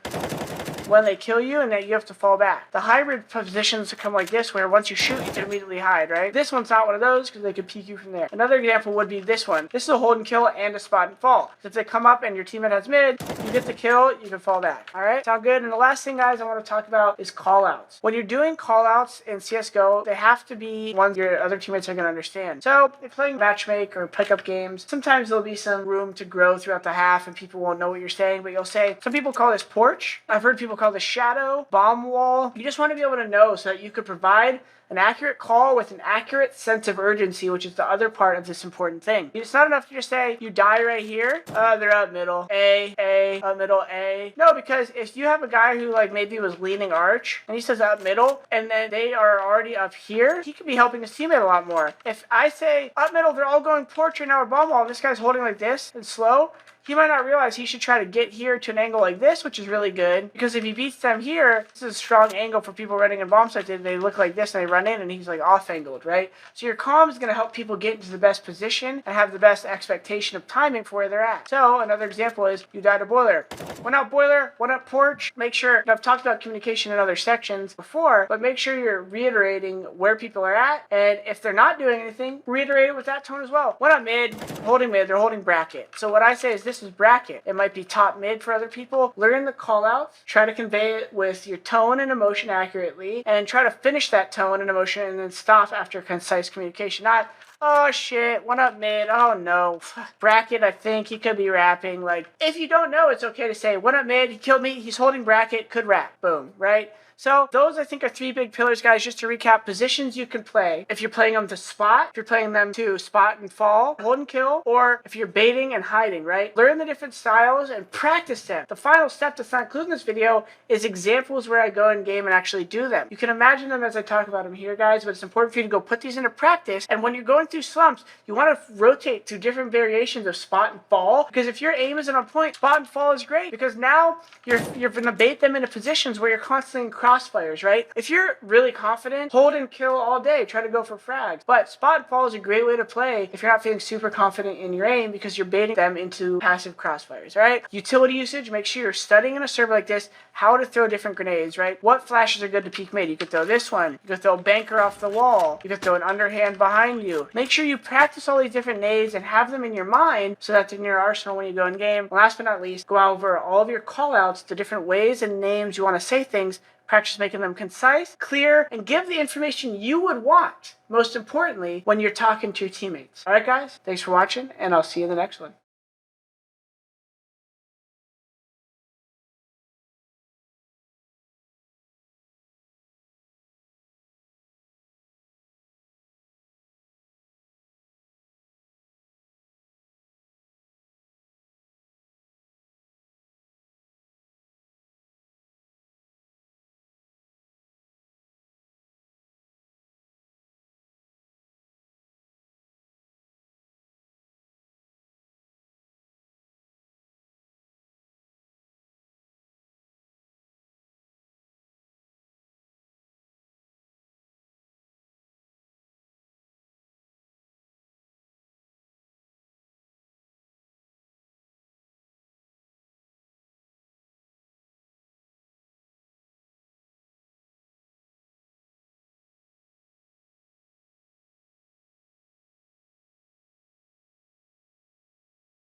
when they kill you, and that you have to fall back. The hybrid positions come like this, where once you shoot, you can immediately hide, right? This one's not one of those because they could peek you from there. Another example would be this one. This is a hold and kill and a spot and fall. If they come up and your teammate has mid, you get the kill, you can fall back. All right, sound good? And the last thing, guys, I want to talk about is callouts. When you're doing callouts in CSGO, they have to be ones your other teammates are going to understand. So if you're playing matchmake or pickup games, sometimes there'll be some room to grow throughout the half and people won't know what you're saying, but you'll say, some people call this porch. I've heard people call this shadow, bomb wall. You just want to be able to know so that you could provide an accurate call with an accurate sense of urgency, which is the other part of this important thing. It's not enough to just say, you die right here, they're up middle, up middle, A. No, because if you have a guy who like maybe was leaning arch, and he says up middle, and then they are already up here, he could be helping his teammate a lot more. If I say, up middle, they're all going porch right now, or bomb wall, and this guy's holding like this, and slow, he might not realize he should try to get here to an angle like this, which is really good, because if he beats them here, this is a strong angle for people running in bomb sites. They look like this and they run in and he's like off angled, right? So your comm is going to help people get into the best position and have the best expectation of timing for where they're at. So another example is you died a Boiler. One up Boiler, one up porch. Make sure, I've talked about communication in other sections before, but make sure you're reiterating where people are at, and if they're not doing anything, reiterate it with that tone as well. One up mid, holding mid, they're holding bracket. So what I say is this is bracket. It might be top mid for other people. Learn the call out, try to convey it with your tone and emotion accurately, and try to finish that tone and emotion and then stop after concise communication. Not, oh shit, one up mid, oh no, bracket, I think he could be rapping. Like, if you don't know, it's okay to say, one up mid, he killed me, he's holding bracket, could rap, boom, right? So those, I think, are 3 big pillars, guys. Just to recap, positions you can play. If you're playing them to spot, if you're playing them to spot and fall, hold and kill, or if you're baiting and hiding, right? Learn the different styles and practice them. The final step that's not included in this video is examples where I go in game and actually do them. You can imagine them as I talk about them here, guys, but it's important for you to go put these into practice. And when you're going through slumps, you want to rotate through different variations of spot and fall, because if your aim isn't on point, spot and fall is great, because now you're going to bait them into positions where you're constantly crossfires, right? If you're really confident, hold and kill all day, try to go for frags. But spot and fall is a great way to play if you're not feeling super confident in your aim, because you're baiting them into passive crossfires, right? Utility usage, make sure you're studying in a server like this how to throw different grenades, right? What flashes are good to peek mid? You could throw this one. You could throw a banker off the wall. You could throw an underhand behind you. Make sure you practice all these different nades and have them in your mind so that they're in your arsenal when you go in game. Last but not least, go over all of your callouts, the different ways and names you want to say things. Practice making them concise, clear, and give the information you would want, most importantly, when you're talking to your teammates. All right, guys? Thanks for watching, and I'll see you in the next one.